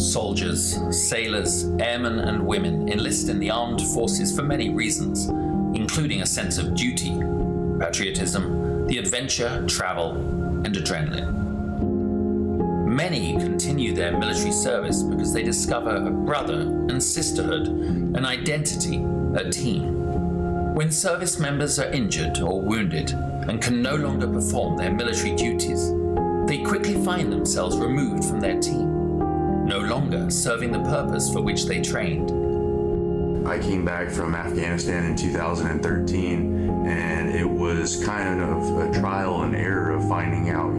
soldiers, sailors, airmen, and women enlist in the armed forces for many reasons, including a sense of duty, patriotism, the adventure, travel, and adrenaline. Many continue their military service because they discover a brother and sisterhood, an identity, a team. When service members are injured or wounded and can no longer perform their military duties, they quickly find themselves removed from their team, no longer serving the purpose for which they trained. I came back from Afghanistan in 2013, and it was kind of a trial and error of finding out,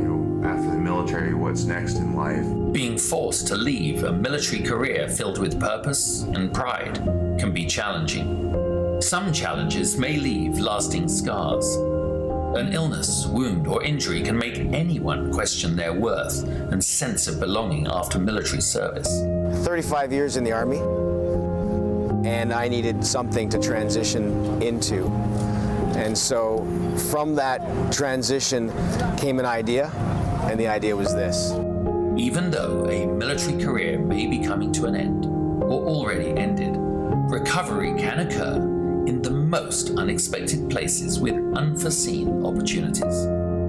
after the military, what's next in life. Being forced to leave a military career filled with purpose and pride can be challenging. Some challenges may leave lasting scars. An illness, wound, or injury can make anyone question their worth and sense of belonging after military service. 35 years in the Army, and I needed something to transition into. And so from that transition came an idea, and the idea was this. Even though a military career may be coming to an end, or already ended, recovery can occur in the most unexpected places with unforeseen opportunities.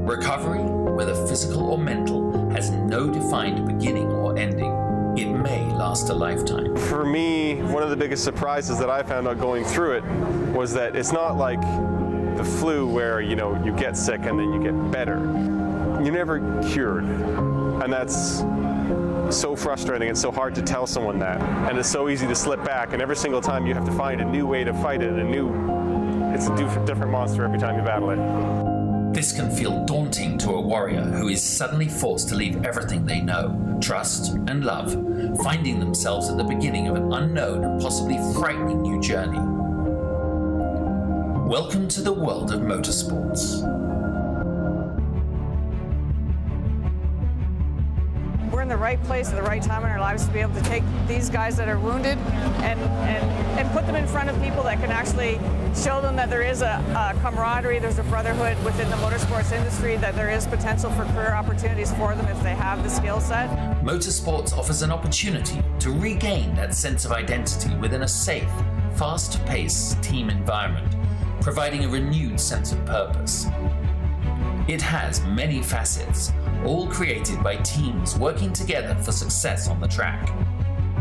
Recovery, whether physical or mental, has no defined beginning or ending. It may last a lifetime. For me, one of the biggest surprises that I found out going through it was that it's not like the flu where, you get sick and then you get better. You're never cured. And that's so frustrating. It's so hard to tell someone that. And it's so easy to slip back. And every single time you have to find a new way to fight it, it's a different monster every time you battle it. This can feel daunting to a warrior who is suddenly forced to leave everything they know, trust, and love, finding themselves at the beginning of an unknown and possibly frightening new journey. Welcome to the world of motorsports. We're in the right place at the right time in our lives to be able to take these guys that are wounded and put them in front of people that can actually show them that there is a camaraderie, there's a brotherhood within the motorsports industry, that there is potential for career opportunities for them if they have the skill set. Motorsports offers an opportunity to regain that sense of identity within a safe, fast-paced team environment, providing a renewed sense of purpose. It has many facets, all created by teams working together for success on the track.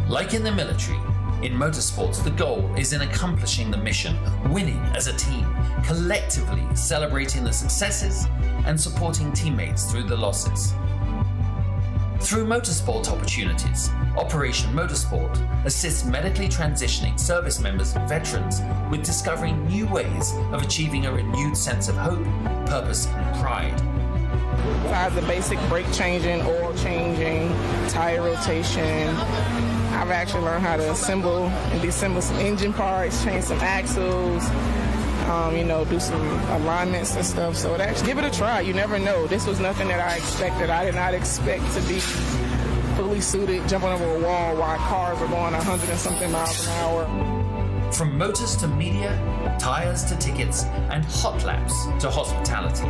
Like in the military, in motorsports, the goal is in accomplishing the mission, winning as a team, collectively celebrating the successes and supporting teammates through the losses. Through motorsport opportunities, Operation Motorsport assists medically transitioning service members and veterans with discovering new ways of achieving a renewed sense of hope, purpose, and pride. Besides the basic brake changing, oil changing, tire rotation, I've actually learned how to assemble and disassemble some engine parts, change some axles, do some alignments and stuff. So give it a try. You never know. This was nothing that I expected. I did not expect to be fully suited, jumping over a wall while cars were going 100 and something miles an hour. From motors to media, tires to tickets, and hot laps to hospitality.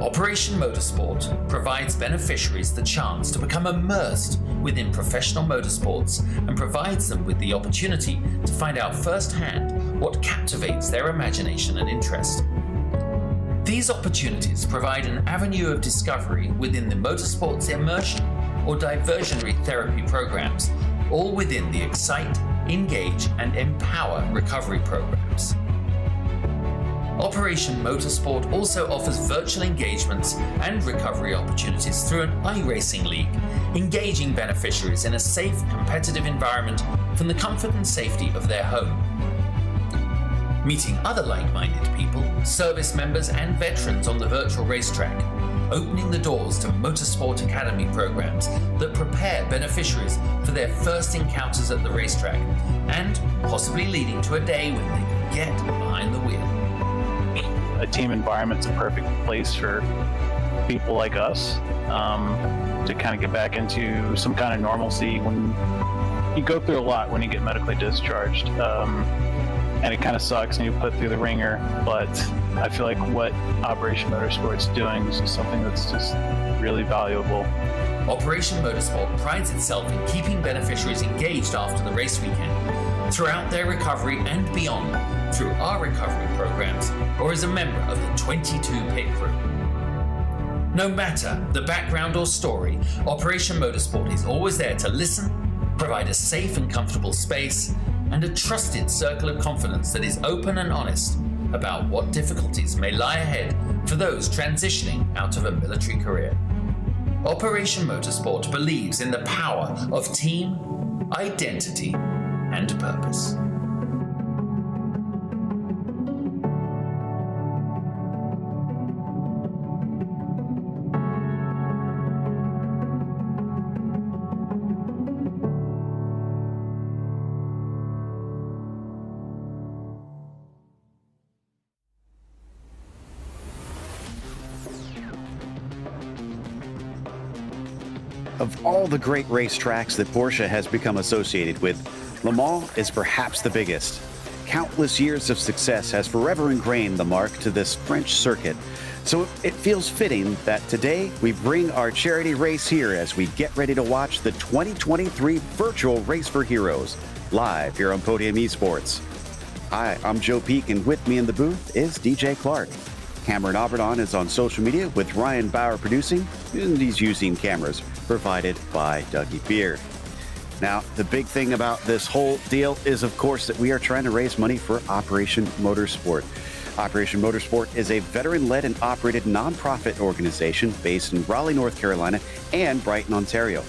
Operation Motorsport provides beneficiaries the chance to become immersed within professional motorsports and provides them with the opportunity to find out firsthand what captivates their imagination and interest. These opportunities provide an avenue of discovery within the motorsports immersion or diversionary therapy programs, all within the Excite, Engage, and Empower recovery programs. Operation Motorsport also offers virtual engagements and recovery opportunities through an iRacing league, engaging beneficiaries in a safe, competitive environment from the comfort and safety of their home. Meeting other like-minded people, service members and veterans on the virtual racetrack, opening the doors to Motorsport Academy programs that prepare beneficiaries for their first encounters at the racetrack, and possibly leading to a day when they can get behind the wheel. A team environment's a perfect place for people like us to kind of get back into some kind of normalcy when you go through a lot when you get medically discharged. And it kind of sucks and you put through the ringer, but I feel like what Operation Motorsport's doing is something that's just really valuable. Operation Motorsport prides itself in keeping beneficiaries engaged after the race weekend, throughout their recovery and beyond, through our recovery programs, or as a member of the 22 pit crew. No matter the background or story, Operation Motorsport is always there to listen, provide a safe and comfortable space, and a trusted circle of confidence that is open and honest about what difficulties may lie ahead for those transitioning out of a military career. Operation Motorsport believes in the power of team, identity, and purpose. Of all the great racetracks that Porsche has become associated with, Le Mans is perhaps the biggest. Countless years of success has forever ingrained the mark to this French circuit. So it feels fitting that today we bring our charity race here as we get ready to watch the 2023 Virtual Race for Heroes, live here on Podium Esports. Hi, I'm Joe Peak, and with me in the booth is DJ Clark. Cameron Aberton is on social media with Ryan Bauer producing, and he's using cameras provided by Dougie Beard. Now, the big thing about this whole deal is, of course, that we are trying to raise money for Operation Motorsport. Operation Motorsport is a veteran-led and operated nonprofit organization based in Raleigh, North Carolina, and Brighton, Ontario.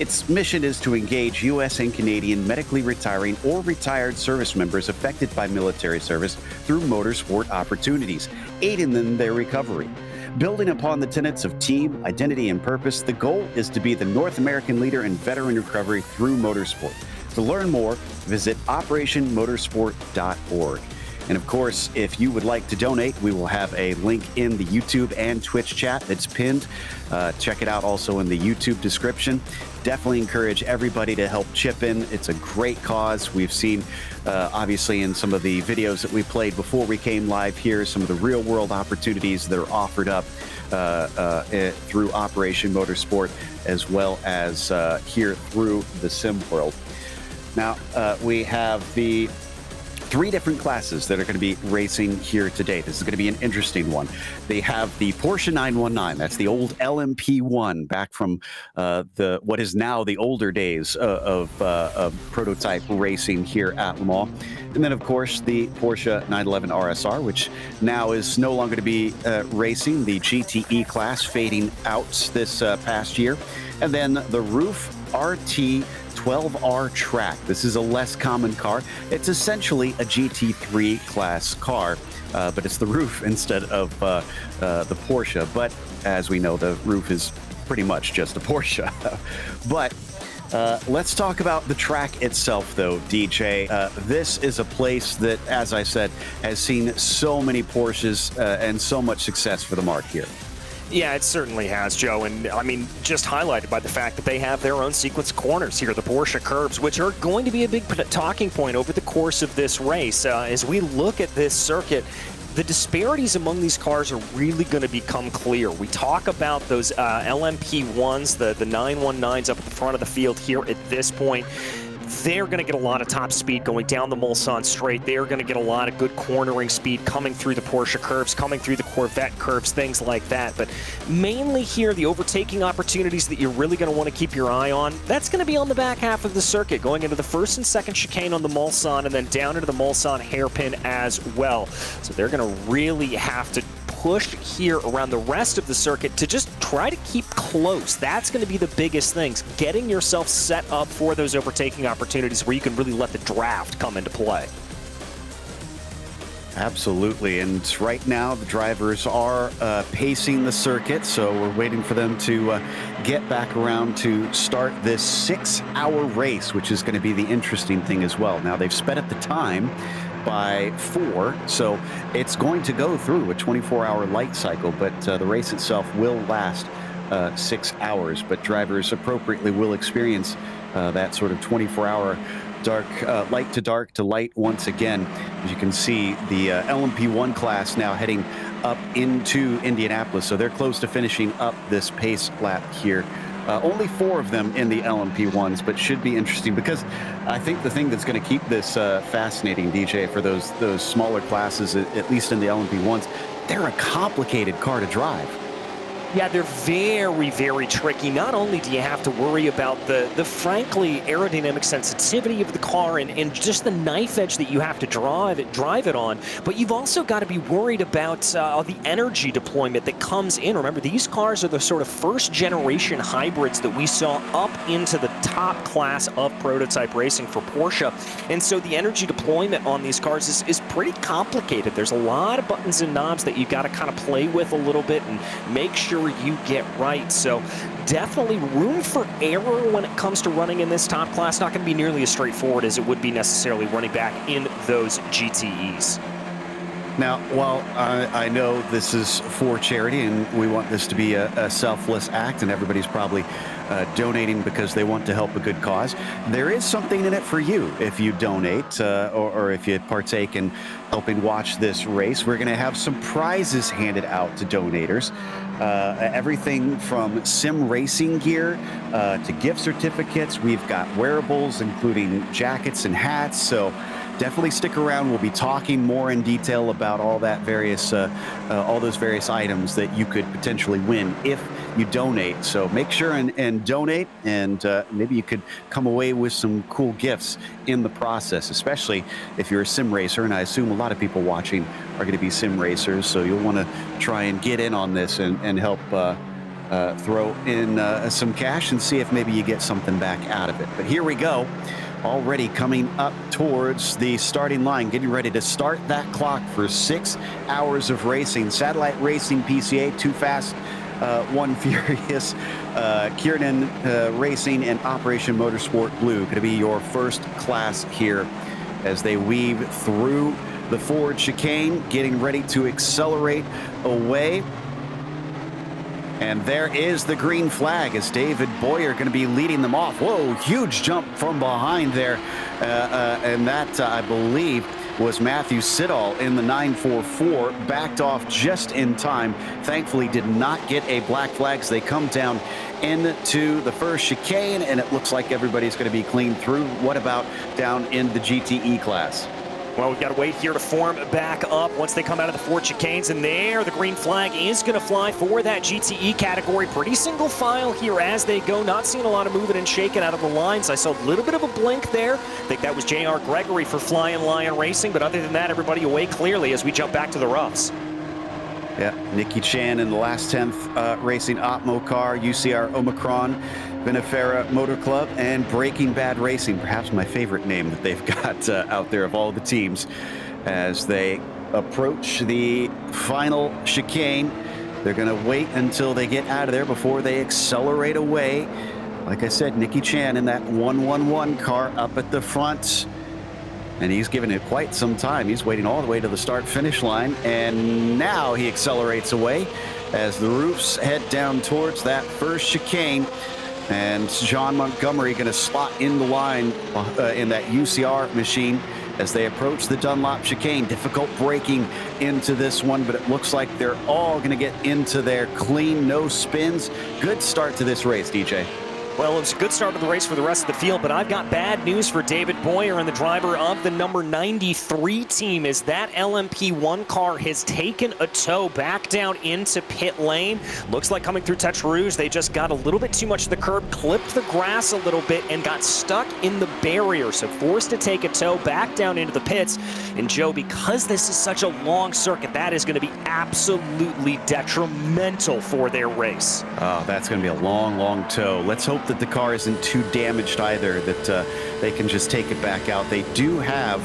Its mission is to engage U.S. and Canadian medically retiring or retired service members affected by military service through motorsport opportunities, aiding them in their recovery. Building upon the tenets of team, identity, and purpose, the goal is to be the North American leader in veteran recovery through motorsport. To learn more, visit operationmotorsport.org. And of course, if you would like to donate, we will have a link in the YouTube and Twitch chat that's pinned. Check it out also in the YouTube description. Definitely encourage everybody to help chip in. It's a great cause. We've seen, obviously, in some of the videos that we played before we came live here, some of the real world opportunities that are offered up through Operation Motorsport, as well as here through the Sim World. Now, we have the 3 different classes that are going to be racing here today. This is going to be an interesting one. They have the Porsche 919. That's the old LMP1 back from what is now the older days of prototype racing here at Le Mans. And then, of course, the Porsche 911 RSR, which now is no longer to be racing. The GTE class fading out this past year. And then the Roof RT 12R track. This is a less common car. It's essentially a GT3 class car, but it's the Roof instead of the Porsche. But as we know, the Roof is pretty much just a Porsche. But let's talk about the track itself, though, DJ. This is a place that, as I said, has seen so many Porsches and so much success for the mark here. Yeah, it certainly has, Joe. And I mean, just highlighted by the fact that they have their own sequence corners here, the Porsche curbs, which are going to be a big talking point over the course of this race. As we look at this circuit, the disparities among these cars are really going to become clear. We talk about those LMP1s, the 919s up at the front of the field here at this point. They're going to get a lot of top speed going down the Mulsanne straight. They're going to get a lot of good cornering speed coming through the Porsche curves, coming through the Corvette curves, things like that. But mainly here, the overtaking opportunities that you're really going to want to keep your eye on, that's going to be on the back half of the circuit, going into the first and second chicane on the Mulsanne and then down into the Mulsanne hairpin as well. So they're going to really have to push here around the rest of the circuit to just try to keep close. That's going to be the biggest things, getting yourself set up for those overtaking opportunities where you can really let the draft come into play. Absolutely, and right now the drivers are pacing the circuit, so we're waiting for them to get back around to start this 6-hour race, which is going to be the interesting thing as well. Now, they've sped up the time by 4, so it's going to go through a 24-hour light cycle, but the race itself will last 6 hours, but drivers appropriately will experience that sort of 24-hour dark, light to light once again. As you can see, the LMP1 class now heading up into Indianapolis, so they're close to finishing up this pace lap here Only 4 of them in the LMP1s, but should be interesting because I think the thing that's going to keep this fascinating, DJ, for those smaller classes, at least in the LMP1s, they're a complicated car to drive. Yeah, they're very, very tricky. Not only do you have to worry about the frankly aerodynamic sensitivity of the car and just the knife edge that you have to drive it on, but you've also got to be worried about the energy deployment that comes in. Remember, these cars are the sort of first generation hybrids that we saw up into the top class of prototype racing for Porsche. And so the energy deployment on these cars is pretty complicated. There's a lot of buttons and knobs that you got to kind of play with a little bit and make sure you get right. So definitely room for error when it comes to running in this top class. Not going to be nearly as straightforward as it would be necessarily running back in those GTEs. Now, while I know this is for charity and we want this to be a selfless act and everybody's probably donating because they want to help a good cause, there is something in it for you if you donate or if you partake in helping watch this race. We're going to have some prizes handed out to donators. Everything from sim racing gear to gift certificates. We've got wearables, including jackets and hats. So definitely stick around. We'll be talking more in detail about all that all those various items that you could potentially win if you donate. So make sure and donate, and maybe you could come away with some cool gifts in the process, especially if you're a sim racer. And I assume a lot of people watching are going to be sim racers, so you'll want to try and get in on this and help throw in some cash and see if maybe you get something back out of it. But here we go. Already coming up towards the starting line, getting ready to start that clock for 6 hours of racing. Satellite Racing PCA, Too Fast, One Furious, Kiernan Racing, and Operation Motorsport Blue going to be your first class here as they weave through the forward chicane, getting ready to accelerate away. And there is the green flag as David Boyer going to be leading them off. Whoa, huge jump from behind there. And that, I believe, was Matthew Siddall in the 944. Backed off just in time. Thankfully did not get a black flag as they come down into the first chicane. And it looks like everybody's going to be clean through. What about down in the GTE class? Well, we've got to wait here to form back up once they come out of the 4 chicanes, and there the green flag is going to fly for that GTE category. Pretty single file here as they go. Not seeing a lot of moving and shaking out of the lines. I saw a little bit of a blink there. I think that was J.R. Gregory for Flying Lion Racing, but other than that, everybody away clearly as we jump back to the roughs. Yeah, Nicky Chan in the last 10th racing Opmo car, UCR Omicron, Benefera Motor Club, and Breaking Bad Racing, perhaps my favorite name that they've got out there of all the teams as they approach the final chicane. They're going to wait until they get out of there before they accelerate away. Like I said, Nicky Chan in that 111 car up at the front. And he's given it quite some time. He's waiting all the way to the start-finish line. And now he accelerates away as the roofs head down towards that first chicane. And John Montgomery going to slot in the line in that UCR machine as they approach the Dunlop chicane. Difficult braking into this one, but it looks like they're all going to get into there clean, no spins. Good start to this race, DJ. Well, it was a good start of the race for the rest of the field, but I've got bad news for David Boyer and the driver of the number 93 team as that LMP1 car has taken a tow back down into pit lane. Looks like coming through Touch Rouge, they just got a little bit too much of the curb, clipped the grass a little bit, and got stuck in the barrier, so forced to take a tow back down into the pits. And Joe, because this is such a long circuit, that is going to be absolutely detrimental for their race. Oh, that's going to be a long, long tow. Let's hope that the car isn't too damaged either, that they can just take it back out. They do have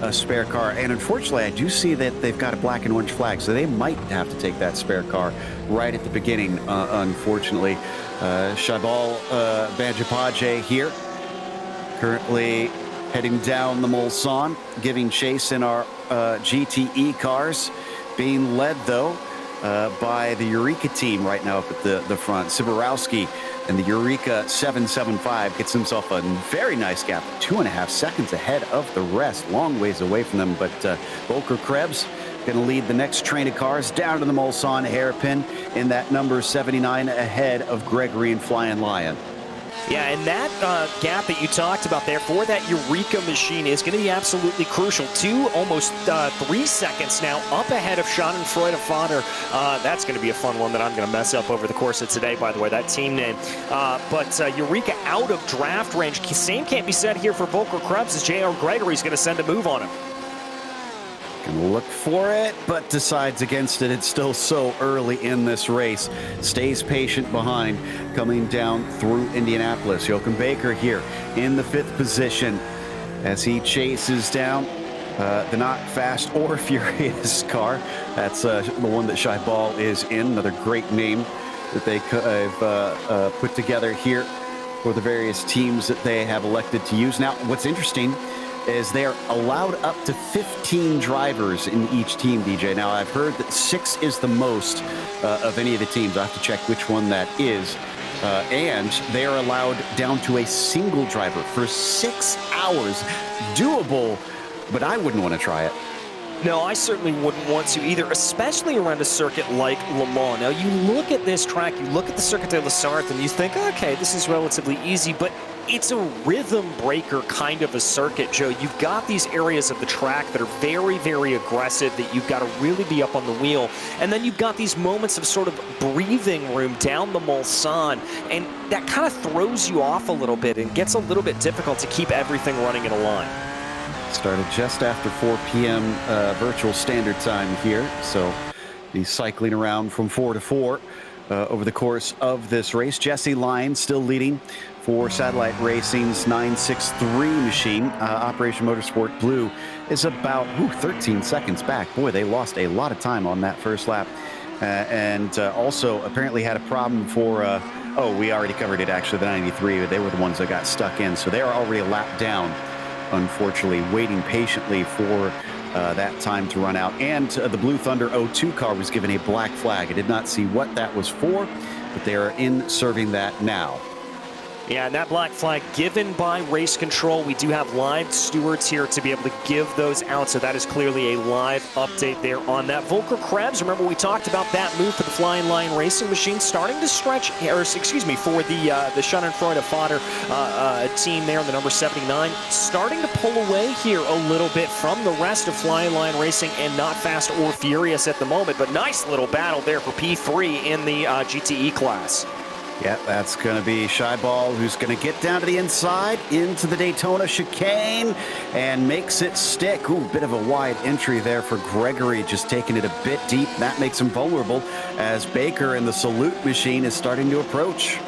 a spare car, and unfortunately I do see that they've got a black and orange flag, so they might have to take that spare car right at the beginning, unfortunately. Chabal Bajapaje here, currently heading down the Mulsanne, giving chase in our GTE cars, being led though by the Eureka team right now up at the front. Siborowski and the Eureka 775 gets himself a very nice gap, 2.5 seconds ahead of the rest. Long ways away from them, but Volker Krebs going to lead the next train of cars down to the Mulsanne hairpin in that number 79 ahead of Gregory and Flying Lion. Yeah, and that gap that you talked about there for that Eureka machine is going to be absolutely crucial. Almost 3 seconds now up ahead of Schadenfreude. That's going to be a fun one that I'm going to mess up over the course of today, by the way, that team name. But Eureka out of draft range. Same can't be said here for Volker Krebs as J.R. Gregory's going to send a move on him. Gonna look for it, but decides against it. It's still so early in this race. Stays patient behind, coming down through Indianapolis. Jochen Baker here in the 5th position as he chases down the not fast or furious car. That's the one that Shy Ball is in. Another great name that they have put together here for the various teams that they have elected to use. Now, what's interesting is they're allowed up to 15 drivers in each team, DJ. Now, I've heard that 6 is the most of any of the teams. I have to check which one that is. And they are allowed down to a single driver for 6 hours. Doable, but I wouldn't want to try it. No, I certainly wouldn't want to either, especially around a circuit like Le Mans. Now, you look at this track, you look at the Circuit de la Sarthe, and you think, okay, this is relatively easy, but it's a rhythm breaker kind of a circuit, Joe. You've got these areas of the track that are very, very aggressive that you've got to really be up on the wheel. And then you've got these moments of sort of breathing room down the Mulsanne, and that kind of throws you off a little bit and gets a little bit difficult to keep everything running in a line. Started just after 4 p.m. Virtual Standard Time here, so he's cycling around from 4 to 4 over the course of this race. Jesse Lyons still leading for Satellite Racing's 963 machine. Operation Motorsport Blue is about 13 seconds back. Boy, they lost a lot of time on that first lap. And also apparently had a problem for, we already covered it actually, the 93, but they were the ones that got stuck in. So they are already a lap down, unfortunately, waiting patiently for that time to run out. And the Blue Thunder 02 car was given a black flag. I did not see what that was for, but they are in serving that now. Yeah, and that black flag given by race control. We do have live stewards here to be able to give those out, so that is clearly a live update there on that. Volker Krebs, remember we talked about that move for the Flying Lion Racing machine, starting to stretch, or excuse me, for the Schadenfreude fodder team there in the number 79, starting to pull away here a little bit from the rest of Flying Lion Racing and not fast or furious at the moment, but nice little battle there for P3 in the GTE class. Yeah, that's going to be Shy Ball, who's going to get down to the inside into the Daytona chicane and makes it stick. Ooh, bit of a wide entry there for Gregory, just taking it a bit deep. That makes him vulnerable as Baker and the Salute machine is starting to approach.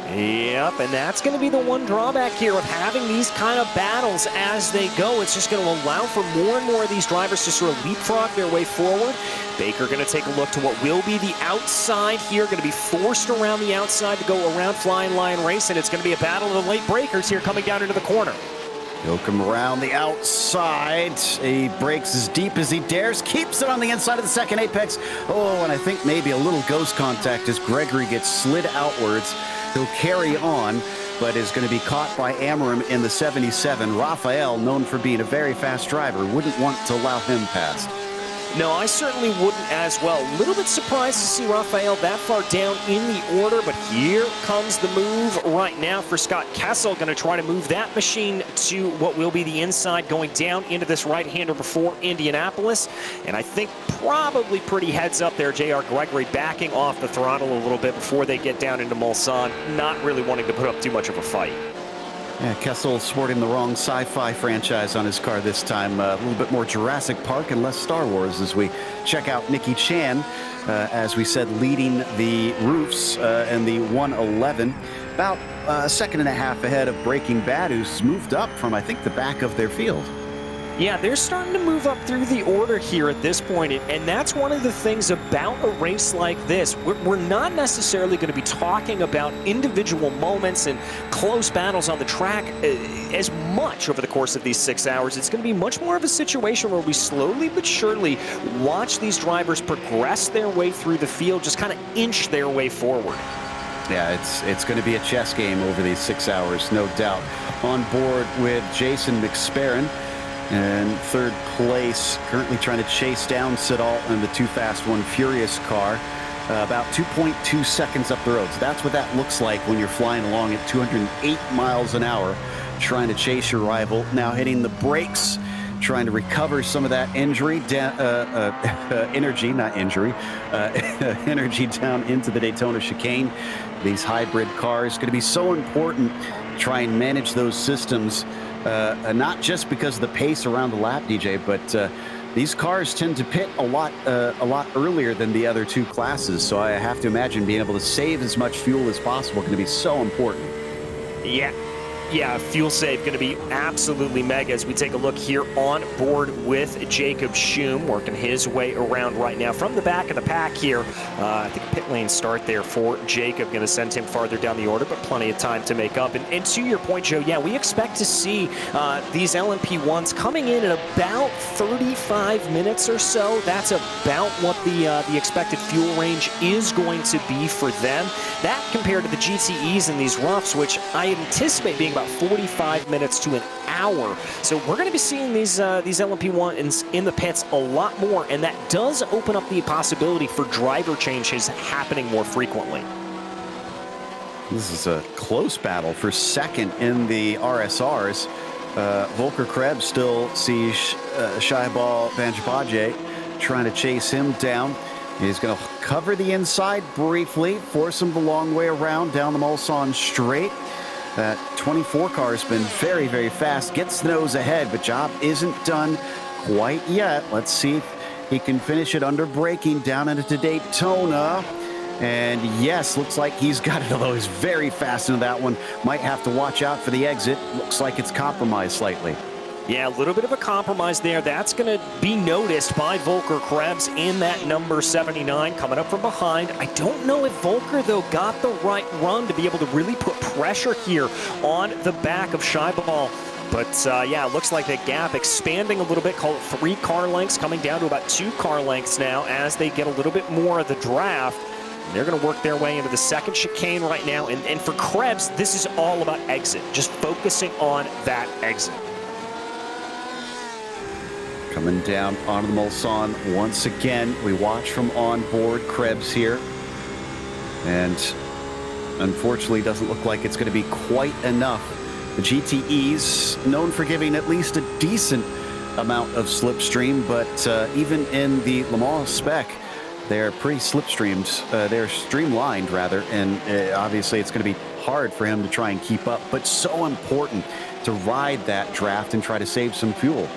Yep, and that's going to be the one drawback here of having these kind of battles as they go. It's just going to allow for more and more of these drivers to sort of leapfrog their way forward. Baker going to take a look to what will be the outside here, going to be forced around the outside to go around Flying Lion Race, and it's going to be a battle of the late breakers here coming down into the corner. He'll come around the outside. He breaks as deep as he dares, keeps it on the inside of the second apex. Oh, and I think maybe a little ghost contact as Gregory gets slid outwards. He'll carry on, but is going to be caught by Amorim in the 77. Raphael, known for being a very fast driver, wouldn't want to allow him past. No, I certainly wouldn't as well. A little bit surprised to see Raphael that far down in the order, but here comes the move right now for Scott Kessel. Going to try to move that machine to what will be the inside, going down into this right-hander before Indianapolis. And I think probably pretty heads up there, J.R. Gregory backing off the throttle a little bit before they get down into Mulsanne, not really wanting to put up too much of a fight. Yeah, Kessel sporting the wrong sci-fi franchise on his car this time. A little bit more Jurassic Park and less Star Wars as we check out Nicky Chan, as we said, leading the roofs and the 111. About a second and a half ahead of Breaking Bad, who's moved up from, I think, the back of their field. Yeah, they're starting to move up through the order here at this point, and that's one of the things about a race like this. We're not necessarily going to be talking about individual moments and close battles on the track as much over the course of these 6 hours. It's going to be much more of a situation where we slowly but surely watch these drivers progress their way through the field, just kind of inch their way forward. Yeah, it's going to be a chess game over these 6 hours, no doubt. On board with Jason McSparron, And third place, currently trying to chase down Siddall in the Too Fast One Furious car. About 2.2 seconds up the road. So that's what that looks like when you're flying along at 208 miles an hour, trying to chase your rival. Now hitting the brakes, trying to recover some of that energy down into the Daytona chicane. These hybrid cars going to be so important to try and manage those systems, not just because of the pace around the lap, DJ, but these cars tend to pit a lot earlier than the other two classes. So I have to imagine being able to save as much fuel as possible going to be so important. Yeah, fuel save going to be absolutely mega as we take a look here on board with Jacob Schum, working his way around right now from the back of the pack here. I think pit lane start there for Jacob, going to send him farther down the order, but plenty of time to make up. And to your point, Joe, yeah, we expect to see these LMP1s coming in at about 35 minutes or so. That's about what the expected fuel range is going to be for them. That compared to the GTEs in these roughs, which I anticipate being about 45 minutes to an hour. So we're going to be seeing these LMP1s in the pits a lot more, and that does open up the possibility for driver changes happening more frequently. This is a close battle for second in the RSRs. Volker Krebs still sees Shaibal Banjabaje trying to chase him down. He's going to cover the inside briefly, force him the long way around down the Mulsanne straight. That 24 car has been very, very fast. Gets the nose ahead, but job isn't done quite yet. Let's see if he can finish it under braking down into Daytona. And yes, looks like he's got it, although he's very fast into that one. Might have to watch out for the exit. Looks like it's compromised slightly. Yeah, a little bit of a compromise there. That's going to be noticed by Volker Krebs in that number 79 coming up from behind. I don't know if Volker, though, got the right run to be able to really put pressure here on the back of Shaibal. But, yeah, it looks like that gap expanding a little bit, call it 3 car lengths, coming down to about 2 car lengths now as they get a little bit more of the draft. And they're going to work their way into the second chicane right now. And for Krebs, this is all about exit, just focusing on that exit. Coming down onto the Mulsanne once again. We watch from on board Krebs here. And unfortunately, doesn't look like it's going to be quite enough. The GTEs, known for giving at least a decent amount of slipstream, but even in the Le Mans spec, they're pretty slipstreamed. They're streamlined, rather, and obviously it's going to be hard for him to try and keep up, but so important to ride that draft and try to save some fuel.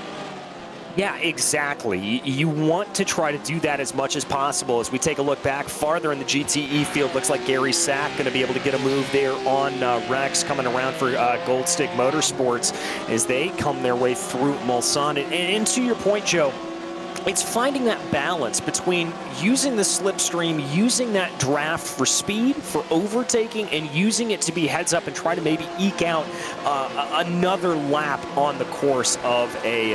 Yeah, exactly. You want to try to do that as much as possible. As we take a look back farther in the GTE field, looks like Gary Sack going to be able to get a move there on Rex, coming around for Gold Stick Motorsports as they come their way through Mulsanne. And to your point, Joe, it's finding that balance between using the slipstream, using that draft for speed, for overtaking, and using it to be heads up and try to maybe eke out another lap on the course of a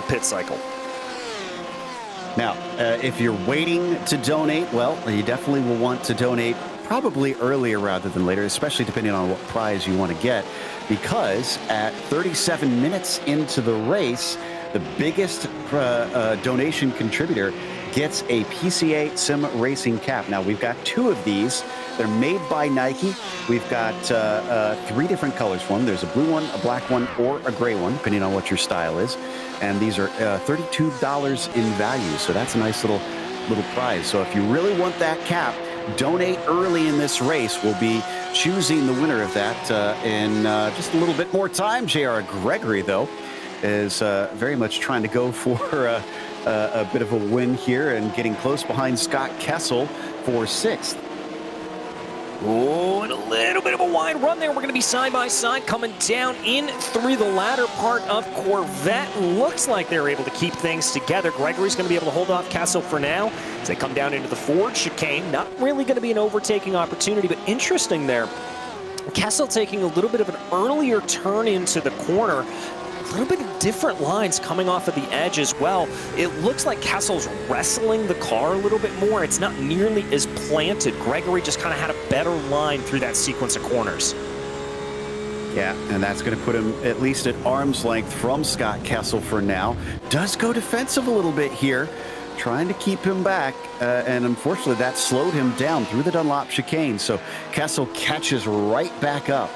pit cycle. Now, if you're waiting to donate, well, you definitely will want to donate probably earlier rather than later, especially depending on what prize you want to get, because at 37 minutes into the race, the biggest donation contributor gets a PCA Sim Racing cap. Now, we've got 2 of these. They're made by Nike. We've got 3 different colors for them. There's a blue one, a black one, or a gray one, depending on what your style is. And these are $32 in value, so that's a nice little prize. So if you really want that cap, donate early in this race. We'll be choosing the winner of that in just a little bit more time. J.R. Gregory, though, is very much trying to go for a bit of a win here and getting close behind Scott Kessel for 6th. Oh, and a little bit of a wide run there. We're going to be side by side coming down in through the latter part of Corvette. Looks like they're able to keep things together. Gregory's going to be able to hold off Kessel for now as they come down into the Ford chicane. Not really going to be an overtaking opportunity, but interesting there. Kessel taking a little bit of an earlier turn into the corner. A little bit of different lines coming off of the edge as well. It looks like Kessel's wrestling the car a little bit more. It's not nearly as planted. Gregory just kind of had a better line through that sequence of corners. Yeah, and that's going to put him at least at arm's length from Scott Kessel for now. Does go defensive a little bit here, trying to keep him back, and unfortunately that slowed him down through the Dunlop chicane. So Kessel catches right back up.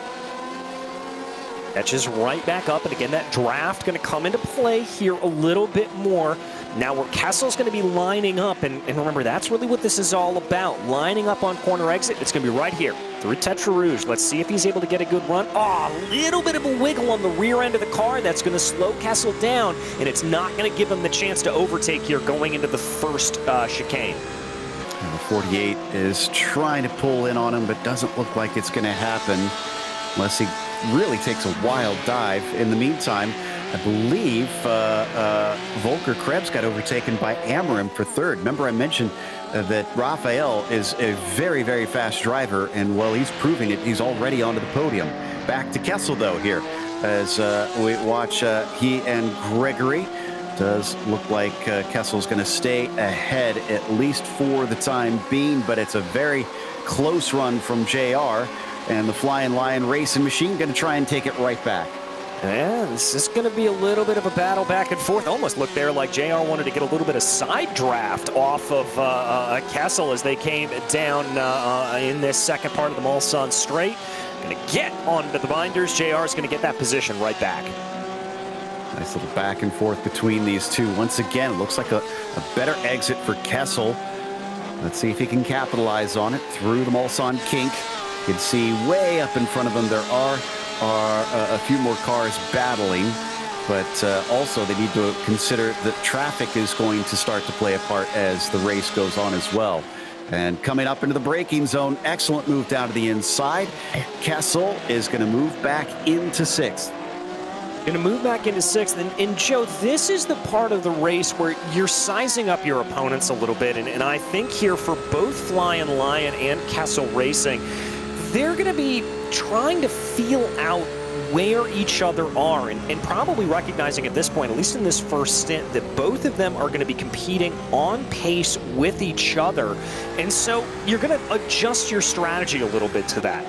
Catches right back up, and again, that draft going to come into play here a little bit more. Now where Kessel's going to be lining up, and remember, that's really what this is all about, lining up on corner exit. It's going to be right here through Tetra Rouge. Let's see if he's able to get a good run. Oh, a little bit of a wiggle on the rear end of the car. That's going to slow Kessel down, and it's not going to give him the chance to overtake here going into the first chicane. And the 48 is trying to pull in on him, but doesn't look like it's going to happen unless he really takes a wild dive. In the meantime, I believe Volker Krebs got overtaken by Amorim for third. Remember I mentioned that Raphael is a very, very fast driver, and well, he's proving it. He's already onto the podium. Back to Kessel, though, here, as we watch he and Gregory. Does look like Kessel's going to stay ahead, at least for the time being, but it's a very close run from JR, and the Flying Lion Racing Machine going to try and take it right back. Yeah, this is going to be a little bit of a battle back and forth. Almost looked there like JR wanted to get a little bit of side draft off of Kessel as they came down in this second part of the Mulsanne straight. Going to get onto the binders. JR is going to get that position right back. Nice little back and forth between these two. Once again, it looks like a better exit for Kessel. Let's see if he can capitalize on it through the Mulsanne kink. You can see way up in front of him there are a few more cars battling, but also they need to consider that traffic is going to start to play a part as the race goes on as well. And coming up into the braking zone, excellent move down to the inside. Kessel is going to move back into sixth. Going to move back into sixth. And Joe, this is the part of the race where you're sizing up your opponents a little bit. And I think here for both Flying Lion and Kessel Racing, they're going to be trying to feel out where each other are and probably recognizing at this point, at least in this first stint, that both of them are going to be competing on pace with each other. And so you're going to adjust your strategy a little bit to that.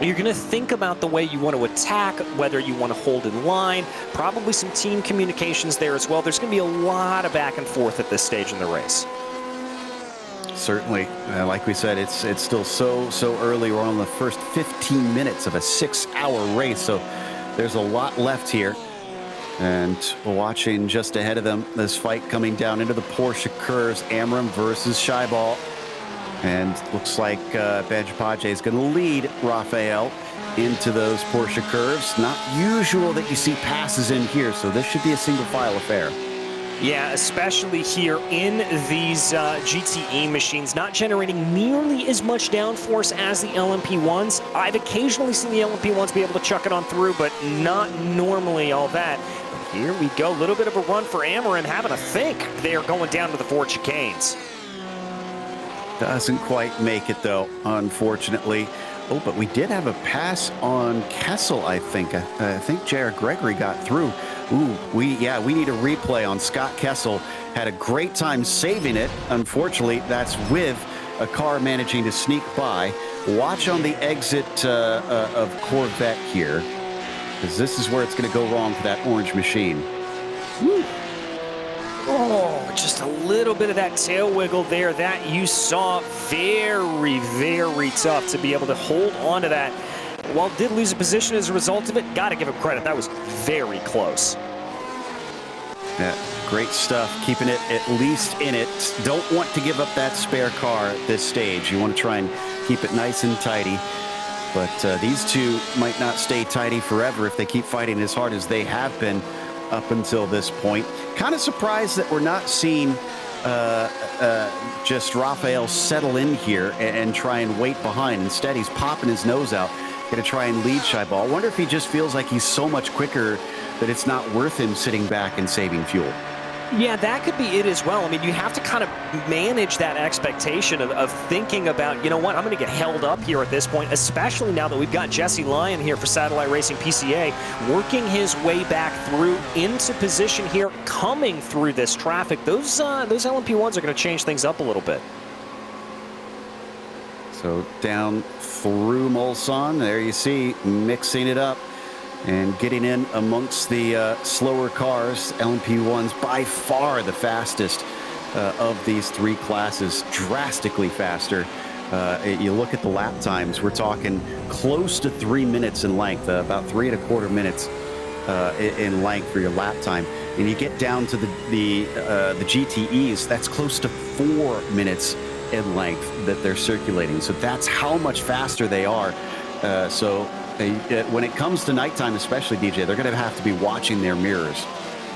You're going to think about the way you want to attack, whether you want to hold in line, probably some team communications there as well. There's going to be a lot of back and forth at this stage in the race. Certainly. Like we said, it's still so early. We're on the first 15 minutes of a 6-hour race, so there's a lot left here. And we're watching just ahead of them this fight coming down into the Porsche curves, Amorim versus Scheiball. And looks like Banjapaje is going to lead Raphael into those Porsche curves. Not usual that you see passes in here, so this should be a single file affair. Yeah, especially here in these GTE machines, not generating nearly as much downforce as the LMP1s. I've occasionally seen the LMP1s be able to chuck it on through, but not normally all that. But here we go, a little bit of a run for Amorim, having a think they're going down to the 4 chicanes. Doesn't quite make it, though, unfortunately. Oh, but we did have a pass on Kessel, I think. I think Jared Gregory got through. Ooh, we need a replay on Scott Kessel. Had a great time saving it. Unfortunately, that's with a car managing to sneak by. Watch on the exit of Corvette here, because this is where it's going to go wrong for that orange machine. Woo. Oh, just a little bit of that tail wiggle there. That you saw very, very tough to be able to hold on to that. While did lose a position as a result of it, got to give him credit. That was very close. Yeah, great stuff. Keeping it at least in it. Don't want to give up that spare car at this stage. You want to try and keep it nice and tidy. But these two might not stay tidy forever if they keep fighting as hard as they have been up until this point. Kind of surprised that we're not seeing just Raphael settle in here and try and wait behind. Instead, he's popping his nose out, going to try and lead Scheiball. I wonder if he just feels like he's so much quicker that it's not worth him sitting back and saving fuel. Yeah, that could be it as well. I mean, you have to kind of manage that expectation of thinking about, you know what, I'm going to get held up here at this point, especially now that we've got Jesse Lyon here for Satellite Racing PCA, working his way back through into position here, coming through this traffic. Those LMP1s are going to change things up a little bit. So down through Mulsanne, there you see, mixing it up and getting in amongst the slower cars. LMP1's by far the fastest of these three classes, drastically faster. You look at the lap times, we're talking close to 3 minutes in length, about 3 1/4 minutes in length for your lap time. And you get down to the GTEs, that's close to 4 minutes in length that they're circulating. So that's how much faster they are. When it comes to nighttime especially, DJ, they're going to have to be watching their mirrors.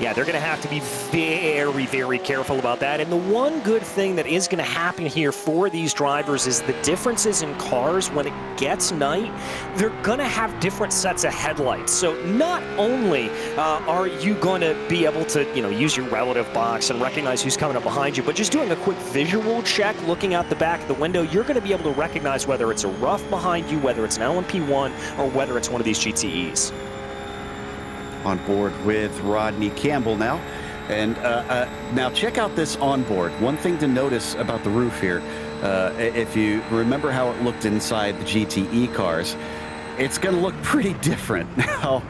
Yeah, they're going to have to be very, very careful about that. And the one good thing that is going to happen here for these drivers is the differences in cars when it gets night. They're going to have different sets of headlights. So not only are you going to be able to, use your relative box and recognize who's coming up behind you, but just doing a quick visual check, looking out the back of the window, you're going to be able to recognize whether it's a rough behind you, whether it's an LMP1, or whether it's one of these GTEs. On board with Rodney Campbell now. And now check out this onboard. One thing to notice about the roof here, if you remember how it looked inside the GTE cars, it's going to look pretty different. Now,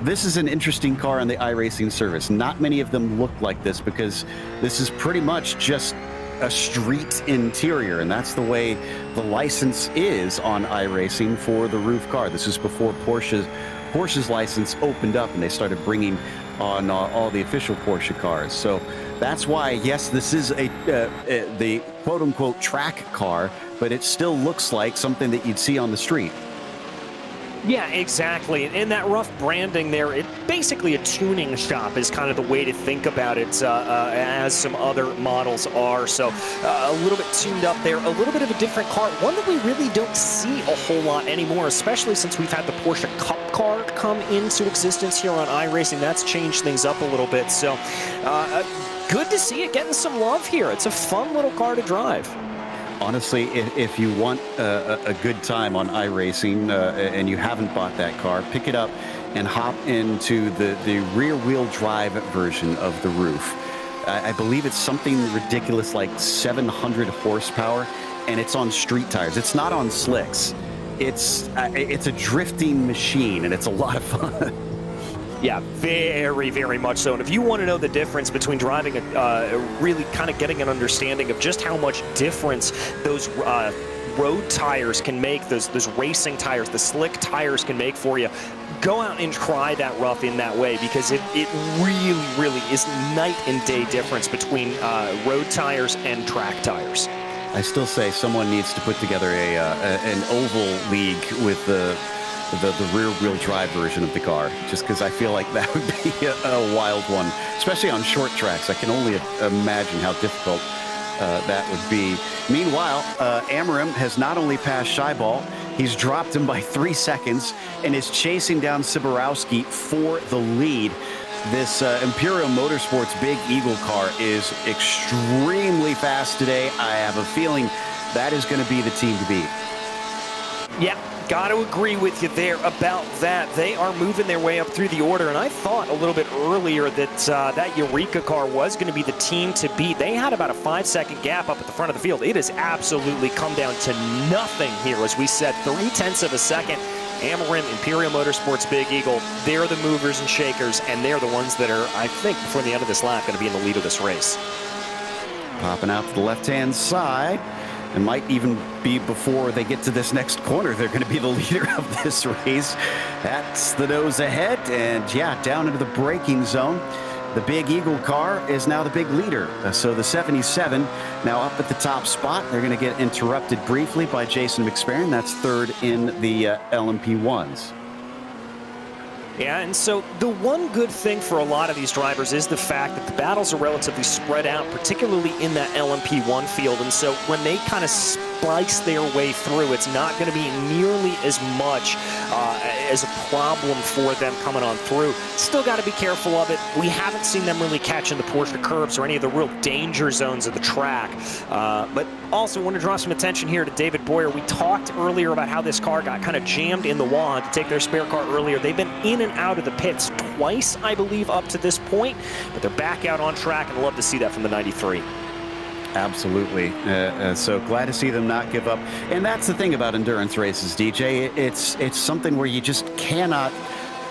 this is an interesting car on the iRacing service. Not many of them look like this because this is pretty much just a street interior, and that's the way the license is on iRacing for the roof car. This is before Porsche's license opened up and they started bringing on all the official Porsche cars. So that's why, yes, this is the quote-unquote track car, but it still looks like something that you'd see on the street. Yeah, exactly. And that rough branding there, it basically a tuning shop is kind of the way to think about it, as some other models are. So a little bit tuned up there, a little bit of a different car, one that we really don't see a whole lot anymore, especially since we've had the Porsche Cup car come into existence here on iRacing. That's changed things up a little bit. So good to see it getting some love here. It's a fun little car to drive. Honestly, if you want a good time on iRacing and you haven't bought that car, pick it up and hop into the rear-wheel drive version of the roof. I believe it's something ridiculous like 700 horsepower, and it's on street tires. It's not on slicks. It's a drifting machine, and it's a lot of fun. Yeah, very, very much so. And if you want to know the difference between driving really kind of getting an understanding of just how much difference those road tires can make, those racing tires, the slick tires can make for you, go out and try that rough in that way, because it really, really is night and day difference between road tires and track tires. I still say someone needs to put together an oval league with the rear-wheel drive version of the car, just because I feel like that would be a wild one, especially on short tracks. I can only imagine how difficult that would be. Meanwhile, Amarim has not only passed Scheiball, he's dropped him by 3 seconds and is chasing down Siborowski for the lead. This Imperial Motorsports Big Eagle car is extremely fast today. I have a feeling that is going to be the team to beat. Yeah. Got to agree with you there about that. They are moving their way up through the order, and I thought a little bit earlier that that Eureka car was going to be the team to beat. They had about a 5-second gap up at the front of the field. It has absolutely come down to nothing here. As we said, 0.3 of a second. Amarim, Imperial Motorsports, Big Eagle, they're the movers and shakers, and they're the ones that are, I think, before the end of this lap, going to be in the lead of this race. Popping out to the left-hand side. It might even be before they get to this next corner, they're going to be the leader of this race. That's the nose ahead, and yeah, down into the braking zone. The Big Eagle car is now the big leader. So the 77 now up at the top spot. They're going to get interrupted briefly by Jason McSparron. That's third in the LMP1s. Yeah, and so the one good thing for a lot of these drivers is the fact that the battles are relatively spread out, particularly in that LMP1 field. And so when they kind of splice their way through, it's not going to be nearly as much as a problem for them coming on through. Still got to be careful of it. We haven't seen them really catching the Porsche curbs or any of the real danger zones of the track. But also want to draw some attention here to David Boyer. We talked earlier about how this car got kind of jammed in the wall to take their spare car earlier. They've been in and out of the pits twice, I believe, up to this point, but they're back out on track, and I'd love to see that from the 93. Absolutely. So glad to see them not give up. And that's the thing about endurance races, DJ. It's something where you just cannot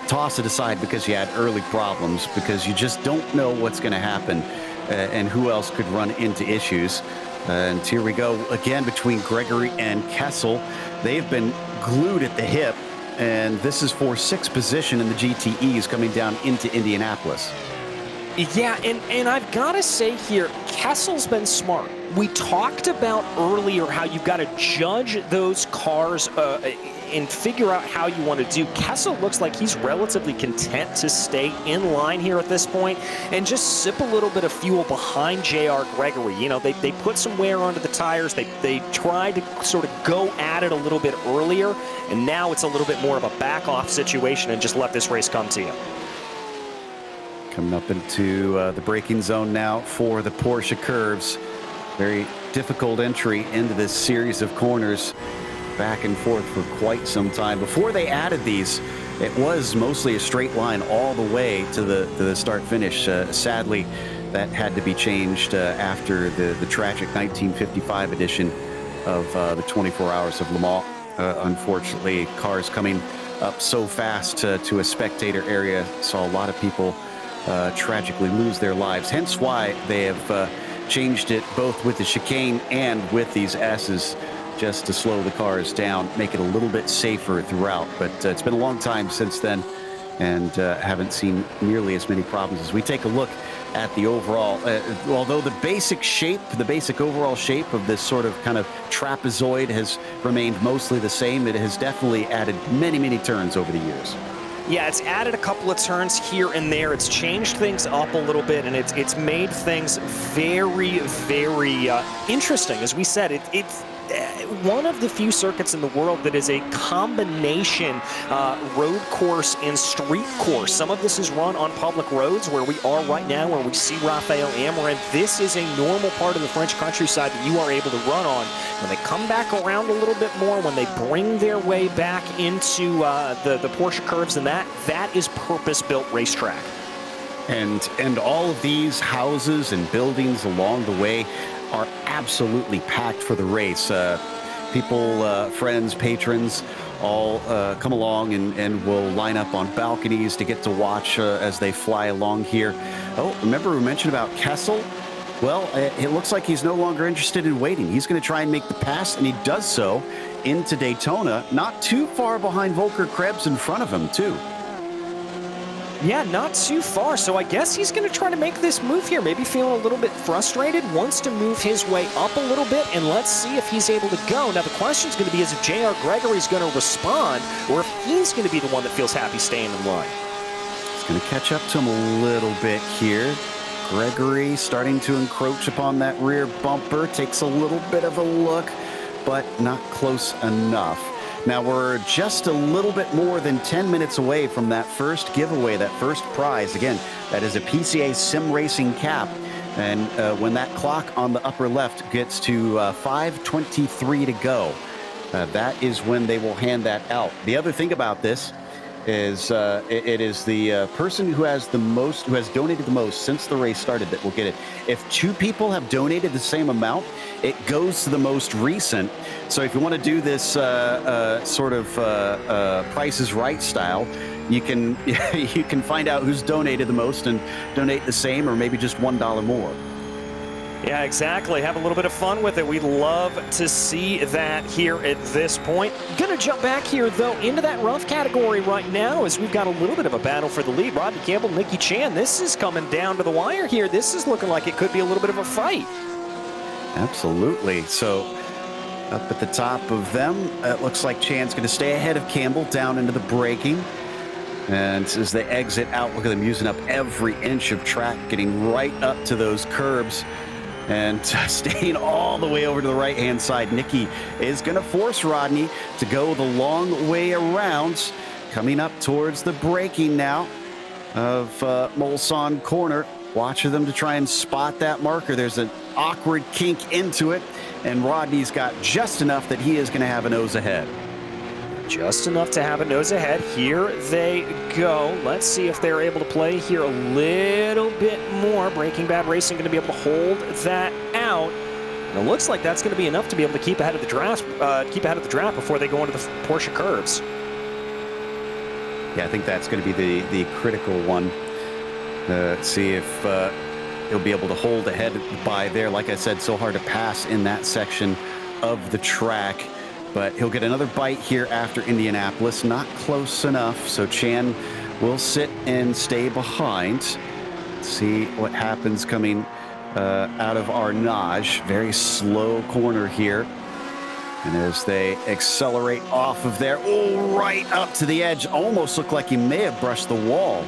toss it aside because you had early problems, because you just don't know what's going to happen and who else could run into issues. And here we go again between Gregory and Kessel. They've been glued at the hip, and this is for 6th position in the GTEs coming down into Indianapolis. Yeah, and I've got to say here, Kessel's been smart. We talked about earlier how you've got to judge those cars and figure out how you want to do. Kessel looks like he's relatively content to stay in line here at this point and just sip a little bit of fuel behind J.R. Gregory. You know, they put some wear onto the tires. They tried to sort of go at it a little bit earlier, and now it's a little bit more of a back-off situation and just let this race come to you. Coming up into the braking zone now for the Porsche curves. Very difficult entry into this series of corners. Back and forth for quite some time. Before they added these, it was mostly a straight line all the way to the start-finish. Sadly, that had to be changed after the tragic 1955 edition of the 24 Hours of Le Mans. Unfortunately, cars coming up so fast to a spectator area saw a lot of people tragically lose their lives. Hence why they have changed it both with the chicane and with these S's, just to slow the cars down, make it a little bit safer throughout. But it's been a long time since then, and haven't seen nearly as many problems. As we take a look at the overall, although the basic overall shape of this sort of kind of trapezoid has remained mostly the same, it has definitely added many, many turns over the years. Yeah, it's added a couple of turns here and there. It's changed things up a little bit, and it's made things very, very interesting. As we said, it's one of the few circuits in the world that is a combination road course and street course. Some of this is run on public roads where we are right now, where we see Raphael Amorin. This is a normal part of the French countryside that you are able to run on. When they come back around a little bit more, when they bring their way back into the Porsche curves, and that is purpose-built racetrack. And all of these houses and buildings along the way are absolutely packed for the race. People, friends, patrons, all come along and will line up on balconies to get to watch as they fly along here. Oh, remember we mentioned about Kessel? Well, it looks like he's no longer interested in waiting. He's going to try and make the pass, and he does so into Daytona, not too far behind Volker Krebs in front of him, too. Yeah, not too far. So I guess he's going to try to make this move here. Maybe feeling a little bit frustrated, wants to move his way up a little bit, and let's see if he's able to go. Now, the question is going to be is if J.R. Gregory's going to respond, or if he's going to be the one that feels happy staying in line. He's going to catch up to him a little bit here. Gregory starting to encroach upon that rear bumper. Takes a little bit of a look, but not close enough. Now we're just a little bit more than 10 minutes away from that first giveaway, that first prize. Again, that is a PCA Sim Racing cap. And when that clock on the upper left gets to 5:23 to go, that is when they will hand that out. The other thing about this is it is the person who has donated the most since the race started that will get it. If 2 people have donated the same amount, it goes to the most recent. So if you want to do this sort of Price is Right style, you can you can find out who's donated the most and donate the same, or maybe just $1 more. Yeah, exactly. Have a little bit of fun with it. We love to see that here at this point. Going to jump back here, though, into that rough category right now as we've got a little bit of a battle for the lead. Rodney Campbell, Nicky Chan, this is coming down to the wire here. This is looking like it could be a little bit of a fight. Absolutely. So up at the top of them, it looks like Chan's going to stay ahead of Campbell down into the braking. And as they exit out, look at them using up every inch of track, getting right up to those curbs. And staying all the way over to the right-hand side. Nicky is going to force Rodney to go the long way around. Coming up towards the braking now of Mulsanne Corner. Watch for them to try and spot that marker. There's an awkward kink into it, and Rodney's got just enough that he is going to have a nose ahead. Just enough to have a nose ahead. Here they go. Let's see if they're able to play here a little bit more. Breaking Bad Racing going to be able to hold that out. And it looks like that's going to be enough to be able to keep ahead of the draft, before they go into the Porsche curbs. Yeah, I think that's going to be the critical one. See if he'll be able to hold ahead by there. Like I said, so hard to pass in that section of the track. But he'll get another bite here after Indianapolis. Not close enough, so Chan will sit and stay behind. See what happens coming out of Arnage. Very slow corner here. And as they accelerate off of there, oh, right up to the edge. Almost looked like he may have brushed the wall.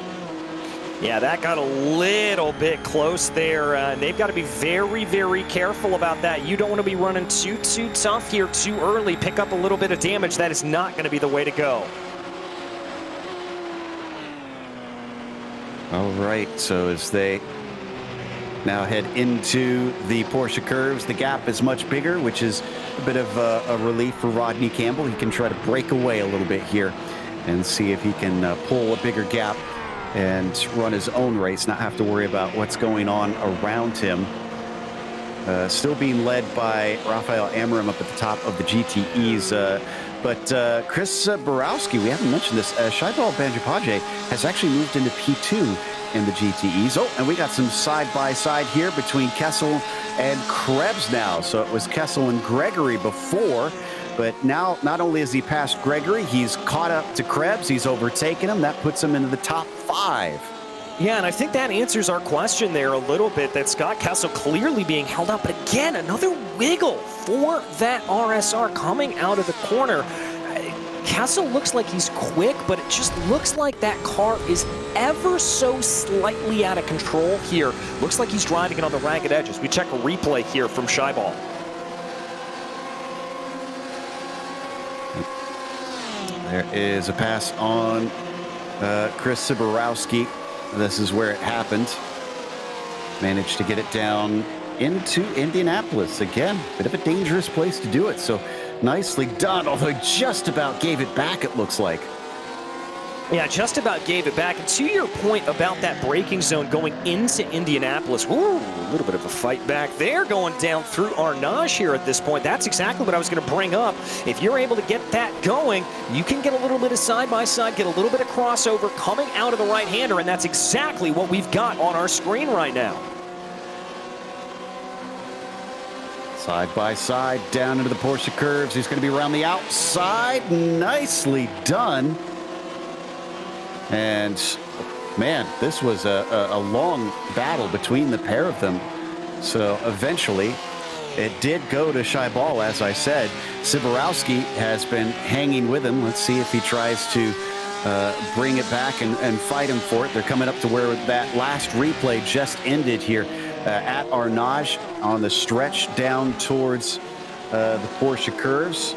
Yeah, that got a little bit close there. And they've got to be very, very careful about that. You don't want to be running too tough here too early. Pick up a little bit of damage. That is not going to be the way to go. All right, so as they now head into the Porsche curves, the gap is much bigger, which is a bit of a relief for Rodney Campbell. He can try to break away a little bit here and see if he can pull a bigger gap and run his own race, not have to worry about what's going on around him. Still being led by Rafael Amarim up at the top of the GTEs. But Chris Borowski, we haven't mentioned this, Shaibal Banjapaje has actually moved into P2 in the GTEs. Oh, and we got some side-by-side here between Kessel and Krebs now. So it was Kessel and Gregory before, but now not only has he passed Gregory, he's caught up to Krebs, he's overtaken him. That puts him into the top 5. Yeah, and I think that answers our question there a little bit, that Scott Kessel clearly being held up. But again, another wiggle for that RSR coming out of the corner. Kessel looks like he's quick, but it just looks like that car is ever so slightly out of control here. Looks like he's driving it on the ragged edges. We check a replay here from Shaibal. There is a pass on Chris Siborowski. This is where it happened. Managed to get it down into Indianapolis. Again, bit of a dangerous place to do it. So nicely done, although just about gave it back, it looks like. Yeah, just about gave it back. And to your point about that braking zone going into Indianapolis, ooh, a little bit of a fight back there going down through Arnage here at this point. That's exactly what I was going to bring up. If you're able to get that going, you can get a little bit of side-by-side, get a little bit of crossover coming out of the right-hander, and that's exactly what we've got on our screen right now. Side-by-side down into the Porsche curves. He's going to be around the outside. Nicely done. And man, this was a long battle between the pair of them. So eventually it did go to Shaibal, as I said. Siborowski has been hanging with him. Let's see if he tries to bring it back and fight him for it. They're coming up to where that last replay just ended here at Arnage on the stretch down towards the Porsche curves.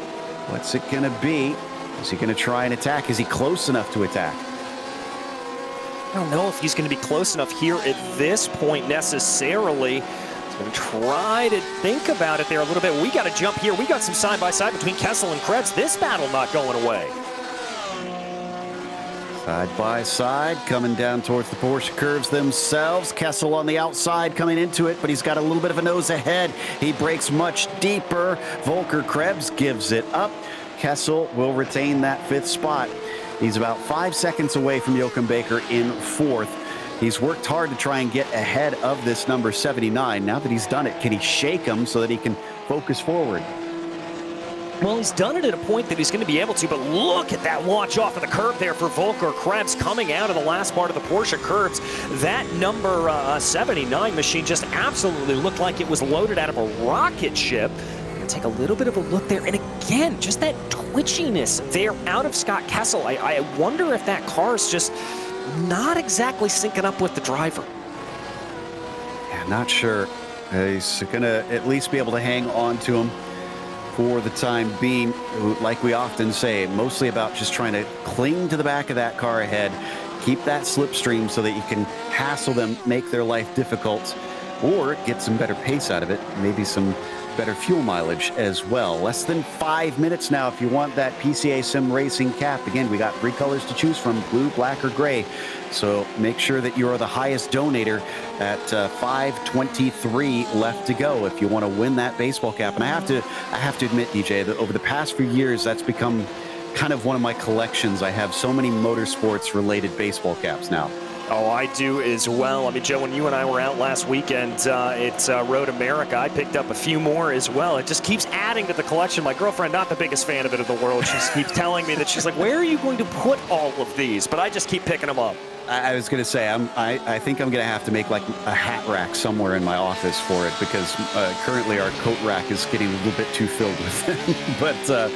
What's it going to be? Is he going to try and attack? Is he close enough to attack? I don't know if he's going to be close enough here at this point necessarily. He's going to try to think about it there a little bit. We got to jump here. We got some side-by-side between Kessel and Krebs. This battle not going away. Side-by-side coming down towards the Porsche curves themselves. Kessel on the outside coming into it, but he's got a little bit of a nose ahead. He breaks much deeper. Volker Krebs gives it up. Kessel will retain that 5th spot. He's about 5 seconds away from Joachim Baker in 4th. He's worked hard to try and get ahead of this number 79. Now that he's done it, can he shake him so that he can focus forward? Well, he's done it at a point that he's going to be able to, but look at that launch off of the curb there for Volker Krebs coming out of the last part of the Porsche curbs. That number 79 machine just absolutely looked like it was loaded out of a rocket ship. Take a little bit of a look there, and again, just that twitchiness there out of Scott Kessel. I wonder if that car is just not exactly syncing up with the driver. Yeah, not sure. He's going to at least be able to hang on to him for the time being. Like we often say, mostly about just trying to cling to the back of that car ahead, keep that slipstream so that you can hassle them, make their life difficult, or get some better pace out of it. Maybe some better fuel mileage as well. Less than 5 minutes now if you want that PCA Sim Racing cap. Again, we got 3 colors to choose from, blue, black, or gray. So make sure that you are the highest donator at 523 left to go if you want to win that baseball cap. And I have to admit, DJ, that over the past few years, that's become kind of one of my collections. I have so many motorsports related baseball caps now. Oh, I do as well. I mean, Joe, when you and I were out last weekend at Road America, I picked up a few more as well. It just keeps adding to the collection. My girlfriend, not the biggest fan of it in the world, she keeps telling me that she's like, where are you going to put all of these? But I just keep picking them up. I was going to say, I think I'm going to have to make like a hat rack somewhere in my office for it, because currently our coat rack is getting a little bit too filled with them. But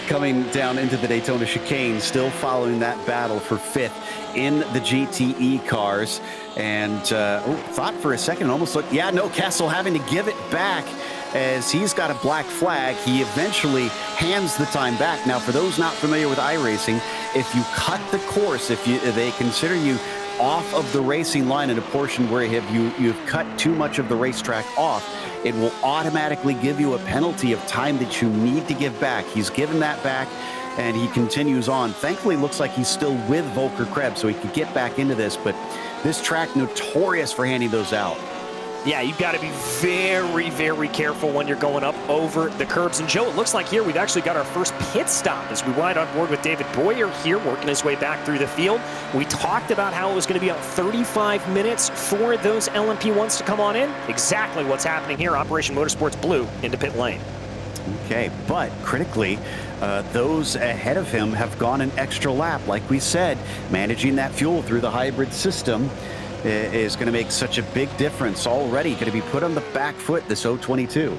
coming down into the Daytona chicane, still following that battle for 5th in the GTE cars. And thought for a second, almost looked, yeah, no, Kessel having to give it back as he's got a black flag. He eventually hands the time back. Now, for those not familiar with iRacing, if you cut the course, they consider you off of the racing line in a portion where you've cut too much of the racetrack off, it will automatically give you a penalty of time that you need to give back. He's given that back, and he continues on. Thankfully, looks like he's still with Volker Krebs, so he could get back into this, but this track notorious for handing those out. Yeah, you've got to be very, very careful when you're going up over the curbs. And Joe, it looks like here we've actually got our first pit stop as we ride on board with David Boyer here, working his way back through the field. We talked about how it was going to be about 35 minutes for those LMP1s to come on in. Exactly what's happening here. Operation Motorsports Blue into pit lane. Okay, but critically, those ahead of him have gone an extra lap. Like we said, managing that fuel through the hybrid system is going to make such a big difference already. Going to be put on the back foot, this 022.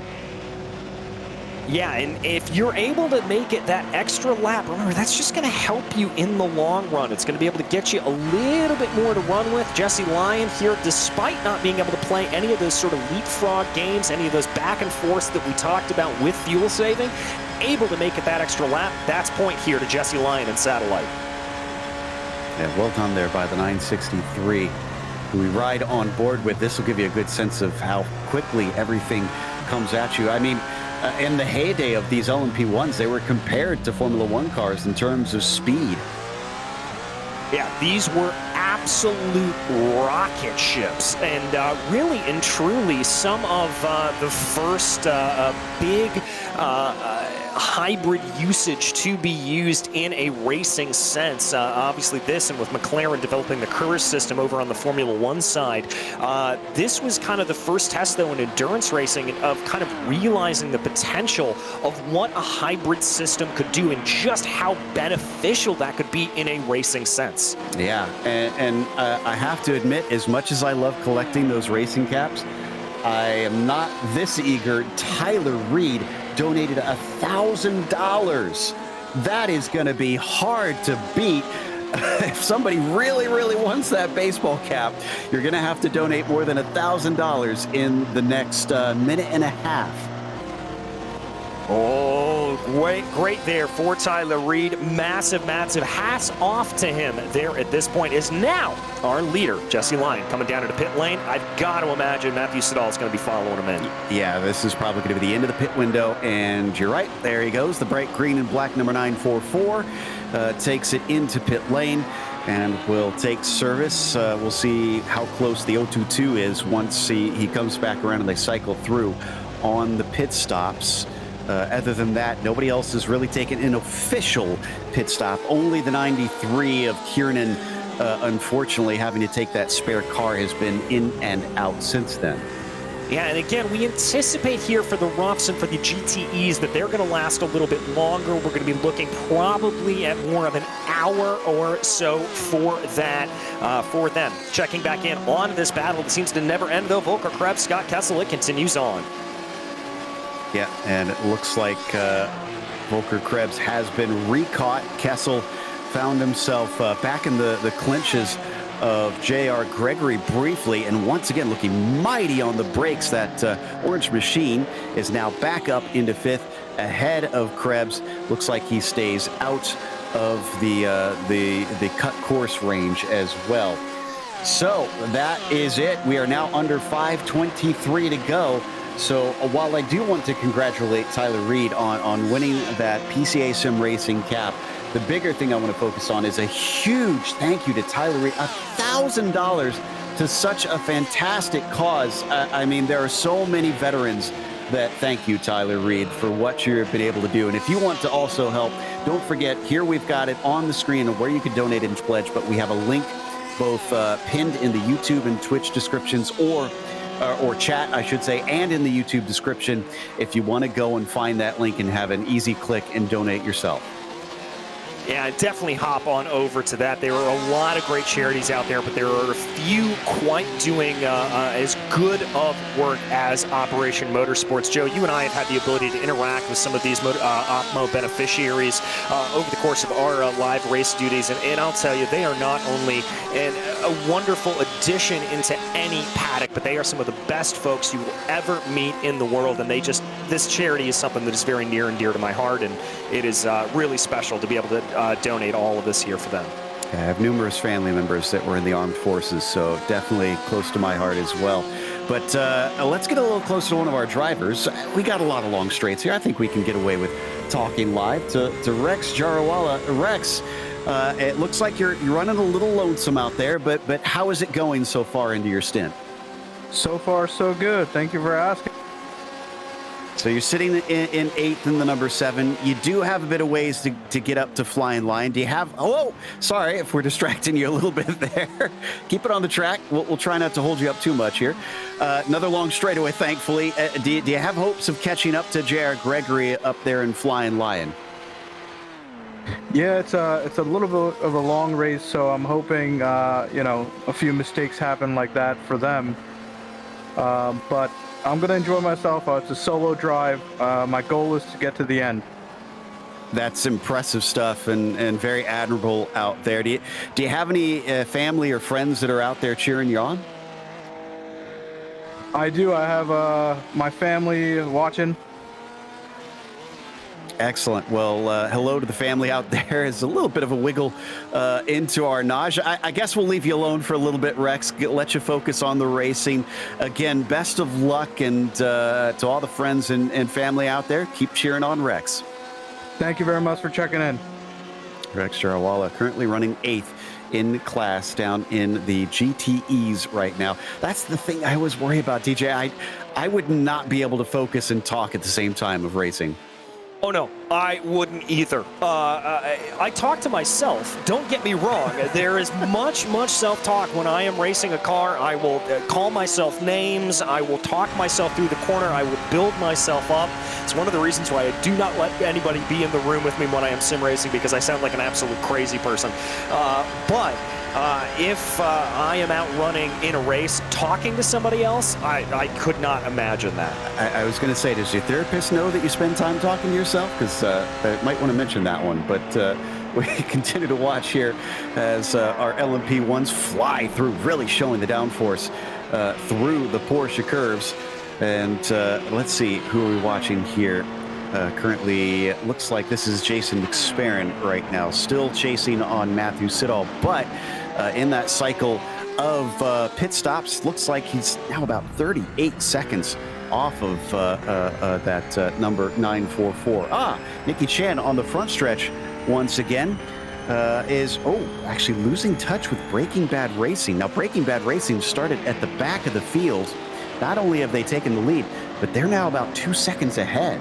Yeah, and if you're able to make it that extra lap, remember, that's just going to help you in the long run. It's going to be able to get you a little bit more to run with. Jesse Lyon here, despite not being able to play any of those sort of leapfrog games, any of those back and forths that we talked about with fuel saving, able to make it that extra lap. That's point here to Jesse Lyon and Satellite. Yeah, well done there by the 963. Who we ride on board with. This will give you a good sense of how quickly everything comes at you. I mean, in the heyday of these LMP1s, they were compared to Formula One cars in terms of speed. Yeah, these were absolute rocket ships, and really and truly some of the first big hybrid usage to be used in a racing sense. Obviously this, and with McLaren developing the KERS system over on the Formula One side, this was kind of the first test, though, in endurance racing of kind of realizing the potential of what a hybrid system could do and just how beneficial that could be in a racing sense. Yeah, and I have to admit, as much as I love collecting those racing caps, I am not this eager. Tyler Reed donated $1,000. That is going to be hard to beat. If somebody really, really wants that baseball cap, you're going to have to donate more than $1,000 in the next minute and a half. Oh, great there for Tyler Reed. Massive, massive hats off to him there at this point. Is now our leader, Jesse Lyon, coming down into pit lane. I've got to imagine Matthew Siddall is going to be following him in. Yeah, this is probably going to be the end of the pit window, and you're right. There he goes. The bright green and black number 944 takes it into pit lane and will take service. We'll see how close the 022 is once he comes back around and they cycle through on the pit stops. Other than that, nobody else has really taken an official pit stop. Only the 93 of Kiernan, unfortunately, having to take that spare car, has been in and out since then. Yeah, and again, we anticipate here for the roughs and for the GTEs that they're going to last a little bit longer. We're going to be looking probably at more of an hour or so for that, for them. Checking back in on this battle that seems to never end, though. Volker Krebs, Scott Kessel, it continues on. Yeah, and it looks like Volker Krebs has been recaught. Kessel found himself back in the clinches of J.R. Gregory briefly, and once again looking mighty on the brakes. That orange machine is now back up into 5th ahead of Krebs. Looks like he stays out of the cut course range as well. So that is it. We are now under 5:23 to go. So while I do want to congratulate Tyler Reed on winning that PCA Sim Racing cap, the bigger thing I want to focus on is a huge thank you to Tyler Reed, $1,000 to such a fantastic cause. I mean, there are so many veterans that thank you, Tyler Reed, for what you've been able to do. And if you want to also help, don't forget, here we've got it on the screen of where you can donate and pledge, but we have a link both pinned in the YouTube and Twitch descriptions or chat, I should say, and in the YouTube description if you want to go and find that link and have an easy click and donate yourself. Yeah, definitely hop on over to that. There are a lot of great charities out there, but there are a few quite doing as good of work as Operation Motorsports. Joe, you and I have had the ability to interact with some of these OPMO beneficiaries over the course of our live race duties, and I'll tell you, they are not only a wonderful addition into any paddock, but they are some of the best folks you will ever meet in the world, and this charity is something that is very near and dear to my heart, and it is really special to be able to donate all of this here for them. I have numerous family members that were in the armed forces, so definitely close to my heart as well. But let's get a little closer to one of our drivers. We got a lot of long straights here. I think we can get away with talking live to Rex Jarawala. Rex, it looks like you're running a little lonesome out there, but how is it going so far into your stint? So far, so good. Thank you for asking. So you're sitting in 8th in the number 7. You do have a bit of ways to get up to Flying Lion. Do you have... Oh, sorry if we're distracting you a little bit there. Keep it on the track. We'll try not to hold you up too much here. Another long straightaway, thankfully. Do you have hopes of catching up to J.R. Gregory up there in Flying Lion? Yeah, it's a little bit of a long race, so I'm hoping, a few mistakes happen like that for them. But I'm going to enjoy myself. It's a solo drive. My goal is to get to the end. That's impressive stuff and very admirable out there. Do you have any family or friends that are out there cheering you on? I do. I have my family watching. Excellent. Well, hello to the family out there. It's a little bit of a wiggle into our Naj. I guess we'll leave you alone for a little bit, Rex. Let you focus on the racing. Again, best of luck, and to all the friends and family out there, keep cheering on Rex. Thank you very much for checking in. Rex Jarawala currently running 8th in class down in the GTEs right now. That's the thing I always worry about, DJ. I would not be able to focus and talk at the same time of racing. Oh, no, I wouldn't either. I talk to myself. Don't get me wrong. There is much self-talk when I am racing a car. I will call myself names. I will talk myself through the corner. I will build myself up. It's one of the reasons why I do not let anybody be in the room with me when I am sim racing, because I sound like an absolute crazy person. But if I am out running in a race talking to somebody else, I could not imagine that. I was going to say, does your therapist know that you spend time talking to yourself? Because I might want to mention that one. But we continue to watch here as our LMP1s fly through, really showing the downforce through the Porsche curves. And let's see, who are we watching here? Currently, it looks like this is Jason McSparron right now, still chasing on Matthew Siddall, but in that cycle of pit stops, looks like he's now about 38 seconds off of that number 944. Nicky Chan on the front stretch once again is actually losing touch with Breaking Bad Racing. Now, Breaking Bad Racing started at the back of the field. Not only have they taken the lead, but they're now about 2 seconds ahead.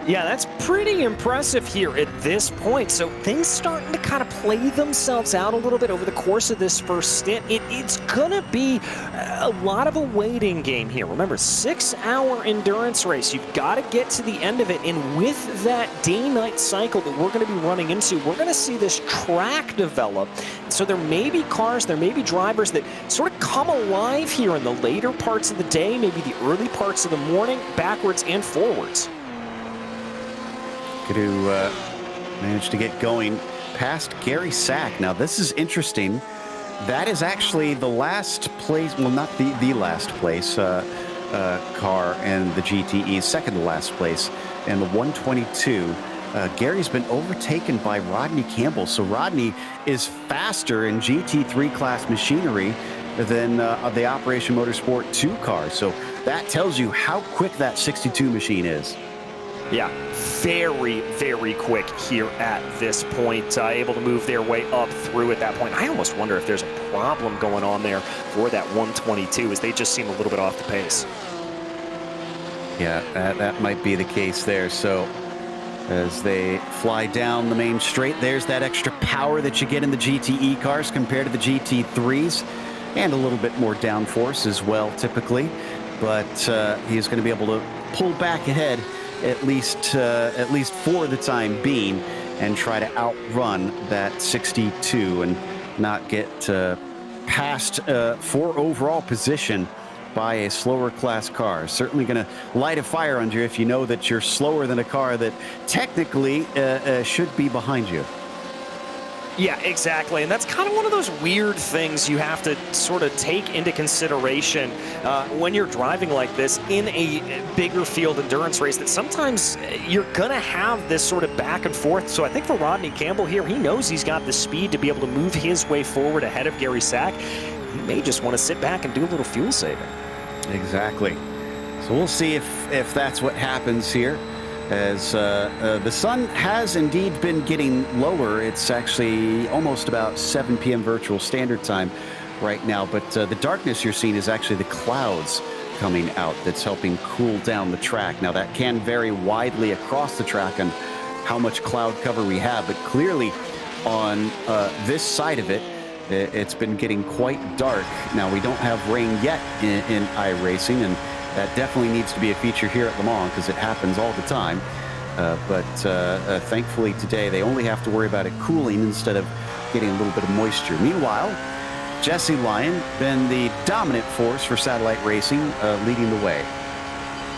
Yeah, that's pretty impressive here at this point. So things starting to kind of play themselves out a little bit over the course of this first stint. It's going to be a lot of a waiting game here. Remember, 6-hour endurance race. You've got to get to the end of it. And with that day-night cycle that we're going to be running into, we're going to see this track develop. So there may be cars, there may be drivers that sort of come alive here in the later parts of the day, maybe the early parts of the morning, backwards and forwards. To manage to get going past Gary Sack. Now, this is interesting. That is actually the last place, well, not the last place car in the GTE, second to last place in the 122. Gary's been overtaken by Rodney Campbell. So Rodney is faster in GT3 class machinery than the Operation Motorsport 2 car. So that tells you how quick that 62 machine is. Yeah, very, very quick here at this point. Able to move their way up through at that point. I almost wonder if there's a problem going on there for that 122, as they just seem a little bit off the pace. Yeah, that might be the case there. So as they fly down the main straight, there's that extra power that you get in the GTE cars compared to the GT3s, and a little bit more downforce as well, typically. But he's going to be able to pull back ahead at least for the time being, and try to outrun that 62 and not get past for overall position by a slower class car. Certainly going to light a fire under you if you know that you're slower than a car that technically should be behind you. Yeah, exactly. And that's kind of one of those weird things you have to sort of take into consideration when you're driving like this in a bigger field endurance race, that sometimes you're going to have this sort of back and forth. So I think for Rodney Campbell here, he knows he's got the speed to be able to move his way forward ahead of Gary Sack. He may just want to sit back and do a little fuel saving. Exactly. So we'll see if that's what happens here. As the sun has indeed been getting lower. It's actually almost about 7 p.m. virtual standard time right now, but the darkness you're seeing is actually the clouds coming out that's helping cool down the track. Now that can vary widely across the track on how much cloud cover we have, but clearly on this side of it, it's been getting quite dark. Now we don't have rain yet in iRacing, and that definitely needs to be a feature here at Le Mans because it happens all the time. But thankfully today they only have to worry about it cooling instead of getting a little bit of moisture. Meanwhile, Jesse Lyon, been the dominant force for satellite racing, leading the way.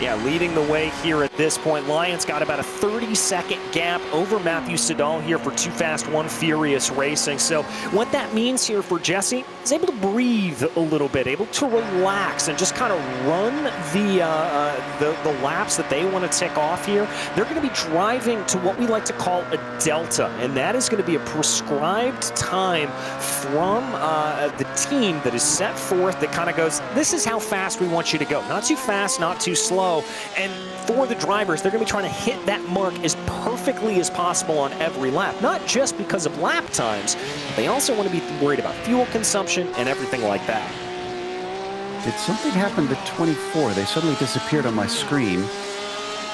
Yeah, leading the way here at this point. Lyon's got about a 30-second gap over Matthew Sedal here for Too Fast, One Furious Racing. So what that means here for Jesse is able to breathe a little bit, able to relax and just kind of run the laps that they want to tick off here. They're going to be driving to what we like to call a delta, and that is going to be a prescribed time from the team that is set forth that kind of goes, this is how fast we want you to go. Not too fast, not too slow. And for the drivers, they're going to be trying to hit that mark as perfectly as possible on every lap, not just because of lap times, but they also want to be worried about fuel consumption and everything like that. Did something happen to 24? They suddenly disappeared on my screen,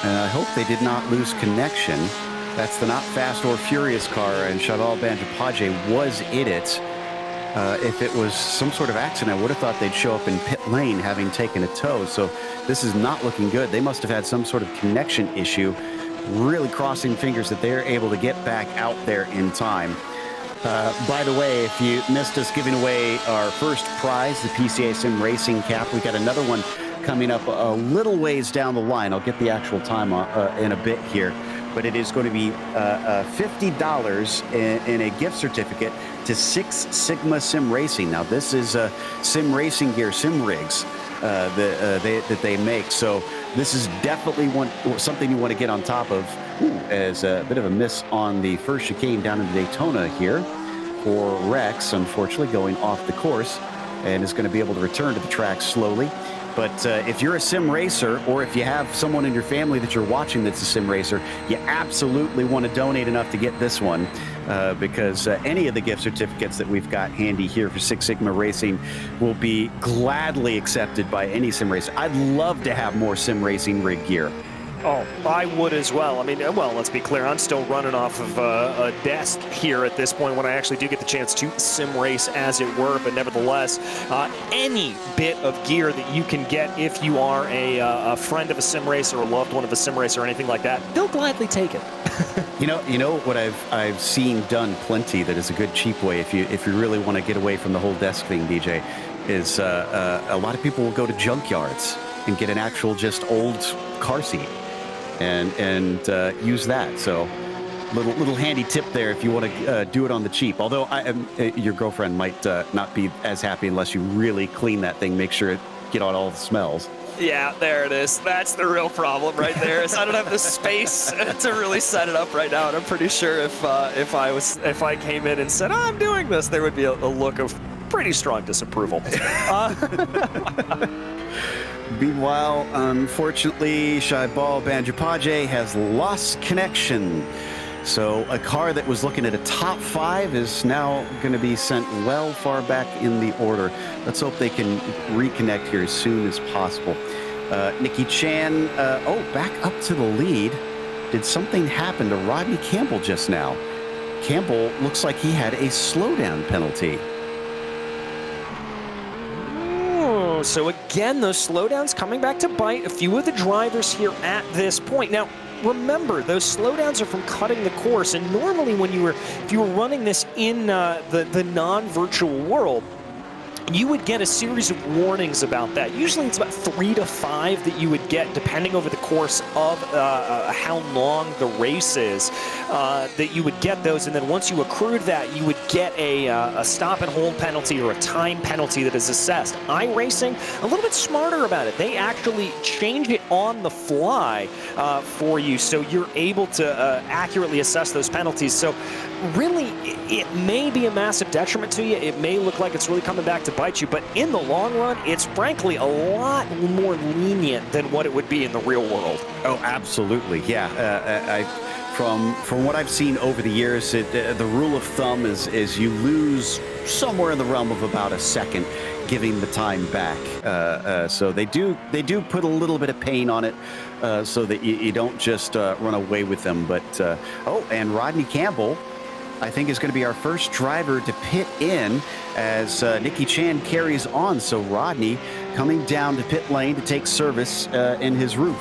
and I hope they did not lose connection. That's the Not Fast or Furious car, and Chaval Banjapaje was in it. If it was some sort of accident, I would have thought they'd show up in pit lane having taken a tow. So this is not looking good. They must have had some sort of connection issue. Really crossing fingers that they're able to get back out there in time. By the way, if you missed us giving away our first prize, the PCA Sim Racing cap, we got another one coming up a little ways down the line. I'll get the actual time in a bit here. But it is going to be $50 in a gift certificate to Six Sigma Sim Racing. Now, this is sim racing gear, sim rigs that they make. So this is definitely something you want to get on top of. As a bit of a miss on the first chicane down in Daytona here for Rex, unfortunately, going off the course, and is going to be able to return to the track slowly. But if you're a sim racer, or if you have someone in your family that you're watching that's a sim racer, you absolutely want to donate enough to get this one, because any of the gift certificates that we've got handy here for Six Sigma Racing will be gladly accepted by any sim racer. I'd love to have more sim racing rig gear. Oh, I would as well. I mean, well, let's be clear. I'm still running off of a desk here at this point when I actually do get the chance to sim race, as it were. But nevertheless, any bit of gear that you can get if you are a friend of a sim racer or a loved one of a sim racer or anything like that, they'll gladly take it. You know what I've seen done plenty that is a good cheap way if you really want to get away from the whole desk thing, DJ, is a lot of people will go to junkyards and get an actual just old car seat and use that. So little handy tip there if you want to do it on the cheap. Although your girlfriend might not be as happy unless you really clean that thing, make sure it get out all the smells. Yeah, there it is. That's the real problem right there. Is I don't have the space to really set it up right now, and I'm pretty sure if I came in and said, oh, I'm doing this, there would be a look of pretty strong disapproval. Meanwhile, unfortunately, Shaibal Banjapaje has lost connection. So a car that was looking at a top 5 is now going to be sent well far back in the order. Let's hope they can reconnect here as soon as possible. Nikki Chan, back up to the lead. Did something happen to Rodney Campbell just now? Campbell looks like he had a slowdown penalty. So again, those slowdowns coming back to bite a few of the drivers here at this point. Now, remember, those slowdowns are from cutting the course, and normally when if you were running this in the non-virtual world, you would get a series of warnings about that. Usually it's about 3 to 5 that you would get, depending over the course of how long the race is, that you would get those. And then once you accrued that, you would get a stop and hold penalty or a time penalty that is assessed. iRacing, a little bit smarter about it. They actually change it on the fly for you, so you're able to accurately assess those penalties. So really, it may be a massive detriment to you. It may look like it's really coming back to bite you, but in the long run, it's frankly a lot more lenient than what it would be in the real world. Oh, absolutely. Yeah. From what I've seen over the years, the rule of thumb is you lose somewhere in the realm of about a second giving the time back. So they do put a little bit of pain on it so that you don't just run away with them. But, and Rodney Campbell, I think, is going to be our first driver to pit in as Nikki Chan carries on. So Rodney coming down to pit lane to take service in his roof.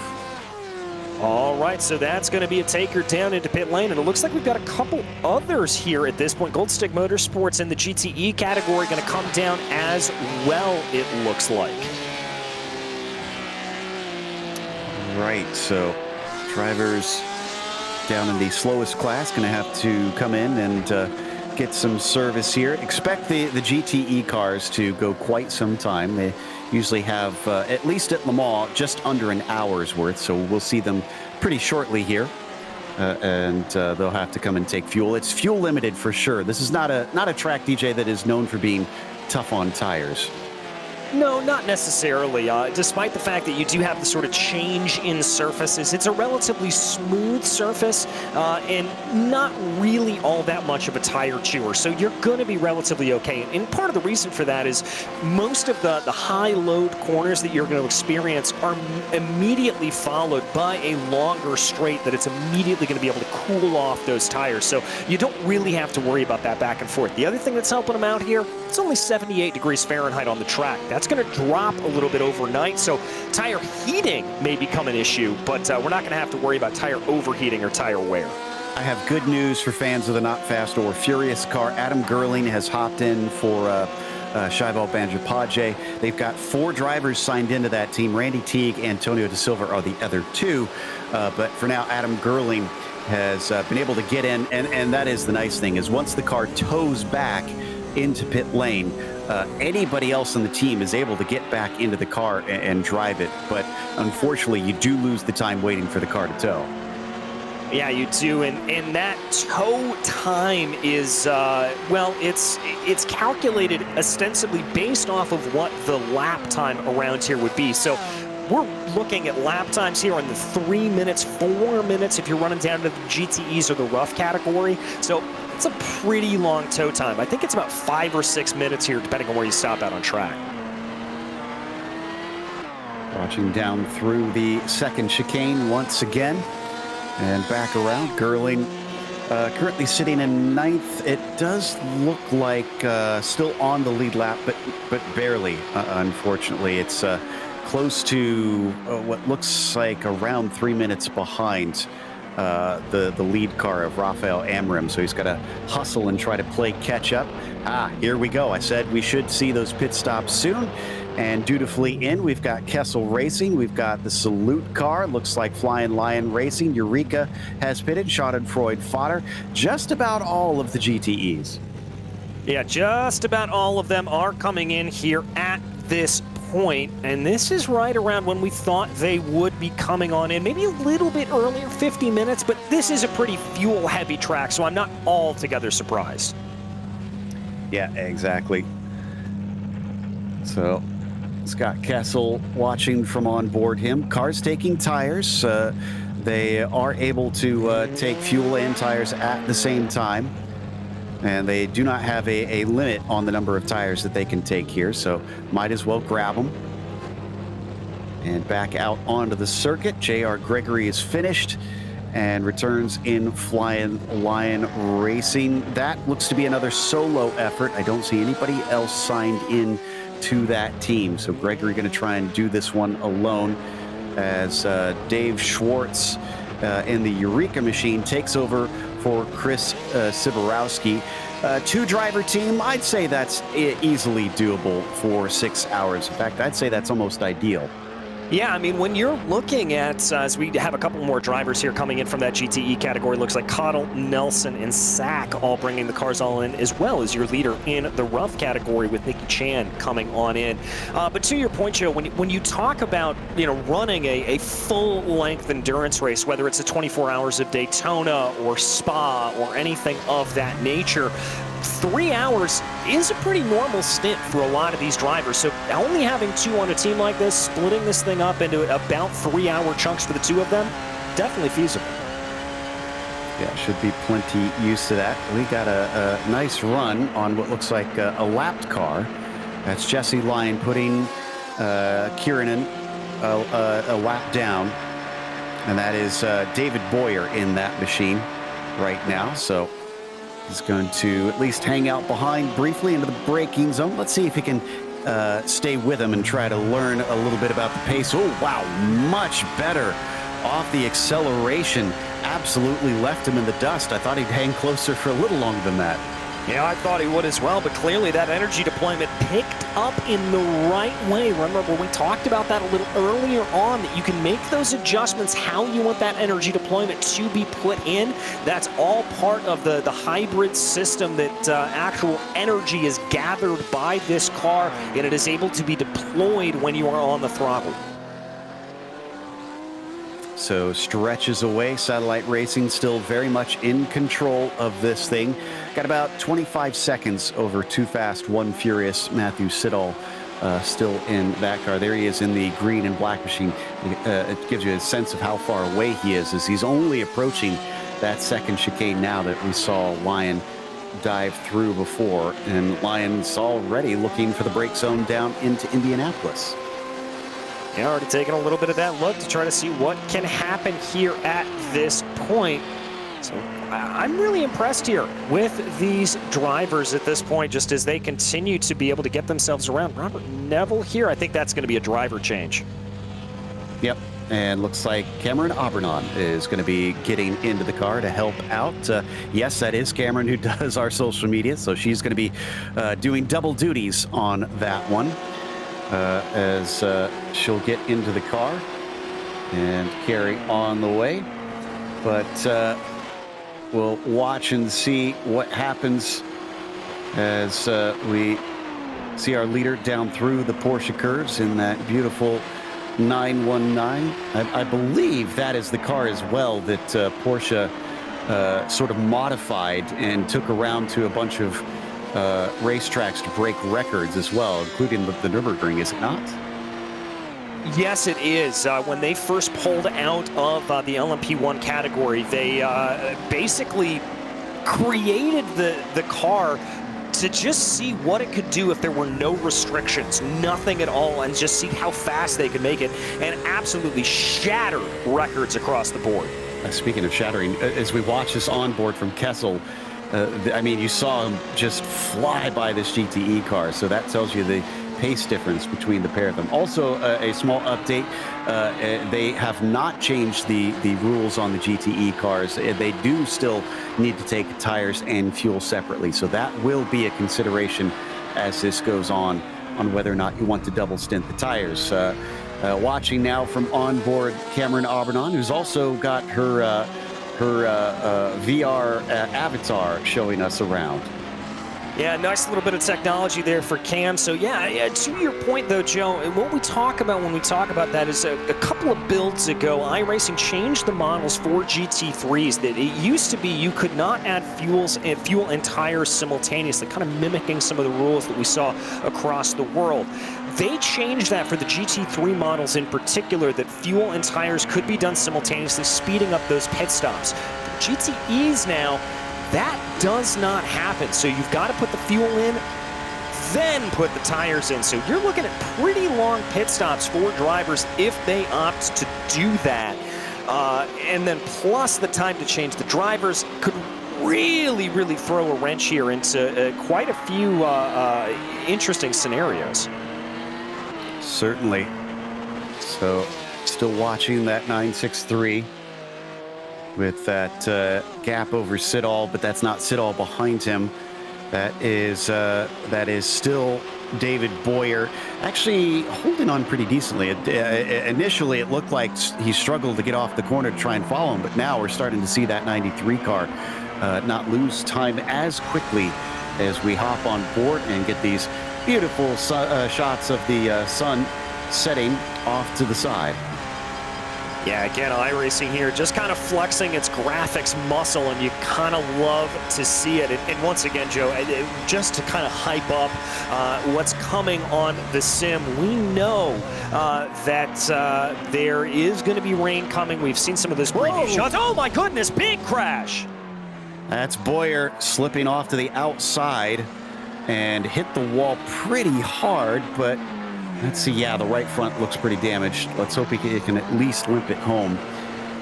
All right, so that's going to be a taker down into pit lane, and it looks like we've got a couple others here at this point. Gold Stick Motorsports in the GTE category going to come down as well, it looks like. Right, so drivers down in the slowest class going to have to come in and get some service here. Expect the GTE cars to go quite some time. They usually have, at least at Le Mans, just under an hour's worth, so we'll see them pretty shortly here. And they'll have to come and take fuel. It's fuel limited for sure. This is not a track, DJ, that is known for being tough on tires. No, not necessarily. Despite the fact that you do have the sort of change in surfaces, it's a relatively smooth surface and not really all that much of a tire chewer. So you're going to be relatively okay. And part of the reason for that is most of the high load corners that you're going to experience are immediately followed by a longer straight that it's immediately going to be able to cool off those tires. So you don't really have to worry about that back and forth. The other thing that's helping them out here, it's only 78 degrees Fahrenheit on the track. That's going to drop a little bit overnight, so tire heating may become an issue, but we're not going to have to worry about tire overheating or tire wear. I have good news for fans of the Not Fast or Furious car. Adam Gerling has hopped in for Shaibal Banjapaje. They've got 4 drivers signed into that team. Randy Teague, Antonio De Silva are the other 2, but for now, Adam Gerling has been able to get in, and that is the nice thing, is once the car tows back into pit lane, anybody else on the team is able to get back into the car and drive it. But unfortunately, you do lose the time waiting for the car to tow. Yeah, you do, and that tow time is, well, it's calculated ostensibly based off of what the lap time around here would be. So we're looking at lap times here in the 3 minutes, 4 minutes if you're running down to the GTEs or the rough category. So it's a pretty long tow time. I think it's about 5 or 6 minutes here, depending on where you stop out on track. Watching down through the second chicane once again and back around. Gerling currently sitting in 9th. It does look like still on the lead lap, but barely, unfortunately. It's close to what looks like around 3 minutes behind the lead car of Rafael Amram, so he's got to hustle and try to play catch up. Here we go. I said we should see those pit stops soon, and dutifully in, we've got Kessel Racing, we've got the Salute car, looks like Flying Lion Racing, Eureka has pitted, Schadenfreude Fodder, just about all of the GTEs. Yeah, just about all of them are coming in here at this point, and this is right around when we thought they would be coming on in, maybe a little bit earlier, 50 minutes, but this is a pretty fuel-heavy track, so I'm not altogether surprised. Yeah, exactly. So Scott Kessel watching from on board him. Cars taking tires. They are able to take fuel and tires at the same time. And they do not have a limit on the number of tires that they can take here, so might as well grab them. And back out onto the circuit. J.R. Gregory is finished and returns in Flying Lion Racing. That looks to be another solo effort. I don't see anybody else signed in to that team. So Gregory going to try and do this one alone as Dave Schwartz in the Eureka machine takes over for Chris Siborowski. Two-driver team, I'd say that's easily doable for 6 hours. In fact, I'd say that's almost ideal. Yeah, I mean, when you're looking at, as we have a couple more drivers here coming in from that GTE category, looks like Cottle, Nelson, and Sack all bringing the cars all in, as well as your leader in the rough category with Nicky Chan coming on in. But to your point, Joe, when you talk about, running a full-length endurance race, whether it's the 24 hours of Daytona or Spa or anything of that nature, 3 hours is a pretty normal stint for a lot of these drivers. So only having two on a team like this, splitting this thing up into about 3 hour chunks for the two of them, definitely feasible. Yeah, should be plenty used to that. We got a nice run on what looks like a lapped car. That's Jesse Lyon putting Kiernan a lap down. And that is David Boyer in that machine right now. So he's going to at least hang out behind briefly into the braking zone. Let's see if he can stay with him and try to learn a little bit about the pace. Oh, wow, much better off the acceleration. Absolutely left him in the dust. I thought he'd hang closer for a little longer than that. Yeah, I thought he would as well, but clearly that energy deployment picked up in the right way. Remember, we talked about that a little earlier on, that you can make those adjustments how you want that energy deployment to be put in. That's all part of the hybrid system, that actual energy is gathered by this car, and it is able to be deployed when you are on the throttle. So stretches away. Satellite Racing still very much in control of this thing. Got about 25 seconds over Too Fast, One Furious. Matthew Siddall still in that car. There he is in the green and black machine. It gives you a sense of how far away he is, as he's only approaching that second chicane now that we saw Lyon dive through before. And Lyon's already looking for the brake zone down into Indianapolis. Yeah, already taking a little bit of that look to try to see what can happen here at this point. So I'm really impressed here with these drivers at this point, just as they continue to be able to get themselves around. Robert Neville here, I think that's going to be a driver change. Yep, and looks like Cameron Aubernon is going to be getting into the car to help out. Yes, that is Cameron who does our social media, so she's going to be doing double duties on that one. As she'll get into the car and carry on the way. But we'll watch and see what happens as we see our leader down through the Porsche curves in that beautiful 919. I believe that is the car as well that Porsche sort of modified and took around to a bunch of racetracks to break records as well, including the Nürburgring, is it not? Yes, it is. When they first pulled out of the LMP1 category, they basically created the car to just see what it could do if there were no restrictions, nothing at all, and just see how fast they could make it, and absolutely shatter records across the board. Speaking of shattering, as we watch this onboard from Kessel, I mean, you saw him just fly by this GTE car, so that tells you the pace difference between the pair of them. Also, a small update, they have not changed the rules on the GTE cars. They do still need to take tires and fuel separately, so that will be a consideration as this goes on whether or not you want to double stint the tires. Watching now from onboard Cameron Aubernon, who's also got her VR avatar showing us around. Yeah, nice little bit of technology there for Cam. So yeah, to your point though, Joe, and what we talk about when we talk about that is a couple of builds ago, iRacing changed the models for GT3s. That it used to be you could not add fuel and tires simultaneously, kind of mimicking some of the rules that we saw across the world. They changed that for the GT3 models in particular, that fuel and tires could be done simultaneously, speeding up those pit stops. The GTEs now, that does not happen. So you've got to put the fuel in, then put the tires in. So you're looking at pretty long pit stops for drivers if they opt to do that. And then plus the time to change the drivers could really, really throw a wrench here into quite a few interesting scenarios. Certainly. So still watching that 963. With that gap over Siddall, but that's not Siddall behind him. That is still David Boyer, actually holding on pretty decently. Initially, it looked like he struggled to get off the corner to try and follow him, but now we're starting to see that 93 car not lose time as quickly as we hop on board and get these beautiful shots of the sun setting off to the side. Yeah, again, iRacing here just kind of flexing its graphics muscle, and you kind of love to see it. And once again, Joe, just to kind of hype up what's coming on the sim, we know that there is going to be rain coming. We've seen some of those preview shots. Oh my goodness, big crash! That's Boyer slipping off to the outside and hit the wall pretty hard, but let's see. Yeah, the right front looks pretty damaged. Let's hope he can at least limp it home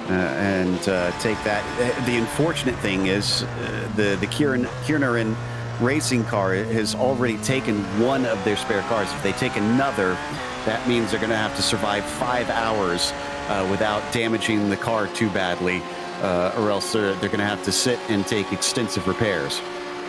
and take that. The unfortunate thing is the Kiernan racing car has already taken one of their spare cars. If they take another, that means they're going to have to survive 5 hours without damaging the car too badly, or else they're going to have to sit and take extensive repairs.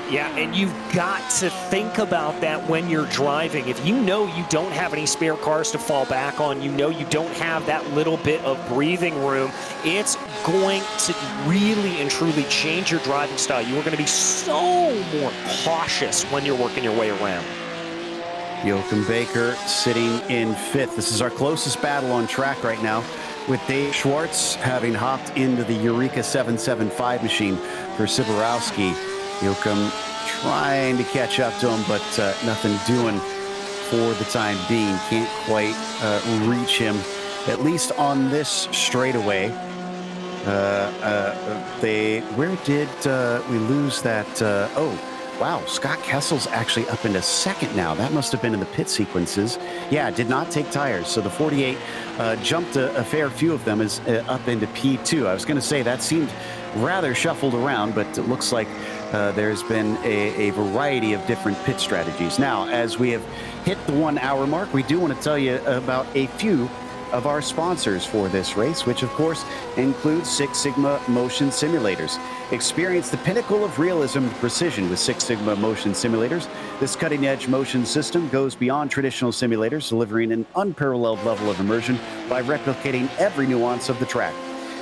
Yeah, and you've got to think about that when you're driving. If you know you don't have any spare cars to fall back on, you know you don't have that little bit of breathing room, it's going to really and truly change your driving style. You are going to be so more cautious when you're working your way around. Joachim Baker sitting in 5th. This is our closest battle on track right now, with Dave Schwartz having hopped into the Eureka 775 machine for Siborowski. Joachim trying to catch up to him, but nothing doing for the time being. Can't quite reach him, at least on this straightaway. Where did we lose that? Oh, wow, Scott Kessel's actually up into 2nd now. That must have been in the pit sequences. Yeah, did not take tires. So the 48 jumped a fair few of them is up into P2. I was going to say that seemed rather shuffled around, but it looks like there's been a variety of different pit strategies. Now, as we have hit the 1 hour mark, we do want to tell you about a few of our sponsors for this race, which of course includes Six Sigma Motion Simulators. Experience the pinnacle of realism and precision with Six Sigma Motion Simulators. This cutting-edge motion system goes beyond traditional simulators, delivering an unparalleled level of immersion by replicating every nuance of the track.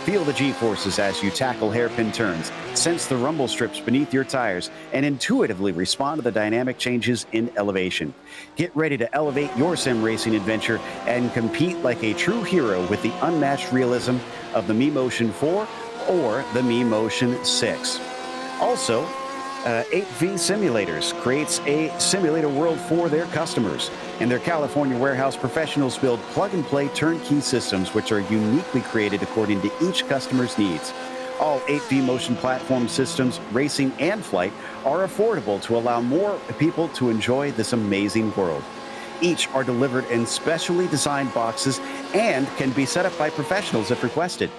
Feel the G-forces as you tackle hairpin turns, sense the rumble strips beneath your tires, and intuitively respond to the dynamic changes in elevation. Get ready to elevate your sim racing adventure and compete like a true hero with the unmatched realism of the Mi Motion 4 or the Mi Motion 6. Also, 8V Simulators creates a simulator world for their customers. In their California warehouse, professionals build plug-and-play turnkey systems which are uniquely created according to each customer's needs. All 8V Motion platform systems, racing and flight, are affordable to allow more people to enjoy this amazing world. Each are delivered in specially designed boxes and can be set up by professionals if requested.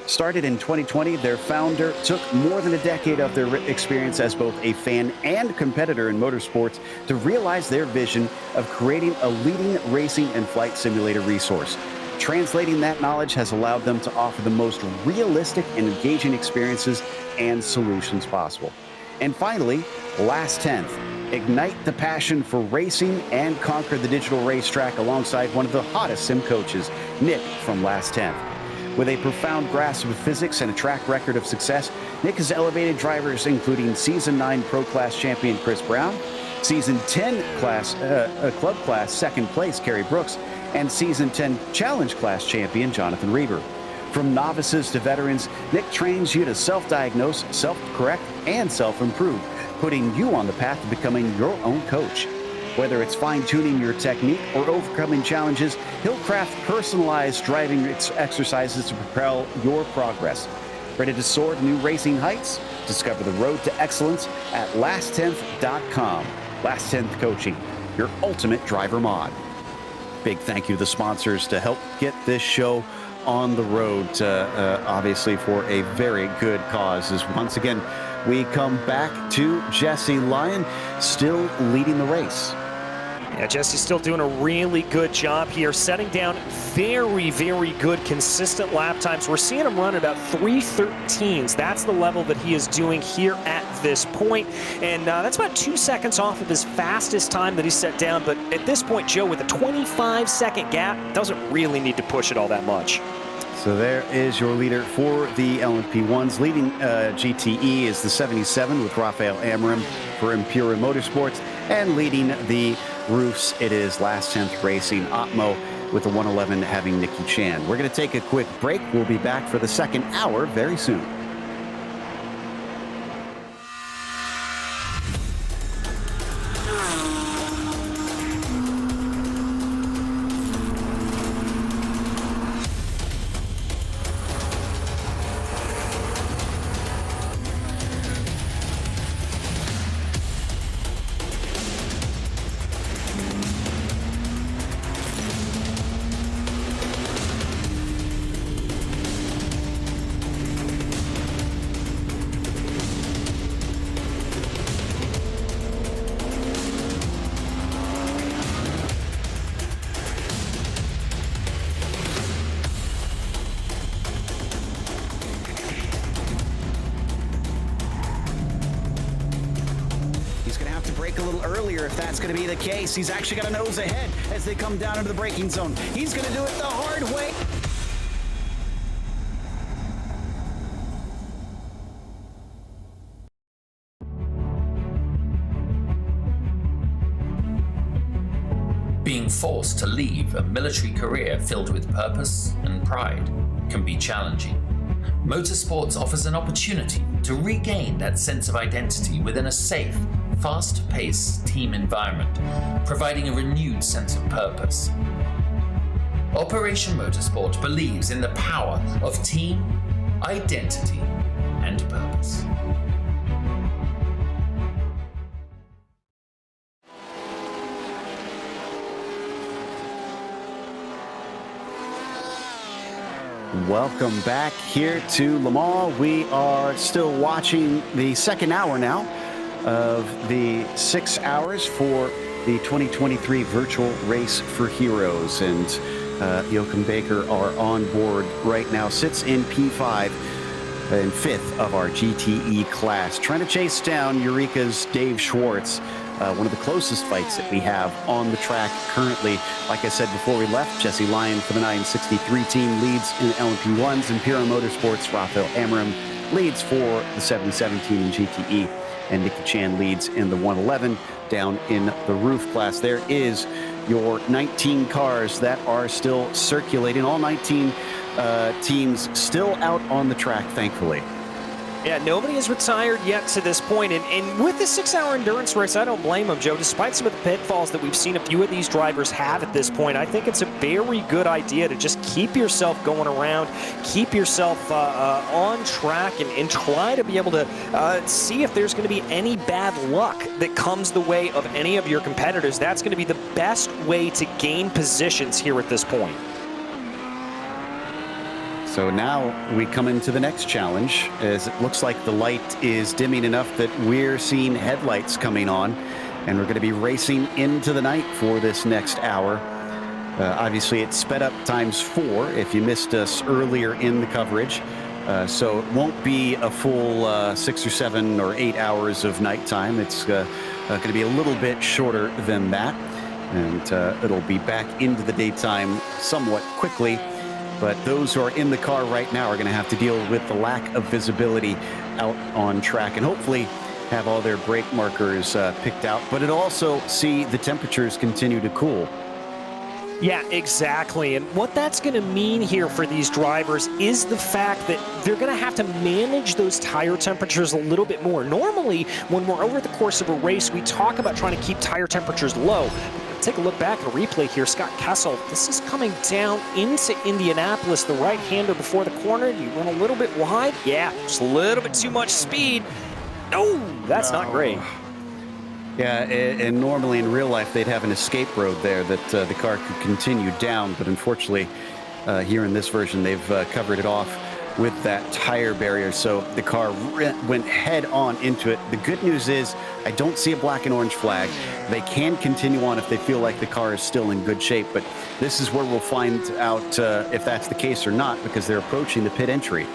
Started in 2020, their founder took more than a decade of their experience as both a fan and competitor in motorsports to realize their vision of creating a leading racing and flight simulator resource. Translating that knowledge has allowed them to offer the most realistic and engaging experiences and solutions possible. And finally, Last 10th. Ignite the passion for racing and conquer the digital racetrack alongside one of the hottest sim coaches, Nick from Last 10th. With a profound grasp of physics and a track record of success, Nick has elevated drivers including Season 9 Pro Class champion Chris Brown, Season 10 Club Class second place Kerry Brooks, and Season 10 Challenge Class champion Jonathan Reber. From novices to veterans, Nick trains you to self-diagnose, self-correct, and self-improve, putting you on the path to becoming your own coach. Whether it's fine-tuning your technique or overcoming challenges, he'll craft personalized driving exercises to propel your progress. Ready to soar to new racing heights? Discover the road to excellence at lasttenth.com. Last Tenth Coaching, your ultimate driver mod. Big thank you to the sponsors to help get this show on the road, obviously for a very good cause. As once again, we come back to Jesse Lyon, still leading the race. Yeah, Jesse's still doing a really good job here, setting down very, very good, consistent lap times. We're seeing him run about 3:13s. That's the level that he is doing here at this point. And that's about 2 seconds off of his fastest time that he set down. But at this point, Joe, with a 25-second gap, doesn't really need to push it all that much. So there is your leader for the LMP1s. Leading GTE is the 77 with Rafael Amarim for Impura Motorsports. And leading the roofs, it is Last Tenth Racing Opmo with the 111 having Nikki Chan. We're going to take a quick break. We'll be back for the second hour very soon. Going to be the case. He's actually got a nose ahead as they come down into the braking zone. He's going to do it the hard way. Being forced to leave a military career filled with purpose and pride can be challenging. Motorsports offers an opportunity to regain that sense of identity within a safe, fast-paced team environment, providing a renewed sense of purpose. Operation Motorsport believes in the power of team, identity, and purpose. Welcome back here to Le Mans. We are still watching the second hour now of the 6 hours for the 2023 Virtual Race for Heroes. And Joachim Baker are on board right now, sits in P5 and fifth of our GTE class, trying to chase down Eureka's Dave Schwartz, one of the closest fights that we have on the track currently. Like I said before we left, Jesse Lyon for the 963 team leads in LMP1s. Impura Motorsports, Rafael Amarim leads for the 717 in GTE. And Nikki Chan leads in the 111 down in the roof class. There is your 19 cars that are still circulating. All 19 teams still out on the track, thankfully. Yeah, nobody has retired yet to this point. And with the 6-hour endurance race, I don't blame them, Joe. Despite some of the pitfalls that we've seen a few of these drivers have at this point, I think it's a very good idea to just keep yourself going around, keep yourself on track, and try to be able to see if there's going to be any bad luck that comes the way of any of your competitors. That's going to be the best way to gain positions here at this point. So now we come into the next challenge, as it looks like the light is dimming enough that we're seeing headlights coming on, and we're going to be racing into the night for this next hour. Obviously, it's sped up ×4 if you missed us earlier in the coverage. So it won't be a full 6 or 7 or 8 hours of nighttime. It's going to be a little bit shorter than that, and it'll be back into the daytime somewhat quickly. But those who are in the car right now are going to have to deal with the lack of visibility out on track, and hopefully have all their brake markers picked out. But it'll also see the temperatures continue to cool. Yeah, exactly. And what that's going to mean here for these drivers is the fact that they're going to have to manage those tire temperatures a little bit more. Normally, when we're over the course of a race, we talk about trying to keep tire temperatures low. Take a look back at a replay here. Scott Kessel, this is coming down into Indianapolis, the right-hander before the corner. You run a little bit wide. Yeah, just a little bit too much speed. No, that's not great. Yeah, and normally in real life they'd have an escape road there that the car could continue down, but unfortunately here in this version they've covered it off with that tire barrier, so the car went head on into it. The good news is I don't see a black and orange flag. They can continue on if they feel like the car is still in good shape, but this is where we'll find out if that's the case or not, because they're approaching the pit entry.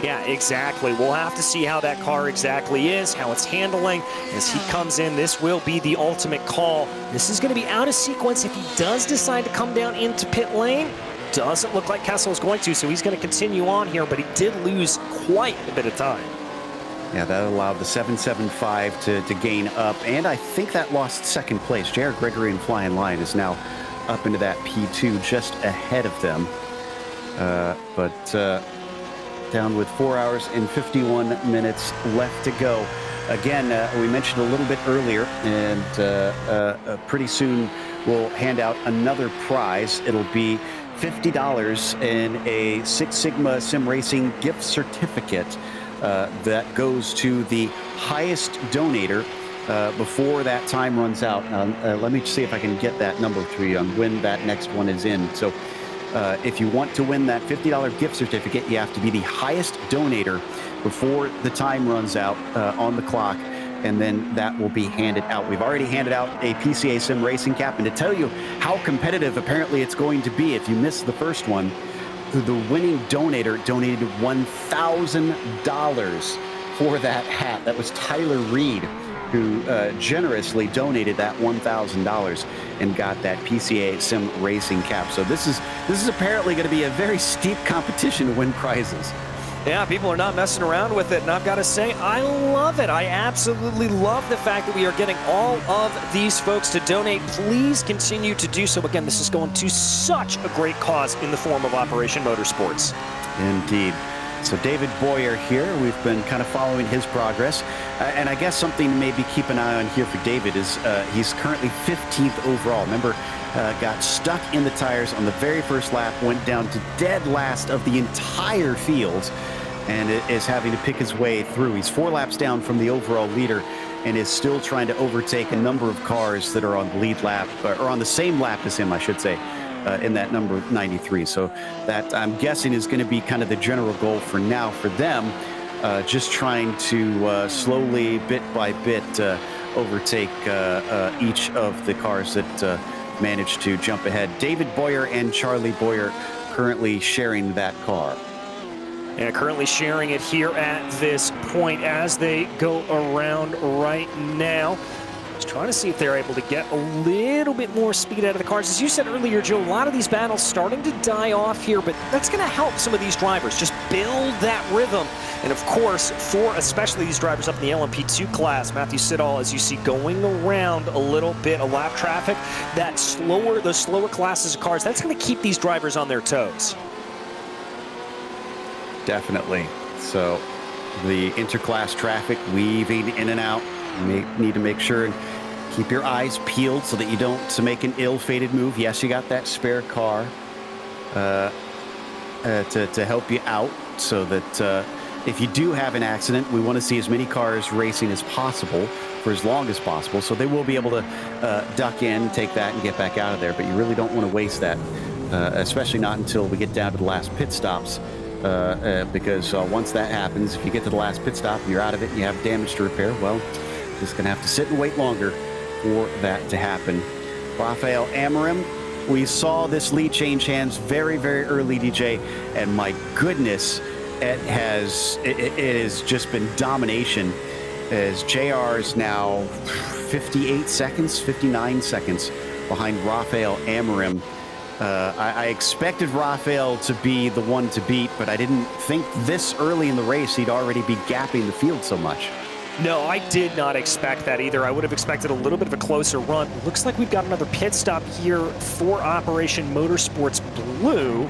Yeah, exactly. We'll have to see how that car exactly is, how it's handling. As he comes in, this will be the ultimate call. This is going to be out of sequence if he does decide to come down into pit lane. Doesn't look like Kessel is going to, so he's going to continue on here, but he did lose quite a bit of time. Yeah, that allowed the 775 to gain up, and I think that lost second place. Jared Gregory and Flying Lion is now up into that P2 just ahead of them. But down with 4 hours and 51 minutes left to go. Again, we mentioned a little bit earlier, and pretty soon we'll hand out another prize. It'll be $50 in a Six Sigma Sim Racing gift certificate that goes to the highest donator before that time runs out. Let me see if I can get that number for you on when that next one is in. So if you want to win that $50 gift certificate, you have to be the highest donator before the time runs out on the clock, and then that will be handed out. We've already handed out a PCA Sim Racing cap, and to tell you how competitive apparently it's going to be if you missed the first one, the winning donator donated $1,000 for that hat. That was Tyler Reed, who generously donated that $1,000 and got that PCA Sim Racing cap. So this is apparently going to be a very steep competition to win prizes. Yeah, people are not messing around with it, and I've got to say, I love it. I absolutely love the fact that we are getting all of these folks to donate. Please continue to do so. Again, this is going to such a great cause in the form of Operation Motorsports. Indeed. So David Boyer here, we've been kind of following his progress. And I guess something to maybe keep an eye on here for David is he's currently 15th overall. Remember, got stuck in the tires on the very first lap, went down to dead last of the entire field, and is having to pick his way through. He's 4 laps down from the overall leader and is still trying to overtake a number of cars that are on the lead lap, or on the same lap as him, I should say, in that number 93. So that, I'm guessing, is going to be kind of the general goal for now for them, just trying to slowly, bit by bit, overtake each of the cars that managed to jump ahead. David Boyer and Charlie Boyer currently sharing that car. And currently sharing it here at this point as they go around right now. Just trying to see if they're able to get a little bit more speed out of the cars. As you said earlier, Joe, a lot of these battles starting to die off here, but that's going to help some of these drivers just build that rhythm. And of course, for especially these drivers up in the LMP2 class, Matthew Siddall, as you see going around a little bit of lap traffic, those slower classes of cars, that's going to keep these drivers on their toes. Definitely. So the interclass traffic weaving in and out. You need to make sure and keep your eyes peeled so that you don't make an ill-fated move. Yes, you got that spare car to help you out, so that if you do have an accident, we want to see as many cars racing as possible for as long as possible, so they will be able to duck in, take that, and get back out of there. But you really don't want to waste that, especially not until we get down to the last pit stops. Because once that happens, if you get to the last pit stop and you're out of it and you have damage to repair, well, just going to have to sit and wait longer for that to happen. Rafael Amorim, we saw this lead change hands very, very early, DJ, and my goodness, it has just been domination, as JR is now 58 seconds, 59 seconds behind Rafael Amorim. I expected Rafael to be the one to beat, but I didn't think this early in the race he'd already be gapping the field so much. No, I did not expect that either. I would have expected a little bit of a closer run. Looks like we've got another pit stop here for Operation Motorsports Blue.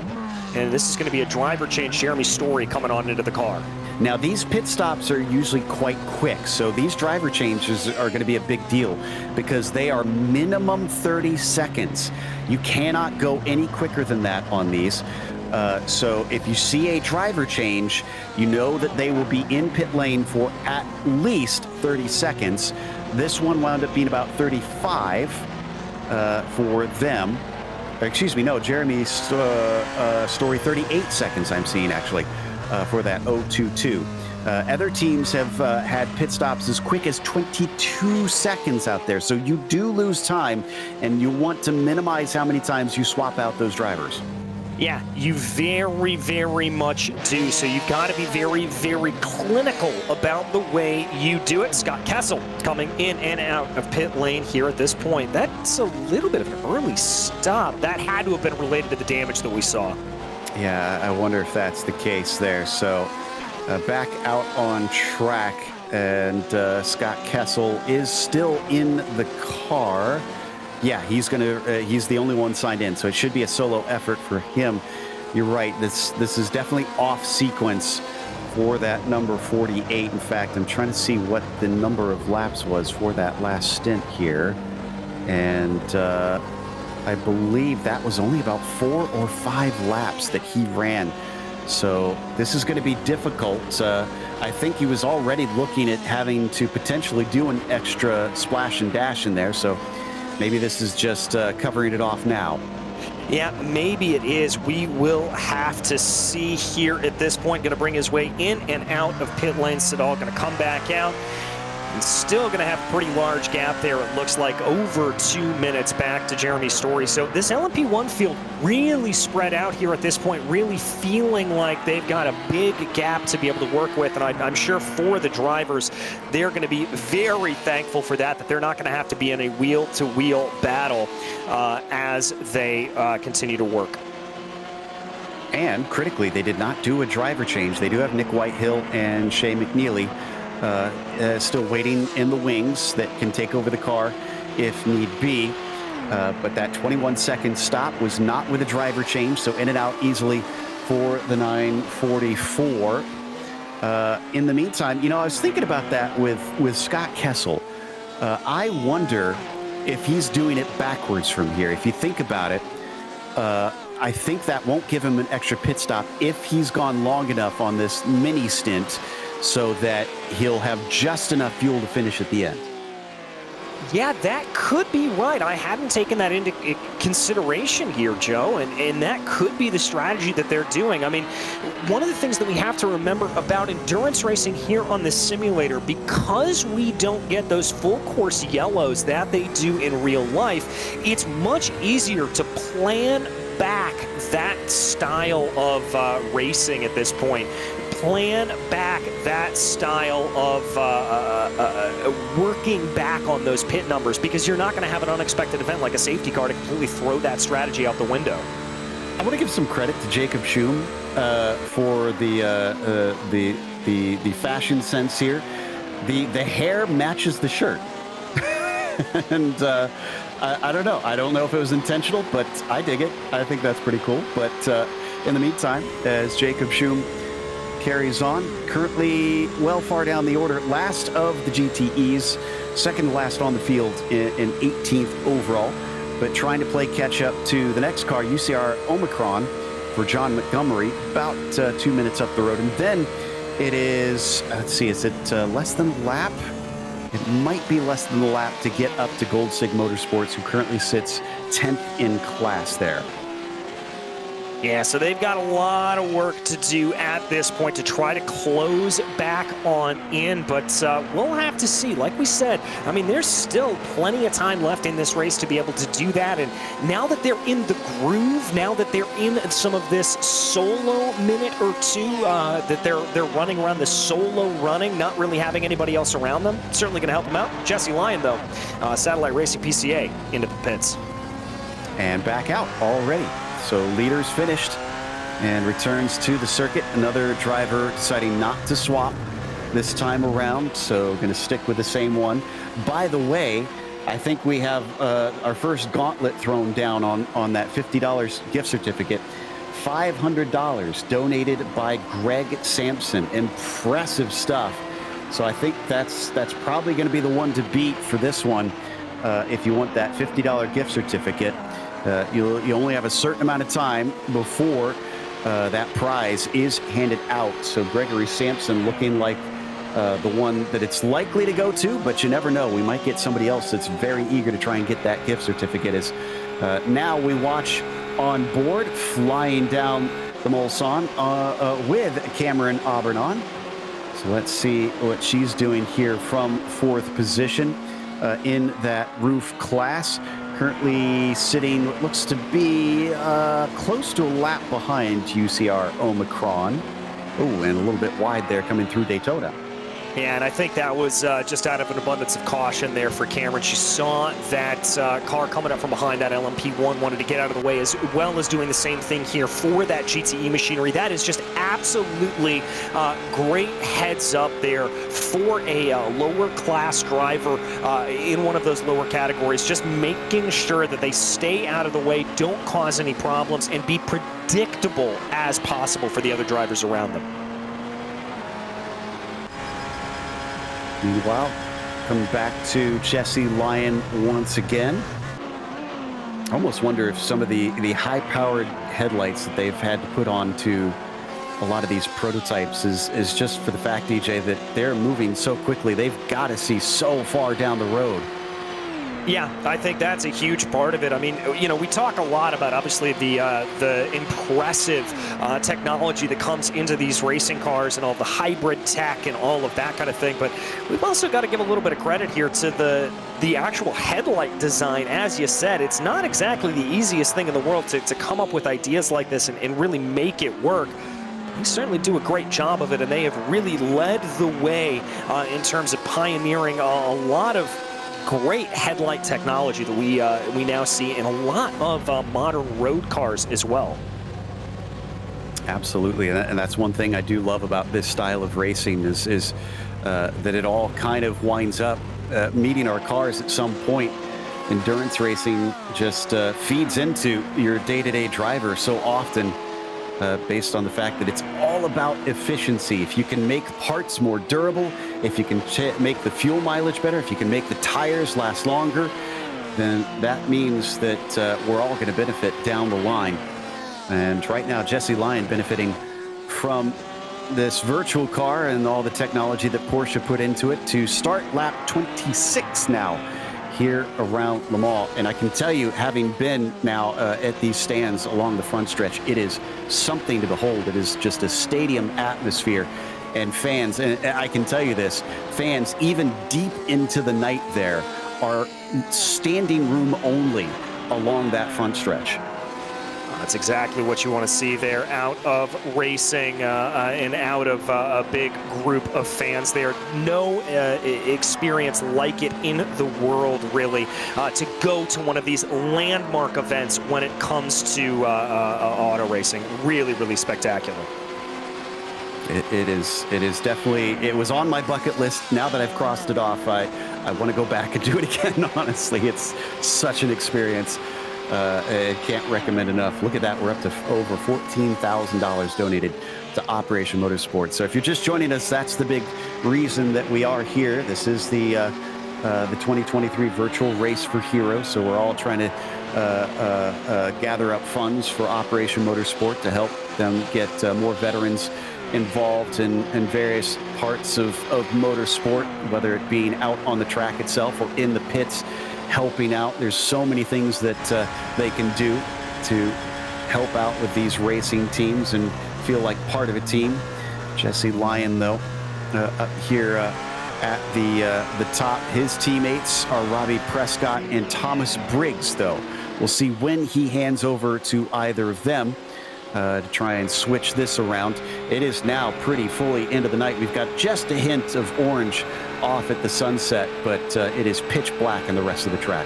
And this is going to be a driver change. Jeremy Story coming on into the car. Now, these pit stops are usually quite quick, so these driver changes are going to be a big deal because they are minimum 30 seconds. You cannot go any quicker than that on these. So if you see a driver change, you know that they will be in pit lane for at least 30 seconds. This one wound up being about 35 for them. Excuse me, no, Jeremy's Story 38 seconds I'm seeing actually for that 022. Other teams have had pit stops as quick as 22 seconds out there. So you do lose time, and you want to minimize how many times you swap out those drivers. Yeah, you very, very much do. So you've got to be very, very clinical about the way you do it. Scott Kessel coming in and out of pit lane here at this point. That's a little bit of an early stop. That had to have been related to the damage that we saw. Yeah, I wonder if that's the case there. So back out on track, and Scott Kessel is still in the car. Yeah, he's the only one signed in, so it should be a solo effort for him. You're right, this is definitely off sequence for that number 48. In fact, I'm trying to see what the number of laps was for that last stint here. And I believe that was only about 4 or 5 laps that he ran. So this is going to be difficult. I think he was already looking at having to potentially do an extra splash and dash in there. So maybe this is just covering it off now. Yeah, maybe it is. We will have to see here at this point. Going to bring his way in and out of pit lane. Siddall going to come back out. And still going to have a pretty large gap there. It looks like over 2 minutes back to Jeremy Story. So this LMP1 field really spread out here at this point, really feeling like they've got a big gap to be able to work with. And I'm sure for the drivers, they're going to be very thankful for that they're not going to have to be in a wheel-to-wheel battle as they continue to work. And critically, they did not do a driver change. They do have Nick Whitehill and Shea McNeely still waiting in the wings that can take over the car if need be. But that 21-second stop was not with a driver change, so in and out easily for the 944. In the meantime, I was thinking about that with Scott Kessel. I wonder if he's doing it backwards from here. If you think about it, I think that won't give him an extra pit stop if he's gone long enough on this mini stint so that he'll have just enough fuel to finish at the end. Yeah, that could be right. I hadn't taken that into consideration here, Joe, and that could be the strategy that they're doing. I mean, one of the things that we have to remember about endurance racing here on the simulator, because we don't get those full course yellows that they do in real life, it's much easier to plan back that style of racing at this point. Plan back that style of working back on those pit numbers, because you're not going to have an unexpected event like a safety car to completely throw that strategy out the window. I want to give some credit to Jacob Schum for the fashion sense here. The hair matches the shirt, and I don't know. I don't know if it was intentional, but I dig it. I think that's pretty cool. But in the meantime, as Jacob Schum carries on, currently well far down the order, last of the GTEs, second to last on the field in 18th overall, but trying to play catch up to the next car, UCR Omicron, for John Montgomery, about 2 minutes up the road. And then it is, let's see, is it less than a lap? It might be less than a lap to get up to Gold Sig Motorsports, who currently sits 10th in class there. Yeah, so they've got a lot of work to do at this point to try to close back on in, but we'll have to see. Like we said, I mean, there's still plenty of time left in this race to be able to do that, and now that they're in the groove, now that they're in some of this solo minute or two, that they're running around the solo running, not really having anybody else around them, certainly going to help them out. Jesse Lyon, though, Satellite Racing PCA into the pits. and back out already. So leaders finished and returns to the circuit. Another driver deciding not to swap this time around, so going to stick with the same one. By the way, I think we have our first gauntlet thrown down on that $50 gift certificate. $500 donated by Greg Sampson. Impressive stuff. So I think that's probably going to be the one to beat for this one. If you want that $50 gift certificate, you only have a certain amount of time before that prize is handed out. So Gregory Sampson looking like the one that it's likely to go to, but you never know. We might get somebody else that's very eager to try and get that gift certificate. As now we watch on board, flying down the Mulsanne with Cameron Aubernon. So let's see what she's doing here from 4th position in that roof class. Currently sitting what looks to be close to a lap behind UCR Omicron. Oh, and a little bit wide there coming through Daytona. Yeah, and I think that was just out of an abundance of caution there for Cameron. She saw that car coming up from behind, that LMP1, wanted to get out of the way, as well as doing the same thing here for that GTE machinery. That is just absolutely great heads up there for a lower class driver in one of those lower categories, just making sure that they stay out of the way, don't cause any problems, and be predictable as possible for the other drivers around them. Meanwhile, coming back to Jesse Lyon once again. I almost wonder if some of the high-powered headlights that they've had to put on to a lot of these prototypes is just for the fact, DJ, that they're moving so quickly. They've got to see so far down the road. Yeah, I think that's a huge part of it. I mean, you know, we talk a lot about, obviously, the impressive technology that comes into these racing cars and all the hybrid tech and all of that kind of thing. But we've also got to give a little bit of credit here to the actual headlight design. As you said, it's not exactly the easiest thing in the world to come up with ideas like this and really make it work. They certainly do a great job of it, and they have really led the way in terms of pioneering a lot of great headlight technology that we now see in a lot of modern road cars as well. Absolutely, and that's one thing I do love about this style of racing is that it all kind of winds up meeting our cars at some point. Endurance racing just feeds into your day-to-day driver so often, based on the fact that it's all about efficiency. If you can make parts more durable, if you can make the fuel mileage better, if you can make the tires last longer, then that means that we're all going to benefit down the line. And right now, Jesse Lyon benefiting from this virtual car and all the technology that Porsche put into it to start lap 26 now here around Le Mans. And I can tell you, having been now at these stands along the front stretch, it is something to behold. It is just a stadium atmosphere. And fans, and I can tell you this, fans even deep into the night there are standing room only along that front stretch. That's exactly what you want to see there out of racing and out of a big group of fans there. No experience like it in the world, really, to go to one of these landmark events when it comes to auto racing. Really, really spectacular. It is definitely, it was on my bucket list. Now that I've crossed it off, I want to go back and do it again, honestly. It's such an experience. I can't recommend enough. Look at that. We're up to over $14,000 donated to Operation Motorsport. So if you're just joining us, that's the big reason that we are here. This is the 2023 virtual race for heroes. So we're all trying to gather up funds for Operation Motorsport to help them get more veterans involved in various parts of motorsport, whether it being out on the track itself or in the pits, helping out. There's so many things that they can do to help out with these racing teams and feel like part of a team. Jesse Lyon, though, up here at the top. His teammates are Robbie Prescott and Thomas Briggs, though. We'll see when he hands over to either of them to try and switch this around. It is now pretty fully into the night. We've got just a hint of orange off at the sunset, but it is pitch black in the rest of the track.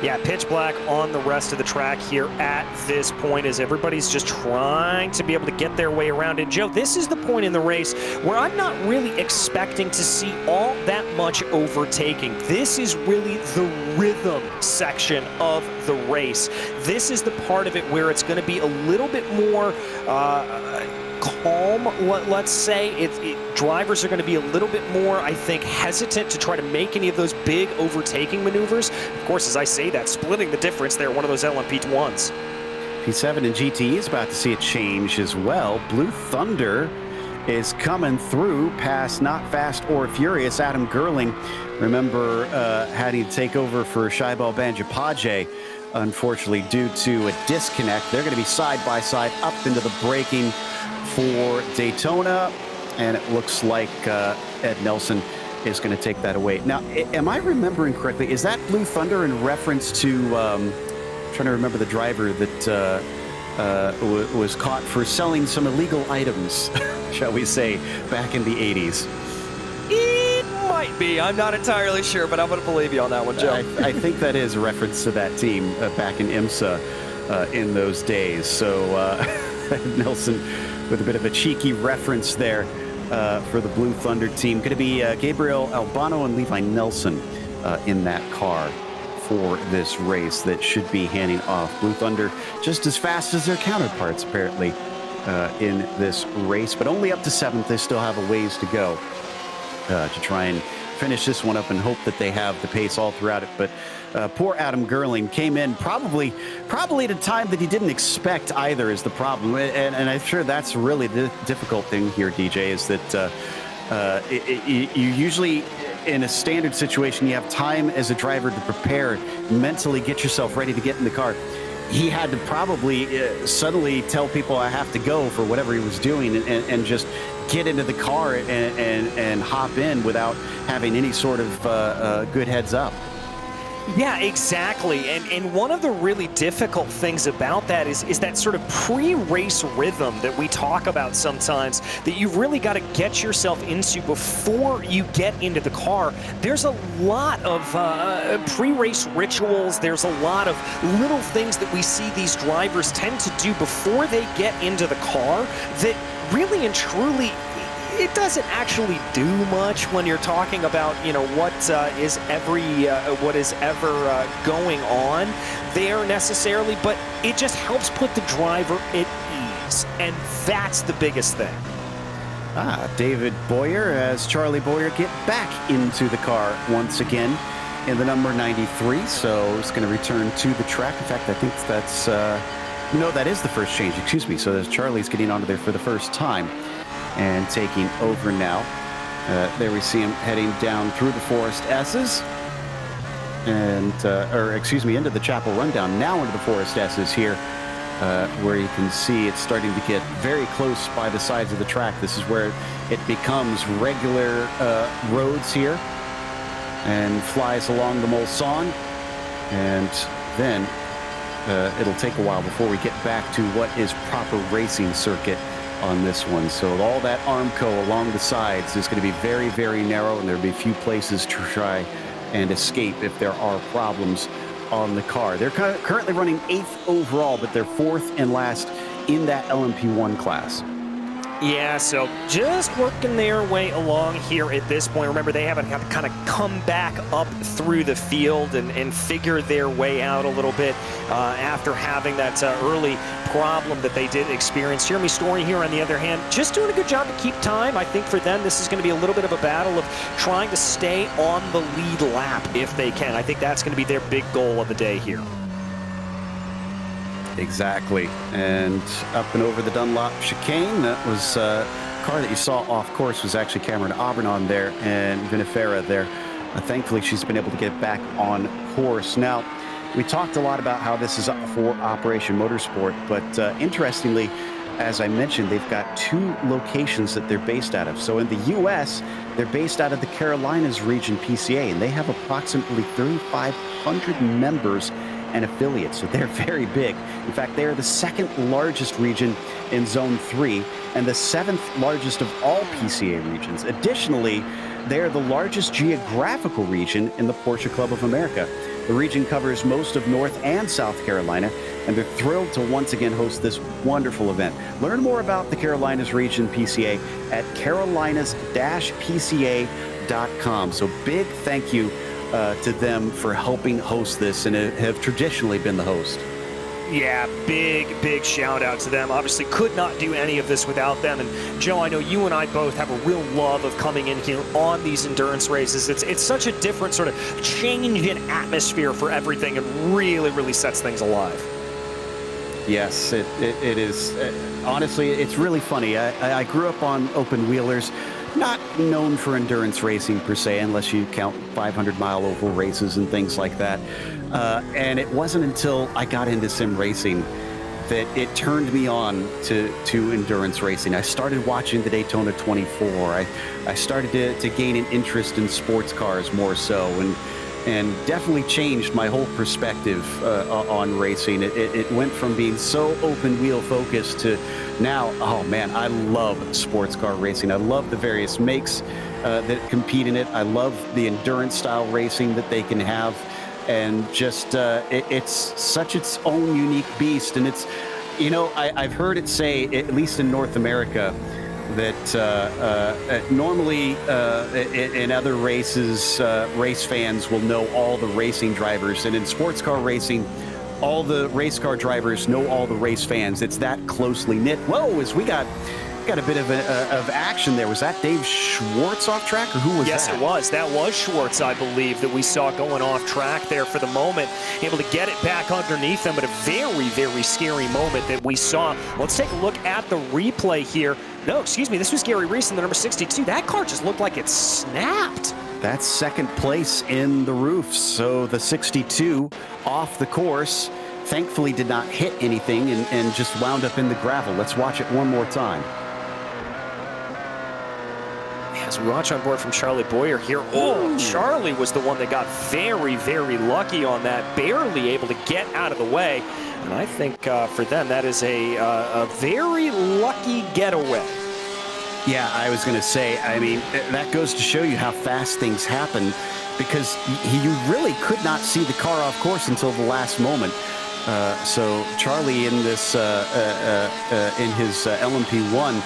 Yeah, pitch black on the rest of the track here at this point as everybody's just trying to be able to get their way around. And Joe, this is the point in the race where I'm not really expecting to see all that much overtaking. This is really the rhythm section of the race. This is the part of it where it's going to be a little bit more calm, let's say. Drivers are going to be a little bit more, I think, hesitant to try to make any of those big overtaking maneuvers. Of course, as I say that, splitting the difference there, one of those LMP1s. P7 and GT is about to see a change as well. Blue Thunder is coming through past Not Fast or Furious. Adam Gerling, remember, had to take over for Shaibal Banjapaje, unfortunately, due to a disconnect. They're going to be side by side up into the braking for Daytona, and it looks like Ed Nelson is going to take that away. Now, am I remembering correctly? Is that Blue Thunder in reference to, trying to remember the driver that was caught for selling some illegal items, shall we say, back in the 80s? It might be. I'm not entirely sure, but I'm going to believe you on that one, Joe. I think that is a reference to that team back in IMSA in those days. So Nelson with a bit of a cheeky reference there for the Blue Thunder team. Going to be Gabriel Albano and Levi Nelson in that car for this race that should be handing off Blue Thunder just as fast as their counterparts, apparently, in this race. But only up to 7th. They still have a ways to go to try and finish this one up and hope that they have the pace all throughout it. But poor Adam Gerling came in probably at a time that he didn't expect either is the problem. And I'm sure that's really the difficult thing here, DJ, is that you usually, in a standard situation, you have time as a driver to prepare, mentally get yourself ready to get in the car. He had to probably suddenly tell people I have to go for whatever he was doing and just get into the car and hop in without having any sort of good heads up. Yeah, exactly. And one of the really difficult things about that is that sort of pre-race rhythm that we talk about sometimes, that you've really got to get yourself into before you get into the car. There's a lot of pre-race rituals. There's a lot of little things that we see these drivers tend to do before they get into the car that really and truly, it doesn't actually do much when you're talking about, you know, what is ever going on there necessarily, but it just helps put the driver at ease, and that's the biggest thing. David Boyer as Charlie Boyer get back into the car once again in the number 93, so it's going to return to the track. In fact, I think that's, no, that is the first change, excuse me. So Charlie's getting onto there for the first time and taking over now. There we see him heading down through the Forest S's and, into the Chapel Rundown, now into the Forest S's here, where you can see it's starting to get very close by the sides of the track. This is where it becomes regular roads here and flies along the Mulsanne, and then it'll take a while before we get back to what is proper racing circuit on this one. So all that Armco along the sides is going to be very, very narrow, and there'll be a few places to try and escape if there are problems on the car. They're currently running 8th overall, but they're 4th and last in that LMP1 class. Yeah, so just working their way along here at this point. Remember, they haven't had to kind of come back up through the field and figure their way out a little bit after having that early problem that they did experience. Jeremy Story here, on the other hand, just doing a good job to keep time. I think for them, this is going to be a little bit of a battle of trying to stay on the lead lap if they can. I think that's going to be their big goal of the day here. Exactly, and up and over the Dunlop chicane. That was a car that you saw off course was actually Cameron Auburn on there, and Vinifera there. Thankfully, she's been able to get back on course. Now, we talked a lot about how this is for Operation Motorsport, but interestingly, as I mentioned, they've got 2 locations that they're based out of. So in the U.S., they're based out of the Carolinas Region PCA, and they have approximately 3,500 members and affiliates, so they're very big. In fact, they are the 2nd largest region in Zone 3 and the 7th largest of all PCA regions. Additionally, they are the largest geographical region in the Porsche Club of America. The region covers most of North and South Carolina, and they're thrilled to once again host this wonderful event. Learn more about the Carolinas Region PCA at carolinas-pca.com. So big thank you to them for helping host this and have traditionally been the host. Yeah, big shout out to them. Obviously could not do any of this without them. And Joe, I know you and I both have a real love of coming in here on these endurance races. It's such a different sort of change in atmosphere for everything, and really sets things alive. Yes, it is. Honestly, it's really funny. I grew up on open wheelers, not known for endurance racing per se, unless you count 500-mile oval races and things like that. And it wasn't until I got into sim racing that it turned me on to endurance racing. I started watching the Daytona 24. I started to gain an interest in sports cars more so, and definitely changed my whole perspective on racing. It went from being so open wheel focused to now, oh man, I love sports car racing. I love the various makes that compete in it. I love the endurance style racing that they can have. And just, it's such its own unique beast. And it's, you know, I've heard it say, at least in North America, that normally in other races, race fans will know all the racing drivers. And in sports car racing, all the race car drivers know all the race fans. It's that closely knit. Whoa, as we got a bit of action there. Was that Dave Schwartz off track, or who was that? Yes, it was. That was Schwartz, I believe, that we saw going off track there for the moment. Able to get it back underneath them, but a very scary moment that we saw. Let's take a look at the replay here. No, excuse me, this was Gary Reese in the number 62. That car just looked like it snapped. That's second place in the roof. So the 62 off the course thankfully did not hit anything and just wound up in the gravel. Let's watch it one more time. As we watch on board from Charlie Boyer here, oh, Charlie was the one that got very lucky on that, barely able to get out of the way. And I think for them, that is a very lucky getaway. Yeah, I was going to say, I mean, that goes to show you how fast things happen, because you really could not see the car off course until the last moment. So Charlie in this in his LMP1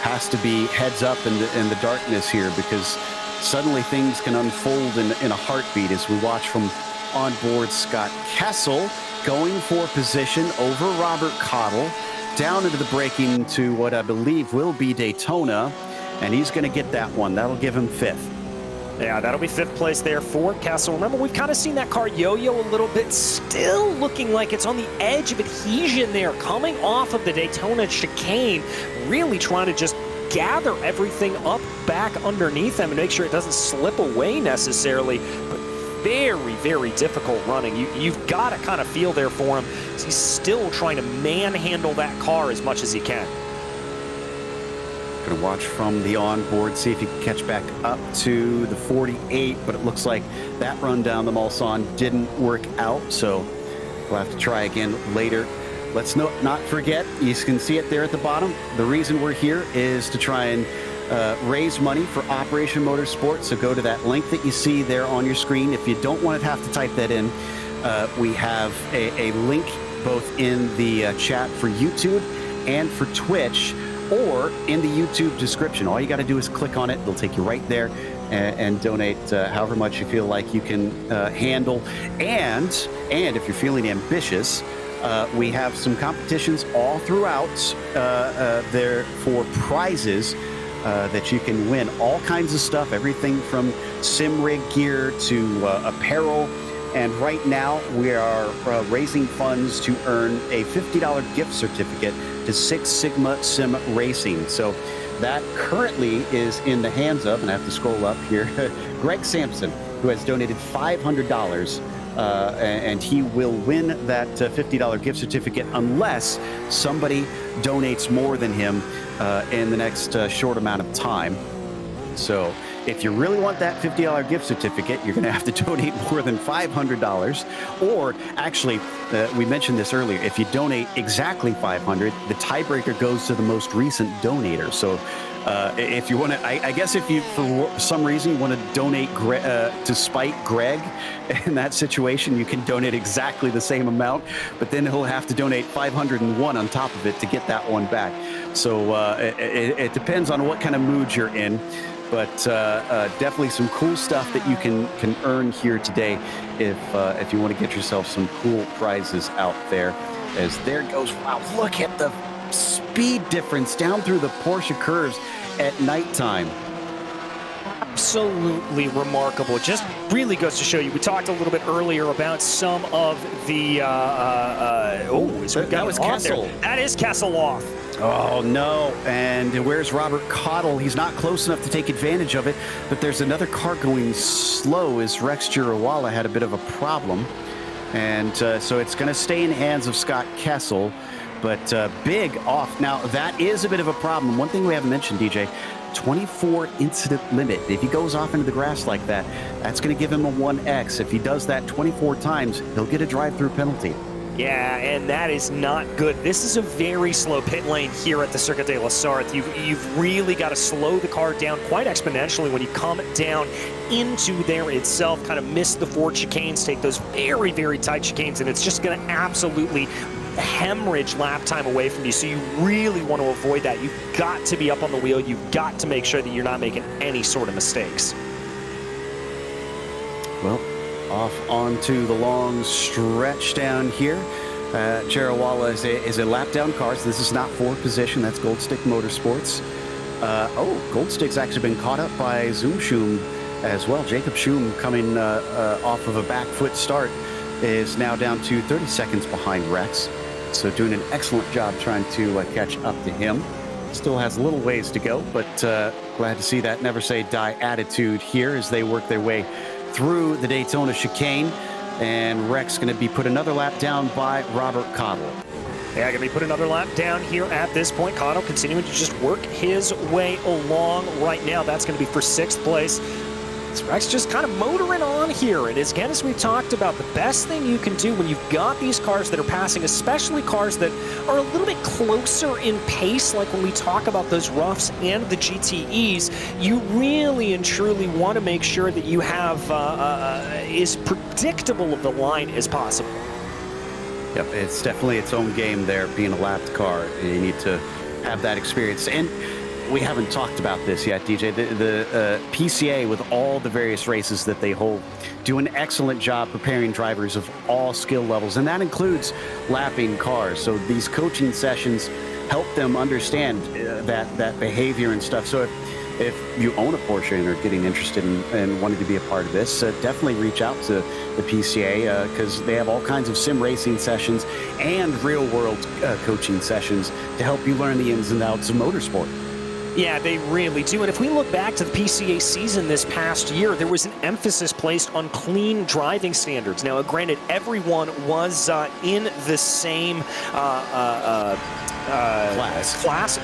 has to be heads up in the darkness here, because suddenly things can unfold in a heartbeat as we watch from onboard Scott Kessel going for position over Robert Cottle down into the braking to what I believe will be Daytona, and he's going to get that one. That'll give him fifth. Yeah, that'll be fifth place there for Kessel. Remember, we've kind of seen that car yo-yo a little bit, still looking like it's on the edge of adhesion there, coming off of the Daytona chicane, really trying to just gather everything up back underneath them and make sure it doesn't slip away necessarily. But very difficult running. You've got to kind of feel there for him. He's still trying to manhandle that car as much as he can. Going to watch from the onboard, see if he can catch back up to the 48, but it looks like that run down the Mulsanne didn't work out, so we'll have to try again later. Let's not forget, you can see it there at the bottom. The reason we're here is to try and raise money for Operation Motorsport, so go to that link that you see there on your screen. If you don't want to have to type that in, we have a link both in the chat for YouTube and for Twitch, or in the YouTube description. All you got to do is click on it. It'll take you right there and donate however much you feel like you can handle. And if you're feeling ambitious, we have some competitions all throughout there for prizes that you can win. All kinds of stuff, everything from sim rig gear to apparel. And right now we are raising funds to earn a $50 gift certificate to Six Sigma Sim Racing. So that currently is in the hands of, and I have to scroll up here, Greg Sampson, who has donated $500, and he will win that $50 gift certificate unless somebody donates more than him in the next short amount of time. So If you really want that $50 gift certificate, you're going to have to donate more than $500. Or actually, we mentioned this earlier, if you donate exactly $500, the tiebreaker goes to the most recent donator. So if you want to, I guess if you, for some reason, you want to donate to spite Greg in that situation, you can donate exactly the same amount, but then he'll have to donate 501 on top of it to get that one back. So it depends on what kind of mood you're in. But definitely some cool stuff that you can earn here today if you want to get yourself some cool prizes out there. As there goes, wow, look at the speed difference down through the Porsche curves at nighttime. Absolutely remarkable. Just really goes to show you. We talked a little bit earlier about some of the. That was Kessel. That is Kessel off. Oh, no. And where's Robert Cottle? He's not close enough to take advantage of it, but there's another car going slow as Rex Girawala had a bit of a problem. And so it's going to stay in the hands of Scott Kessel, but big off. Now, that is a bit of a problem. One thing we haven't mentioned, DJ, 24 incident limit. If he goes off into the grass like that, that's going to give him a 1X. If he does that 24 times, he'll get a drive-through penalty. Yeah, and that is not good. This is a very slow pit lane here at the Circuit de la Sarthe. You've really got to slow the car down quite exponentially when you come down into there itself, kind of miss the forward chicanes, take those very, very tight chicanes, and it's just going to absolutely hemorrhage lap time away from you. So you really want to avoid that. You've got to be up on the wheel. You've got to make sure that you're not making any sort of mistakes. Well, off onto the long stretch down here. Girawala is a lap down car, so this is not for position. That's Gold Stick Motorsports. Gold Stick's actually been caught up by Zoom Schum as well. Jacob Schum coming off of a back foot start is now down to 30 seconds behind Rex. So doing an excellent job trying to catch up to him. Still has a little ways to go, but glad to see that never say die attitude here as they work their way through the Daytona chicane. And Rex going to be put another lap down by Robert Cottle. Yeah, going to be put another lap down here at this point. Cottle continuing to just work his way along right now. That's going to be for 6th place. So Rex just kind of motoring on here. And again, as we've talked about, the best thing you can do when you've got these cars that are passing, especially cars that are a little bit closer in pace, like when we talk about those roughs and the GTEs, you really and truly want to make sure that you have as predictable of the line as possible. Yep, it's definitely its own game there, being a lapped car. You need to have that experience. And we haven't talked about this yet, DJ. The PCA, with all the various races that they hold, do an excellent job preparing drivers of all skill levels, and that includes lapping cars. So these coaching sessions help them understand that behavior and stuff. So if you own a Porsche and are getting interested in wanting to be a part of this, definitely reach out to the PCA because they have all kinds of sim racing sessions and real-world coaching sessions to help you learn the ins and outs of motorsport. Yeah, they really do. And if we look back to the PCA season this past year, there was an emphasis placed on clean driving standards. Now, granted, everyone was in the same class.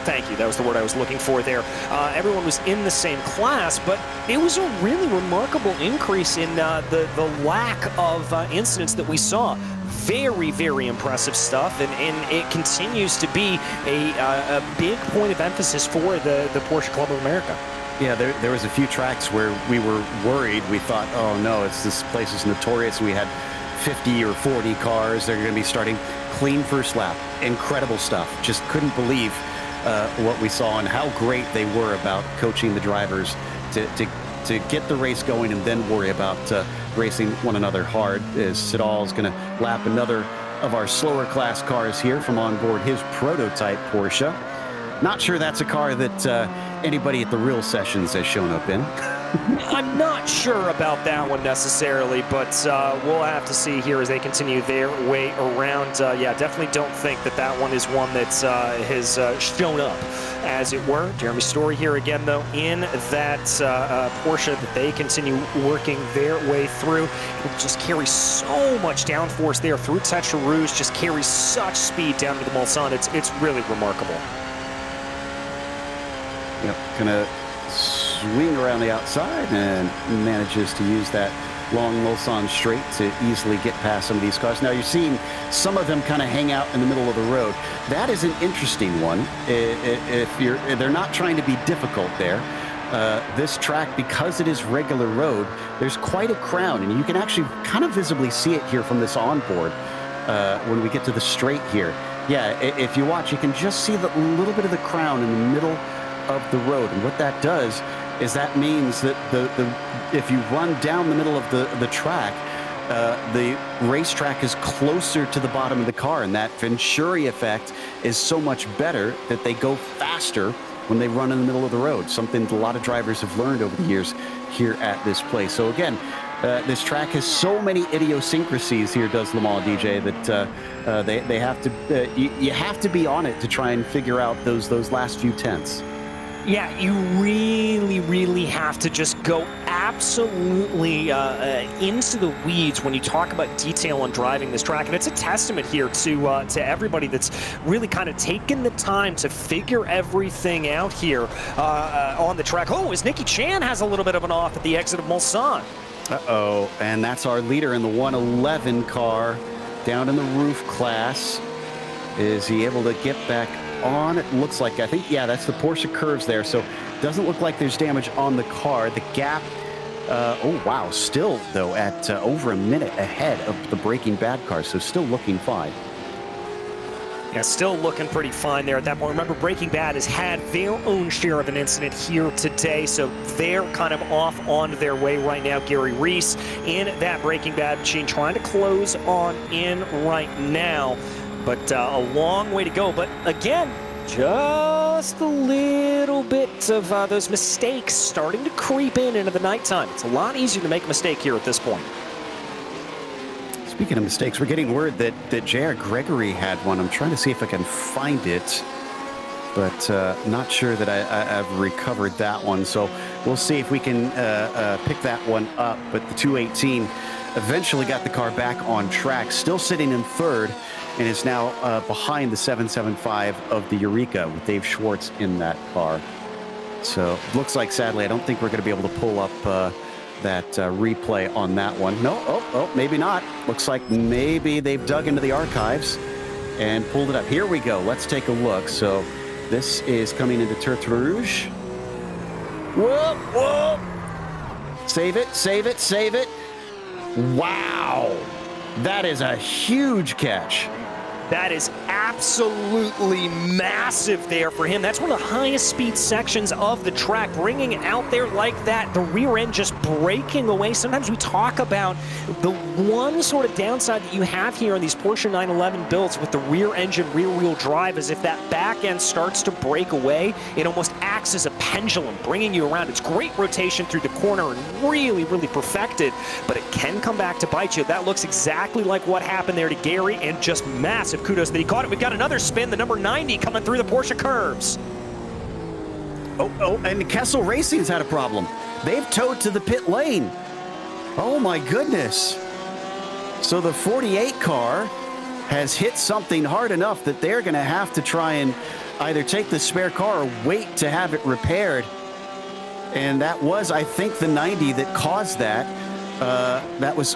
Thank you. That was the word I was looking for there. Everyone was in the same class, but it was a really remarkable increase in the lack of incidents that we saw. Very, very impressive stuff, and it continues to be a big point of emphasis for the Porsche Club of America. Yeah, there was a few tracks where we were worried. We thought, oh no, this place is notorious. We had 50 or 40 cars. They're going to be starting clean first lap. Incredible stuff. Just couldn't believe what we saw and how great they were about coaching the drivers to get the race going and then worry about racing one another hard. As Sidal is going to lap another of our slower class cars here from on board his prototype Porsche. Not sure that's a car that anybody at the real sessions has shown up in. I'm not sure about that one necessarily, but we'll have to see here as they continue their way around. Yeah, definitely don't think that one is one that has shown up, as it were. Jeremy Story here again, though, in that Porsche that they continue working their way through. It just carries so much downforce there through Tetra Rouge, just carries such speed down to the Mulsanne. It's really remarkable. Yep, gonna swing around the outside and manages to use that long Mulsanne straight to easily get past some of these cars. Now you're seeing some of them kind of hang out in the middle of the road. That is an interesting one. They're not trying to be difficult there. This track, because it is regular road, there's quite a crown, and you can actually kind of visibly see it here from this onboard when we get to the straight here. Yeah, if you watch, you can just see the little bit of the crown in the middle of the road, and what that does is that means that if you run down the middle of the track, the racetrack is closer to the bottom of the car, and that Venturi effect is so much better that they go faster when they run in the middle of the road, something a lot of drivers have learned over the years here at this place. So again, this track has so many idiosyncrasies here, does Le Mans DJ, that they have to, you have to be on it to try and figure out those last few tenths. Yeah, you really have to just go absolutely into the weeds when you talk about detail on driving this track. And it's a testament here to everybody that's really kind of taken the time to figure everything out here on the track. Oh, as Nicky Chan has a little bit of an off at the exit of Mulsanne. Uh-oh, and that's our leader in the 111 car down in the roof class. Is he able to get back on? It looks like, I think, yeah, that's the Porsche curves there, so doesn't look like there's damage on the car. The gap, oh wow, still though at over a minute ahead of the Breaking Bad car, so still looking fine. Yeah, still looking pretty fine there at that point. Remember, Breaking Bad has had their own share of an incident here today, so they're kind of off on their way right now. Gary Reese in that Breaking Bad machine trying to close on in right now. But a long way to go. But again, just a little bit of those mistakes starting to creep into the nighttime. It's a lot easier to make a mistake here at this point. Speaking of mistakes, we're getting word that J.R. Gregory had one. I'm trying to see if I can find it, but not sure that I've recovered that one. So we'll see if we can pick that one up. But the 218 eventually got the car back on track, still sitting in third, and is now behind the 775 of the Eureka with Dave Schwartz in that car. So it looks like, sadly, I don't think we're going to be able to pull up that replay on that one. No, oh, maybe not. Looks like maybe they've dug into the archives and pulled it up. Here we go. Let's take a look. So this is coming into Tertre Rouge. Whoa, whoa. Save it, save it, save it. Wow. That is a huge catch. That is absolutely massive there for him. That's one of the highest speed sections of the track. Bringing it out there like that, the rear end just breaking away. Sometimes we talk about the one sort of downside that you have here on these Porsche 911 builds with the rear engine, rear wheel drive, is if that back end starts to break away, it almost acts as a pendulum, bringing you around. It's great rotation through the corner and really perfected, but it can come back to bite you. That looks exactly like what happened there to Gary, and just massive kudos that he caught it. We've got another spin, the number 90 coming through the Porsche curves. Oh, and Kessel Racing's had a problem. They've towed to the pit lane. Oh my goodness. So the 48 car has hit something hard enough that they're going to have to try and either take the spare car or wait to have it repaired. And that was, I think, the 90 that caused that. That was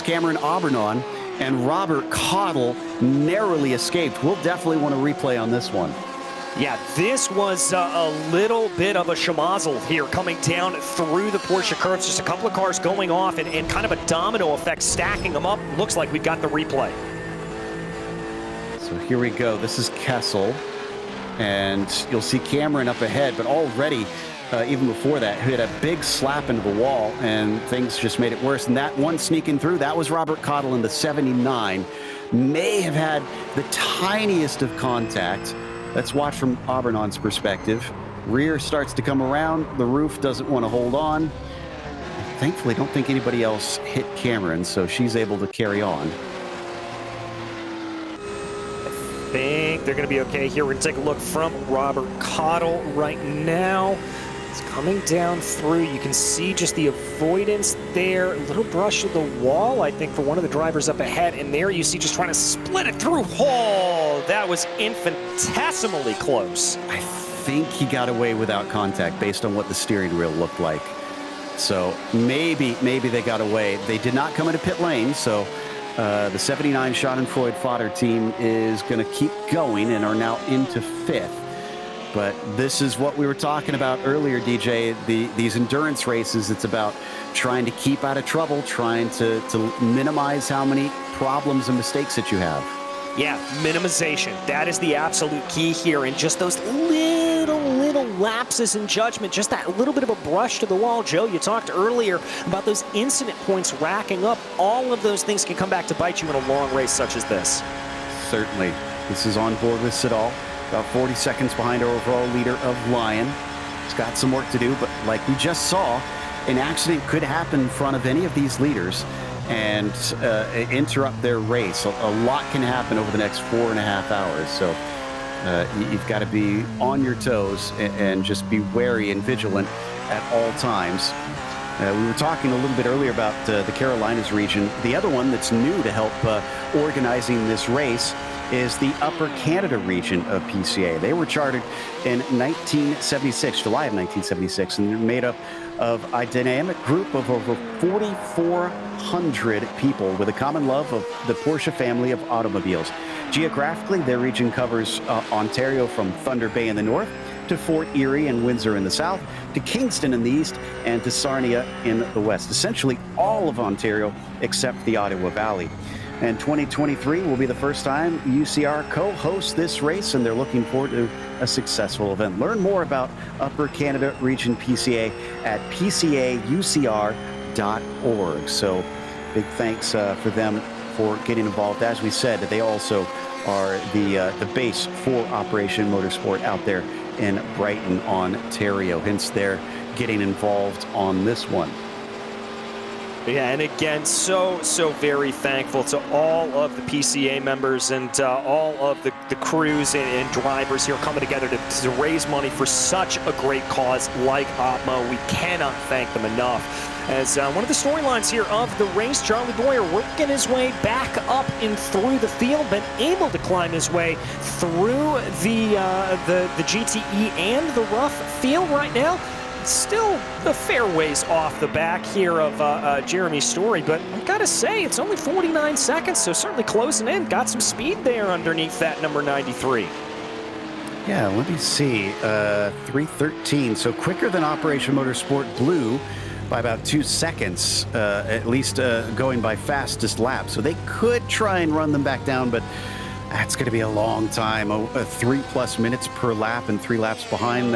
Cameron Aubernon. And Robert Cottle narrowly escaped. We'll definitely want to replay on this one. Yeah, this was a little bit of a schmozzle here coming down through the Porsche curves. Just a couple of cars going off and kind of a domino effect, stacking them up. Looks like we've got the replay. So here we go. This is Kessel. And you'll see Cameron up ahead, but already, even before that, hit a big slap into the wall, and things just made it worse. And that one sneaking through, that was Robert Cottle in the 79. May have had the tiniest of contact. Let's watch from Aubernon's perspective. Rear starts to come around. The roof doesn't want to hold on. Thankfully, don't think anybody else hit Cameron, so she's able to carry on. I think they're going to be okay here. We're going to take a look from Robert Cottle right now. It's coming down through. You can see just the avoidance there. A little brush of the wall, I think, for one of the drivers up ahead. And there you see just trying to split it through. Oh, that was infinitesimally close. I think he got away without contact based on what the steering wheel looked like. So maybe they got away. They did not come into pit lane, so the 79 Schadenfreude fodder team is going to keep going and are now into 5th. But this is what we were talking about earlier, DJ. These endurance races, it's about trying to keep out of trouble, trying to minimize how many problems and mistakes that you have. Yeah, minimization. That is the absolute key here. And just those little lapses in judgment, just that little bit of a brush to the wall. Joe, you talked earlier about those incident points racking up. All of those things can come back to bite you in a long race such as this. Certainly. This is on board with Siddall. About 40 seconds behind our overall leader of Lion. He's got some work to do, but like we just saw, an accident could happen in front of any of these leaders and interrupt their race. A lot can happen over the next 4.5 hours. So you've got to be on your toes and just be wary and vigilant at all times. We were talking a little bit earlier about the Carolinas region. The other one that's new to help organizing this race is the Upper Canada region of PCA. They were chartered in 1976, July of 1976, and they're made up of a dynamic group of over 4,400 people with a common love of the Porsche family of automobiles. Geographically, their region covers Ontario from Thunder Bay in the north to Fort Erie and Windsor in the south, to Kingston in the east, and to Sarnia in the west. Essentially all of Ontario except the Ottawa Valley. And 2023 will be the first time UCR co-hosts this race, and they're looking forward to a successful event. Learn more about Upper Canada Region PCA at pcaucr.org. So big thanks for them for getting involved. As we said, they also are the base for Operation Motorsport out there in Brighton, Ontario. Hence, they're getting involved on this one. Yeah, and again, so very thankful to all of the PCA members and all of the crews and drivers here coming together to raise money for such a great cause like OPMO. We cannot thank them enough. As one of the storylines here of the race, Charlie Boyer working his way back up and through the field, been able to climb his way through the GTE and the rough field right now. Still a fair ways off the back here of Jeremy Story, but I've got to say, it's only 49 seconds, so certainly closing in. Got some speed there underneath that number 93. Yeah, let me see. 3:13, so quicker than Operation Motorsport Blue by about 2 seconds, at least going by fastest lap. So they could try and run them back down, but that's going to be a long time. 3+ minutes per lap and 3 laps behind.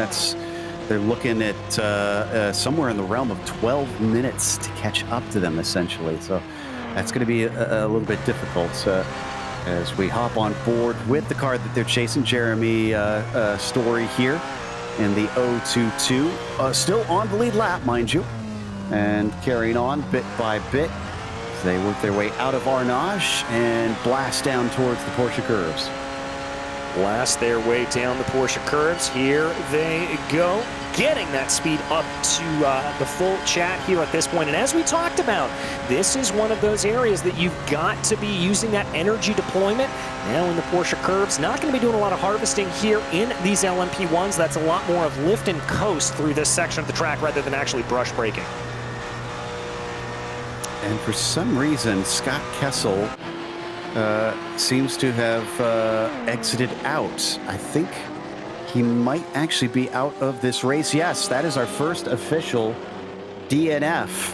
They're looking at somewhere in the realm of 12 minutes to catch up to them, essentially. So that's going to be a little bit difficult as we hop on board with the car that they're chasing. Jeremy Story here in the 022. Still on the lead lap, mind you, and carrying on bit by bit. They work their way out of Arnage and blast down towards the Porsche curves. Blast their way down the Porsche curves. Here they go, getting that speed up to the full chat here at this point. And as we talked about, this is one of those areas that you've got to be using that energy deployment. Now in the Porsche curves, not going to be doing a lot of harvesting here in these LMP1s. That's a lot more of lift and coast through this section of the track rather than actually brush braking. And for some reason, Scott Kessel seems to have exited out. I think he might actually be out of this race. Yes, that is our first official DNF.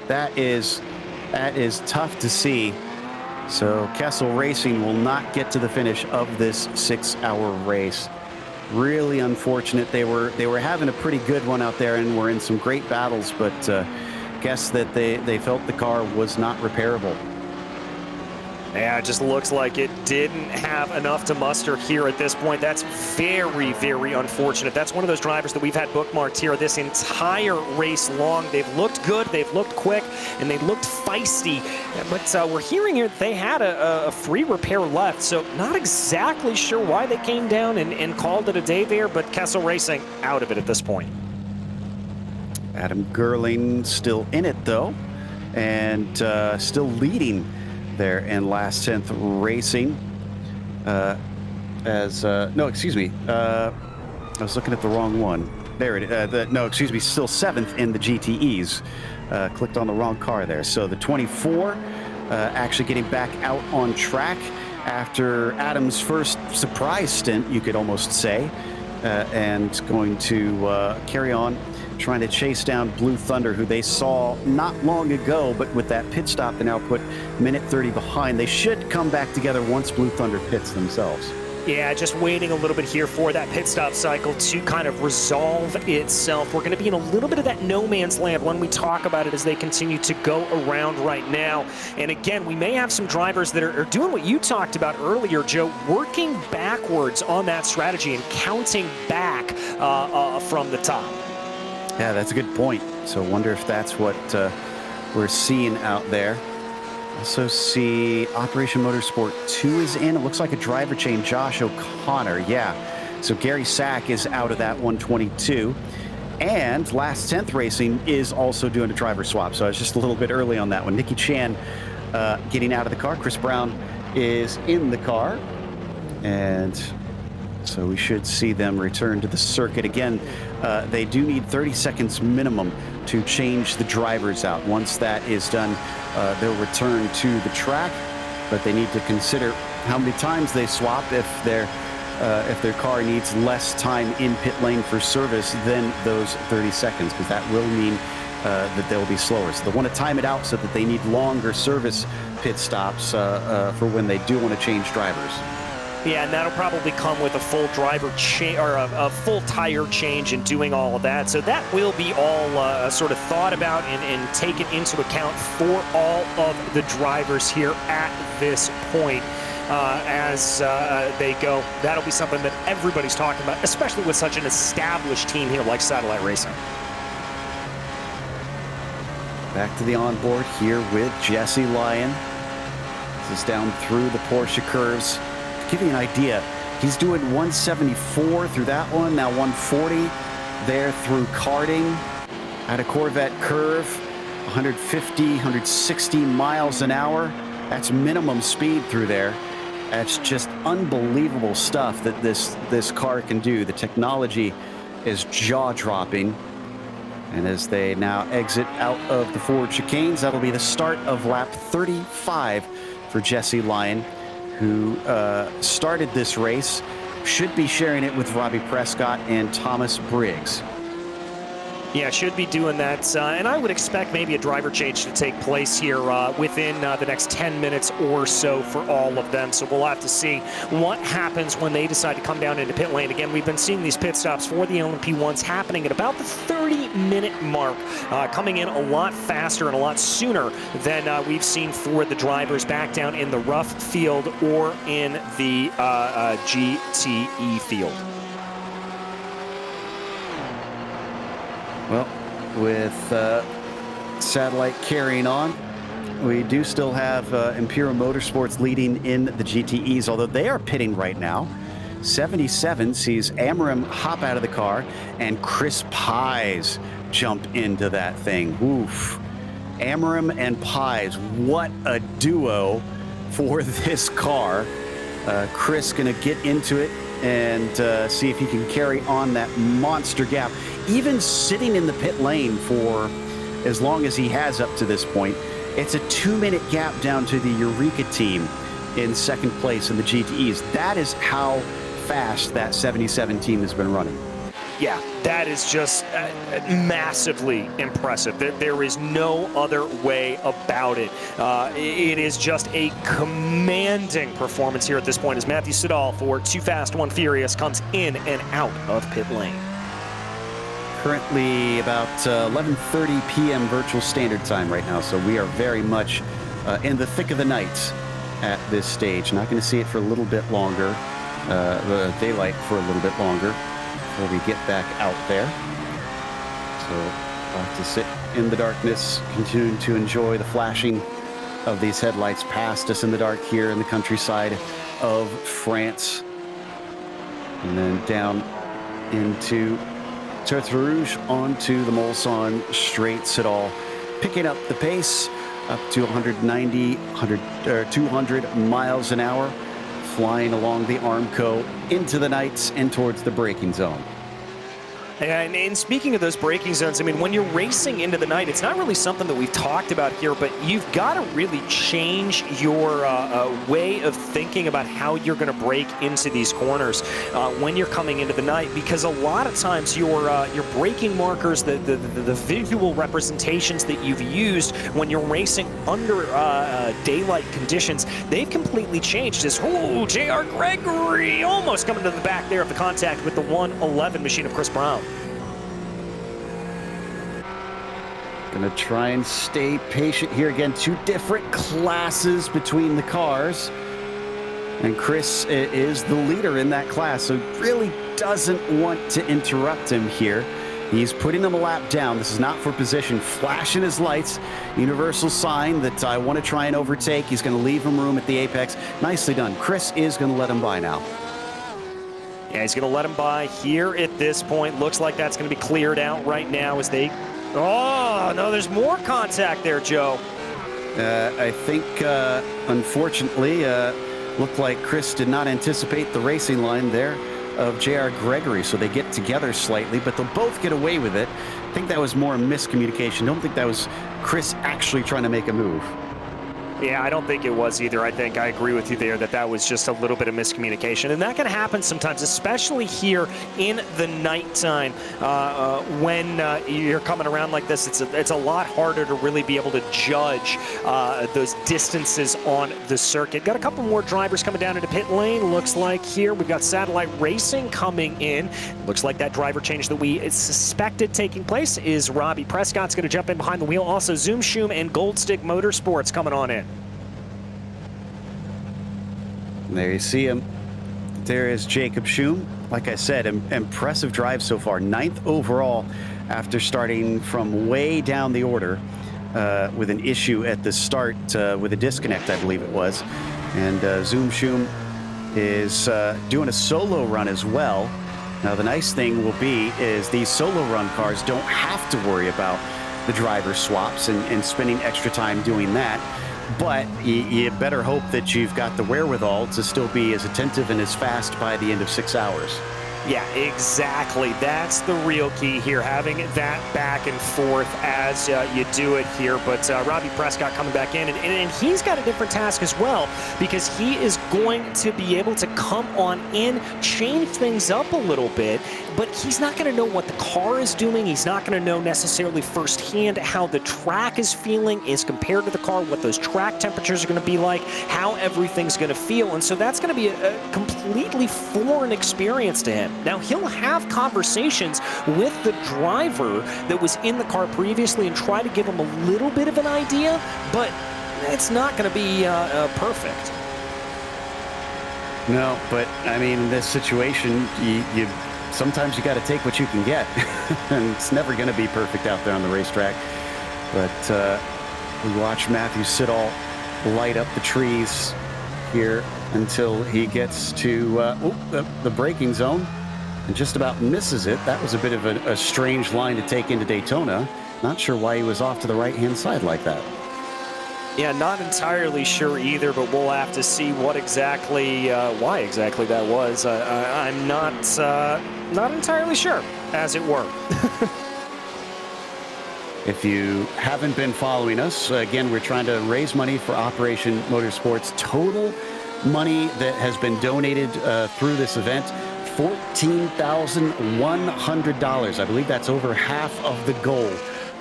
That is tough to see. So Kessel Racing will not get to the finish of this 6-hour race. Really unfortunate. They were having a pretty good one out there and were in some great battles, but guess that they felt the car was not repairable. Yeah, it just looks like it didn't have enough to muster here at this point. That's very, very unfortunate. That's one of those drivers that we've had bookmarked here this entire race long. They've looked good, they've looked quick, and they looked feisty. But we're hearing here that they had a free repair left, so not exactly sure why they came down and called it a day there, but Kessel Racing out of it at this point. Adam Gerling still in it, though, and still leading there in last 10th Racing. I was looking at the wrong one. There it is. No, excuse me, still 7th in the GTEs. Clicked on the wrong car there. So the 24 actually getting back out on track after Adam's first surprise stint, you could almost say, and going to carry on trying to chase down Blue Thunder, who they saw not long ago, but with that pit stop, they now put minute 30 behind. They should come back together once Blue Thunder pits themselves. Yeah, just waiting a little bit here for that pit stop cycle to kind of resolve itself. We're going to be in a little bit of that no man's land when we talk about it as they continue to go around right now. And again, we may have some drivers that are doing what you talked about earlier, Joe, working backwards on that strategy and counting back from the top. Yeah, that's a good point. So I wonder if that's what we're seeing out there. Also see Operation Motorsport 2 is in. It looks like a driver change. Josh O'Connor, yeah. So Gary Sack is out of that 122. And Last 10th Racing is also doing a driver swap. So I was just a little bit early on that one. Nikki Chan getting out of the car. Chris Brown is in the car. And so we should see them return to the circuit. Again, they do need 30 seconds minimum to change the drivers out. Once that is done, they'll return to the track, but they need to consider how many times they swap if their car needs less time in pit lane for service than those 30 seconds, because that will mean that they'll be slower. So they want to time it out so that they need longer service pit stops for when they do want to change drivers. Yeah, and that'll probably come with a full driver change or a full tire change and doing all of that. So that will be all sort of thought about and taken into account for all of the drivers here at this point as they go. That'll be something that everybody's talking about, especially with such an established team here like Satellite Racing. Back to the onboard here with Jesse Lyon. This is down through the Porsche curves. To give you an idea, he's doing 174 through that one, now 140 there through karting at a Corvette curve, 150, 160 miles an hour. That's minimum speed through there. That's just unbelievable stuff that this car can do. The technology is jaw-dropping. And as they now exit out of the forward chicanes, that'll be the start of lap 35 for Jesse Lyon, who started this race, should be sharing it with Robbie Prescott and Thomas Briggs. Yeah, should be doing that. And I would expect maybe a driver change to take place here within the next 10 minutes or so for all of them. So we'll have to see what happens when they decide to come down into pit lane. Again, we've been seeing these pit stops for the LMP1s happening at about the 30-minute mark, coming in a lot faster and a lot sooner than we've seen for the drivers back down in the rough field or in the GTE field. Well, with Satellite carrying on, we do still have Imperial Motorsports leading in the GTEs, although they are pitting right now. 77 sees Amram hop out of the car and Chris Pies jump into that thing. Oof. Amram and Pies, what a duo for this car. Chris gonna get into it and see if he can carry on that monster gap. Even sitting in the pit lane for as long as he has up to this point, it's a 2-minute gap down to the Eureka team in second place in the GTEs. That is how fast that 77 team has been running. Yeah, that is just massively impressive. There is no other way about it. It is just a commanding performance here at this point as Matthew Siddall for Too Fast, One Furious comes in and out of pit lane. Currently about 11:30 p.m. virtual standard time right now, so we are very much in the thick of the night at this stage. Not going to see it for a little bit longer, the daylight for a little bit longer before we get back out there. So I'll have to sit in the darkness, continuing to enjoy the flashing of these headlights past us in the dark here in the countryside of France. And then down into Tertre Rouge onto the Mulsanne Straight. Siddall picking up the pace up to 200 miles an hour, flying along the Armco into the nights and towards the braking zone. And speaking of those braking zones, I mean, when you're racing into the night, it's not really something that we've talked about here, but you've got to really change your way of thinking about how you're going to brake into these corners when you're coming into the night, because a lot of times your braking markers, the visual representations that you've used when you're racing under daylight conditions, they've completely changed. As J.R. Gregory almost coming to the back there of the contact with the 111 machine of Chris Brown. Gonna try and stay patient here. Again, two different classes between the cars. And Chris is the leader in that class, so really doesn't want to interrupt him here. He's putting them a lap down. This is not for position. Flashing his lights. Universal sign that I want to try and overtake. He's going to leave him room at the apex. Nicely done. Chris is going to let him by now. Yeah, he's going to let him by here at this point. Looks like that's going to be cleared out right now as they... Oh, no, there's more contact there, Joe. I think, unfortunately, looked like Chris did not anticipate the racing line there of J.R. Gregory, so they get together slightly, but they'll both get away with it. I think that was more a miscommunication. Don't think that was Chris actually trying to make a move. Yeah, I don't think it was either. I think I agree with you there that was just a little bit of miscommunication. And that can happen sometimes, especially here in the nighttime. When you're coming around like this, it's a lot harder to really be able to judge those distances on the circuit. Got a couple more drivers coming down into pit lane. Looks like here we've got Satellite Racing coming in. Looks like that driver change that we suspected taking place is Robbie Prescott's going to jump in behind the wheel. Also, Zoom Shoom and Gold Stick Motorsports coming on in. There you see him. There is Jacob Schum. Like I said, impressive drive so far. 9th overall after starting from way down the order with an issue at the start with a disconnect, I believe it was. And Zoom Schum is doing a solo run as well. Now, the nice thing will be is these solo run cars don't have to worry about the driver swaps and spending extra time doing that. But you better hope that you've got the wherewithal to still be as attentive and as fast by the end of 6 hours. Yeah, exactly. That's the real key here, having that back and forth as you do it here. But Robbie Prescott coming back in, and he's got a different task as well, because he is going to be able to come on in, change things up a little bit, but he's not going to know what the car is doing. He's not going to know necessarily firsthand how the track is feeling as compared to the car, what those track temperatures are going to be like, how everything's going to feel. And so that's going to be a completely foreign experience to him. Now, he'll have conversations with the driver that was in the car previously and try to give him a little bit of an idea, but it's not going to be perfect. No, but I mean, in this situation, sometimes you got to take what you can get, and it's never going to be perfect out there on the racetrack. But we watch Matthew Siddall light up the trees here until he gets to the braking zone and just about misses it. That was a bit of a strange line to take into Daytona. Not sure why he was off to the right-hand side like that. Yeah, not entirely sure either, but we'll have to see what exactly, why exactly that was. I'm not entirely sure, as it were. If you haven't been following us, again, we're trying to raise money for Operation Motorsports. Total money that has been donated through this event, $14,100. I believe that's over half of the goal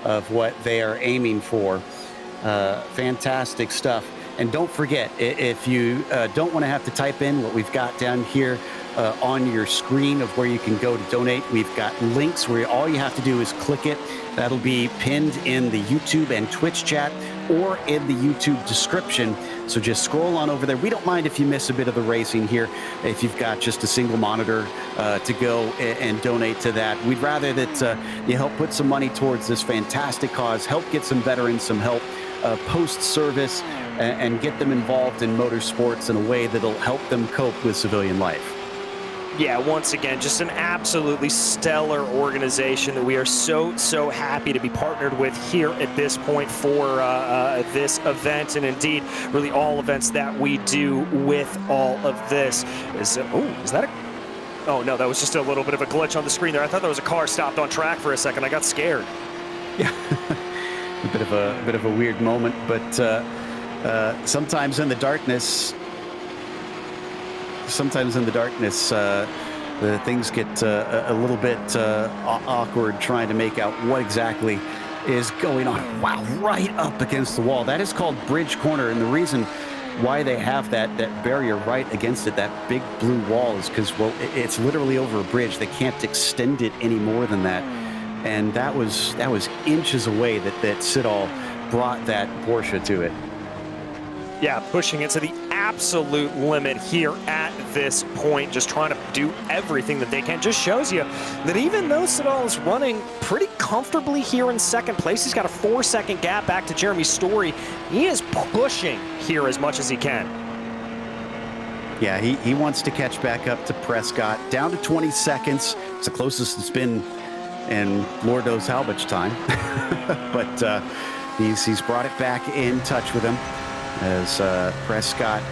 of what they are aiming for. Fantastic stuff. And don't forget, if you don't want to have to type in what we've got down here on your screen of where you can go to donate, we've got links where all you have to do is click it. That'll be pinned in the YouTube and Twitch chat or in the YouTube description. So just scroll on over there. We don't mind if you miss a bit of the racing here, if you've got just a single monitor to go and donate to that. We'd rather that you help put some money towards this fantastic cause, help get some veterans some help post-service, and get them involved in motorsports in a way that'll help them cope with civilian life. Yeah, once again, just an absolutely stellar organization that we are so happy to be partnered with here at this point for this event, and indeed, really all events that we do with all of this. Is that a Oh no, that was just a little bit of a glitch on the screen there. I thought there was a car stopped on track for a second. I got scared. Yeah, a bit of a weird moment, but sometimes in the darkness, the things get a little bit awkward trying to make out what exactly is going on. Wow, right up against the wall. That is called bridge corner, and the reason why they have that barrier right against it, that big blue wall, is because, well, it's literally over a bridge. They can't extend it any more than that. And that was inches away that Siddall brought that Porsche to it. Yeah, pushing it to the absolute limit here at this point, just trying to do everything that they can. Just shows you that even though Siddall is running pretty comfortably here in second place, he's got a 4-second gap back to Jeremy Story. He is pushing here as much as he can. Yeah, he wants to catch back up to Prescott. Down to 20 seconds. It's the closest it's been in Lord knows how much time. But he's brought it back in touch with him, as Prescott,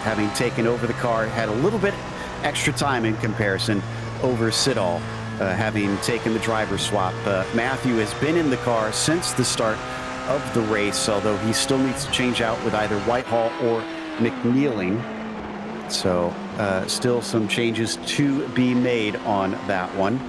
having taken over the car, had a little bit extra time in comparison over Siddall, having taken the driver's swap. Matthew has been in the car since the start of the race, although he still needs to change out with either Whitehall or McNeeling. So still some changes to be made on that one.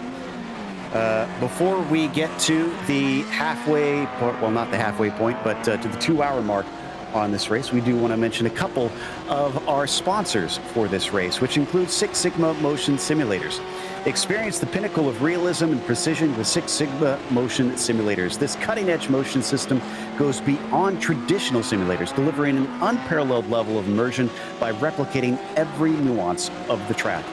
Before we get to the halfway point, well, not the halfway point, but to the 2-hour mark on this race, we do want to mention a couple of our sponsors for this race, which include Six Sigma Motion Simulators. Experience the pinnacle of realism and precision with Six Sigma Motion Simulators. This cutting-edge motion system goes beyond traditional simulators, delivering an unparalleled level of immersion by replicating every nuance of the track.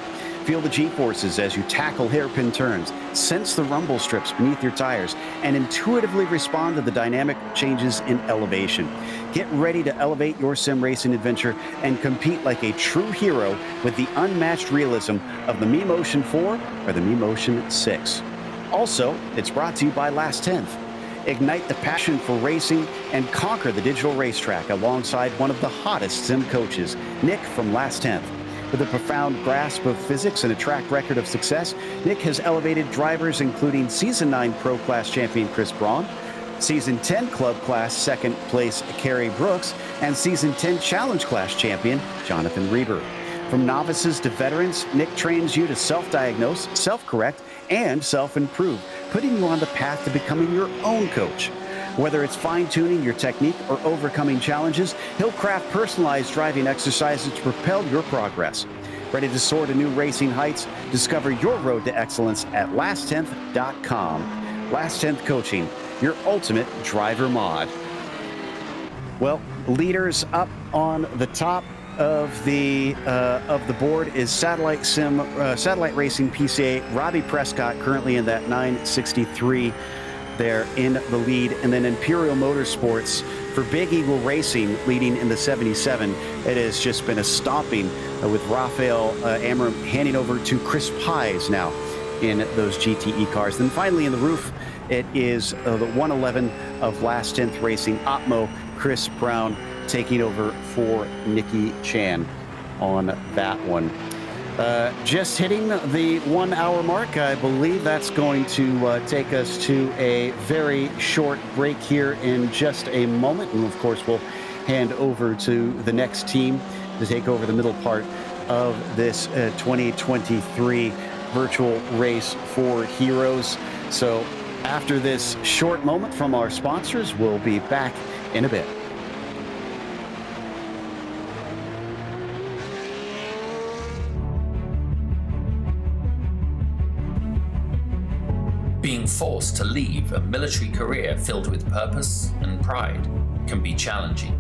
Feel the G-forces as you tackle hairpin turns, sense the rumble strips beneath your tires, and intuitively respond to the dynamic changes in elevation. Get ready to elevate your sim racing adventure and compete like a true hero with the unmatched realism of the Mi Motion 4 or the Mi Motion 6. Also, it's brought to you by Last Tenth. Ignite the passion for racing and conquer the digital racetrack alongside one of the hottest sim coaches, Nick from Last Tenth. With a profound grasp of physics and a track record of success, Nick has elevated drivers including Season 9 Pro Class champion Chris Braun, Season 10 Club Class second place Kerry Brooks, and Season 10 Challenge Class champion Jonathan Reber. From novices to veterans, Nick trains you to self-diagnose, self-correct, and self-improve, putting you on the path to becoming your own coach. Whether it's fine-tuning your technique or overcoming challenges, he'll craft personalized driving exercises to propel your progress. Ready to soar to new racing heights? Discover your road to excellence at lasttenth.com. Last Tenth Coaching, your ultimate driver mod. Well, leaders up on the top of the board is Satellite Racing PCA. Robbie Prescott currently in that 963. There in the lead, and then Imperial Motorsports for Big Eagle Racing leading in the 77. It has just been a stomping with Rafael Amram handing over to Chris Pies now in those GTE cars. Then finally in the roof, it is the 111 of Last Tenth Racing, Opmo, Chris Brown taking over for Nikki Chan on that one. Just hitting the 1 hour mark. I believe that's going to take us to a very short break here in just a moment. And of course, we'll hand over to the next team to take over the middle part of this 2023 virtual race for heroes. So after this short moment from our sponsors, we'll be back in a bit. Being forced to leave a military career filled with purpose and pride can be challenging.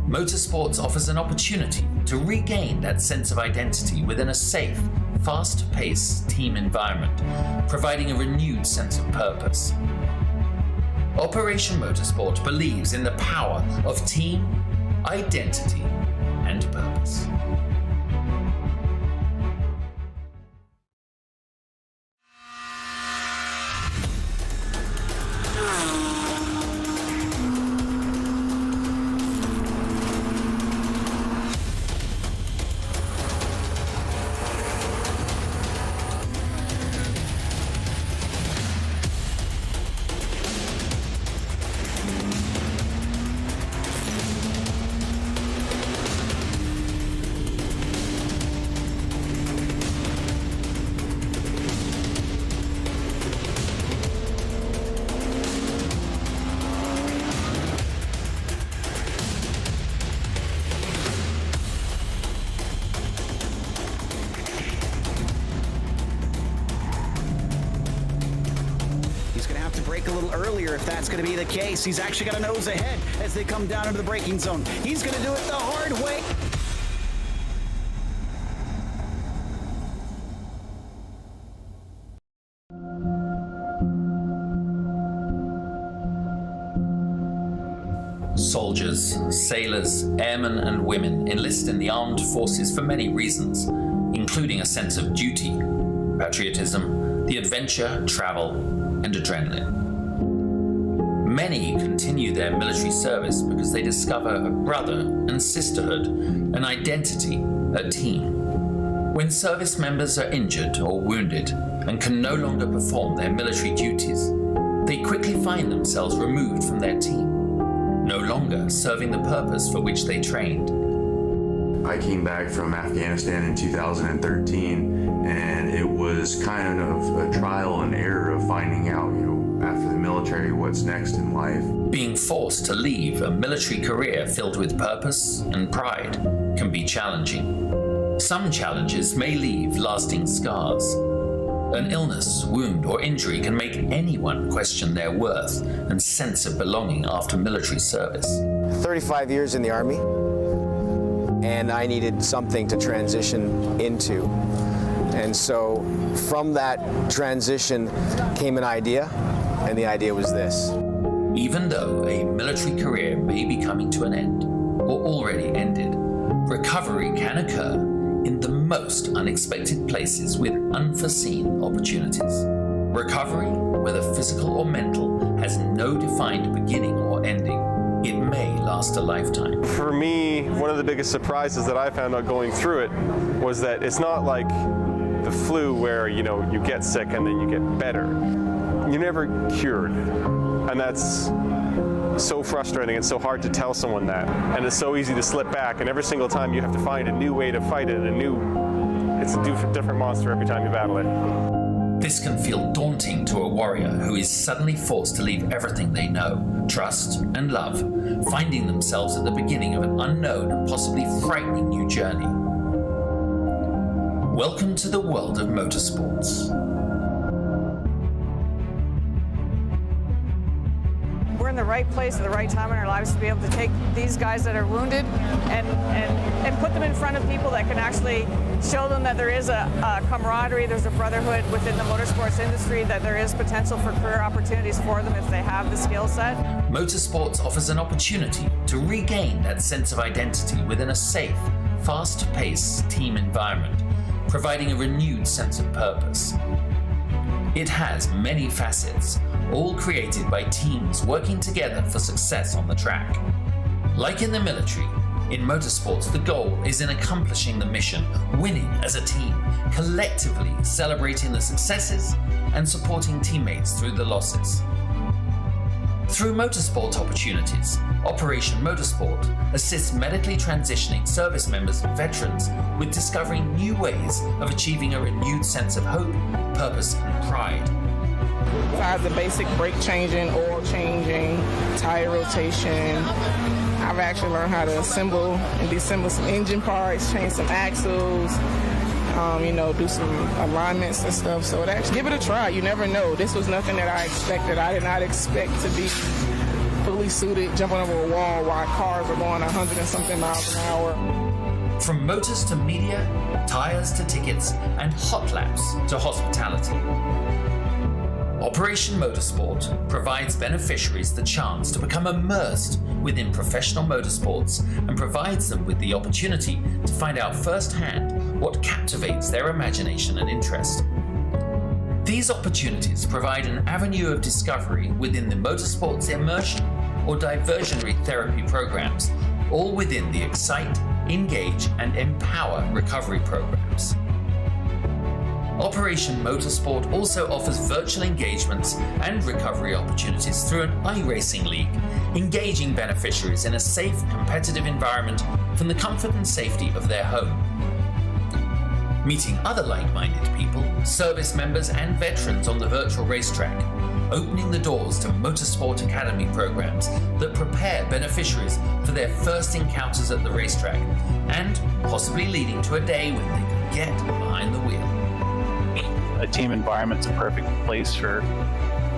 Motorsports offers an opportunity to regain that sense of identity within a safe, fast-paced team environment, providing a renewed sense of purpose. Operation Motorsport believes in the power of team, identity, and purpose. to brake a little earlier if that's going to be the case. He's actually got a nose ahead as they come down into the braking zone. He's going to do it the hard way. Soldiers, sailors, airmen and women enlist in the armed forces for many reasons, including a sense of duty, patriotism, the adventure, travel, and adrenaline. Many continue their military service because they discover a brother and sisterhood, an identity, a team. When service members are injured or wounded and can no longer perform their military duties, they quickly find themselves removed from their team, no longer serving the purpose for which they trained. I came back from Afghanistan in 2013, and it was kind of a trial and error of finding out, after the military, what's next in life. Being forced to leave a military career filled with purpose and pride can be challenging. Some challenges may leave lasting scars. An illness, wound, or injury can make anyone question their worth and sense of belonging after military service. 35 years in the Army, and I needed something to transition into. And so from that transition came an idea, and the idea was this. Even though a military career may be coming to an end, or already ended, recovery can occur in the most unexpected places with unforeseen opportunities. Recovery, whether physical or mental, has no defined beginning or ending. It may last a lifetime. For me, one of the biggest surprises that I found out going through it was that it's not like the flu where, you get sick and then you get better. You're never cured. And that's so frustrating. It's so hard to tell someone that. And it's so easy to slip back. And every single time you have to find a new way to fight it, it's a different monster every time you battle it. This can feel daunting to a warrior who is suddenly forced to leave everything they know, trust, and love, finding themselves at the beginning of an unknown and possibly frightening new journey. Welcome to the world of motorsports. We're in the right place at the right time in our lives to be able to take these guys that are wounded and put them in front of people that can actually show them that there is a camaraderie, there's a brotherhood within the motorsports industry, that there is potential for career opportunities for them if they have the skill set. Motorsports offers an opportunity to regain that sense of identity within a safe, fast-paced team environment, providing a renewed sense of purpose. It has many facets, all created by teams working together for success on the track. Like in the military, in motorsports the goal is in accomplishing the mission, winning as a team, collectively celebrating the successes and supporting teammates through the losses. Through motorsport opportunities, Operation Motorsport assists medically transitioning service members and veterans with discovering new ways of achieving a renewed sense of hope, purpose, and pride. Besides the basic brake changing, oil changing, tire rotation, I've actually learned how to assemble and disassemble some engine parts, change some axles, do some alignments and stuff. So give it a try. You never know. This was nothing that I expected. I did not expect to be fully suited, jumping over a wall while cars are going 100 and something miles an hour. From motors to media, tires to tickets, and hot laps to hospitality. Operation Motorsport provides beneficiaries the chance to become immersed within professional motorsports and provides them with the opportunity to find out firsthand what captivates their imagination and interest. These opportunities provide an avenue of discovery within the motorsports immersion or diversionary therapy programs, all within the Excite, Engage, and Empower recovery programs. Operation Motorsport also offers virtual engagements and recovery opportunities through an iRacing league, engaging beneficiaries in a safe, competitive environment from the comfort and safety of their home. Meeting other like-minded people, service members and veterans on the virtual racetrack, opening the doors to Motorsport Academy programs that prepare beneficiaries for their first encounters at the racetrack, and possibly leading to a day when they can get behind the wheel. A team environment's a perfect place for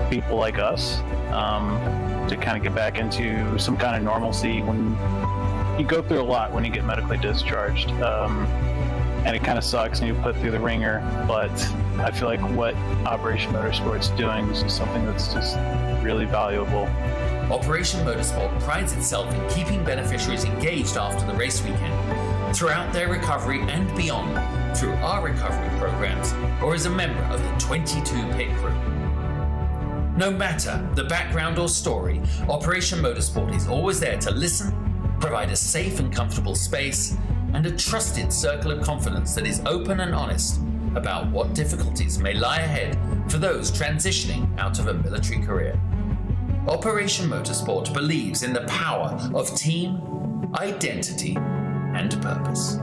people like us to kind of get back into some kind of normalcy when you go through a lot when you get medically discharged. And it kind of sucks and you put through the ringer, but I feel like what Operation Motorsport's doing is something that's just really valuable. Operation Motorsport prides itself in keeping beneficiaries engaged after the race weekend, throughout their recovery and beyond, through our recovery programs, or as a member of the 22 pit crew. No matter the background or story, Operation Motorsport is always there to listen, provide a safe and comfortable space, and a trusted circle of confidence that is open and honest about what difficulties may lie ahead for those transitioning out of a military career. Operation Motorsport believes in the power of team, identity, and purpose.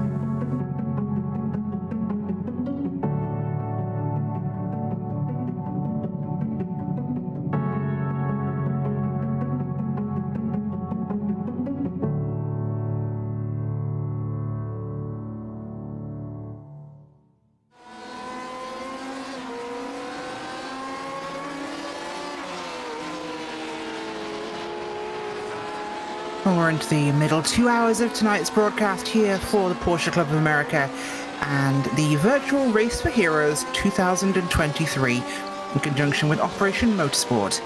We're into the middle 2 hours of tonight's broadcast here for the Porsche Club of America and the Virtual Race for Heroes 2023 in conjunction with Operation Motorsport.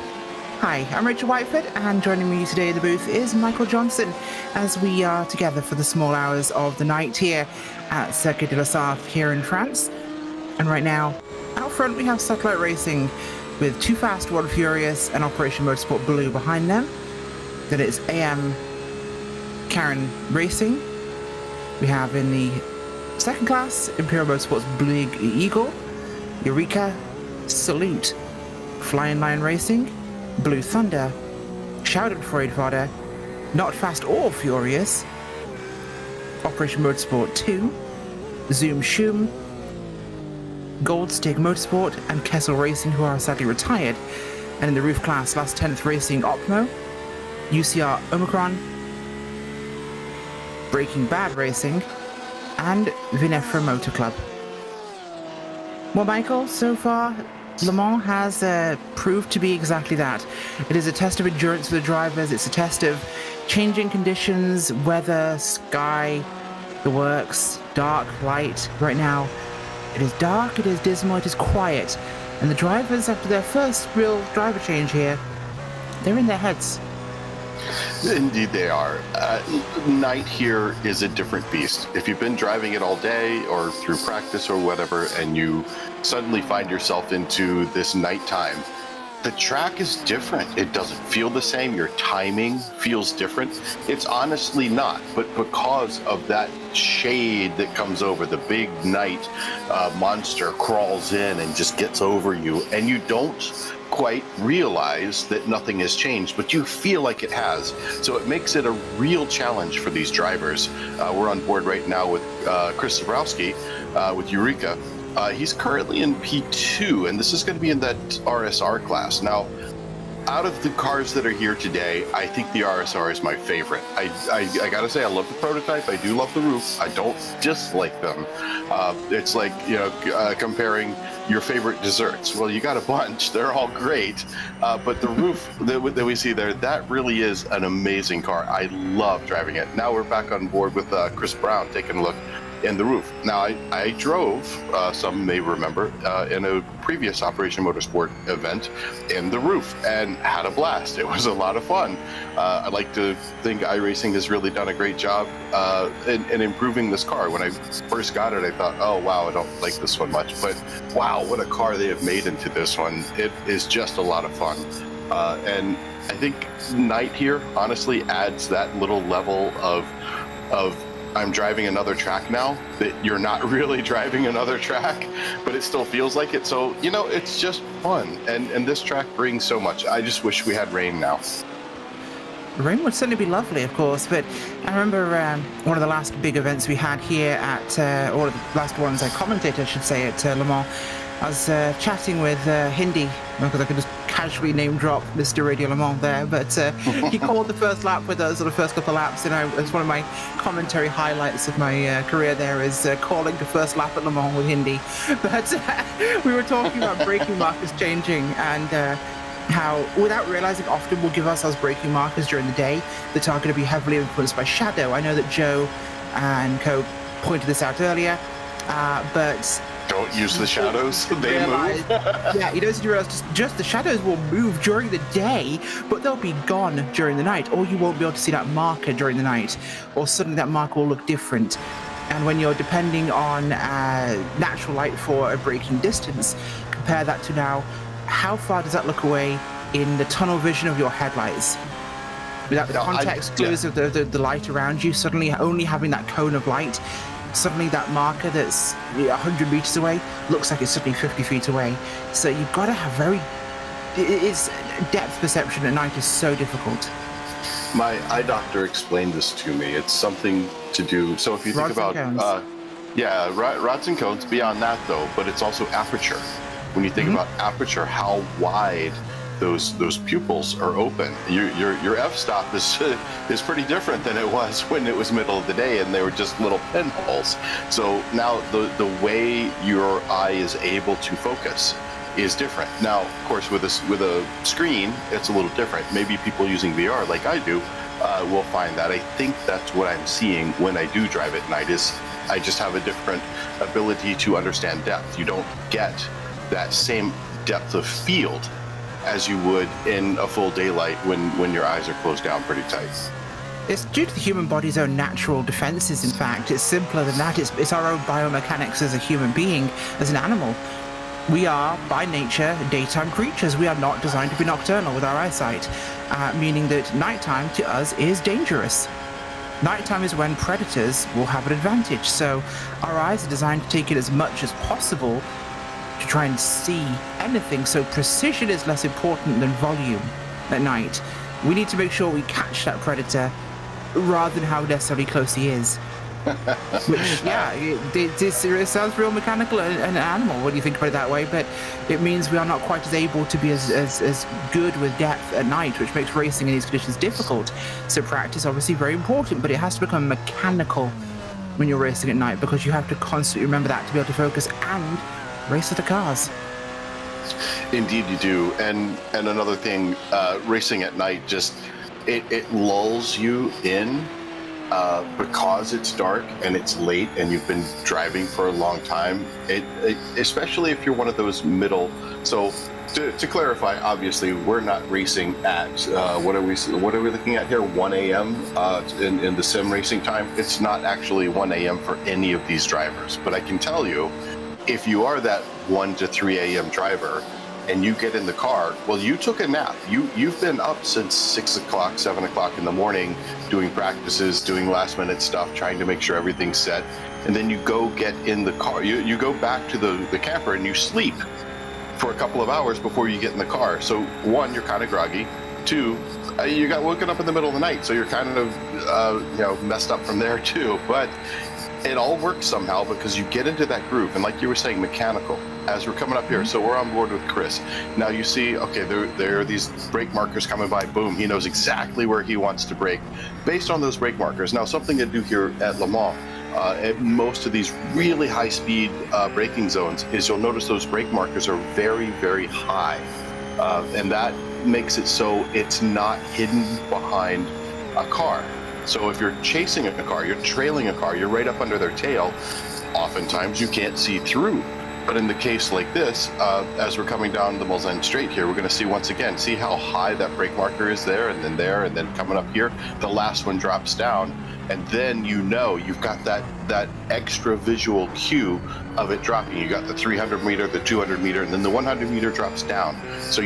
Hi, I'm Rachel Whiteford, and joining me today in the booth is Michael Johnson as we are together for the small hours of the night here at Circuit de la Sarthe here in France. And right now, out front we have Satellite Racing with Too Fast, One Furious and Operation Motorsport Blue behind them. Then it's AM Karen Racing. We have in the second class Imperial Motorsports Blue Eagle, Eureka, Salute, Flying Lion Racing, Blue Thunder, Schadenfreude, Not Fast or Furious, Operation Motorsport 2, Zoom Schum, Gold Stick Motorsport and Kessel Racing, who are sadly retired. And in the roof class, Last 10th Racing Opmo, UCR Omicron, Breaking Bad Racing, and Vinefra Motor Club. Well, Michael, so far, Le Mans has proved to be exactly that. It is a test of endurance for the drivers. It's a test of changing conditions, weather, sky, the works, dark, light. Right now, it is dark, it is dismal, it is quiet. And the drivers, after their first real driver change here, they're in their heads. Indeed they are. Night here is a different beast. If you've been driving it all day or through practice or whatever, and you suddenly find yourself into this nighttime, the track is different. It doesn't feel the same. Your timing feels different. It's honestly not, but because of that shade that comes over, the big night monster crawls in and just gets over you, and you don't quite realize that nothing has changed, but you feel like it has. So it makes it a real challenge for these drivers. We're on board right now with Chris Zabrowski with Eureka. He's currently in P2, and this is going to be in that RSR class. Now, out of the cars that are here today, I think the RSR is my favorite. I gotta say, I love the prototype. I do love the roof. I don't dislike them. It's like, comparing your favorite desserts. Well, you got a bunch. They're all great. But the roof that we see there, that really is an amazing car. I love driving it. Now we're back on board with Chris Brown taking a look in the roof. Now, I drove, some may remember, in a previous Operation Motorsport event in the roof and had a blast. It was a lot of fun. I like to think iRacing has really done a great job in improving this car. When I first got it, I thought, oh, wow, I don't like this one much. But wow, what a car they have made into this one. It is just a lot of fun. And I think night here, honestly, adds that little level of I'm driving another track now, that you're not really driving another track, but it still feels like it. So, it's just fun. And this track brings so much. I just wish we had rain now. Rain would certainly be lovely, of course, but I remember one of the last big events we had here at, or the last ones I commented, I should say, at Le Mans. I was chatting with Hindi, because I could just casually name drop Mr. Radio Le Mans there, but he called the first lap with us, or the first couple of laps, and it was one of my commentary highlights of my career there, is calling the first lap at Le Mans with Hindi. But we were talking about braking markers changing, and how, without realizing, often we'll give ourselves braking markers during the day that are going to be heavily influenced by shadow. I know that Joe and Co pointed this out earlier, but don't use the shadows. They move. Yeah, you don't realize just the shadows will move during the day, but they'll be gone during the night, or you won't be able to see that marker during the night, or suddenly that marker will look different. And when you're depending on natural light for a braking distance, compare that to now, how far does that look away in the tunnel vision of your headlights? Without the context clues of the light around you, suddenly only having that cone of light, suddenly that marker that's 100 meters away looks like it's suddenly 50 feet away. So you've got to have it's depth perception at night is so difficult. My eye doctor explained this to me. It's something to do. So if you think about, rods and cones. Beyond that though, but it's also aperture. When you think about aperture, how wide those pupils are open. Your f-stop is pretty different than it was when it was middle of the day and they were just little pinholes. So now the way your eye is able to focus is different. Now, of course, with a screen, it's a little different. Maybe people using VR like I do will find that. I think that's what I'm seeing when I do drive at night. Is I just have a different ability to understand depth. You don't get that same depth of field as you would in a full daylight when your eyes are closed down pretty tight. It's due to the human body's own natural defenses, in fact. It's simpler than that. It's our own biomechanics as a human being, as an animal. We are, by nature, daytime creatures. We are not designed to be nocturnal with our eyesight, meaning that nighttime to us is dangerous. Nighttime is when predators will have an advantage, so our eyes are designed to take in as much as possible to try and see anything, so precision is less important than volume at night. We need to make sure we catch that predator rather than how necessarily close he is. Which, it sounds real mechanical and animal when you think about it that way, but it means we are not quite as able to be as good with depth at night, which makes racing in these conditions difficult. So practice obviously very important, but it has to become mechanical when you're racing at night, because you have to constantly remember that to be able to focus and race with the cars. Indeed you do. And another thing, racing at night, just it lulls you in because it's dark and it's late and you've been driving for a long time. Especially if you're one of those middle. So to clarify, obviously we're not racing at what are we looking at here? 1 a.m. In the sim racing time. It's not actually 1 a.m. for any of these drivers, but I can tell you, if you are that 1 to 3 a.m. driver and you get in the car, well, you took a nap. You've been up since 6 o'clock, 7 o'clock in the morning, doing practices, doing last minute stuff, trying to make sure everything's set. And then you go get in the car. You go back to the camper and you sleep for a couple of hours before you get in the car. So 1, you're kind of groggy. 2, you got woken up in the middle of the night. So you're kind of messed up from there too. But it all works somehow because you get into that groove, and like you were saying, mechanical. As we're coming up here, so we're on board with Chris. Now you see, okay, there are these brake markers coming by. Boom, he knows exactly where he wants to brake based on those brake markers. Now, something to do here at Le Mans, at most of these really high-speed braking zones, is you'll notice those brake markers are very, very high, and that makes it so it's not hidden behind a car. So if you're chasing a car, you're trailing a car, you're right up under their tail, oftentimes you can't see through. But in the case like this, as we're coming down the Mulsanne Straight here, we're going to see once again, see how high that brake marker is there, and then coming up here, the last one drops down, and then you've got that extra visual cue of it dropping. You got the 300 meter, the 200 meter, and then the 100 meter drops down. So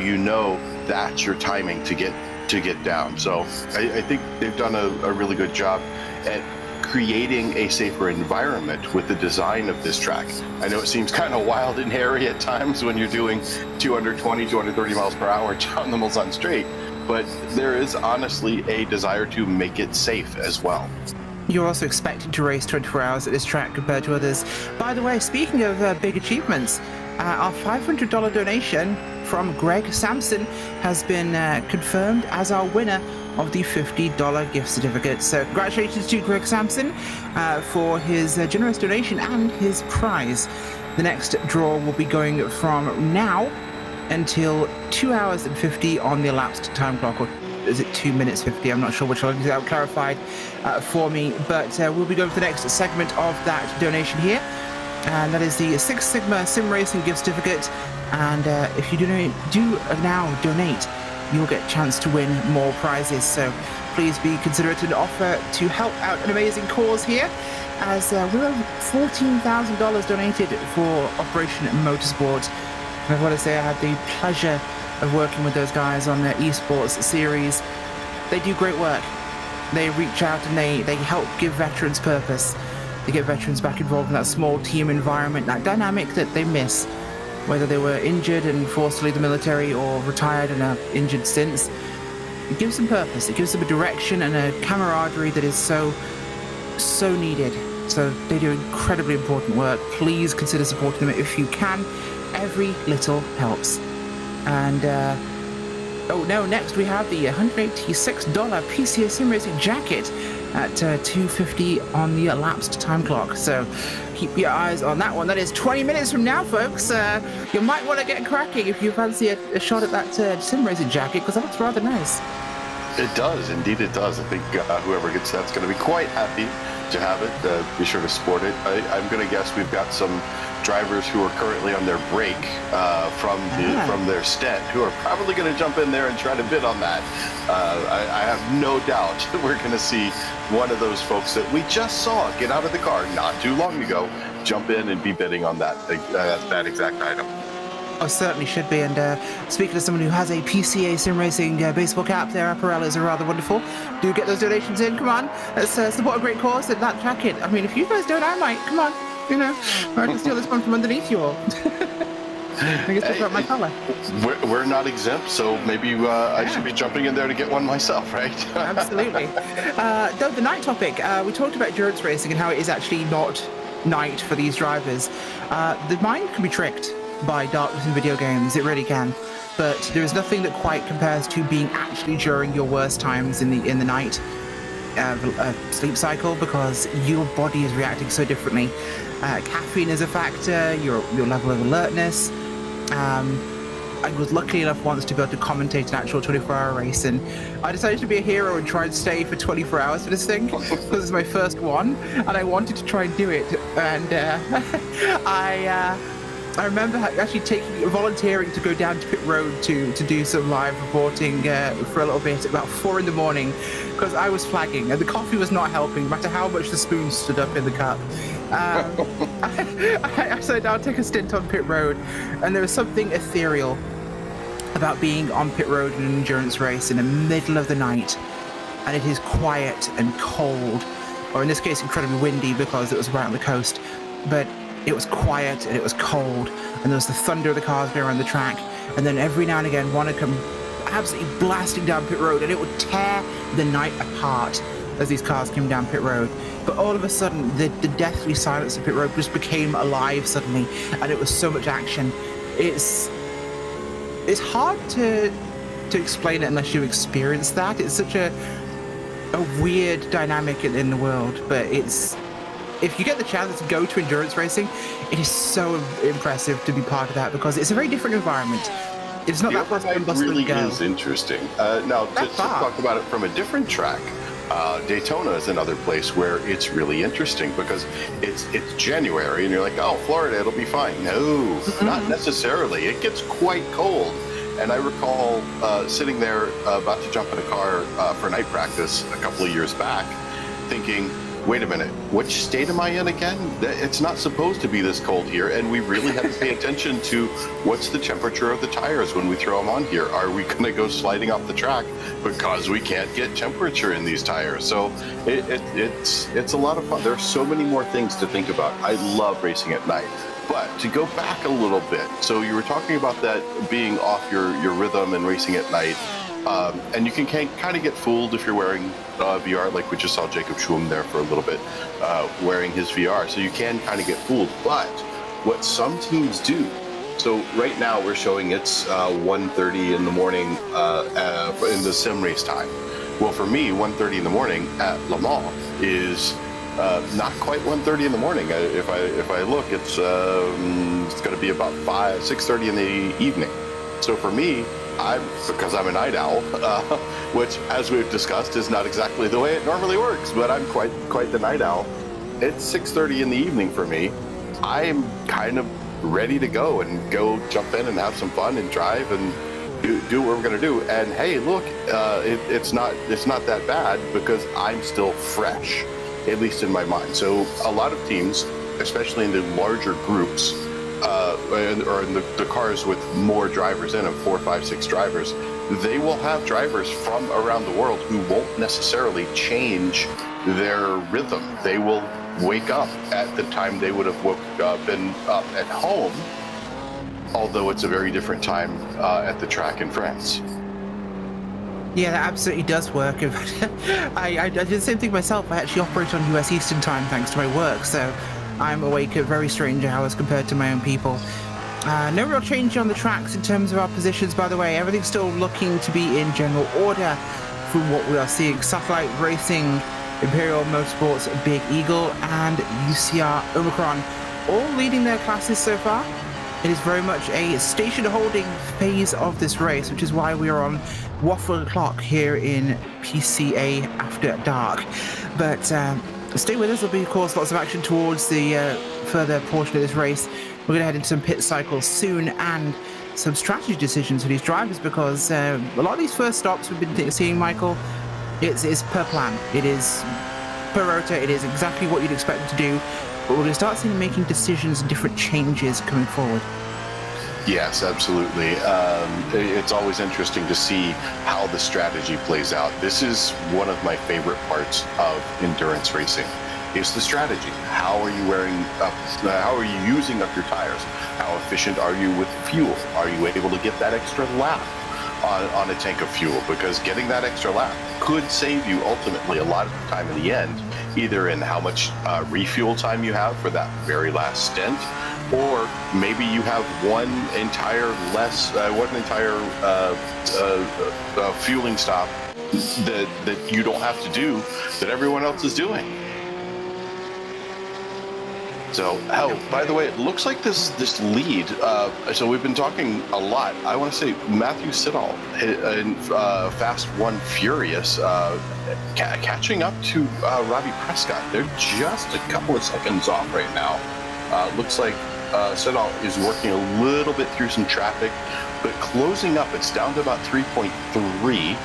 that's your timing to get down. So I think they've done a really good job at creating a safer environment with the design of this track. I know it seems kind of wild and hairy at times when you're doing 220, 230 miles per hour down the Mulsanne Straight, but there is honestly a desire to make it safe as well. You're also expected to race 24 hours at this track compared to others. By the way, speaking of big achievements, our $500 donation from Greg Sampson has been confirmed as our winner of the $50 gift certificate. So congratulations to Greg Sampson for his generous donation and his prize. The next draw will be going from now until 2 hours and 50 on the elapsed time clock, or is it 2 minutes 50? I'm not sure which one. That clarified for me. But we'll be going to the next segment of that donation here, and that is the Six Sigma Sim Racing gift certificate. And if you do now donate, you'll get a chance to win more prizes. So please be considerate and offer to help out an amazing cause here, as we're over $14,000 donated for Operation Motorsport. And I want to say I had the pleasure of working with those guys on their esports series. They do great work. They reach out and they help give veterans purpose. They get veterans back involved in that small team environment, that dynamic that they miss, whether they were injured and forced to leave the military or retired and are injured since. It gives them purpose. It gives them a direction and a camaraderie that is so needed. So they do incredibly important work. Please consider supporting them if you can. Every little helps. And next we have the $186 PCA Sim Racing jacket at $250 on the elapsed time clock. So keep your eyes on that one. That is 20 minutes from now, folks. You might want to get cracking if you fancy a shot at that Sim Racing jacket, because that looks rather nice. It does, indeed it does. I think whoever gets that's going to be quite happy to have it. Be sure to sport it. I'm going to guess we've got some drivers who are currently on their break from their stint who are probably going to jump in there and try to bid on that. I have no doubt that we're going to see one of those folks that we just saw get out of the car not too long ago jump in and be bidding on that exact item. Oh, certainly should be. And speaking to someone who has a PCA Sim Racing baseball cap, their apparel are rather wonderful. Do get those donations in. Come on, let's support a great cause. And that jacket, I mean, if you guys don't, I might. Come on, I can steal this one from underneath you all. I guess that's about my color. We're not exempt, so maybe I should be jumping in there to get one myself, right? Absolutely. Doug, the night topic. We talked about endurance racing and how it is actually not night for these drivers. The mind can be tricked by darkness in video games. It really can. But there is nothing that quite compares to being actually during your worst times in the night sleep cycle, because your body is reacting so differently. Caffeine is a factor, your level of alertness. I was lucky enough once to be able to commentate an actual 24-hour race, and I decided to be a hero and try and stay for 24 hours for this thing, because it's my first one, and I wanted to try and do it. And I remember actually volunteering to go down to pit road to do some live reporting for a little bit at about 4 a.m, because I was flagging and the coffee was not helping, no matter how much the spoon stood up in the cup. I said I'll take a stint on pit road, and there was something ethereal about being on pit road in an endurance race in the middle of the night, and it is quiet and cold, or in this case incredibly windy because it was right on the coast, but it was quiet and it was cold, and there was the thunder of the cars going around the track, and then every now and again one would come absolutely blasting down pit road, and it would tear the night apart as these cars came down pit road. But all of a sudden the deathly silence of pit road just became alive suddenly, and it was so much action. It's hard to explain it unless you experience that. It's such a weird dynamic in the world, but if you get the chance to go to endurance racing, it is so impressive to be part of that, because it's a very different environment. It's not that bustling really go. is interesting. Now, to talk about it from a different track, Daytona is another place where it's really interesting, because it's January and you're like, oh, Florida, it'll be fine. No, not necessarily. It gets quite cold. And I recall sitting there about to jump in a car for night practice a couple of years back, thinking, wait a minute, which state am I in again? It's not supposed to be this cold here, and we really have to pay attention to what's the temperature of the tires when we throw them on here. Are we going to go sliding off the track because we can't get temperature in these tires? So it's a lot of fun. There's so many more things to think about. I love racing at night. But to go back a little bit, so you were talking about that being off your rhythm and racing at night. And you can kind of get fooled if you're wearing VR, like we just saw Jacob Schwum there for a little bit, wearing his VR. So you can kind of get fooled. But what some teams do, so right now we're showing it's 1:30 in the morning in the sim race time. Well, for me, 1:30 in the morning at Le Mans is not quite 1:30 in the morning. If I look, it's going to be about 6:30 in the evening. So for me, because I'm a night owl, which, as we've discussed, is not exactly the way it normally works, but I'm quite the night owl. It's 6:30 in the evening for me. I am kind of ready to go jump in and have some fun and drive and do what we're going to do. And hey, look, it's not that bad because I'm still fresh, at least in my mind. So a lot of teams, especially in the larger groups, or in the cars with more drivers in them, 4, 5, 6 drivers, they will have drivers from around the world who won't necessarily change their rhythm. They will wake up at the time they would have been up at home, although it's a very different time at the track in France. Yeah, that absolutely does work. In fact, I did the same thing myself. I actually operate on US Eastern Time thanks to my work, so I'm awake at very strange hours compared to my own people. No real change on the tracks in terms of our positions, by the way. Everything's still looking to be in general order from what we are seeing. Satellite Racing, Imperial Motorsports, Big Eagle, and UCR Omicron all leading their classes so far. It is very much a station-holding phase of this race, which is why we are on waffle o'clock here in PCA After Dark. But stay with us. There'll be, of course, lots of action towards the further portion of this race. We're going to head into some pit cycles soon and some strategy decisions for these drivers, because a lot of these first stops we've been seeing, Michael, it's per plan. It is per rota. It is exactly what you'd expect them to do. But we're going to start seeing them making decisions and different changes coming forward. Yes, absolutely. It's always interesting to see how the strategy plays out. This is one of my favorite parts of endurance racing, is the strategy. How are you how are you using up your tires? How efficient are you with fuel? Are you able to get that extra lap on a tank of fuel? Because getting that extra lap could save you ultimately a lot of the time in the end, either in how much refuel time you have for that very last stint, or maybe you have one entire fueling stop that you don't have to do that everyone else is doing. So, by the way, it looks like this lead, so we've been talking a lot. I want to say Matthew Siddall in Fast 1 Furious, catching up to Robbie Prescott. They're just a couple of seconds off right now. Looks like Siddall is working a little bit through some traffic, but closing up, it's down to about 3.3.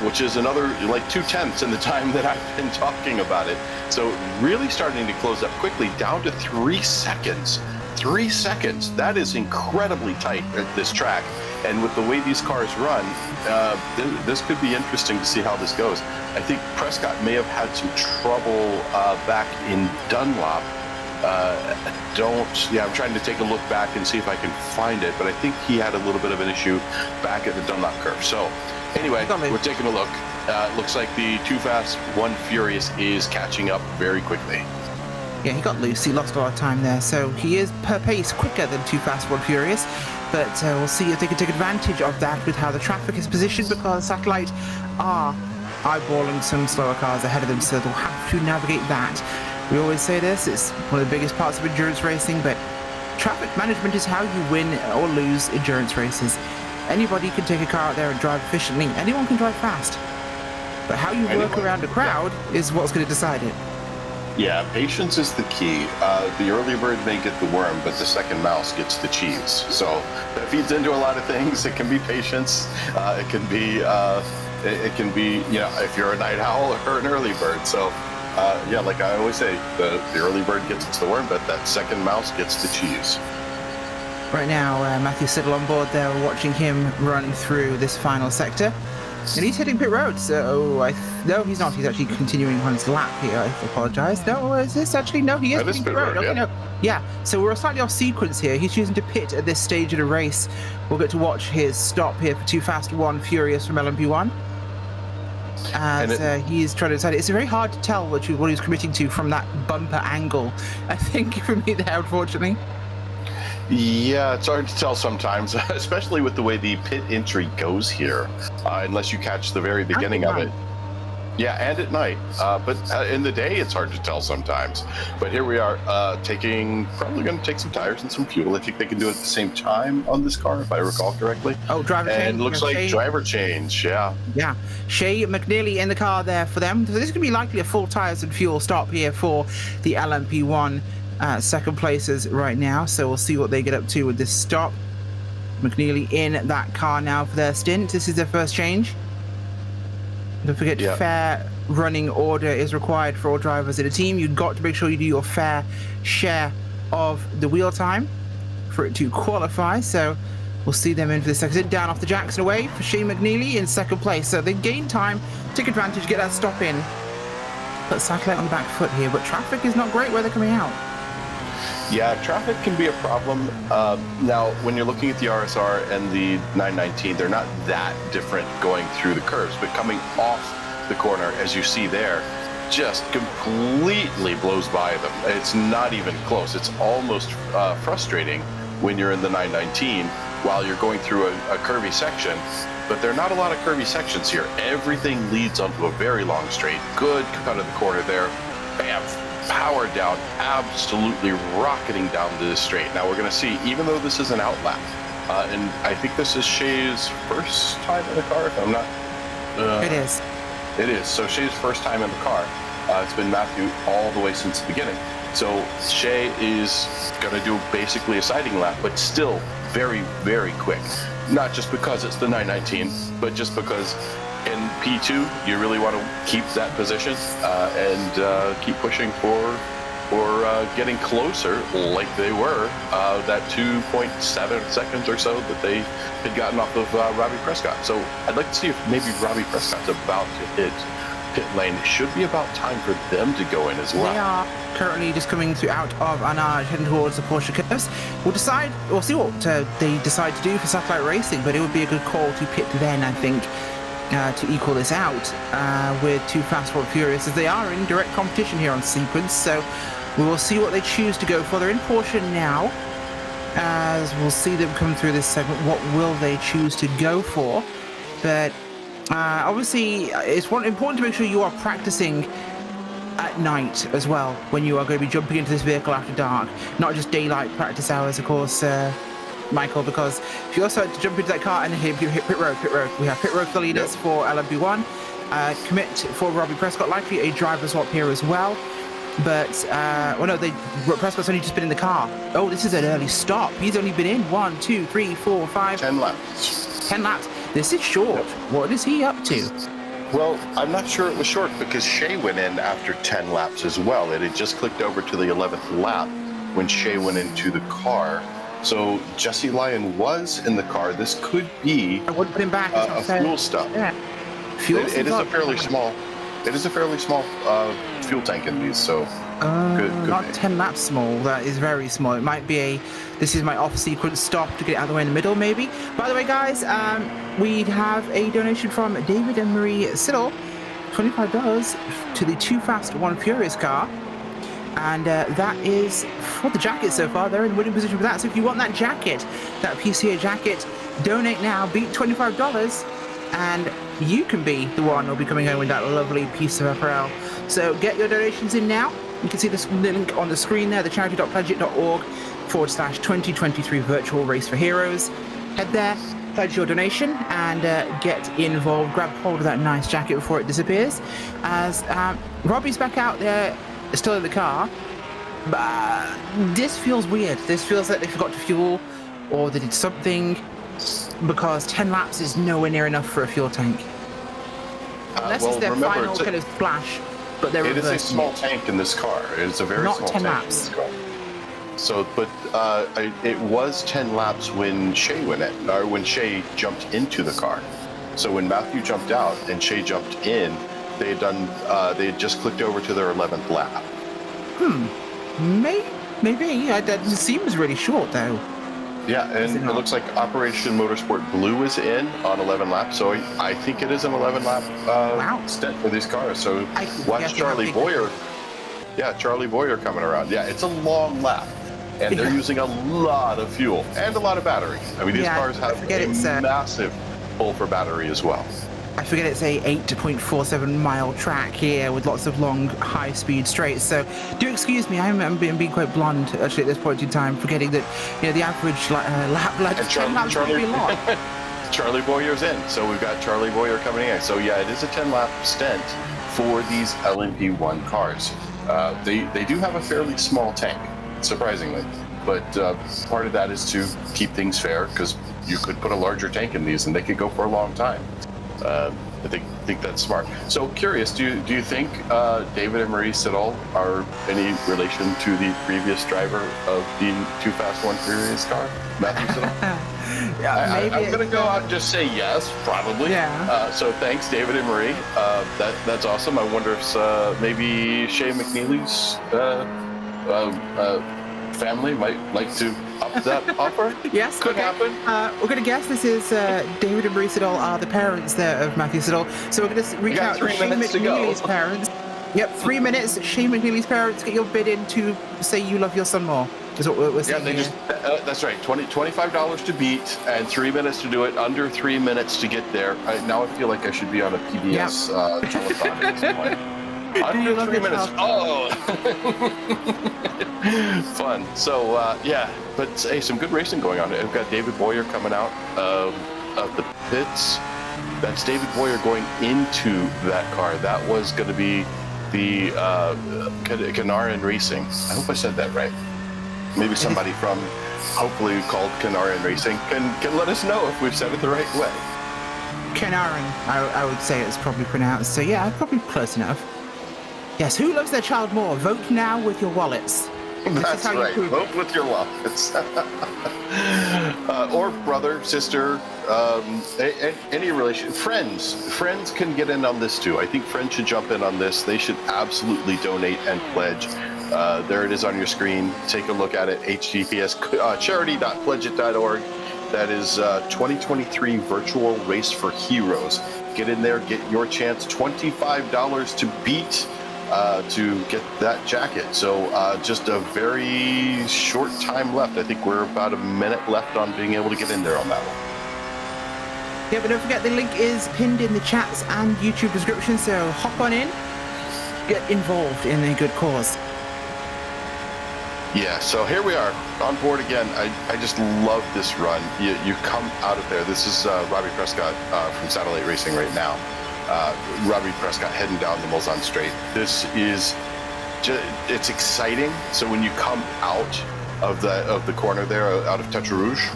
Which is another like 2/10 in the time that I've been talking about it. So really starting to close up quickly, down to 3 seconds. 3 seconds. That is incredibly tight at this track. And with the way these cars run, this could be interesting to see how this goes. I think Prescott may have had some trouble back in Dunlop. I'm trying to take a look back and see if I can find it, but I think he had a little bit of an issue back at the Dunlop curve. So anyway, we're taking a look. Looks like the Too Fast, 1 Furious is catching up very quickly. Yeah, he got loose. He lost a lot of time there. So he is per pace quicker than Too Fast, 1 Furious. But we'll see if they can take advantage of that with how the traffic is positioned, because Satellite are eyeballing some slower cars ahead of them, so they'll have to navigate that. We always say this, it's one of the biggest parts of endurance racing, but traffic management is how you win or lose endurance races. Anybody can take a car out there and drive efficiently. Anyone can drive fast. But how you work around a crowd is what's going to decide it. Yeah, patience is the key. The early bird may get the worm, but the second mouse gets the cheese. So that feeds into a lot of things. It can be patience. It can be, if you're a night owl or an early bird. So, like I always say, the early bird gets the worm, but that second mouse gets the cheese. Right now, Matthew Siddall on board there, we're watching him run through this final sector. And he's hitting pit road, so no, he's not. He's actually continuing on his lap here. I apologise. No, is this actually? No, he is hitting pit road. Okay, no. Yeah, so we're slightly off sequence here. He's choosing to pit at this stage of the race. We'll get to watch his stop here for Too Fast 1 Furious from LMP1. And he's trying to decide. It's very hard to tell what he's committing to from that bumper angle, I think, for me there, unfortunately. Yeah, it's hard to tell sometimes, especially with the way the pit entry goes here, unless you catch the very beginning of it. Yeah, and at night. But in the day, it's hard to tell sometimes. But here we are, probably going to take some tires and some fuel. I think they can do it at the same time on this car, if I recall correctly. Oh, driver change. And looks like driver change, yeah. Yeah. Shay McNeely in the car there for them. So this is going to be likely a full tires and fuel stop here for the LMP1 second places right now. So we'll see what they get up to with this stop. McNeely in that car now for their stint. This is their first change. Don't forget, fair running order is required for all drivers in a team. You've got to make sure you do your fair share of the wheel time for it to qualify. So we'll see them in for the second. Down off the Jackson away for Shane McNeely in second place. So they gain time, take advantage, get that stop in. Put Satellite on the back foot here, but traffic is not great where they're coming out. Yeah, traffic can be a problem. Now, when you're looking at the RSR and the 919, they're not that different going through the curves, but coming off the corner, as you see there, just completely blows by them. It's not even close. It's almost frustrating when you're in the 919 while you're going through a curvy section, but there are not a lot of curvy sections here. Everything leads onto a very long straight. Good cut of the corner there. Bam. Power down, absolutely rocketing down to the straight. Now we're going to see, even though this is an outlap, and I think this is Shay's first time in the car, if I'm not... It is. It is. So Shay's first time in the car. It's been Matthew all the way since the beginning. So Shay is going to do basically a siding lap, but still very, very quick. Not just because it's the 919, but just because in P2, you really want to keep that position and keep pushing for getting closer, like they were, that 2.7 seconds or so that they had gotten off of Robbie Prescott. So I'd like to see if maybe Robbie Prescott's about to hit pit lane. It should be about time for them to go in as well. They are currently just coming through out of Anage, heading towards the Porsche curves. We'll see what they decide to do for Satellite Racing, but it would be a good call to pit then, I think, to equal this out with two Fast Forward Furious, as they are in direct competition here on sequence. So we will see what they choose to go for. They're in Porsche now, as we'll see them come through this segment. What will they choose to go for? But obviously, it's important to make sure you are practicing at night as well when you are going to be jumping into this vehicle after dark, not just daylight practice hours, of course, Michael, because if you also had to jump into that car and hit pit road. We have pit road for the leaders for LMP1. Commit for Robbie Prescott, likely a driver swap here as well. But, Prescott's only just been in the car. Oh, this is an early stop. He's only been in 1, 2, 3, 4, 5... 10 laps. 10 laps. This is short. Yep. What is he up to? Well, I'm not sure it was short because Shay went in after 10 laps as well. It had just clicked over to the 11th lap when Shay went into the car. So Jesse Lyon was in the car. This could be I wouldn't put him back. A fuel stop. Yeah. It is a fairly small. It is a fairly small fuel tank in these, so could not be. 10 laps small. That is very small. It might be this is my off-sequence stop to get out of the way in the middle, maybe. By the way, guys, we have a donation from David and Marie Siddle, $25 to the Too Fast One Furious car. And that is for the jacket so far. They're in winning position for that. So if you want that jacket, that PCA jacket, donate now, beat $25, and you can be the one who'll be coming home with that lovely piece of apparel. So get your donations in now. You can see this link on the screen there, the charity.pledgeit.org/2023 virtual race for heroes. Head there, pledge your donation, and get involved. Grab hold of that nice jacket before it disappears. As Robbie's back out there, still in the car. But this feels weird. This feels like they forgot to fuel, or they did something, because 10 laps is nowhere near enough for a fuel tank. Unless it's their final kind of splash, but they're reversing. It is a small tank in this car. It's a very small tank in this car. So, but it was 10 laps when Shay went in, or when Shay jumped into the car. So when Matthew jumped out and Shay jumped in, they had just clicked over to their 11th lap. Maybe. That seems really short, though. Yeah, and it looks like Operation Motorsport Blue is in on 11 laps, so I think it is an 11-lap stint for these cars. So watch Charlie Boyer. Yeah, Charlie Boyer coming around. Yeah, it's a long lap, and they're using a lot of fuel and a lot of battery. I mean, these cars have a massive pull for battery as well. I forget it's a 8.47 mile track here with lots of long, high-speed straights. So do excuse me, I'm being quite blunt actually at this point in time, forgetting that the average lap length 10 laps would be a lot. Charlie Boyer's in, so we've got Charlie Boyer coming in. So yeah, it is a 10-lap stint for these LMP1 cars. They do have a fairly small tank, surprisingly, but part of that is to keep things fair, because you could put a larger tank in these and they could go for a long time. I think that's smart. So curious, do you think David and Marie Siddall are any relation to the previous driver of the Too Fast 1 Furious car, Matthew Siddall? Yeah, I'm going to go out and just say yes, probably. Yeah. So thanks, David and Marie. That's awesome. I wonder if maybe Shay McNeely's family might like to up that offer. Yes, could happen. We're going to guess this is David and Marie Siddall are the parents there of Matthew Siddall. So we're going to reach out to Shay McNeely's parents. Yep, 3 minutes. Shay McNeely's parents, get your bid in to say you love your son more. Is what we're saying. Yeah, they just that's right. $25 to beat and 3 minutes to do it. Under 3 minutes to get there. Now I feel like I should be on a PBS telethon at this point. Under 3 minutes. Oh, fun. So yeah, but hey, some good racing going on. We've got David Boyer coming out of the pits. That's David Boyer going into that car. That was going to be the Canada Racing. I hope I said that right. Maybe somebody from, hopefully called Canada Racing, can let us know if we've said it the right way. Canaran, I would say it's probably pronounced. So yeah, probably close enough. Yes, who loves their child more? Vote now with your wallets. That's right. Vote with your wallets. Or brother, sister, any relation. Friends can get in on this too. I think friends should jump in on this. They should absolutely donate and pledge. There it is on your screen. Take a look at it. HTTPS charity.pledgeit.org. That is 2023 Virtual Race for Heroes. Get in there, get your chance. $25 to beat to get that jacket. So just a very short time left. I think we're about a minute left on being able to get in there on that one. Yeah, but don't forget the link is pinned in the chats and YouTube description, so hop on in, get involved in a good cause. Yeah, so here we are on board again. I just love this run. You come out of there. This is Robbie Prescott from Satellite Racing right now. Robbie Prescott heading down the Mulsanne Straight. This is it's exciting. So when you come out of the corner there, out of Tetra Rouge,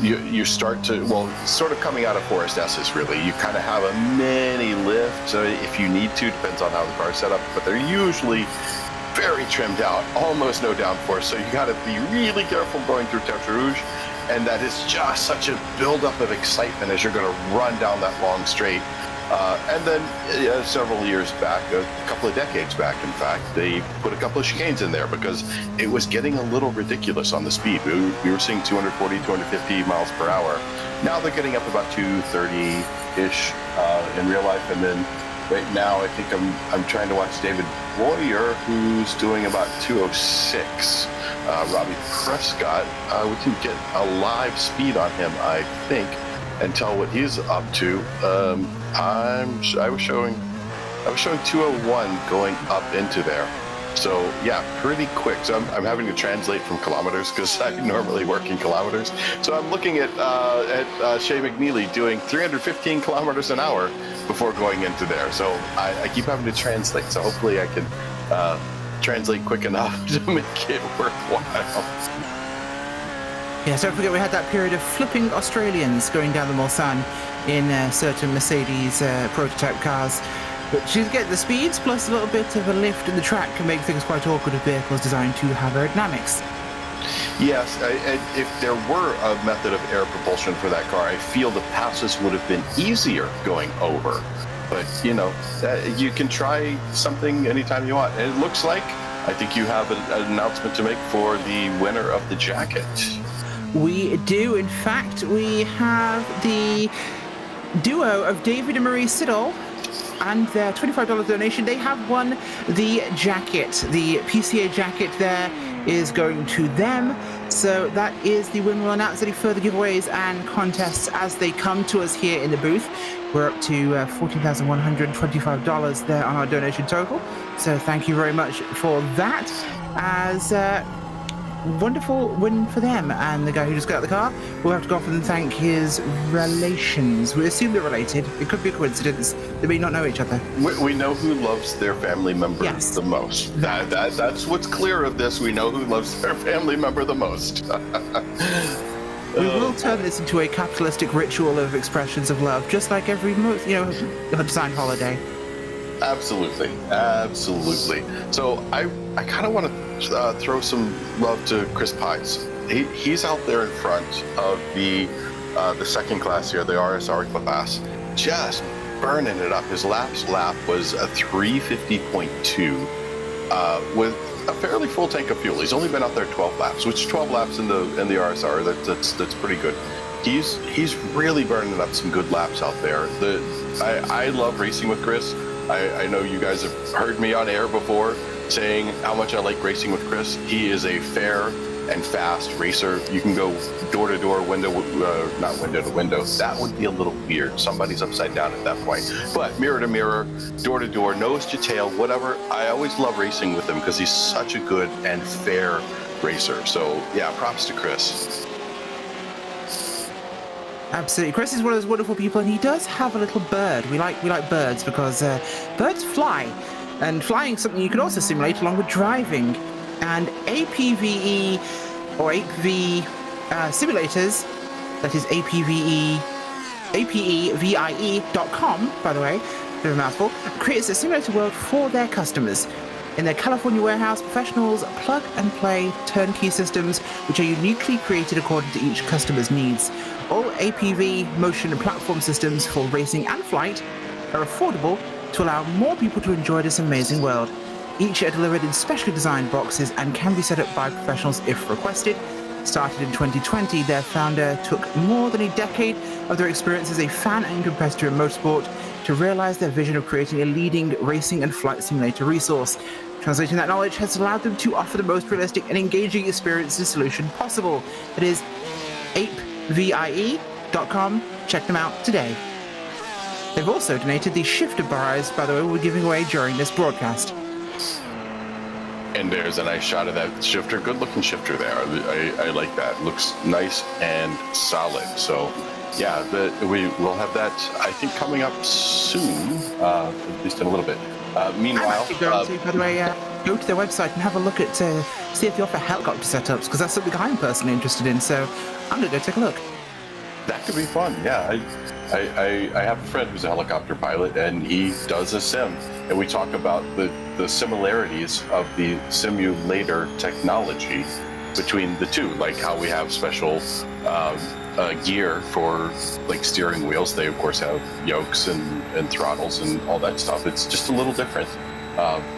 you start to, well, sort of coming out of Forest Esses, really. You kind of have a mini lift, so if you need to, depends on how the car's set up, but they're usually very trimmed out, almost no downforce, so you got to be really careful going through Tetra Rouge, and that is just such a buildup of excitement as you're going to run down that long straight. And then several years back, a couple of decades back, in fact, they put a couple of chicanes in there because it was getting a little ridiculous on the speed. We were seeing 240, 250 miles per hour. Now they're getting up about 230-ish in real life, and then right now I think I'm trying to watch David Boyer, who's doing about 206. Robbie Prescott, we can get a live speed on him, I think, and tell what he's up to. I was showing 201 going up into there. So yeah, pretty quick. So I'm having to translate from kilometers because I normally work in kilometers. So I'm looking at Shay McNeely doing 315 kilometers an hour before going into there. So I keep having to translate. So hopefully I can translate quick enough to make it worthwhile. Yeah, so don't forget we had that period of flipping Australians going down the Mulsanne in certain Mercedes prototype cars. But you get the speeds plus a little bit of a lift in the track can make things quite awkward with vehicles designed to have aerodynamics. Yes, if there were a method of air propulsion for that car, I feel the passes would have been easier going over. But, you know, you can try something anytime you want. And it looks like, I think you have an announcement to make for the winner of the jacket. We do. In fact, we have the duo of David and Marie Siddall and their $25 donation. They have won the jacket. The PCA jacket there is going to them. So that is the win. We'll announce any further giveaways and contests as they come to us here in the booth. We're up to $14,125 there on our donation total. So thank you very much for that. As wonderful win for them. And the guy who just got out of the car, we'll have to go off and thank his relations. We assume they're related. It could be a coincidence. They may not know each other. We know who loves their family member the most. That's what's clear of this. We know who loves their family member the most. We will turn this into a capitalistic ritual of expressions of love, just like every design holiday. Absolutely. So I kind of want to throw some love to Chris Pies. He's out there in front of the second class here, the RSR class, just burning it up. His lap was a 350.2 with a fairly full tank of fuel. He's only been out there 12 laps, which 12 laps in the RSR, that's pretty good. He's really burning up some good laps out there. I love racing with Chris. I know you guys have heard me on air before saying how much I like racing with Chris. He is a fair and fast racer. You can go door to door, not window to window. That would be a little weird. Somebody's upside down at that point. But mirror to mirror, door to door, nose to tail, whatever. I always love racing with him because he's such a good and fair racer. So yeah, props to Chris. Absolutely. Chris is one of those wonderful people, and he does have a little bird. We like birds because birds fly, and flying is something you can also simulate along with driving. And APVE or APV simulators, that is APEVIE.com, by the way, bit of a mouthful, creates a simulator world for their customers. In their California warehouse, professionals plug and play turnkey systems which are uniquely created according to each customer's needs. All APV motion and platform systems for racing and flight are affordable to allow more people to enjoy this amazing world. Each are delivered in specially designed boxes and can be set up by professionals if requested. Started in 2020, their founder took more than a decade of their experience as a fan and competitor in motorsport to realize their vision of creating a leading racing and flight simulator resource. Translating that knowledge has allowed them to offer the most realistic and engaging experience and solution possible. It is APEVIE.com. Check them out today. They've also donated the shifter bars, by the way, we're giving away during this broadcast. And there's a nice shot of that shifter. Good looking shifter there. I like that. Looks nice and solid. So yeah, we will have that, I think, coming up soon, at least in a little bit. Meanwhile, by the way, go to their website and have a look at see if they offer helicopter setups, because that's something I'm personally interested in. So I'm gonna go take a look. That could be fun. Yeah, I have a friend who's a helicopter pilot, and he does a sim, and we talk about the similarities of the simulator technology between the two, like how we have special gear for like steering wheels. They of course have yokes and throttles and all that stuff. It's just a little different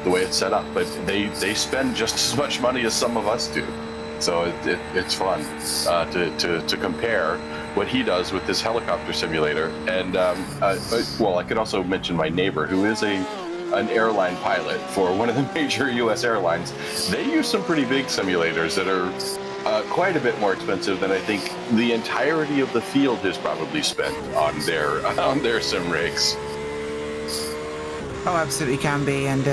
the way it's set up, but they spend just as much money as some of us do. So it's fun to compare what he does with this helicopter simulator. And well, I could also mention my neighbor, who is an airline pilot for one of the major U.S. airlines. They use some pretty big simulators that are quite a bit more expensive than I think the entirety of the field has probably spent on their sim rigs. Oh, absolutely can be. And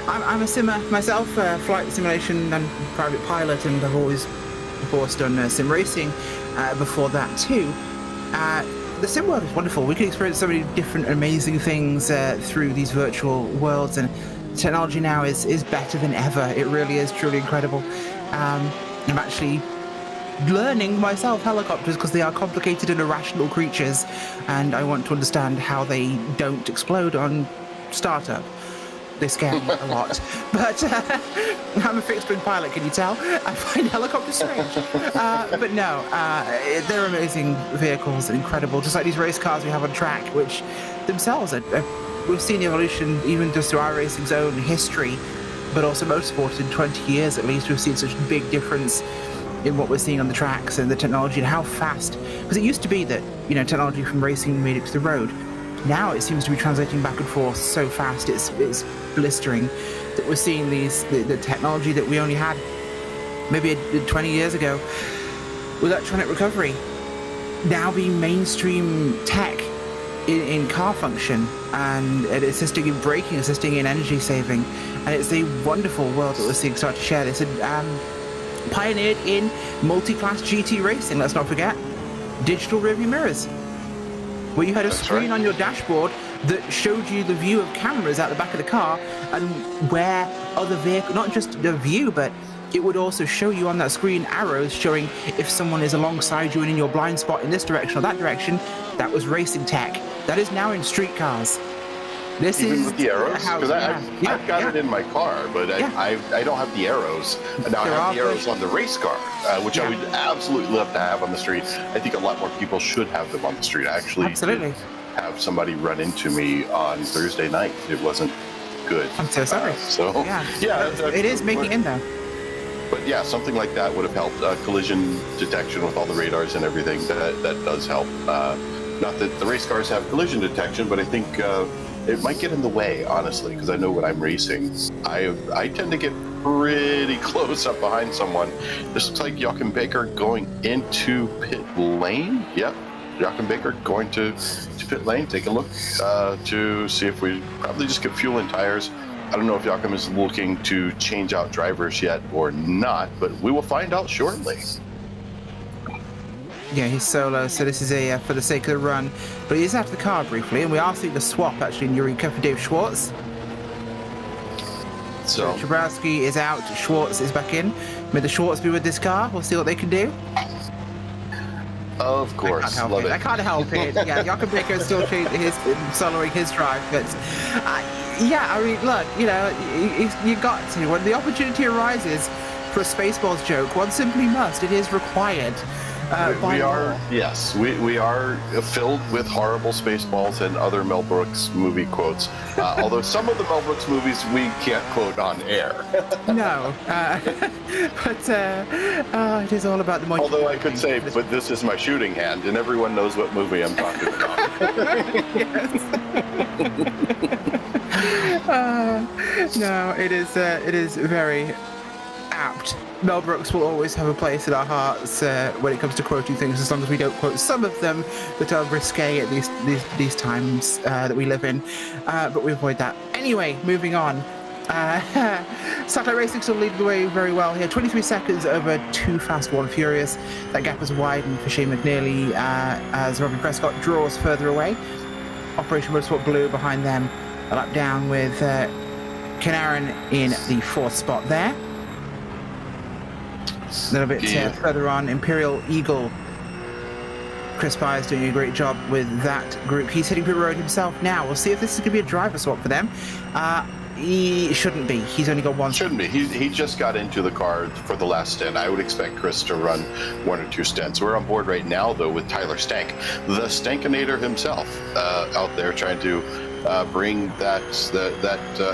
I'm a simmer myself, flight simulation and private pilot, and I've always, of course, done sim racing before that too. The sim world is wonderful. We can experience so many different amazing things through these virtual worlds, and technology now is better than ever. It really is truly incredible. I'm actually learning myself helicopters because they are complicated and irrational creatures, and I want to understand how they don't explode on startup. They scare me a lot. But I'm a fixed-wing pilot, can you tell? I find helicopters strange. But no, they're amazing vehicles and incredible, just like these race cars we have on track, which themselves we've seen the evolution even just through iRacing's own history, but also motorsport in 20 years at least. We've seen such a big difference in what we're seeing on the tracks and the technology and how fast. Because it used to be that, technology from racing made it to the road. Now it seems to be translating back and forth so fast, it's blistering that we're seeing the technology that we only had maybe 20 years ago, with electronic recovery now being mainstream tech in car function and assisting in braking, assisting in energy saving. And it's a wonderful world that we're seeing start to share this. And pioneered in multi-class GT racing, let's not forget. Digital rearview mirrors, where you had a screen on your dashboard that showed you the view of cameras out the back of the car and where other vehicles, not just the view, but it would also show you on that screen arrows showing if someone is alongside you and in your blind spot in this direction or that direction. That was racing tech. That is now in street cars. This Even is with the arrows? Because I've got it in my car, but I don't have the arrows. Now I have the arrows on the race car, which I would absolutely love to have on the street. I think a lot more people should have them on the street. I actually did have somebody run into me on Thursday night. It wasn't good. I'm so sorry. It is making in there. But yeah, something like that would have helped. Collision detection with all the radars and everything, that does help. Not that the race cars have collision detection, but I think it might get in the way, honestly, because I know when I'm racing, I tend to get pretty close up behind someone. This looks like Joachim Baker going into pit lane. Yep, Joachim Baker going to pit lane. Take a look to see if we probably just get fuel and tires. I don't know if Joachim is looking to change out drivers yet or not, but we will find out shortly. Yeah, he's solo, so this is a for the sake of the run. But he's out of the car briefly, and we are seeing the swap actually in Eureka for Dave Schwartz. So Chabrowski is out, Schwartz is back in. May the Schwartz be with this car. We'll see what they can do. Of course, love it. I can't help it. Yeah, Joachim Baker is still soloing his drive, but yeah, I mean, look, you know, you got to. When the opportunity arises for a Spaceballs joke, one simply must. It is required. We are filled with horrible Spaceballs and other Mel Brooks movie quotes. Although some of the Mel Brooks movies we can't quote on air. No, but it is all about the money. Although I could say, but this is my shooting hand, and everyone knows what movie I'm talking about. No, it is very apt. Mel Brooks will always have a place in our hearts when it comes to quoting things, as long as we don't quote some of them that are risque at these times that we live in. But we avoid that. Anyway, moving on. Satellite Racing still leading the way very well here. 23 seconds over Too Fast, One Furious. That gap has widened for Shane McNeely as Robin Prescott draws further away. Operation Motorsport Blue behind them. A lap down with Ken Aaron in the 4th spot there. A little bit further on, Imperial Eagle. Chris Byers doing a great job with that group. He's hitting pit road himself now. We'll see if this is going to be a driver swap for them. He shouldn't be. He's only got one. Shouldn't be. He just got into the car for the last stint. I would expect Chris to run 1 or 2 stints. We're on board right now, though, with Tyler Stank, the Stankinator himself, out there trying to bring that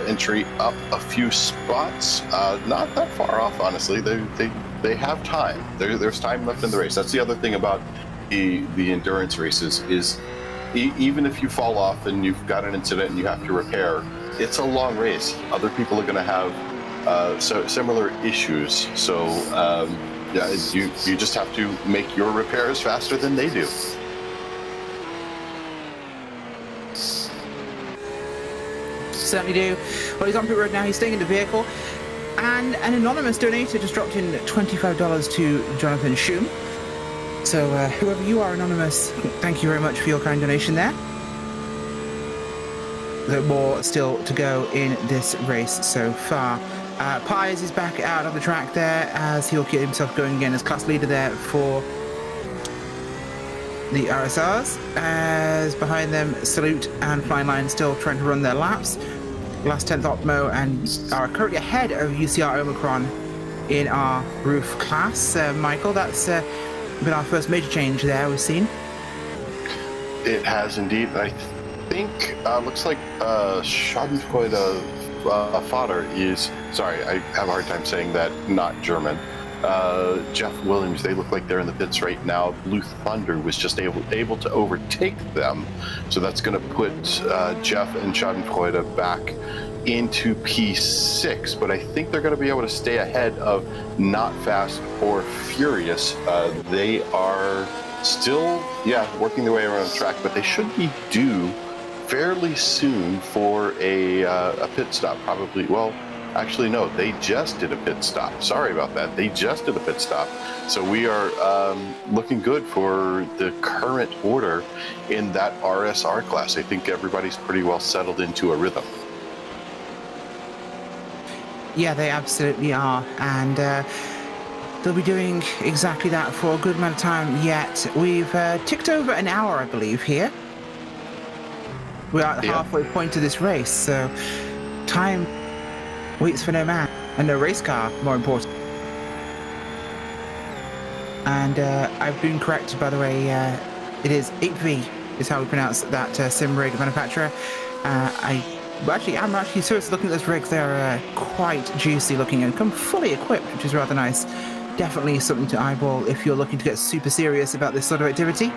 entry up a few spots. Not that far off, honestly. They have time. There's time left in the race. That's the other thing about the endurance races is even if you fall off and you've got an incident and you have to repair, it's a long race. Other people are going to have similar issues. So you just have to make your repairs faster than they do. Certainly do. Well, he's on pit road now. He's staying in the vehicle. And an anonymous donator just dropped in $25 to Jonathan Schum. So whoever you are, Anonymous, thank you very much for your kind donation there. There's more still to go in this race so far. Pies is back out on the track there as he'll get himself going again as class leader there for the RSRs. As behind them, Salute and Flying Line still trying to run their laps. Last 10th Optimo and are currently ahead of UCR Omicron in our roof class. Michael, that's been our first major change there we've seen. It has indeed. I think looks like Schadenfreude Vater is, sorry, I have a hard time saying that, not German. Jeff Williams, they look like they're in the pits right now. Blue Thunder was just able to overtake them. So that's going to put Jeff and Schadenfreude back into P6, but I think they're going to be able to stay ahead of Not Fast or Furious. They are still, working their way around the track, but they should be due fairly soon for a pit stop, probably. Well, actually, no, they just did a pit stop. Sorry about that. They just did a pit stop. So we are looking good for the current order in that RSR class. I think everybody's pretty well settled into a rhythm. Yeah, they absolutely are. And they'll be doing exactly that for a good amount of time yet. We've ticked over an hour, I believe, here. We are at the halfway point of this race, so time waits for no man, and no race car, more important. And I've been corrected, by the way. It is 8V is how we pronounce that sim rig manufacturer. I'm actually seriously looking at those rigs. They're quite juicy looking and come fully equipped, which is rather nice. Definitely something to eyeball if you're looking to get super serious about this sort of activity.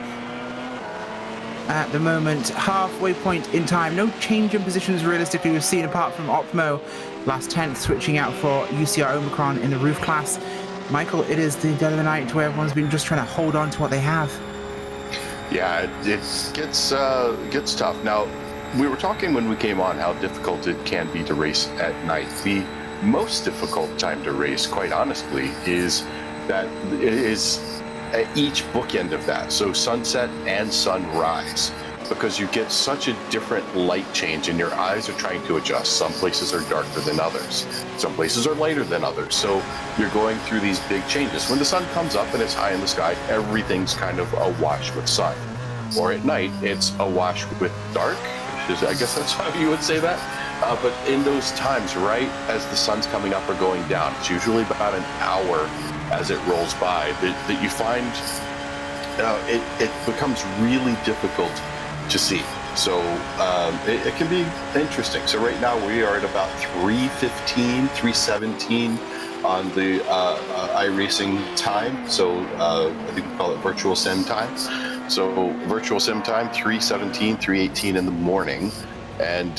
At the moment, halfway point in time, no change in positions realistically we've seen apart from Opmo last 10th switching out for UCR Omicron in the roof class. Michael, it is the dead of the night where everyone's been just trying to hold on to what they have. Yeah, it gets tough. Now, we were talking when we came on how difficult it can be to race at night. The most difficult time to race, quite honestly, is at each bookend of that. So sunset and sunrise, because you get such a different light change and your eyes are trying to adjust. Some places are darker than others. Some places are lighter than others. So you're going through these big changes. When the sun comes up and it's high in the sky, everything's kind of awash with sun. Or at night, it's awash with dark. I guess that's how you would say that. But in those times, right as the sun's coming up or going down, it's usually about an hour as it rolls by that you find it becomes really difficult to see. So it can be interesting. So right now we are at about 3:15, 3:17 on the iRacing time. So I think we call it virtual sim time. So virtual sim time, 3:17, 3:18 in the morning. And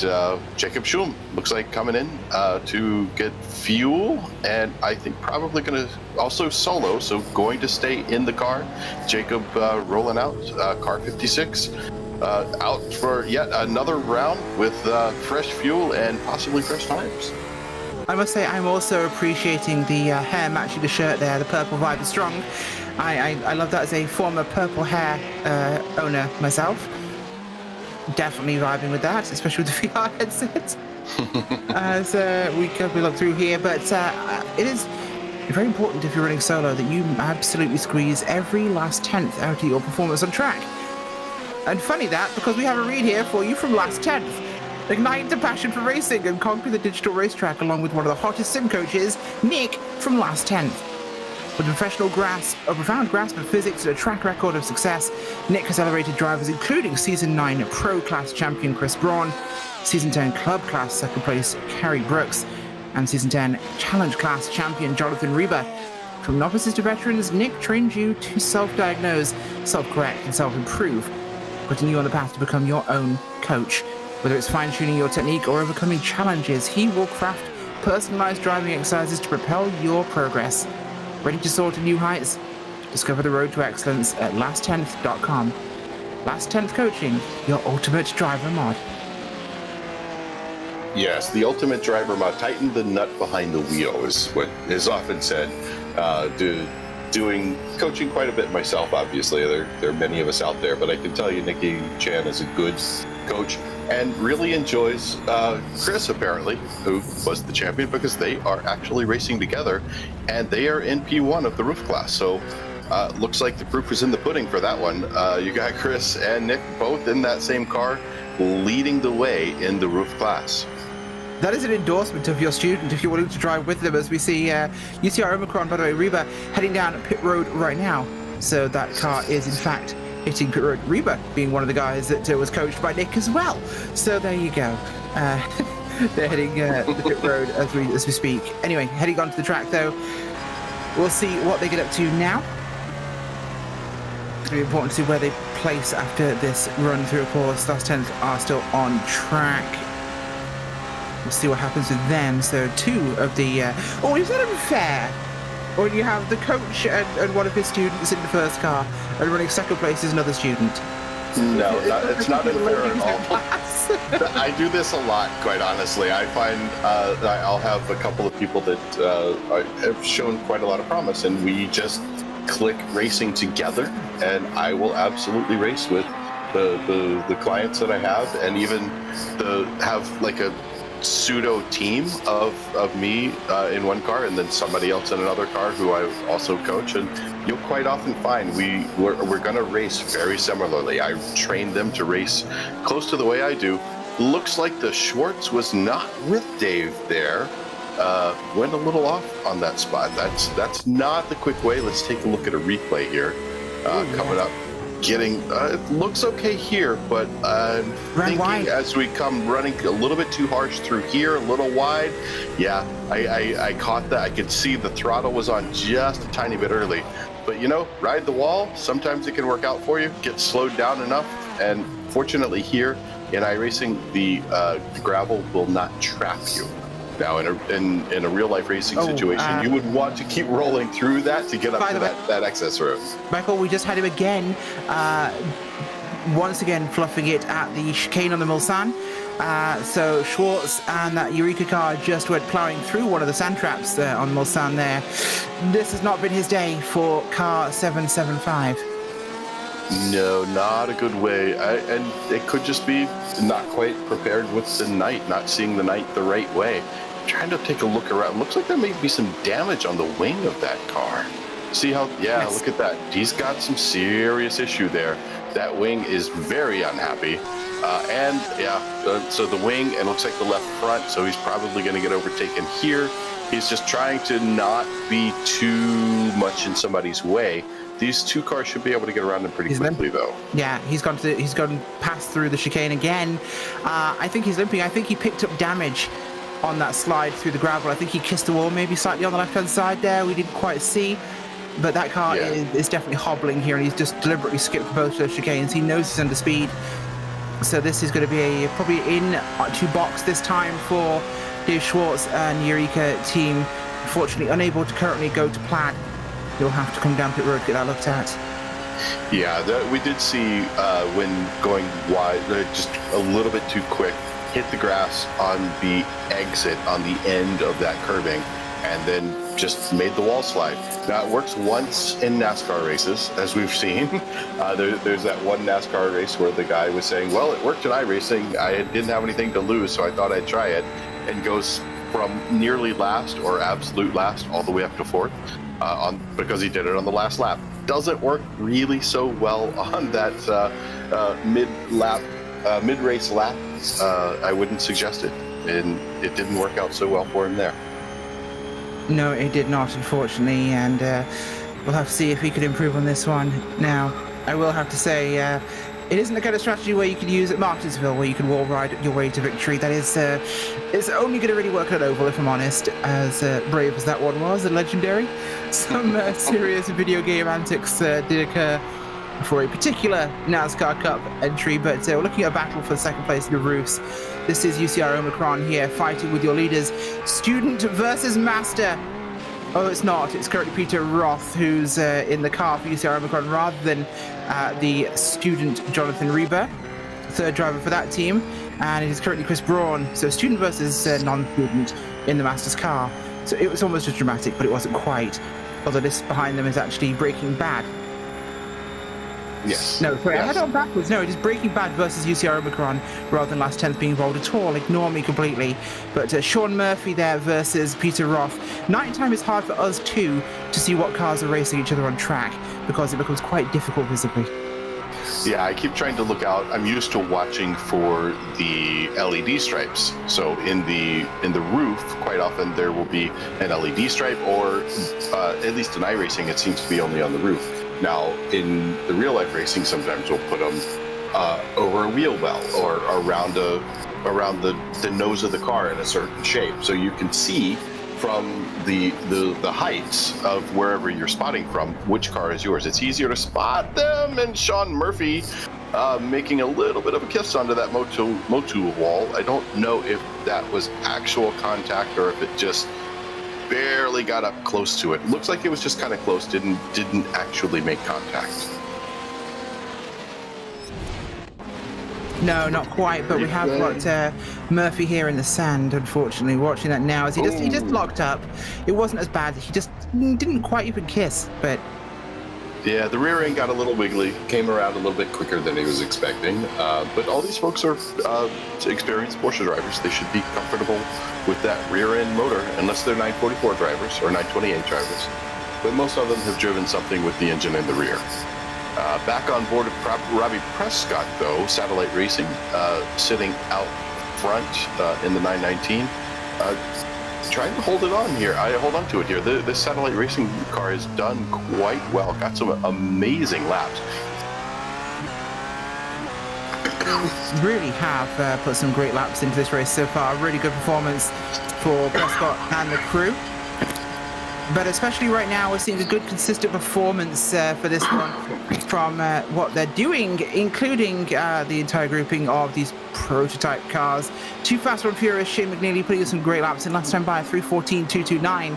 Jacob Schum looks like coming in to get fuel, and I think probably going to also solo, so going to stay in the car. Jacob rolling out, car 56, out for yet another round with fresh fuel and possibly fresh tires. I must say, I'm also appreciating the hair matching the shirt there. The purple vibe is strong. I love that as a former purple hair owner myself. Definitely vibing with that, especially with the VR headset. As we look through here, but it is very important if you're running solo that you absolutely squeeze every last tenth out of your performance on track. And funny that, because we have a read here for you from last 10th. Ignite the passion for racing and conquer the digital racetrack along with one of the hottest sim coaches, Nick, from last 10th. With a profound grasp of physics and a track record of success, Nick has elevated drivers including Season 9 Pro Class champion Chris Braun, Season 10 Club Class second place Kerry Brooks, and Season 10 Challenge Class champion Jonathan Reba. From novices to veterans, Nick trained you to self-diagnose, self-correct, and self-improve, putting you on the path to become your own coach. Whether it's fine-tuning your technique or overcoming challenges, he will craft personalized driving exercises to propel your progress. Ready to soar to new heights? Discover the road to excellence at last10th.com. Last 10th Coaching, your ultimate driver mod. Yes, the ultimate driver mod. Tighten the nut behind the wheel is what is often said. Doing coaching quite a bit myself, obviously. There are many of us out there, but I can tell you Nikki Chan is a good coach and really enjoys Chris, apparently, who was the champion, because they are actually racing together, and they are in P1 of the roof class. So looks like the proof is in the pudding for that one. You got Chris and Nick both in that same car, leading the way in the roof class. That is an endorsement of your student if you're willing to drive with them, as we see UCR Omicron, by the way, Reba, heading down pit road right now. So that car is, in fact, hitting pit road. Reba being one of the guys that was coached by Nick as well. So there you go. They're heading the pit road as we speak. Anyway, heading onto the track, though, we'll see what they get up to now. It's going to be important to see where they place after this run through. Of course, last 10th are still on track. We'll see what happens with them. So 2 of the... oh, is that unfair? When you have the coach and one of his students in the first car, and running second place is another student. No, it's not unfair at all. I do this a lot, quite honestly. I find I'll have a couple of people that have shown quite a lot of promise, and we just click racing together, and I will absolutely race with the clients that I have, and even have like a pseudo team of me in one car, and then somebody else in another car who I also coach. And you'll quite often find we're going to race very similarly. I trained them to race close to the way I do. Looks like the Schwartz was not with Dave there. Went a little off on that spot. That's not the quick way. Let's take a look at a replay here. Coming up. It looks okay here, but I'm thinking wide. As we come running a little bit too harsh through here, a little wide. Yeah, I caught that. I could see the throttle was on just a tiny bit early. But ride the wall. Sometimes it can work out for you. Get slowed down enough. And fortunately here in iRacing, the gravel will not trap you. Now, in a real life racing situation, you would want to keep rolling through that to get up to that excess road. Michael, we just had him again, once again fluffing it at the chicane on the Mulsanne. So Schwartz and that Eureka car just went ploughing through one of the sand traps on Mulsanne there. This has not been his day for car 775. No, not a good way. And it could just be not quite prepared with the night, not seeing the night the right way. Trying to take a look around. Looks like there may be some damage on the wing of that car. See how, yes. Look at that. He's got some serious issue there. That wing is very unhappy. So the wing, and looks like the left front, so he's probably going to get overtaken here. He's just trying to not be too much in somebody's way. These two cars should be able to get around him pretty quickly, though. Yeah, he's gone past through the chicane again. I think he's limping. I think he picked up damage on that slide through the gravel. I think he kissed the wall maybe slightly on the left-hand side there. We didn't quite see. But that car is definitely hobbling here, and he's just deliberately skipped both those chicanes. He knows he's under speed. So this is going to be probably in to box this time for Dave Schwartz and Eureka team. Unfortunately, unable to currently go to Plaid. You'll have to come down pit road to get that looked at. Yeah, we did see when going wide, just a little bit too quick, hit the grass on the exit on the end of that curbing, and then just made the wall slide. Now, it works once in NASCAR races, as we've seen. There's that one NASCAR race where the guy was saying, well, it worked in iRacing. I didn't have anything to lose, so I thought I'd try it, and goes from nearly last or absolute last all the way up to fourth. Because he did it on the last lap. Doesn't work really so well on that mid-race lap. I wouldn't suggest it, and it didn't work out so well for him there. No, it did not, unfortunately, and we'll have to see if he could improve on this one. Now, I will have to say, it isn't the kind of strategy where you can use at Martinsville, where you can wall ride your way to victory. That is, it's only going to really work at Oval, if I'm honest, as brave as that one was, and legendary. Some serious video game antics did occur for a particular NASCAR Cup entry, but we're looking at a battle for the second place in the roofs. This is UCR Omicron here, fighting with your leaders. Student versus Master. Oh, it's not. It's currently Peter Roth who's in the car for UCR Omicron rather than the student Jonathan Reba, third driver for that team. And it is currently Chris Braun. So student versus non-student in the Master's car. So it was almost as dramatic, but it wasn't quite. Although this behind them is actually Breaking Bad. Yes. No, sorry, yes. I had it on backwards. No, it is Breaking Bad versus UCR Omicron rather than Last 10th being involved at all. Ignore me completely. But Sean Murphy there versus Peter Roth. Night time is hard for us too to see what cars are racing each other on track because it becomes quite difficult visibly. Yeah, I keep trying to look out. I'm used to watching for the LED stripes. So in the roof, quite often there will be an LED stripe, or at least in iRacing, it seems to be only on the roof. Now, in the real life racing, sometimes we'll put them over a wheel well or around the nose of the car in a certain shape, so you can see from the heights of wherever you're spotting from which car is yours. It's easier to spot them, and Sean Murphy making a little bit of a kiss onto that Motu wall. I don't know if that was actual contact or if it just barely got up close to it. Looks like it was just kind of close, didn't actually make contact. No, not quite, but we have got Murphy here in the sand, unfortunately, watching that now as he just locked up. It wasn't as bad. He just didn't quite even kiss, but... Yeah, the rear end got a little wiggly, came around a little bit quicker than he was expecting. But all these folks are experienced Porsche drivers. They should be comfortable with that rear end motor, unless they're 944 drivers or 928 drivers. But most of them have driven something with the engine in the rear. Back on board of Robbie Prescott, though, Satellite Racing, sitting out front in the 919. Trying to hold it on here. Hold on to it here. This Satellite Racing car has done quite well. Got some amazing laps. Really have put some great laps into this race so far. Really good performance for Prescott and the crew. But especially right now, we're seeing a good, consistent performance for this one from what they're doing, including the entire grouping of these prototype cars. Too Fast, One Furious, Shane McNeely putting in some great laps in last time by a 3:14.229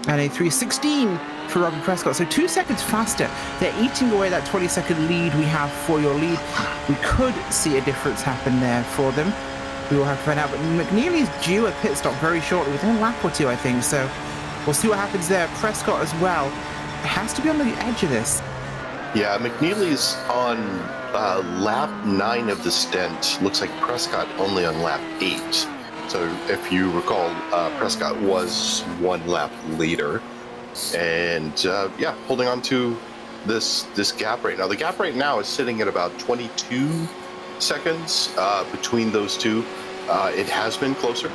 and a 3:16 for Robbie Prescott. So 2 seconds faster. They're eating away that 20-second lead we have for your lead. We could see a difference happen there for them. We will have to find out. But McNeely's due a pit stop very shortly, within a lap or two, I think. So we'll see what happens there. Prescott as well has to be on the edge of this. Yeah, McNeely's on lap 9 of the stint. Looks like Prescott only on lap 8. So if you recall, Prescott was 1 lap later. And yeah, holding on to this gap right now. The gap right now is sitting at about 22 seconds between those two. It has been closer.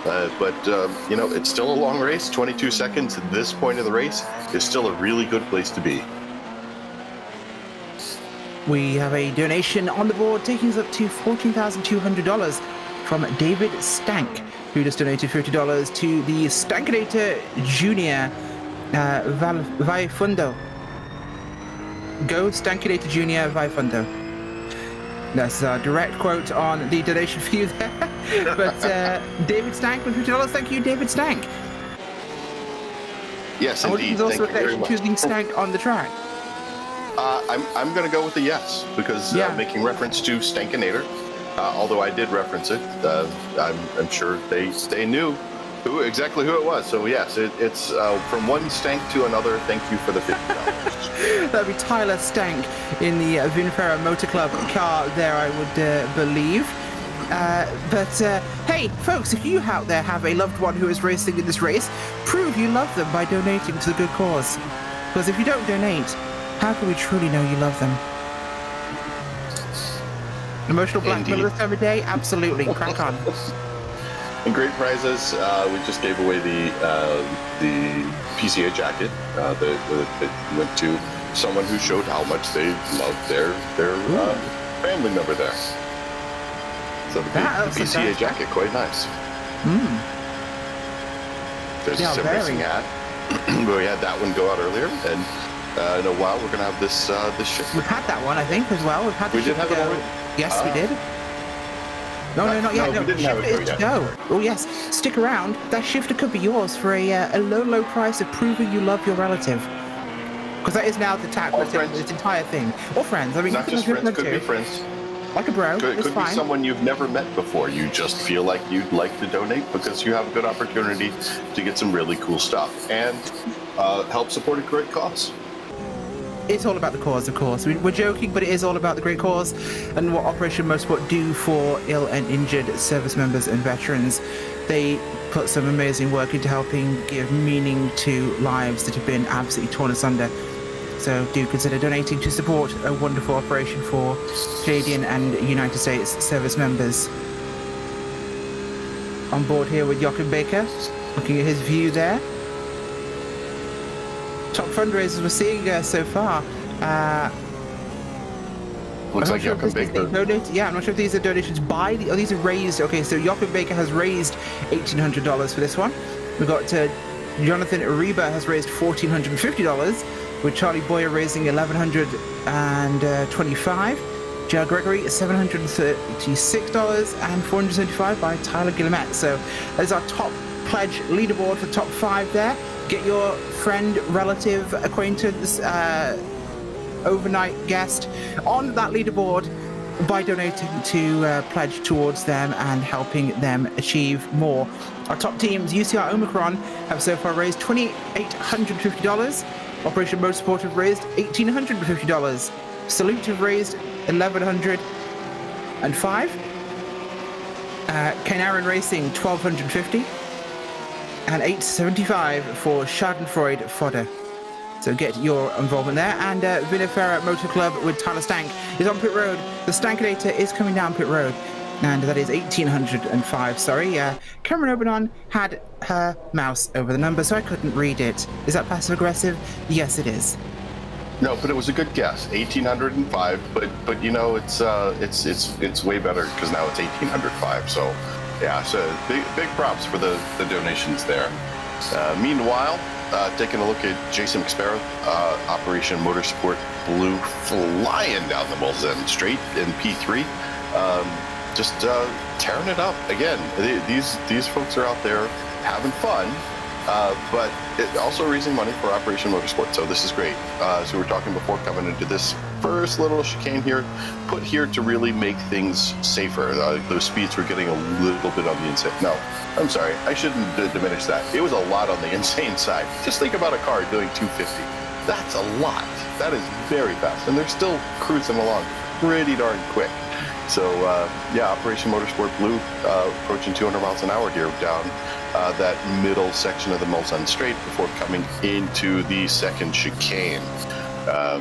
But you know, it's still a long race. 22 seconds at this point of the race is still a really good place to be. We have a donation on the board taking us up to $14,200 from David Stank, who just donated $50 to the Stankinator Junior Vai Fundo. Go Stankinator Junior Vai Fundo. That's a direct quote on the donation for you there. But David Stank with $50. Thank you, David Stank. Yes, and indeed. Also Thank you very much. choosing Stank on the track. I'm going to go with a yes because making reference to Stankinator, although I did reference it, I'm sure they knew exactly who it was. So yes, it's from one Stank to another. Thank you for the $50. That'd be Tyler Stank in the Vinferra Motor Club car there, I would believe. But hey, folks, if you out there have a loved one who is racing in this race, prove you love them by donating to the good cause. Because if you don't donate, how can we truly know you love them? Emotional blackmail this time of day? Absolutely. Crack on. And great prizes. We just gave away the PCA jacket that went to someone who showed how much they loved their family member there. So the PCA jacket, quite nice. There's a Sim Racing hat. But we had that one go out earlier, and in a while we're gonna have this shift. We've had that one, I think, as well. We've had the we did have it already. Yes, we did. No, not yet. No, we didn't have it yet. No. Oh yes, stick around. That shifter could be yours for a low price of proving you love your relative. Because that is now the tack with this entire thing. Or friends. I mean, not just friends. Could be friends. Like a bro. Could fine. be someone you've never met before. You just feel like you'd like to donate because you have a good opportunity to get some really cool stuff and help support a great cause. It's all about the cause, of course. We're joking, but it is all about the great cause and what Operation Motorsport do for ill and injured service members and veterans. They put some amazing work into helping give meaning to lives that have been absolutely torn asunder. So do consider donating to support a wonderful operation for Canadian and United States service members. On board here with Joachim Baker, looking at his view there. Top fundraisers we're seeing so far. Looks like Joachim Baker. I'm not sure if these are donations by these are raised. Okay, so Joachim Baker has raised $1,800 for this one. We've got Jonathan Ariba has raised $1,450, with Charlie Boyer raising $1,125. Joe Gregory, $736, and $475 by Tyler Guillemette. So that is our top pledge leaderboard for the top 5 there. Get your friend, relative, acquaintance, overnight guest on that leaderboard by donating to pledge towards them and helping them achieve more. Our top teams, UCR Omicron, have so far raised $2,850. Operation Motorsport have raised $1,850. Salute have raised $1,105. Canadian Racing $1,250. And $875 for Schadenfreude fodder. So get your involvement there. And Vinifera Motor Club with Tyler Stank is on pit road. The Stankinator is coming down pit road. And that is 1,805, sorry. Cameron Obenon had her mouse over the number, so I couldn't read it. Is that passive-aggressive? Yes, it is. No, but it was a good guess, 1,805. But you know, it's way better because now it's 1,805. So yeah, so big props for the donations there. Meanwhile, taking a look at Jason McSparrow, Operation Motorsport Blue, flying down the Mulsanne Straight in P3, just tearing it up again. These folks are out there having fun, but also raising money for Operation Motorsport. So this is great. So we were talking before coming into this first little chicane here, put here to really make things safer. Those speeds were getting a little bit on the insane. No, I'm sorry, I shouldn't diminish that. It was a lot on the insane side. Just think about a car doing 250. That's a lot. That is very fast, and they're still cruising along pretty darn quick. So yeah, Operation Motorsport Blue approaching 200 miles an hour here down that middle section of the Mulsanne Straight before coming into the second chicane. I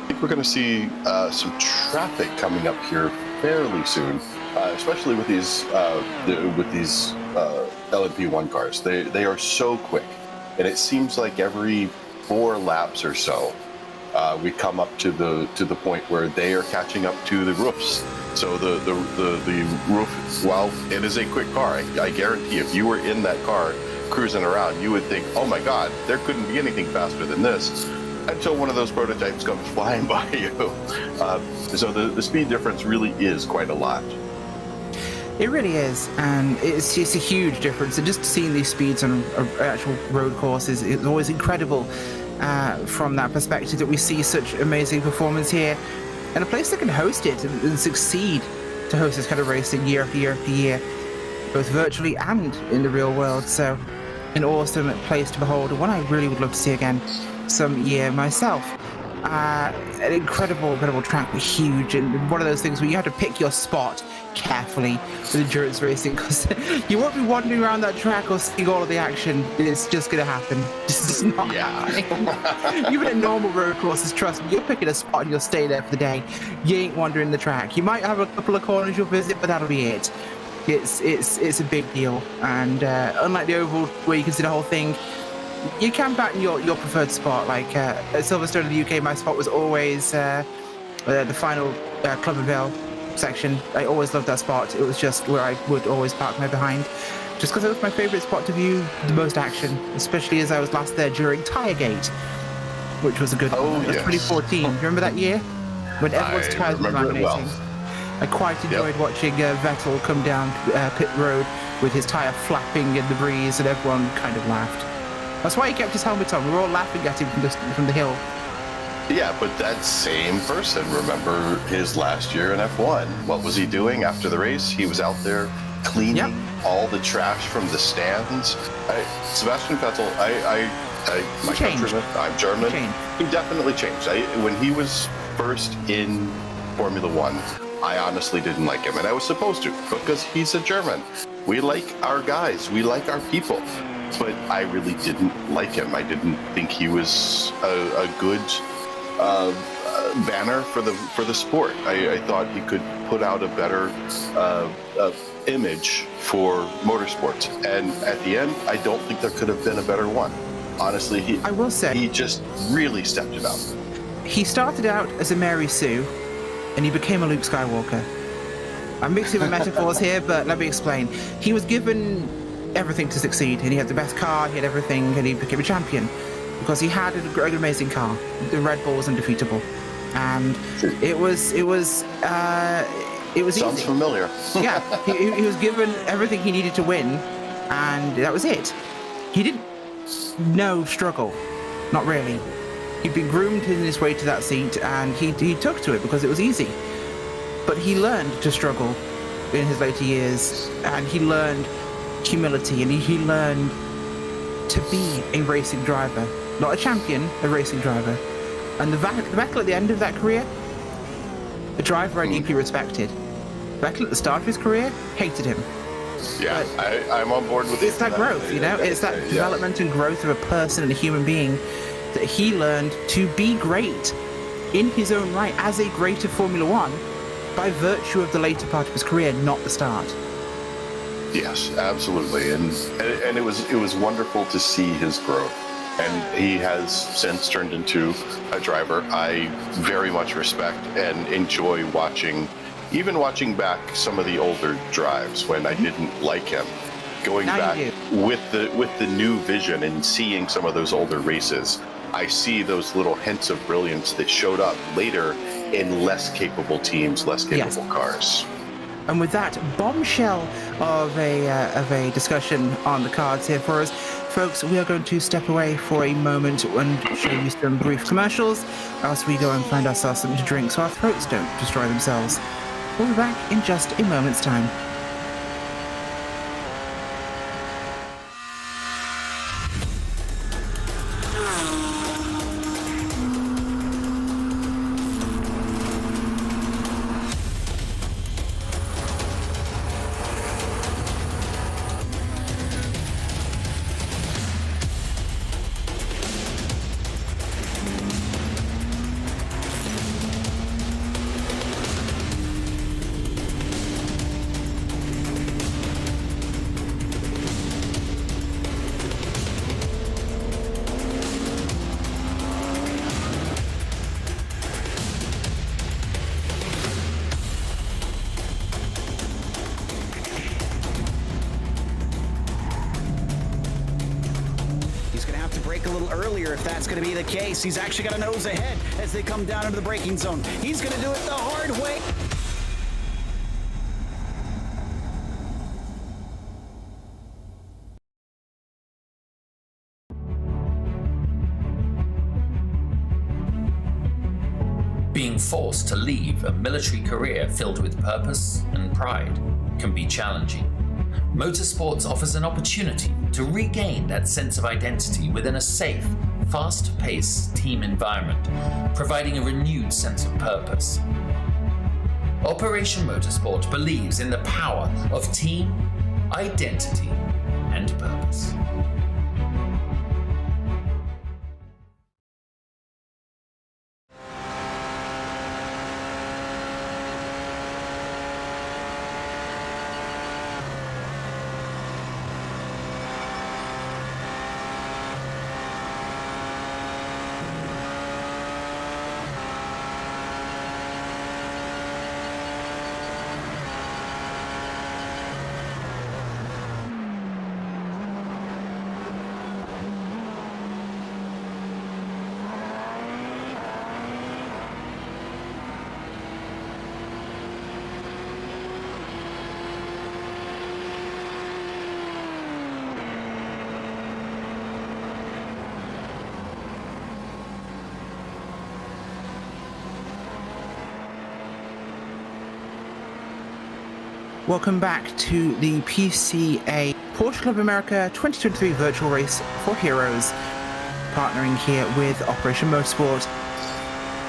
think we're going to see some traffic coming up here fairly soon, especially with these LMP1 cars. They are so quick, and it seems like every 4 laps or so we come up to the point where they are catching up to the roofs. So the roof, while it is a quick car, I guarantee if you were in that car cruising around, you would think, oh my God, there couldn't be anything faster than this, until one of those prototypes comes flying by you. So the speed difference really is quite a lot. It really is, and it's a huge difference. And just seeing these speeds on actual road courses is always incredible from that perspective, that we see such amazing performance here. And a place that can host it and succeed to host this kind of racing year after year after year, both virtually and in the real world. So an awesome place to behold, one I really would love to see again some year myself. An incredible track, huge, and one of those things where you have to pick your spot carefully with endurance racing, because you won't be wandering around that track or seeing all of the action. It's just going to happen. It's just not happening. Even at normal road courses, trust me, you're picking a spot and you'll stay there for the day. You ain't wandering the track. You might have a couple of corners you'll visit, but that'll be it. It's a big deal, and unlike the oval where you can see the whole thing, you can batten your preferred spot. Like at Silverstone in the UK, my spot was always the final Club and Vale section. I always loved that spot. It was just where I would always park my behind, just because it was my favourite spot to view the most action, especially as I was last there during Tiregate, which was a good one. It was 2014. Do you remember that year? When everyone's tyres were laminating. Well. I quite enjoyed watching Vettel come down pit road with his tyre flapping in the breeze, and everyone kind of laughed. That's why he kept his helmet on. We were all laughing at him from the hill. Yeah, but that same person, remember his last year in F1. What was he doing after the race? He was out there cleaning all the trash from the stands. Sebastian Vettel, my countryman, I'm German. He definitely changed. When he was first in Formula One, I honestly didn't like him, and I was supposed to, because he's a German. We like our guys. We like our people. But I really didn't like him. I didn't think he was a good banner for the sport. I thought he could put out a better image for motorsports. And at the end, I don't think there could have been a better one. Honestly, I will say he just really stepped it up. He started out as a Mary Sue, and he became a Luke Skywalker. I'm mixing with metaphors here, but let me explain. He was given everything to succeed, and he had the best car, he had everything, and he became a champion because he had an amazing car. The Red Bull was undefeatable, and it was Sounds easy. familiar. Yeah, he was given everything he needed to win, and that was it. He didn't know struggle, not really. He'd been groomed in his way to that seat, and he took to it because it was easy. But he learned to struggle in his later years, and he learned humility, and he learned to be a racing driver, not a champion, a racing driver. And the Vettel at the end of that career, a driver I deeply respected. Vettel at the start of his career hated him. Yeah, I'm on board with you. It's that growth, you know? It's that development and growth of a person and a human being that he learned to be great in his own right as a greater Formula One by virtue of the later part of his career, not the start. Yes, absolutely, and it was wonderful to see his growth. And he has since turned into a driver I very much respect and enjoy watching, even watching back some of the older drives when I didn't like him. Going Now back you with the new vision and seeing some of those older races, I see those little hints of brilliance that showed up later in less capable teams, less capable cars. And with that bombshell of a discussion on the cards here for us, folks, we are going to step away for a moment and show you some brief commercials as we go and find ourselves something to drink so our throats don't destroy themselves. We'll be back in just a moment's time. A little earlier if that's going to be the case. He's actually got a nose ahead as they come down into the braking zone. He's going to do it the hard way. Being forced to leave a military career filled with purpose and pride can be challenging. Motorsports offers an opportunity to regain that sense of identity within a safe, fast-paced team environment, providing a renewed sense of purpose. Operation Motorsport believes in the power of team, identity, and purpose. Welcome back to the PCA Porsche Club America 2023 Virtual Race for Heroes, partnering here with Operation Motorsport.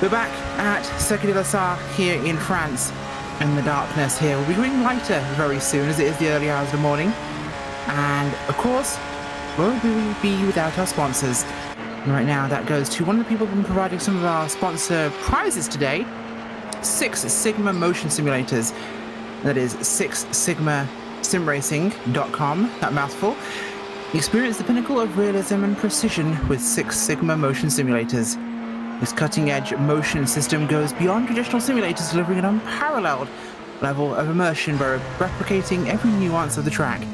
We're back at Circuit de la Sarre here in France, and the darkness here will be going lighter very soon as it is the early hours of the morning. And of course, won't we be without our sponsors? And right now that goes to one of the people who've been providing some of our sponsor prizes today, 6 Sigma Motion Simulators. That is 6sigmasimracing.com, that mouthful. Experience the pinnacle of realism and precision with 6 Sigma Motion Simulators. This cutting-edge motion system goes beyond traditional simulators, delivering an unparalleled level of immersion by replicating every nuance of the track.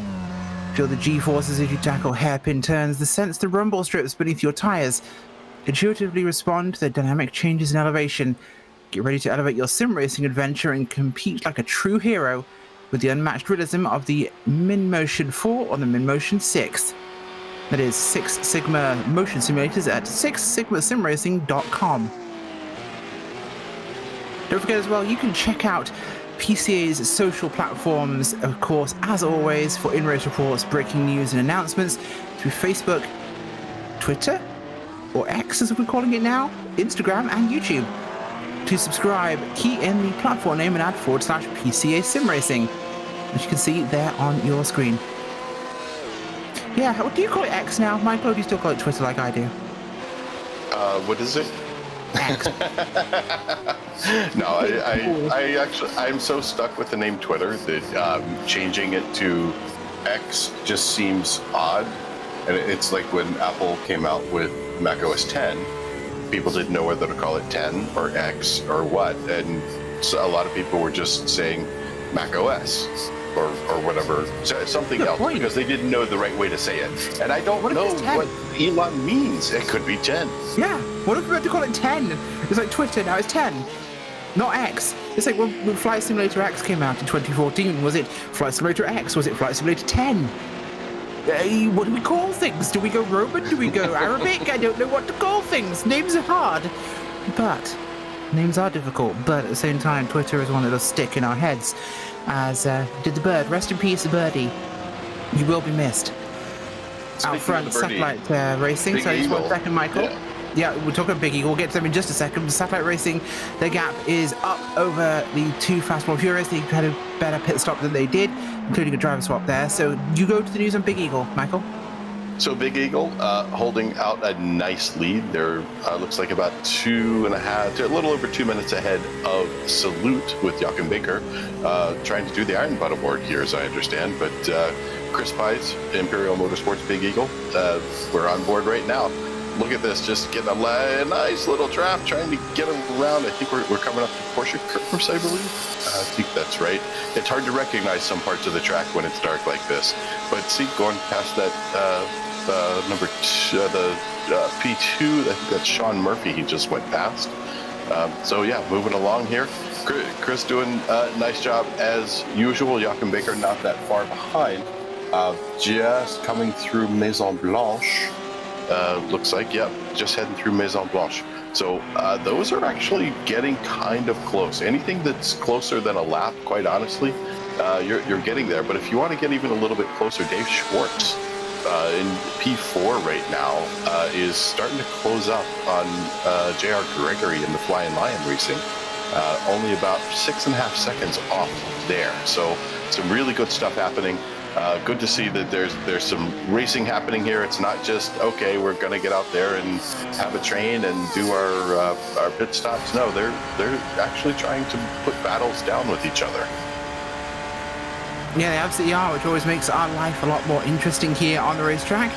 Feel the G-forces as you tackle hairpin turns, sense the rumble strips beneath your tires, intuitively respond to the dynamic changes in elevation, Get ready to elevate your sim racing adventure and compete like a true hero with the unmatched realism of the Minmotion 4 or the Minmotion 6. That is Six Sigma motion simulators at sixsigmasimracing.com. Don't forget as well, you can check out PCA's social platforms, of course, as always, for in-race reports, breaking news and announcements through Facebook, Twitter, or X as we're calling it now, Instagram and YouTube. To subscribe, key in the platform name and add /PCA Sim Racing, which you can see there on your screen. Yeah, what do you call it, X now, Michael, or do you still call it Twitter like I do? What is it? X. No, I'm so stuck with the name Twitter that changing it to X just seems odd. And it's like when Apple came out with macOS 10, people didn't know whether to call it 10 or X or what. And so a lot of people were just saying macOS or whatever, something else, because they didn't know the right way to say it. And I don't know what Elon means. It could be 10. Yeah, what if we had to call it 10? It's like Twitter, now it's 10. Not X. It's like when Flight Simulator X came out in 2014. Was it Flight Simulator X? Was it Flight Simulator 10? What do we call things? Do we go Roman? Do we go Arabic? I don't know what to call things. Names are hard. But names are difficult. But at the same time, Twitter is one that does stick in our heads. As did the bird. Rest in peace, the birdie. You will be missed. Out front, Satellite Racing. Big Sorry, just 1 Eagle. second, Michael. Yeah, we're talking Big Eagle. We'll get to them in just a second. Satellite Racing, their gap is up over the two Fast Four Furious. They had a better pit stop than they did, including a driver swap there. So you go to the news on Big Eagle, Michael. So Big Eagle holding out a nice lead. They're looks like about 2.5 to a little over 2 minutes ahead of Salute with Joachim Baker, trying to do the Iron Butt Award here, as I understand. But Chris Pies, Imperial Motorsports Big Eagle, we're on board right now. Look at this, just getting a nice little draft, trying to get him around. I think we're coming up to Porsche curves, I believe. I think that's right. It's hard to recognize some parts of the track when it's dark like this. But see, going past that number two, the P2, I think that's Sean Murphy he just went past. So yeah, moving along here. Chris doing a nice job as usual. Joachim Baker not that far behind. Just coming through Maison Blanche. Looks like, yep, just heading through Maison Blanche. So those are actually getting kind of close. Anything that's closer than a lap, quite honestly, you're getting there. But if you want to get even a little bit closer, Dave Schwartz in P4 right now is starting to close up on JR Gregory in the Flying Lion Racing. Only about 6.5 seconds off there. So some really good stuff happening. Good to see that there's some racing happening here. It's not just, okay, we're going to get out there and have a train and do our pit stops. No, they're actually trying to put battles down with each other. Yeah, they absolutely are, which always makes our life a lot more interesting here on the racetrack.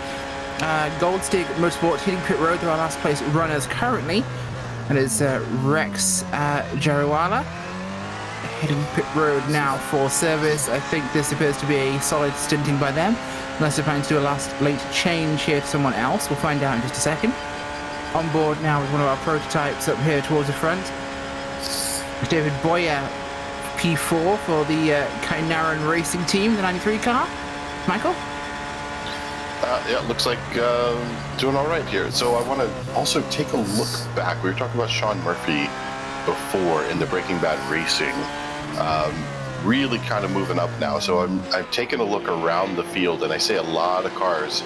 Gold Stick Motorsports hitting pit road. There are last place runners currently. And it's Rex Jariwala heading pit road now for service. I think this appears to be a solid stinting by them, unless they're planning to do a last late change here to someone else. We'll find out in just a second. On board now with one of our prototypes up here towards the front. David Boyer, P4 for the Kainaran Racing Team, the 93 car. Michael? Yeah, looks like doing all right here. So I want to also take a look back. We were talking about Sean Murphy before in the Breaking Bad Racing. Really kind of moving up now. So I'm taking a look around the field, and I see a lot of cars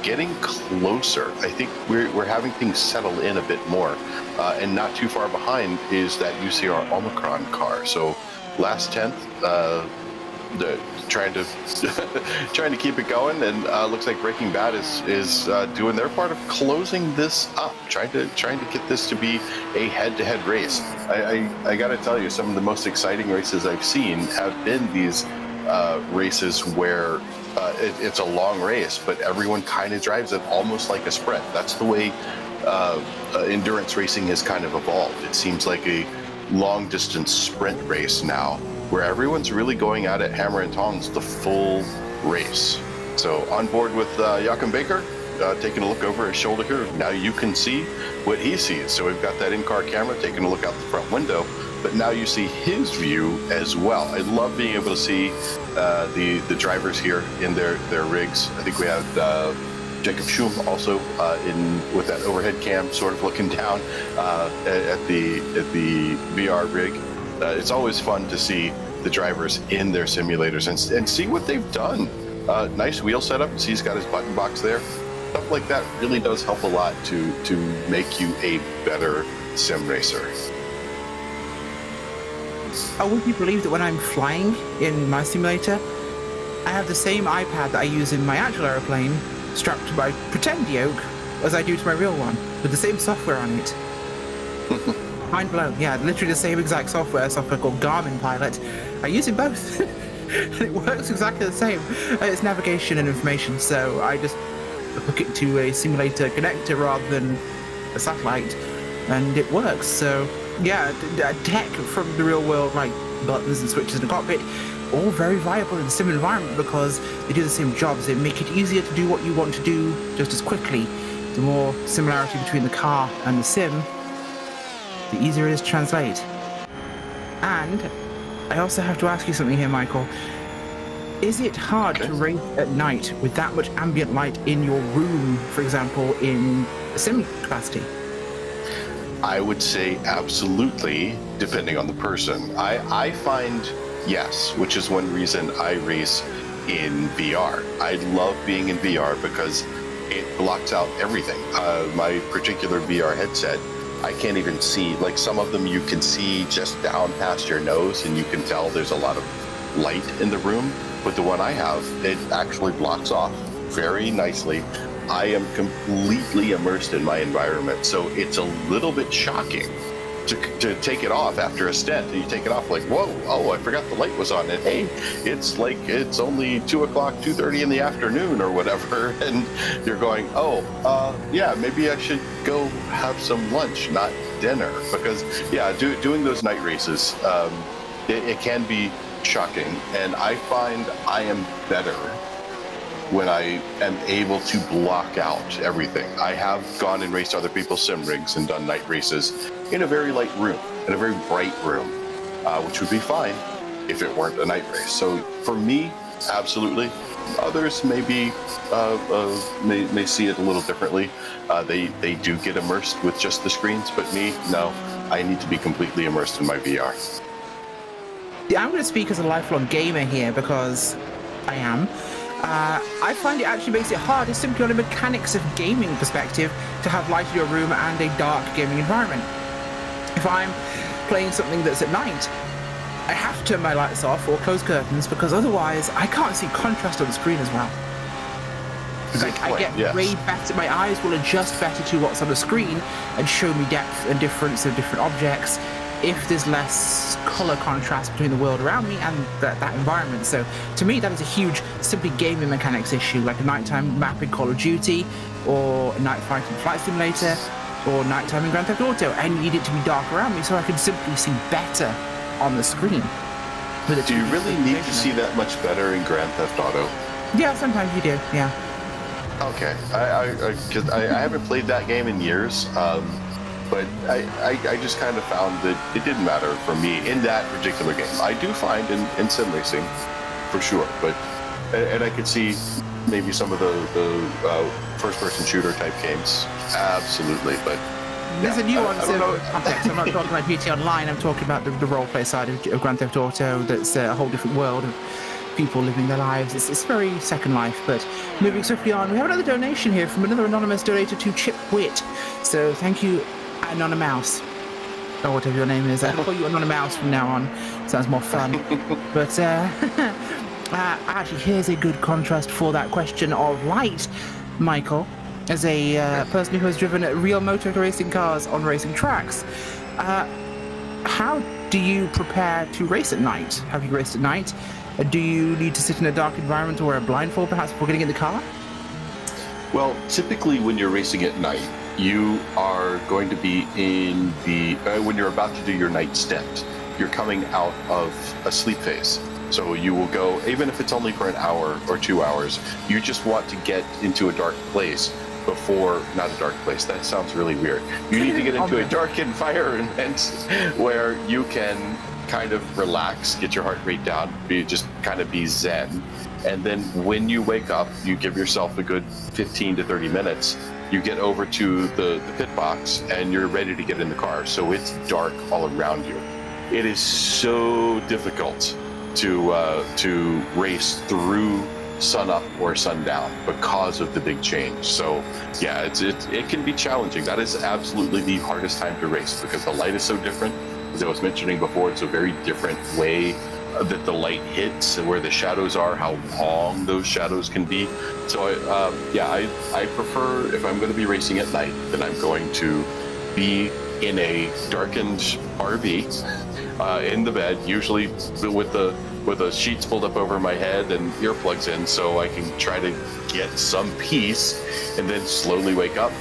getting closer. I think we're having things settle in a bit more. And not too far behind is that UCR Omicron car. So last 10th, trying to keep it going, and looks like Breaking Bad is doing their part of closing this up, trying to get this to be a head-to-head race. I got to tell you, some of the most exciting races I've seen have been these races where it's a long race, but everyone kind of drives it almost like a sprint. That's the way endurance racing has kind of evolved. It seems like a long-distance sprint race now, where everyone's really going at it hammer and tongs the full race. So on board with Joachim Baker, taking a look over his shoulder here. Now you can see what he sees. So we've got that in-car camera taking a look out the front window, but now you see his view as well. I love being able to see the drivers here in their rigs. I think we have Jacob Schum also with that overhead cam, sort of looking down at the VR rig. It's always fun to see the drivers in their simulators and see what they've done. Nice wheel setup. See, he's got his button box there. Stuff like that really does help a lot to make you a better sim racer. Would you believe that when I'm flying in my simulator, I have the same iPad that I use in my actual aeroplane strapped to my pretend yoke as I do to my real one, with the same software on it. Mind blown. Yeah, literally the same exact software called Garmin Pilot. I use it both. And it works exactly the same. It's navigation and information, so I just hook it to a simulator connector rather than a satellite, and it works. So yeah, tech from the real world, like buttons and switches in the cockpit, all very viable in the sim environment because they do the same jobs. They make it easier to do what you want to do just as quickly. The more similarity between the car and the sim, the easier it is to translate. And I also have to ask you something here, Michael. Is it hard to race at night with that much ambient light in your room, for example, in a sim capacity? I would say absolutely, depending on the person. I find yes, which is one reason I race in VR. I love being in VR because it blocks out everything. My particular VR headset, I can't even see, like some of them you can see just down past your nose and you can tell there's a lot of light in the room, but the one I have, it actually blocks off very nicely. I am completely immersed in my environment, so it's a little bit shocking to take it off after a stint. You take it off like, whoa, oh, I forgot the light was on, and hey, it's like, it's only 2 o'clock, 2:30 in the afternoon or whatever, and you're going, oh, yeah, maybe I should go have some lunch, not dinner, because yeah, doing those night races, it can be shocking, and I find I am better when I am able to block out everything. I have gone and raced other people's sim rigs and done night races in a very light room, in a very bright room, which would be fine if it weren't a night race. So for me, absolutely. Others maybe may see it a little differently. They do get immersed with just the screens, but me, no. I need to be completely immersed in my VR. Yeah, I'm going to speak as a lifelong gamer here because I am. I find it actually makes it hard, it's simply on a mechanics of gaming perspective, to have light in your room and a dark gaming environment. If I'm playing something that's at night, I have to turn my lights off or close curtains because otherwise I can't see contrast on the screen as well. Like, I get way better, my eyes will adjust better to what's on the screen and show me depth and difference of different objects if there's less color contrast between the world around me and that environment. So to me, that is a huge simply gaming mechanics issue, like a nighttime map in Call of Duty, or a night fight in Flight Simulator, or nighttime in Grand Theft Auto. I need it to be dark around me so I can simply see better on the screen. Do you really need to see that much better in Grand Theft Auto? Yeah, sometimes you do, yeah. Okay, I haven't played that game in years, but I just kind of found that it didn't matter for me in that particular game. I do find in sim racing, for sure, but and I could see maybe some of the first-person shooter type games, absolutely, but there's a nuance of context. I'm not talking about GTA Online, I'm talking about the role-play side of Grand Theft Auto. That's a whole different world of people living their lives. It's very Second Life. But moving swiftly on, we have another donation here from another anonymous donator to Chip Witt. So thank you, Anonymous, or whatever your name is. I'll call you Anonymous from now on. Sounds more fun. But actually, here's a good contrast for that question of light, Michael. As a person who has driven real motor racing cars on racing tracks, how do you prepare to race at night? Have you raced at night? Do you need to sit in a dark environment or wear a blindfold perhaps before getting in the car? Well, typically when you're racing at night, you are going to be in the, when you're about to do your night stint, you're coming out of a sleep phase. So you will go, even if it's only for an hour or 2 hours, you just want to get into a dark place before, not a dark place. That sounds really weird. You need to get into a dark environment where you can kind of relax, get your heart rate down, just kind of be zen. And then when you wake up, you give yourself a good 15 to 30 minutes. You get over to the pit box and you're ready to get in the car. So it's dark all around you. It is so difficult to race through sunup or sundown because of the big change. So yeah, it can be challenging. That is absolutely the hardest time to race because the light is so different. As I was mentioning before, it's a very different way that the light hits and where the shadows are, how long those shadows can be. So I prefer, if I'm going to be racing at night, then I'm going to be in a darkened RV in the bed, usually with the sheets pulled up over my head and earplugs in, so I can try to get some peace and then slowly wake up,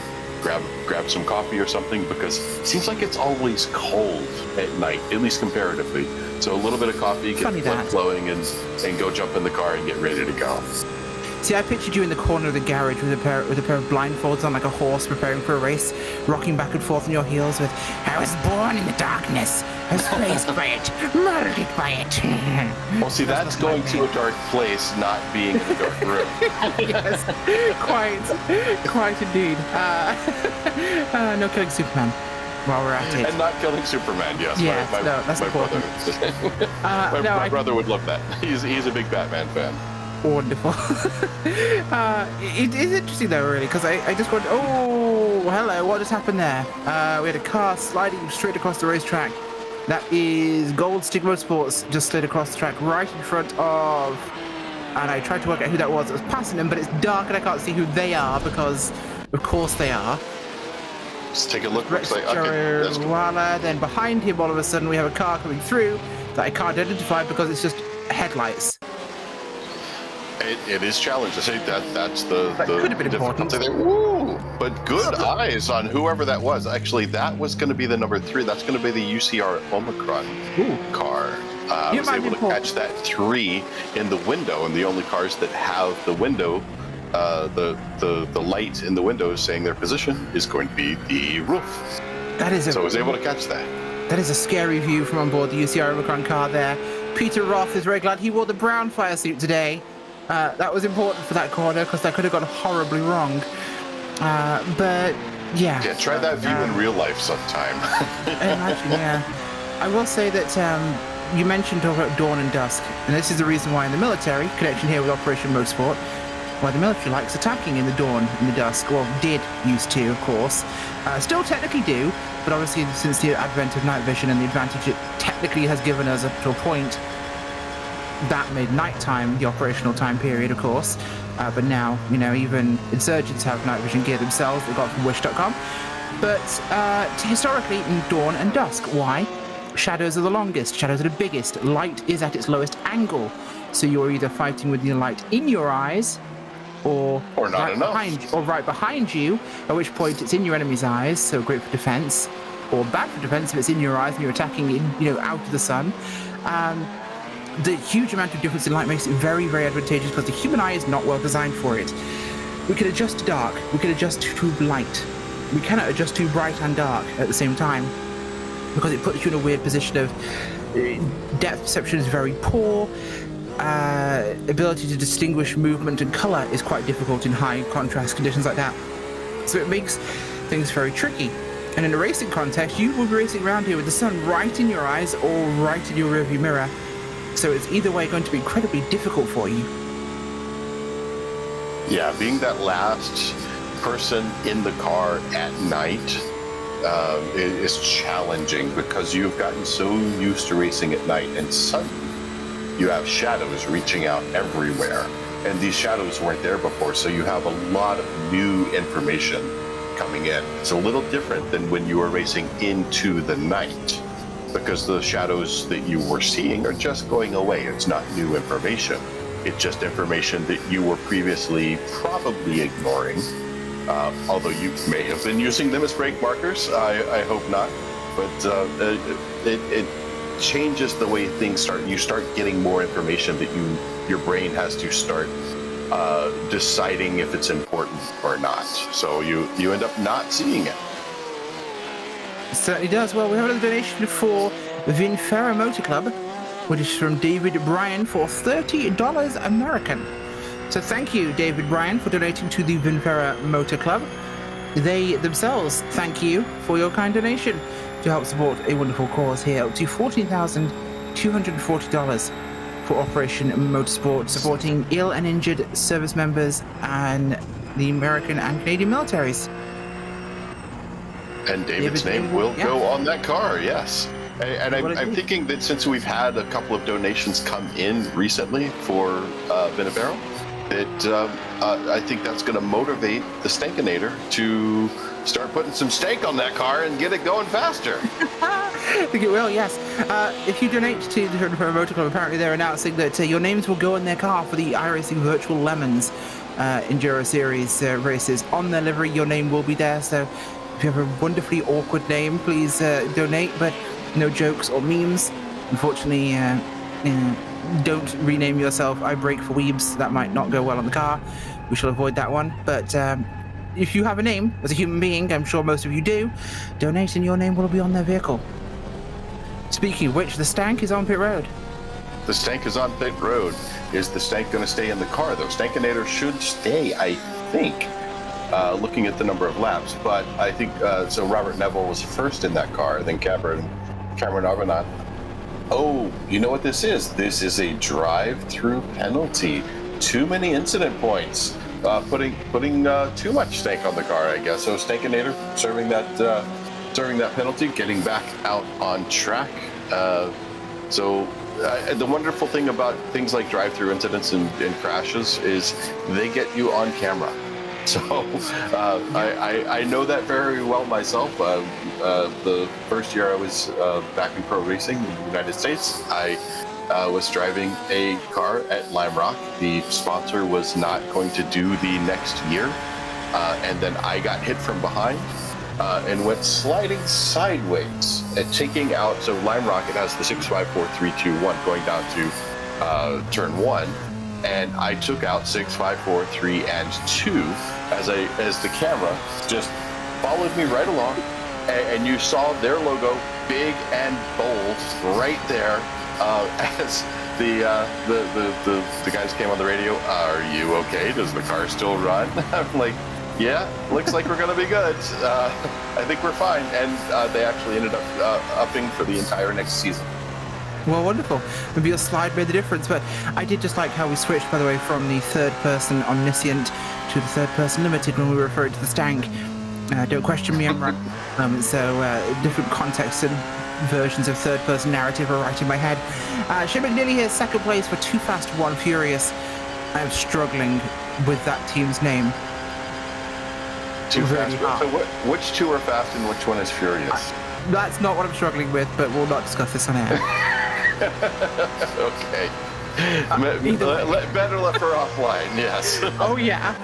grab some coffee or something, because it seems like it's always cold at night, at least comparatively. So a little bit of coffee, get the blood flowing, and go jump in the car and get ready to go. See, I pictured you in the corner of the garage with a pair of blindfolds on, like a horse preparing for a race, rocking back and forth on your heels with, "I was born in the darkness, I was raised by it, murdered by it." Well, see, that's going to a dark place, not being in a dark room. Yes, quite indeed. No killing Superman while we're at it. And not killing Superman, yes. Yes, no, that's important. My brother would love that. He's a big Batman fan. Wonderful. It is interesting though, really, because I just went, oh, hello, what just happened there? We had a car sliding straight across the racetrack. That is Gold Stick Motorsports just slid across the track right in front of, and I tried to work out who that was that was passing them, but it's dark and I can't see who they are because, of course, they are. Just take a look. Rex Jarrella. Then behind him, all of a sudden, we have a car coming through that I can't identify because it's just headlights. It is challenging. I say that's the could have been important. There. Woo! But good eyes on whoever that was. Actually, that was going to be the number 3. That's going to be the UCR Omicron car. I was able to catch that 3 in the window, and the only cars that have the window, the light in the window saying their position is going to be the roof. So I was able to catch that. That is a scary view from on board the UCR Omicron car there. Peter Roth is very glad he wore the brown fire suit today. That was important for that corner because that could have gone horribly wrong. But yeah. Yeah, try that view in real life sometime. Imagine, yeah. I will say that you mentioned talking about dawn and dusk, and this is the reason why in the military, connection here with Operation Motorsport, why the military likes attacking in the dawn and the dusk. Well, did used to, of course. Still technically do, but obviously since the advent of night vision and the advantage it technically has given us up to a point, that made nighttime the operational time period, of course. But now, even insurgents have night vision gear themselves. They got it from Wish.com. But historically, in dawn and dusk. Why? Shadows are the longest. Shadows are the biggest. Light is at its lowest angle. So you're either fighting with the light in your eyes, or not enough, or right behind you. At which point it's in your enemy's eyes. So great for defense, or bad for defense if it's in your eyes and you're attacking out of the sun. The huge amount of difference in light makes it very, very advantageous because the human eye is not well designed for it. We can adjust to dark, we can adjust to light. We cannot adjust to bright and dark at the same time because it puts you in a weird position of depth perception is very poor. Ability to distinguish movement and color is quite difficult in high contrast conditions like that. So it makes things very tricky. And in a racing context, you will be racing around here with the sun right in your eyes or right in your rearview mirror. So it's either way going to be incredibly difficult for you. Yeah, being that last person in the car at night is challenging because you've gotten so used to racing at night, and suddenly you have shadows reaching out everywhere. And these shadows weren't there before, so you have a lot of new information coming in. It's a little different than when you were racing into the night, because the shadows that you were seeing are just going away. It's not new information. It's just information that you were previously probably ignoring, although you may have been using them as brake markers. I hope not. But it changes the way things start. You start getting more information that your brain has to start deciding if it's important or not. So you end up not seeing it. It certainly does. Well, we have another donation for Vinferra Motor Club, which is from David Bryan for $30 American. So thank you, David Bryan, for donating to the Vinferra Motor Club. They themselves thank you for your kind donation to help support a wonderful cause here, up to $14,240 for Operation Motorsport, supporting ill and injured service members and the American and Canadian militaries. And David's name will go on that car, yes. And I'm thinking that since we've had a couple of donations come in recently for Vinferra, that I think that's going to motivate the Stankinator to start putting some stank on that car and get it going faster. I think it will, yes. If you donate to the Vinferra Motor Club, apparently they're announcing that your names will go in their car for the iRacing Virtual Lemons Enduro Series races. On their livery, your name will be there, so if you have a wonderfully awkward name, please donate, but no jokes or memes. Unfortunately, don't rename yourself I Break for Weebs. That might not go well on the car. We shall avoid that one. But if you have a name as a human being, I'm sure most of you do, donate and your name will be on their vehicle. Speaking of which, the Stank is on pit road. The Stank is on pit road. Is the Stank going to stay in the car, though? Stankinator should stay, I think, looking at the number of laps. But I think, so Robert Neville was first in that car, then Cameron Argonaut. Oh, you know what this is? This is a drive-through penalty. Too many incident points. Putting too much stank on the car, I guess. So Stankinator serving that penalty, getting back out on track. The wonderful thing about things like drive-through incidents and crashes is they get you on camera. So I know that very well myself. The first year I was back in pro racing in the United States, I was driving a car at Lime Rock. The sponsor was not going to do the next year, and then I got hit from behind and went sliding sideways and taking out. So Lime Rock, it has the 6, 5, 4, 3, 2, 1 going down to turn 1. And I took out 6, 5, 4, 3, and 2 as the camera just followed me right along, and you saw their logo big and bold right there as the guys came on the radio. Are you okay? Does the car still run? I'm like, yeah, looks like we're gonna be good. I think we're fine. And they actually ended up upping for the entire next season. Well, wonderful. Maybe your slide made the difference, but I did just like how we switched, by the way, from the third-person omniscient to the third-person limited when we referred to the Stank. Don't question me, I'm right. Different contexts and versions of third-person narrative are right in my head. Shane McNeely here, second place for Too Fast, One Furious. I'm struggling with that team's name. Too Fast. So which two are fast and which one is furious? That's not what I'm struggling with, but we'll not discuss this on air. Okay. Better left for offline, yes. Oh, yeah.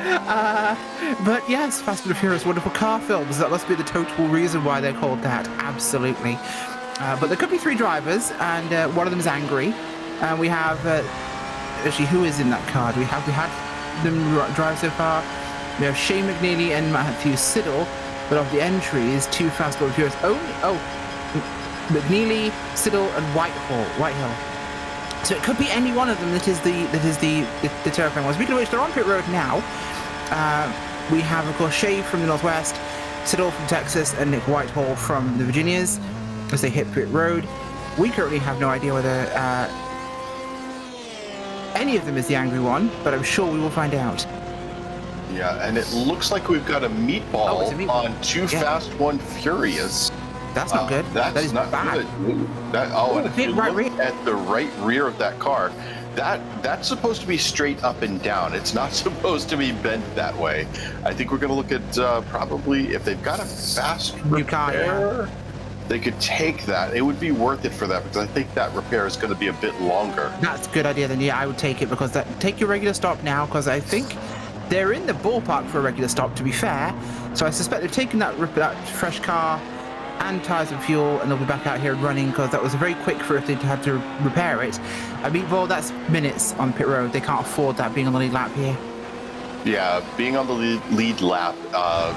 But yes, Fast and Furious, wonderful car films. That must be the total reason why they're called that. Absolutely. But there could be 3 drivers, and one of them is angry. And we have... actually, who is in that car? We had them drive so far. We have Shane McNeely and Matthew Siddle. But of the entries, Too Fast, One Furious. McNeely, Siddle, and Whitehill. So it could be any one of them that is the terrifying one. Speaking of which, they're on pit road now. We have, of course, Shay from the Northwest, Siddle from Texas, and Nick Whitehall from the Virginias as they hit pit road. We currently have no idea whether any of them is the angry one, but I'm sure we will find out. Yeah, and it looks like we've got a meatball, on Too Fast, One Furious. That's not good. That is not bad. Good. And if you look at the right rear of that car, that's supposed to be straight up and down. It's not supposed to be bent that way. I think we're going to look at probably, if they've got a fast repair, they could take that. It would be worth it for that, because I think that repair is going to be a bit longer. That's a good idea. Then I would take it, because take your regular stop now, because I think they're in the ballpark for a regular stop, to be fair. So I suspect they've taken that fresh car and tyres and fuel, and they'll be back out here running, because that was very quick for if they had to repair it. A meatball, that's minutes on pit road. They can't afford that being on the lead lap here. Yeah, being on the lead lap,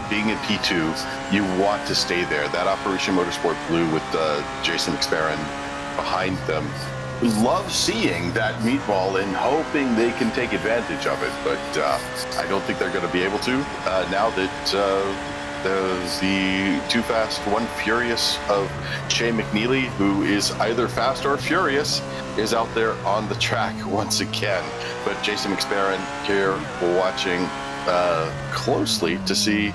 being in P2, you want to stay there. That Operation Motorsport Blue with Jason McSparren behind them. Love seeing that meatball and hoping they can take advantage of it, but I don't think they're going to be able to now that the Too Fast, One Furious of Shea McNeely, who is either fast or furious, is out there on the track once again. But Jason McSparren here watching closely to see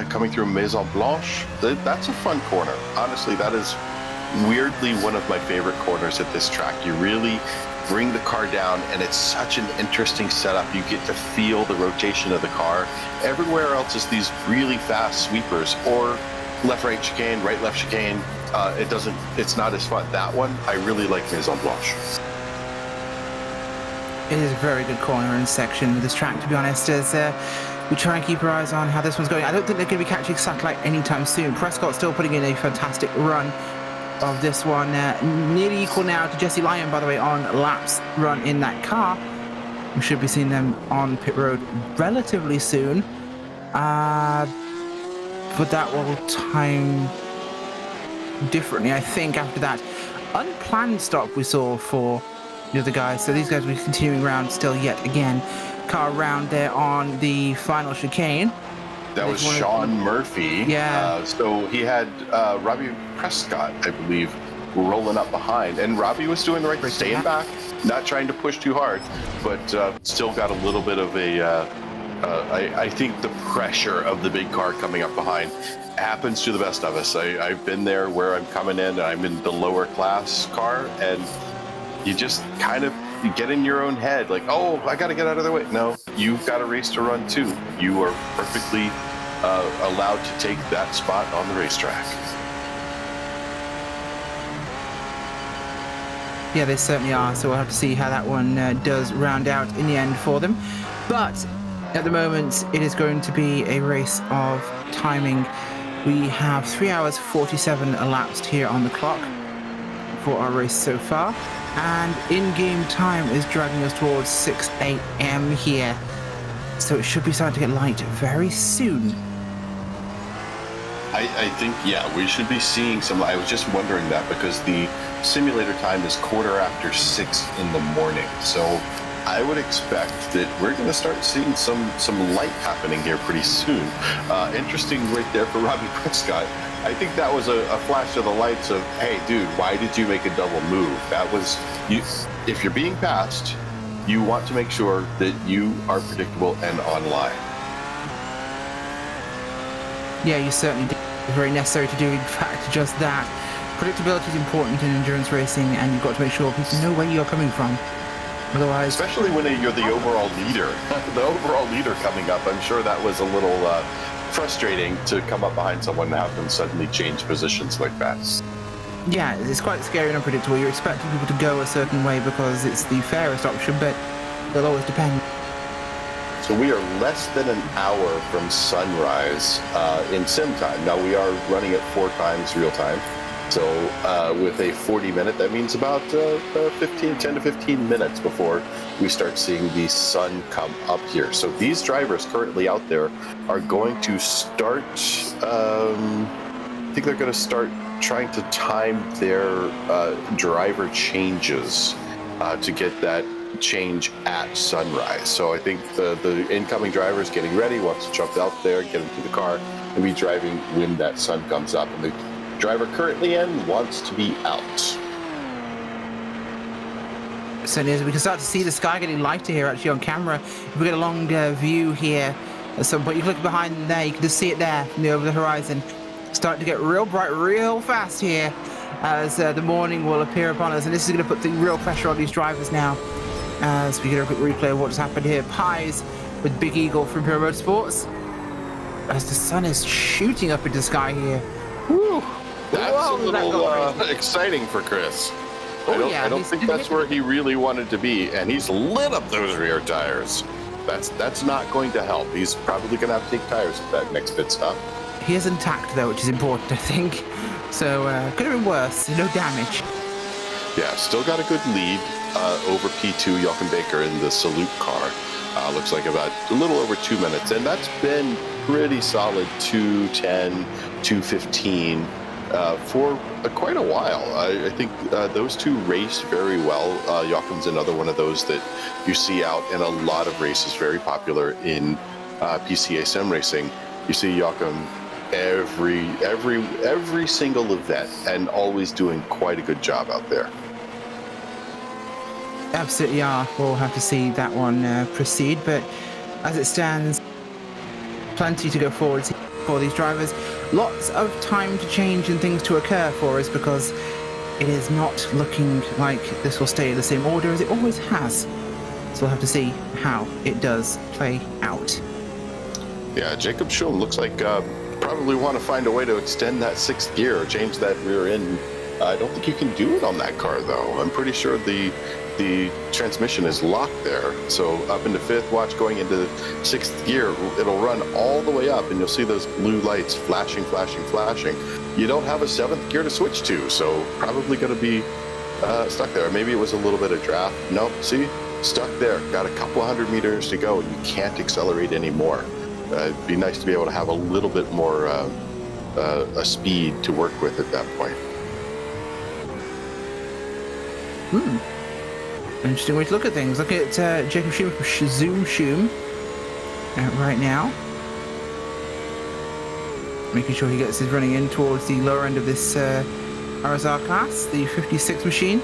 coming through Maison Blanche. That's a fun corner. Honestly, that is weirdly one of my favorite corners at this track. You really bring the car down and it's such an interesting setup. You get to feel the rotation of the car. Everywhere else is these really fast sweepers or left-right chicane, right-left chicane. It's not as fun. That one, I really like Maison Blanche. It is a very good corner and section of this track, to be honest, as we try and keep our eyes on how this one's going. I don't think they're going to be catching satellite anytime soon. Prescott's still putting in a fantastic run of this one, nearly equal now to Jesse Lyon, by the way, on laps run in that car. We should be seeing them on pit road relatively soon, but that will time differently, I think, after that unplanned stop we saw for the other guys. So these guys will be continuing around still yet again. Car around there on the final chicane. That was Sean Murphy. Yeah. So he had Robbie Prescott, I believe, rolling up behind. And Robbie was doing the right thing, staying back, not trying to push too hard, but still got a little bit of I think the pressure of the big car coming up behind happens to the best of us. I've been there where I'm coming in and I'm in the lower class car, and you just kind of get in your own head like, oh, I got to get out of their way. No, you've got a race to run too. You are perfectly allowed to take that spot on the racetrack. Yeah, they certainly are. So we'll have to see how that one does round out in the end for them. But at the moment, it is going to be a race of timing. We have 3 hours 47 elapsed here on the clock for our race so far. And in-game time is dragging us towards 6 a.m. here. So it should be starting to get light very soon. I think, yeah, we should be seeing some. I was just wondering that because the simulator time is 6:15 in the morning. So I would expect that we're going to start seeing some light happening here pretty soon. Interesting right there for Robbie Prescott. I think that was a flash of the lights of, hey, dude, why did you make a double move? That was, if you're being passed, you want to make sure that you are predictable and online. Yeah, you certainly do. It's very necessary to do, in fact, just that. Predictability is important in endurance racing, and you've got to make sure people know where you're coming from. Otherwise, especially when you're the overall leader, coming up, I'm sure that was a little frustrating to come up behind someone and have them suddenly change positions like that. Yeah, it's quite scary and unpredictable. You're expecting people to go a certain way because it's the fairest option, but they'll always depend. So we are less than an hour from sunrise in sim time. Now we are running at 4 times real time. So with a 40-minute, that means about 10 to 15 minutes before we start seeing the sun come up here. So these drivers currently out there are going to start, I think they're going to start trying to time their driver changes to get that change at sunrise. So I think the incoming driver is getting ready, wants to jump out there, get into the car, and be driving when that sun comes up. And the driver currently in wants to be out. So we can start to see the sky getting lighter here actually on camera. If we get a long view here at some point, you can look behind there, you can just see it there over the horizon. Starting to get real bright real fast here as the morning will appear upon us, and this is going to put the real pressure on these drivers now as we get a quick replay of what just happened here. Pies with Big Eagle from Imperial Motorsports as the sun is shooting up into the sky here. Woo! That's a little exciting for Chris. I don't think that's where he really wanted to be, and he's lit up those rear tires. That's not going to help. He's probably going to have to take tires at that next pit stop. He is intact though, which is important, I think. So could have been worse. No damage. Yeah, still got a good lead over P2 Jochen Baker in the Salute car. Looks like about a little over 2 minutes, and that's been pretty solid 2:10, 2:15 for quite a while. I think those two raced very well. Joachim's another one of those that you see out in a lot of races, very popular in PCA Sim Racing. You see Joachim every single event, and always doing quite a good job out there. Absolutely are. We'll have to see that one proceed, but as it stands, plenty to go forward for these drivers. Lots of time to change and things to occur for us, because it is not looking like this will stay in the same order as it always has. So we'll have to see how it does play out. Yeah, Jacob Schum looks like probably want to find a way to extend that sixth gear or change that rear end. I don't think you can do it on that car, though. I'm pretty sure the transmission is locked there. So up into fifth, watch going into sixth gear, it'll run all the way up, and you'll see those blue lights flashing, flashing, flashing. You don't have a seventh gear to switch to, so probably going to be stuck there. Maybe it was a little bit of draft. Nope, see? Stuck there. Got a couple 100 meters to go, and you can't accelerate anymore. It'd be nice to be able to have a little bit more a speed to work with at that point. Interesting way to look at things. Look at Jacob Schum from Zoom Schum right now. Making sure he gets his running in towards the lower end of this RSR class, the 56 machine.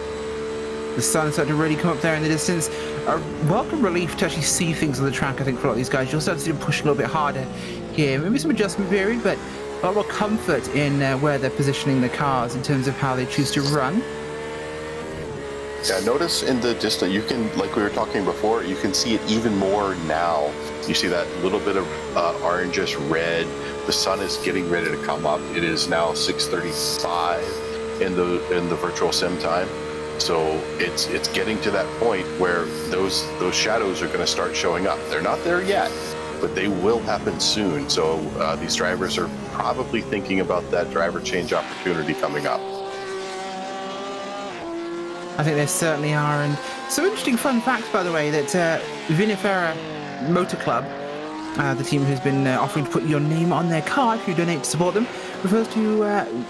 The sun's starting to really come up there in the distance. A welcome relief to actually see things on the track, I think, for a lot of these guys. You'll start to see them push a little bit harder here. Maybe some adjustment period, but a lot more comfort in where they're positioning the cars in terms of how they choose to run. Yeah, notice in the distance, you can, like we were talking before, you can see it even more now. You see that little bit of orangish red. The sun is getting ready to come up. It is now 6:35 in the virtual sim time. So it's getting to that point where those shadows are going to start showing up. They're not there yet, but they will happen soon. So these drivers are probably thinking about that driver change opportunity coming up. I think they certainly are. And some interesting fun facts, by the way, that Vinifera Motor Club, the team who's been offering to put your name on their car if you donate to support them, refers to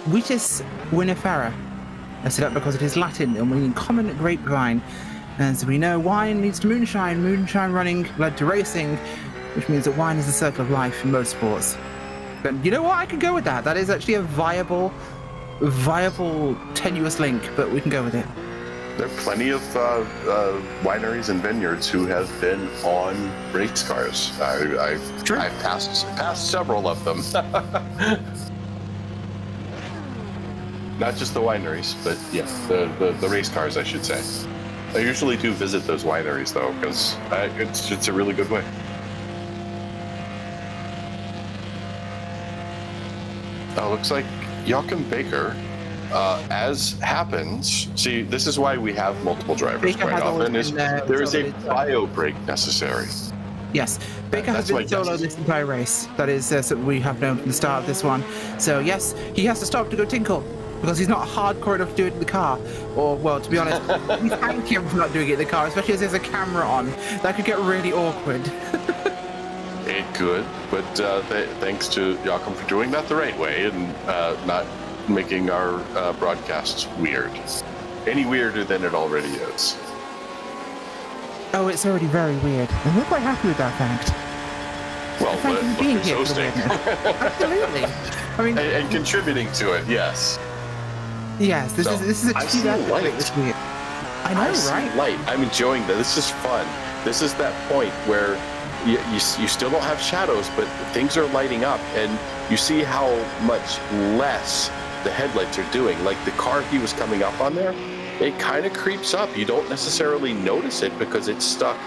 Vitis Vinifera. Set up because it is Latin and meaning common grapevine. And so we know wine leads to moonshine, moonshine running led to racing, which means that wine is the circle of life in motorsports. But you know what? I can go with that. That is actually a viable, tenuous link, but we can go with it. There are plenty of wineries and vineyards who have been on race cars. I've passed several of them. Not just the wineries, but yeah, the race cars, I should say. I usually do visit those wineries, though, because it's a really good way. Looks like Joachim Baker, as happens, see, this is why we have multiple drivers quite often, is there is a bio break necessary. Yes, Baker has been solo this entire race. That is something we have known from the start of this one. So yes, he has to stop to go tinkle, because he's not hardcore enough to do it in the car. Or, well, to be honest, we thank him for not doing it in the car, especially as there's a camera on. That could get really awkward. It could, but thanks to Joachim for doing that the right way and not making our broadcasts weird. Any weirder than it already is. Oh, it's already very weird. And we're quite happy with that fact. Well, Thank you for being here for the hosting. Absolutely. I mean, and contributing to it, yes. Yes, this is a I've seen light. Weird. I know, I've right? Light. I'm enjoying that. This is fun. This is that point where you still don't have shadows, but things are lighting up, and you see how much less the headlights are doing. Like the car he was coming up on there, it kind of creeps up. You don't necessarily notice it because it's stuck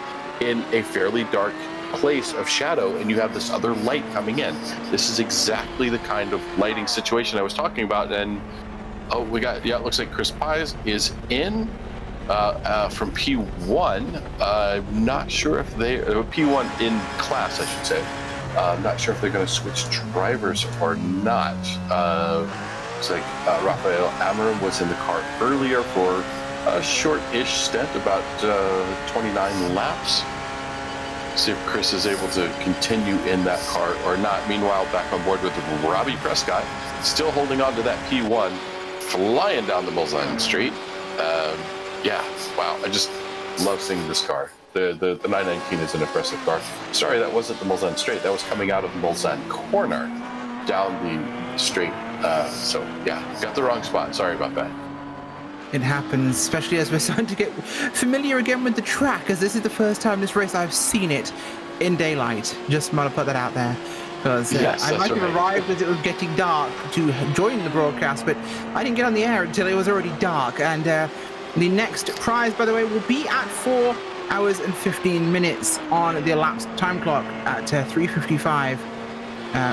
in a fairly dark place of shadow, and you have this other light coming in. This is exactly the kind of lighting situation I was talking about. And it looks like Chris Pies is in from P1. I'm not sure if they P1 in class, I should say. I'm not sure if they're going to switch drivers or not. Looks like Rafael Amarim was in the car earlier for a short-ish stint, about 29 laps. See if Chris is able to continue in that car or not. Meanwhile, back on board with Robbie Prescott, still holding on to that P1, flying down the Mulsanne Straight. Yeah, wow, I just love seeing this car. The 919 is an impressive car. Sorry, that wasn't the Mulsanne Straight. That was coming out of the Mulsanne corner down the straight. So, yeah, got the wrong spot. Sorry about that. It happens, especially as we're starting to get familiar again with the track, as this is the first time this race I've seen it in daylight. Just want to put that out there. Because I might have arrived as it was getting dark to join the broadcast, but I didn't get on the air until it was already dark. And the next prize, by the way, will be at 4 hours and 15 minutes on the elapsed time clock at 3:55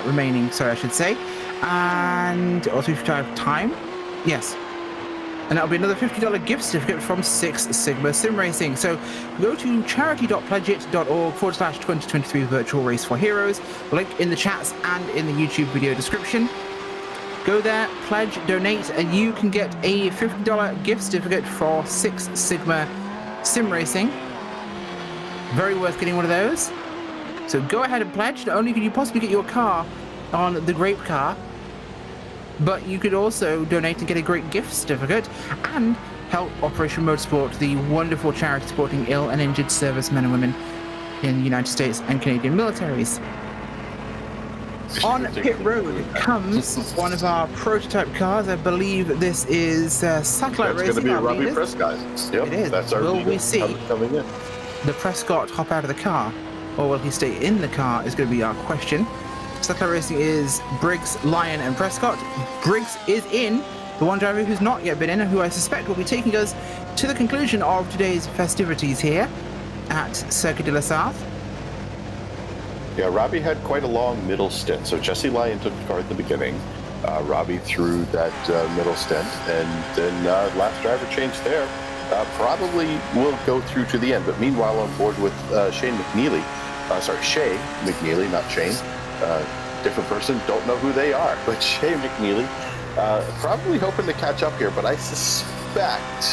remaining, sorry, I should say. And also 3:55 time. Yes. And that'll be another $50 gift certificate from Six Sigma Sim Racing. So go to charity.pledgeit.org/2023 Virtual Race for Heroes. Link in the chats and in the YouTube video description. Go there, pledge, donate, and you can get a $50 gift certificate for Six Sigma Sim Racing. Very worth getting one of those. So go ahead and pledge. Not only can you possibly get your car on the Grape Car, but you could also donate and get a great gift certificate and help Operation Motorsport, the wonderful charity supporting ill and injured servicemen and women in the United States and Canadian militaries. On pit road comes one of our prototype cars. I believe this is Satellite Racing. It's going to be Robbie Prescott. Yep, it is. That's our will we see coming in. the Prescott hop out of the car, or will he stay in the car, is going to be our question. Satellite Racing is Briggs, Lyon, and Prescott. Briggs is in, the one driver who's not yet been in, and who I suspect will be taking us to the conclusion of today's festivities here at Circuit de la Sarthe. Yeah, Robbie had quite a long middle stint. So Jesse Lyon took the car at the beginning. Robbie through that middle stint, and then last driver changed there. Probably will go through to the end. But meanwhile, on board with Shane McNeely. Shay McNeely, not Shane. Different person, don't know who they are, but Shay McNeely, probably hoping to catch up here, but I suspect,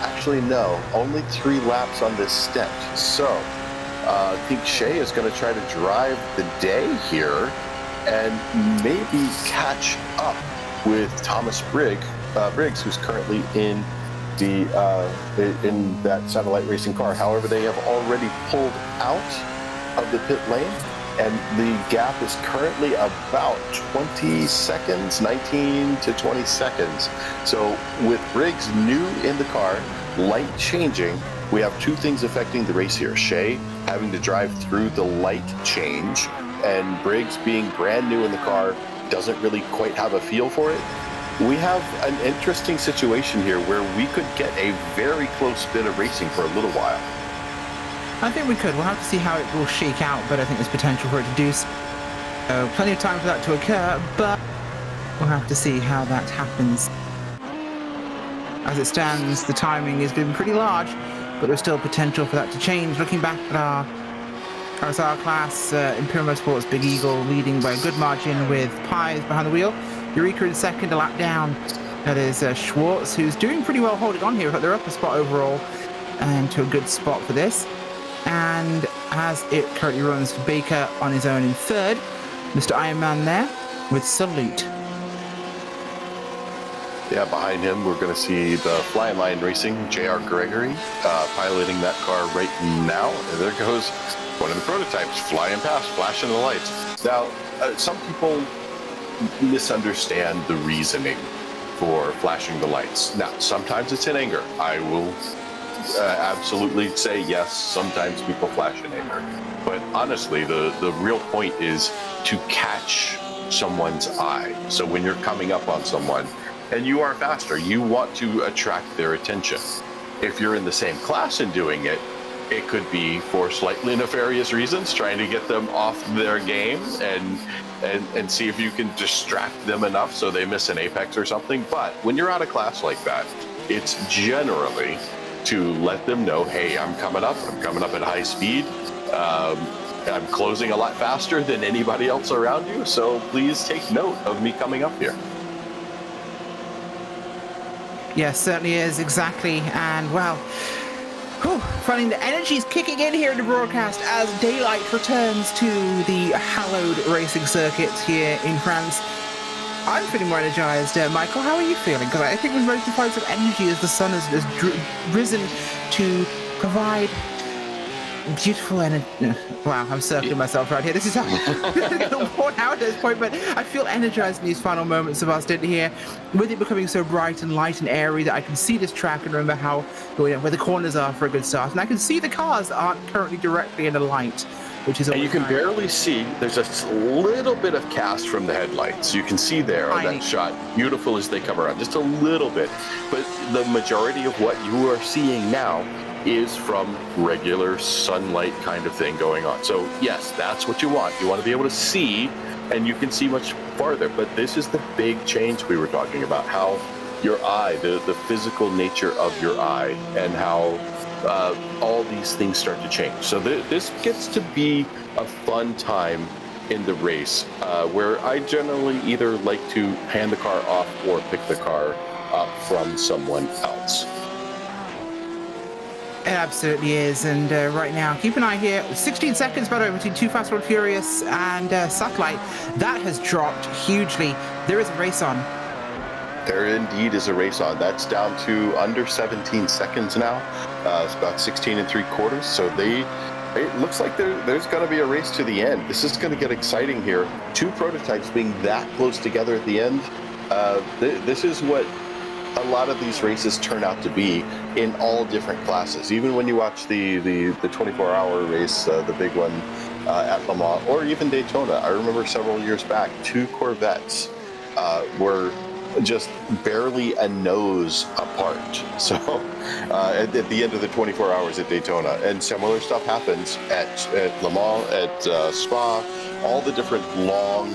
actually no, only 3 laps on this stint. So I think Shay is going to try to drive the day here and maybe catch up with Thomas Briggs, who's currently in the in that Satellite Racing car. However, they have already pulled out of the pit lane, and the gap is currently about 20 seconds, 19 to 20 seconds. So with Briggs new in the car, light changing, we have 2 things affecting the race here. Shay having to drive through the light change, and Briggs being brand new in the car doesn't really quite have a feel for it. We have an interesting situation here where we could get a very close bit of racing for a little while. I think we could. We'll have to see how it will shake out, but I think there's potential for it to do so. Plenty of time for that to occur, but we'll have to see how that happens. As it stands, the timing is going to be pretty large, but there's still potential for that to change. Looking back at our RSR class, Imperial Motorsports Big Eagle leading by a good margin with Pies behind the wheel. Eureka in second, a lap down. That is Schwartz, who's doing pretty well holding on here. They're up a spot overall and to a good spot for this. And as it currently runs, Baker on his own in third. Mr. Ironman there with Salute. Yeah, behind him, we're going to see the Flying Lion Racing, J.R. Gregory, piloting that car right now. And there goes one of the prototypes, flying past, flashing the lights. Now, some people misunderstand the reasoning for flashing the lights. Now, sometimes it's in anger. I will absolutely say yes, sometimes people flash in anger. But honestly, the real point is to catch someone's eye. So when you're coming up on someone and you are faster, you want to attract their attention. If you're in the same class and doing it, it could be for slightly nefarious reasons, trying to get them off their game and see if you can distract them enough so they miss an apex or something. But when you're out of class like that, it's generally to let them know, hey, I'm coming up at high speed. I'm closing a lot faster than anybody else around you, so please take note of me coming up here. Yes, certainly is, exactly. And well, Whew, finding the energy is kicking in here in the broadcast as daylight returns to the hallowed racing circuits here in France. I'm feeling more energized. Michael, how are you feeling? Because I think we've managed to find some energy as the sun has risen to provide beautiful energy. Wow, I'm circling myself right here. This is how I'm worn out at this point, but I feel energized in these final moments of our stint here, with it becoming so bright and light and airy that I can see this track and remember how where the corners are for a good start, and I can see the cars that aren't currently directly in the light, which is. And you can barely see. There's a little bit of cast from the headlights. You can see there on that shot, beautiful as they come around, just a little bit. But the majority of what you are seeing now is from regular sunlight kind of thing going on. So yes, that's what you want. You want to be able to see, and you can see much farther. But this is the big change we were talking about, how your eye, the physical nature of your eye, and how all these things start to change. So this gets to be a fun time in the race, where I generally either like to hand the car off or pick the car up from someone else. It absolutely is, and right now, keep an eye here. 16 seconds by the way between Too Fast, One Furious and Satellite. That has dropped hugely. There is a race on. There indeed is a race on. That's down to under 17 seconds now. It's about 16 3/4. So it looks like there's going to be a race to the end. This is going to get exciting here. Two prototypes being that close together at the end. This is what a lot of these races turn out to be in all different classes. Even when you watch the 24-hour race, the big one at Le Mans, or even Daytona. I remember several years back, two Corvettes were just barely a nose apart. So at the end of the 24 hours at Daytona, and similar stuff happens at Le Mans, at Spa, all the different long,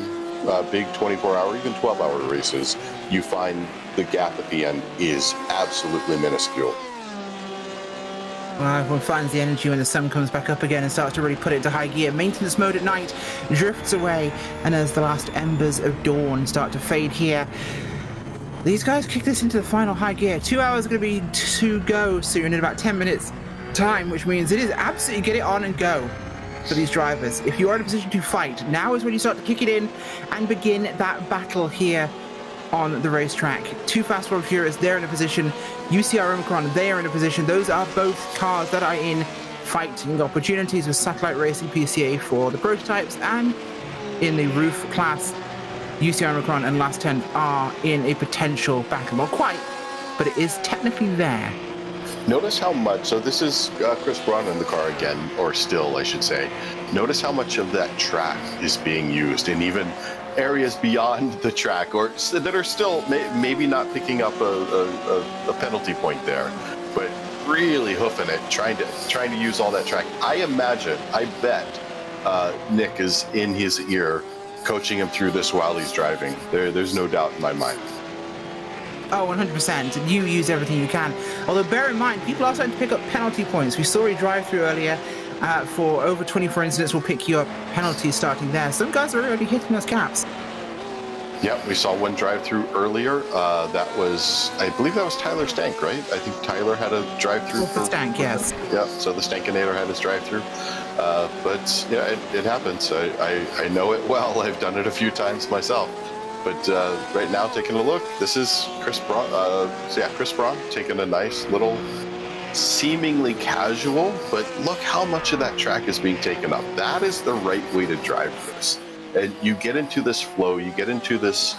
big 24-hour, even 12-hour races, you find the gap at the end is absolutely minuscule. Well, everyone finds the energy when the sun comes back up again and starts to really put it into high gear. Maintenance mode at night drifts away, and as the last embers of dawn start to fade here, these guys kick this into the final high gear. 2 hours are going to be to go soon in about 10 minutes time, which means it is absolutely get it on and go for these drivers. If you are in a position to fight, now is when you start to kick it in and begin that battle here on the racetrack. Too Fast, One Furious, they're in a position. UCR Omicron, they are in a position. Those are both cars that are in fighting opportunities with Satellite Racing PCA for the prototypes, and in the roof class, UCR Omicron and Last 10 are in a potential battle. Not quite, but it is technically there. Notice how much, so this is Chris Braun in the car again, or still, I should say. Notice how much of that track is being used, and even areas beyond the track, or that are still maybe not picking up a penalty point there, but really hoofing it, trying to use all that track. I bet Nick is in his ear, coaching him through this while he's driving. There's no doubt in my mind. Oh, 100%. You use everything you can. Although bear in mind, people are starting to pick up penalty points. We saw a drive-through earlier for over 24 incidents will pick you up penalties starting there. Some guys are already hitting those caps. Yep, we saw one drive-through earlier. That was, I believe that was Tyler Stank, right? I think Tyler had a drive-through. For Stank, yes. Yeah, so the Stankinator had his drive-through. But yeah, it happens. I know it well. I've done it a few times myself. But right now, taking a look, this is Chris Braun. Chris Braun taking a nice little, seemingly casual, but look how much of that track is being taken up. That is the right way to drive this. And you get into this flow, you get into this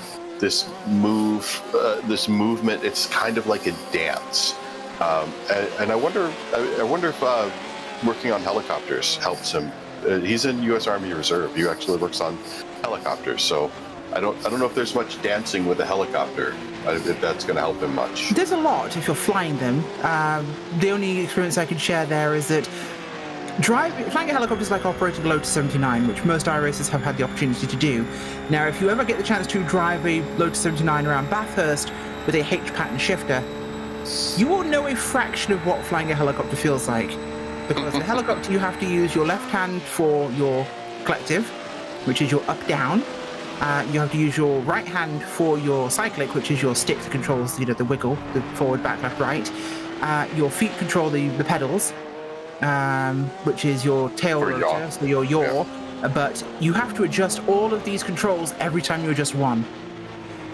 movement. It's kind of like a dance. And I wonder if working on helicopters helps him. He's in U.S. Army Reserve. He actually works on helicopters, so I don't know if there's much dancing with a helicopter. If that's going to help him much. There's a lot if you're flying them. The only experience I can share there is that flying a helicopter is like operating a Lotus 79, which most iRacers have had the opportunity to do. Now, if you ever get the chance to drive a Lotus 79 around Bathurst with a H-pattern shifter, you will know a fraction of what flying a helicopter feels like. Because the helicopter, you have to use your left hand for your collective, which is your up-down. You have to use your right hand for your cyclic, which is your stick that controls, the wiggle, the forward, back, left, right. Your feet control the pedals, which is your tail Or rotor, yaw. so your yaw, but you have to adjust all of these controls every time you adjust one.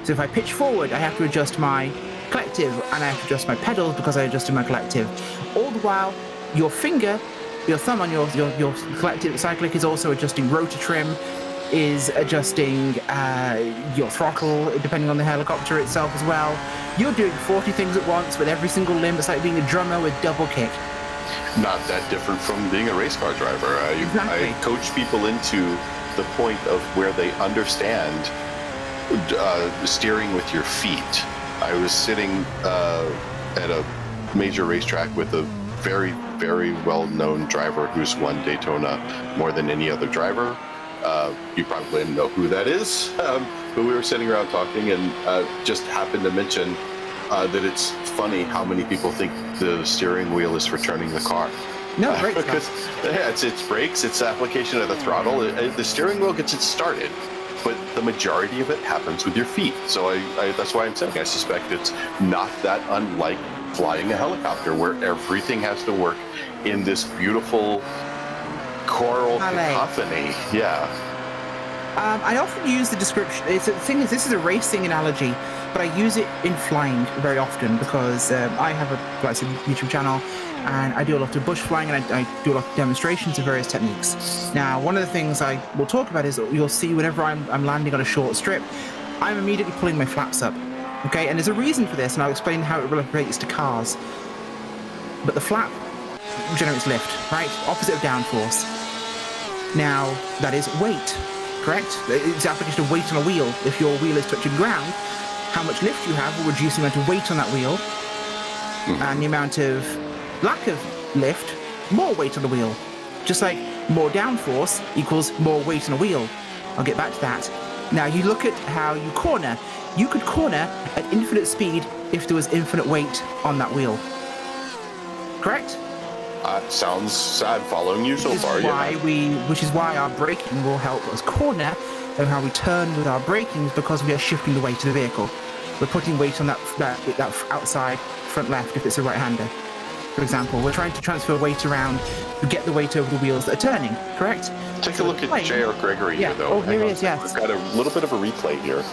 So if I pitch forward, I have to adjust my collective, and I have to adjust my pedals because I adjusted my collective. All the while, your finger, your thumb on your collective cyclic is also adjusting rotor trim, is adjusting your throttle, depending on the helicopter itself as well. You're doing 40 things at once with every single limb. It's like being a drummer with double kick. Not that different from being a race car driver. Exactly. I coach people into the point of where they understand steering with your feet. I was sitting at a major racetrack with a very, very well-known driver who's won Daytona more than any other driver. You probably didn't know who that is, but we were sitting around talking and just happened to mention that it's funny how many people think the steering wheel is for turning the car. No, great because it's brakes, it's application of the throttle. The steering wheel gets it started, but the majority of it happens with your feet. So that's why I'm saying I suspect it's not that unlike flying a helicopter, where everything has to work in this beautiful choral cacophony. Yeah. I often use the description. The thing is, this is a racing analogy, but I use it in flying very often because I have a YouTube channel, and I do a lot of bush flying, and I do a lot of demonstrations of various techniques. Now, one of the things I will talk about is you'll see whenever I'm landing on a short strip, I'm immediately pulling my flaps up. Okay, and there's a reason for this, and I'll explain how it relates to cars. But the flap generates lift, right? Opposite of downforce. Now, that is weight, correct? It's the application of weight on a wheel. If your wheel is touching ground, how much lift you have will reduce the amount of weight on that wheel, and the amount of lack of lift, more weight on the wheel. Just like more downforce equals more weight on a wheel. I'll get back to that. Now, you look at how you corner. You could corner at infinite speed if there was infinite weight on that wheel. Correct? Sounds sad following you so far. Which is why our braking will help us corner, and how we turn with our braking is because we are shifting the weight of the vehicle. We're putting weight on that outside front left if it's a right-hander. For example, we're trying to transfer weight around to get the weight over the wheels that are turning, correct? Take a look at J.R. Gregory here, though. Oh, here he is, yes. We've got a little bit of a replay here.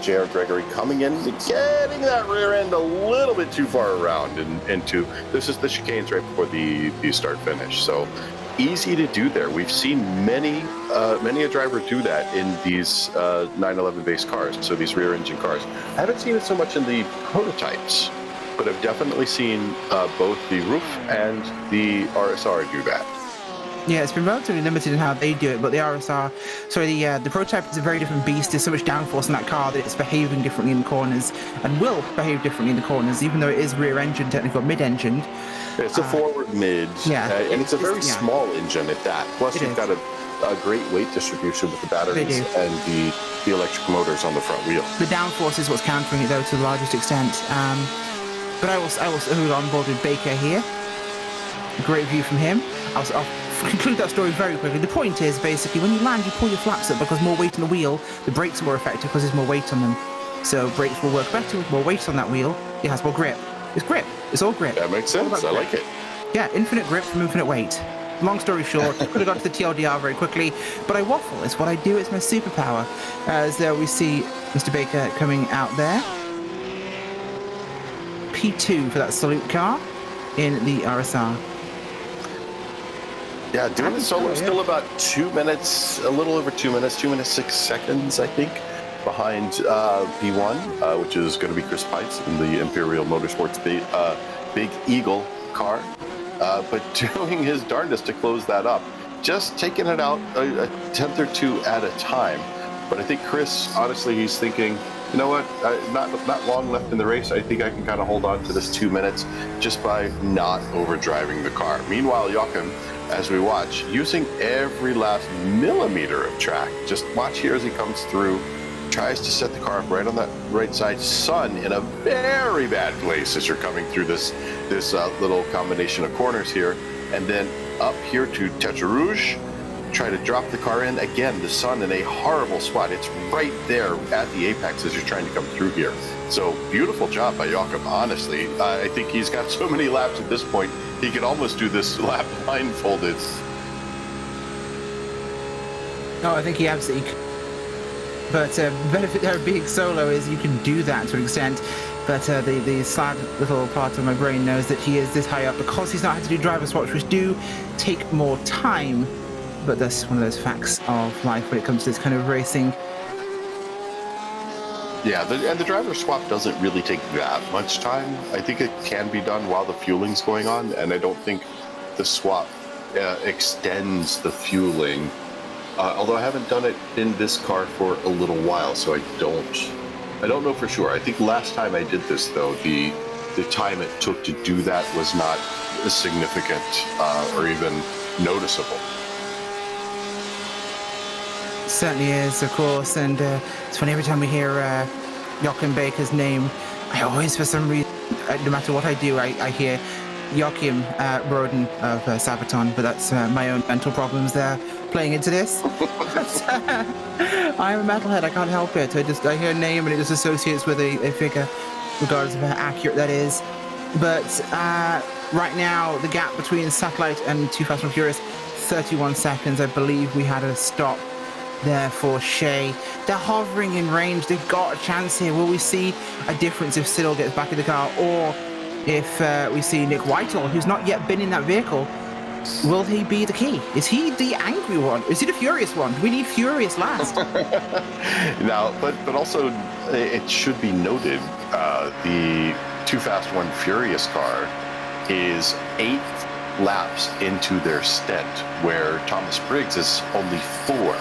J.R. Gregory coming in, getting that rear end a little bit too far around into, this is the chicanes right before the start-finish. So easy to do there. We've seen many a driver do that in these 911-based cars, so these rear-engine cars. I haven't seen it so much in the prototypes, but I've definitely seen both the Roof and the RSR do that. Yeah, it's been relatively limited in how they do it, but the the prototype is a very different beast. There's so much downforce in that car that it's behaving differently in the corners, and will behave differently in the corners, even though it is rear-engine, technically mid-engined. It's a forward mid, and it's a very small engine at that. Plus, you've got a great weight distribution with the batteries and the electric motors on the front wheel. The downforce is what's countering it, though, to the largest extent. But I will on board with Baker here. Great view from him. I'll conclude that story very quickly. The point is, basically, when you land, you pull your flaps up because more weight on the wheel. The brakes are more effective because there's more weight on them. So brakes will work better with more weight on that wheel. It has more grip. It's grip. It's all grip. That makes sense. I like it. Yeah, infinite grip from infinite weight. Long story short, I could have got to the TLDR very quickly, but I waffle. It's what I do. It's my superpower. As we see Mr. Baker coming out there. P2 for that salute car in the RSR. Yeah, doing it solo, still about 2 minutes, a little over 2 minutes, 2 minutes 6 seconds, I think, behind P1, which is going to be Chris Pipes in the Imperial Motorsports Big Eagle car, but doing his darndest to close that up. Just taking it out a tenth or two at a time. But I think Chris, honestly, he's thinking, you know what, not long left in the race. I think I can kind of hold on to this 2 minutes just by not overdriving the car. Meanwhile, Joachim, as we watch, using every last millimeter of track. Just watch here as he comes through, tries to set the car up right on that right side. Sun in a very bad place as you're coming through this little combination of corners here. And then up here to Tetra Rouge, try to drop the car in. Again, the sun in a horrible spot. It's right there at the apex as you're trying to come through here. So beautiful job by Joachim, honestly. I think he's got so many laps at this point, He could almost do this lap blindfolded. No, I think he absolutely could. But the benefit there of being solo is you can do that to an extent. But the sad little part of my brain knows that he is this high up because he's not had to do driver swaps, which do take more time. But that's one of those facts of life when it comes to this kind of racing. Yeah, and the driver swap doesn't really take that much time. I think it can be done while the fueling's going on, and I don't think the swap extends the fueling. Although I haven't done it in this car for a little while, so I don't know for sure. I think last time I did this, though, the time it took to do that was not significant or even noticeable. Certainly is, of course, and it's funny every time we hear Joachim Baker's name, I always, for some reason, no matter what I do, I hear Joachim Broden of Sabaton, but that's my own mental problems there playing into this. I'm a metalhead, I can't help it. I hear a name and it just associates with a figure, regardless of how accurate that is. But right now, the gap between Satellite and Too Fast and Furious, 31 seconds. I believe we had a stop there for Shea. They're hovering in range. They've got a chance here. Will we see a difference if Cyril gets back in the car, or if we see Nick Whitehall, who's not yet been in that vehicle? Will he be the key? Is he the angry one? Is he the furious one? Do we need furious last? Now, but also it should be noted, the Too Fast, One Furious car is 8 laps into their stint, where Thomas Briggs is only 4.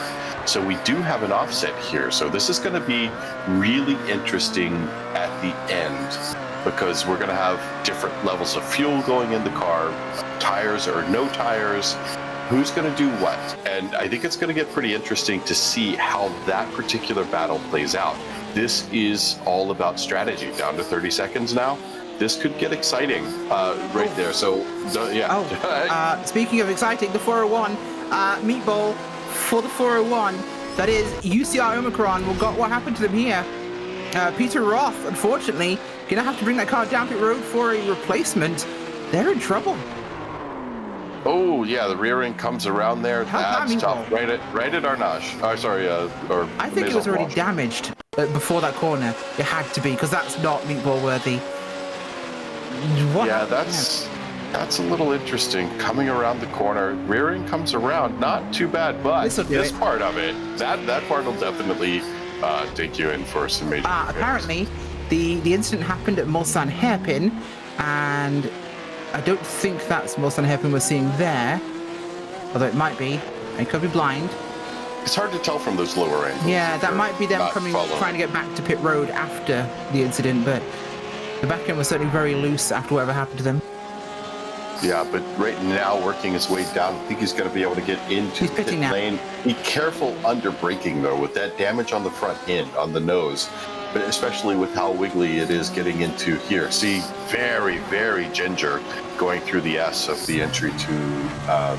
So we do have an offset here. So this is going to be really interesting at the end, because we're going to have different levels of fuel going in the car, tires or no tires, who's going to do what. And I think it's going to get pretty interesting to see how that particular battle plays out. This is all about strategy. Down to 30 seconds now. This could get exciting right there. So, yeah. Speaking of exciting, the 401, Meatball for the 401, that is UCI Omicron. Well, got what happened to them here. Peter Roth, unfortunately, gonna have to bring that car down pit road for a replacement. They're in trouble. Oh yeah, the rear end comes around there. That's tough. Right at Arnage. Oh, sorry, or I think it was already damaged before that corner. It had to be, because that's not meatball worthy. What? Yeah, that's a little interesting. Coming around the corner, rear end comes around. Not too bad, but this part of it, that part will definitely take you in for some major. Apparently, the incident happened at Mulsanne Hairpin, and I don't think that's Mulsanne Hairpin we're seeing there, although it might be. I could be blind. It's hard to tell from those lower angles. Yeah, that might be them trying to get back to pit road after the incident, but the back end was certainly very loose after whatever happened to them. Yeah, but right now, working his way down, I think he's going to be able to get into the pit lane. Be careful under braking, though, with that damage on the front end, on the nose, but especially with how wiggly it is getting into here. See, very, very ginger going through the S of the entry to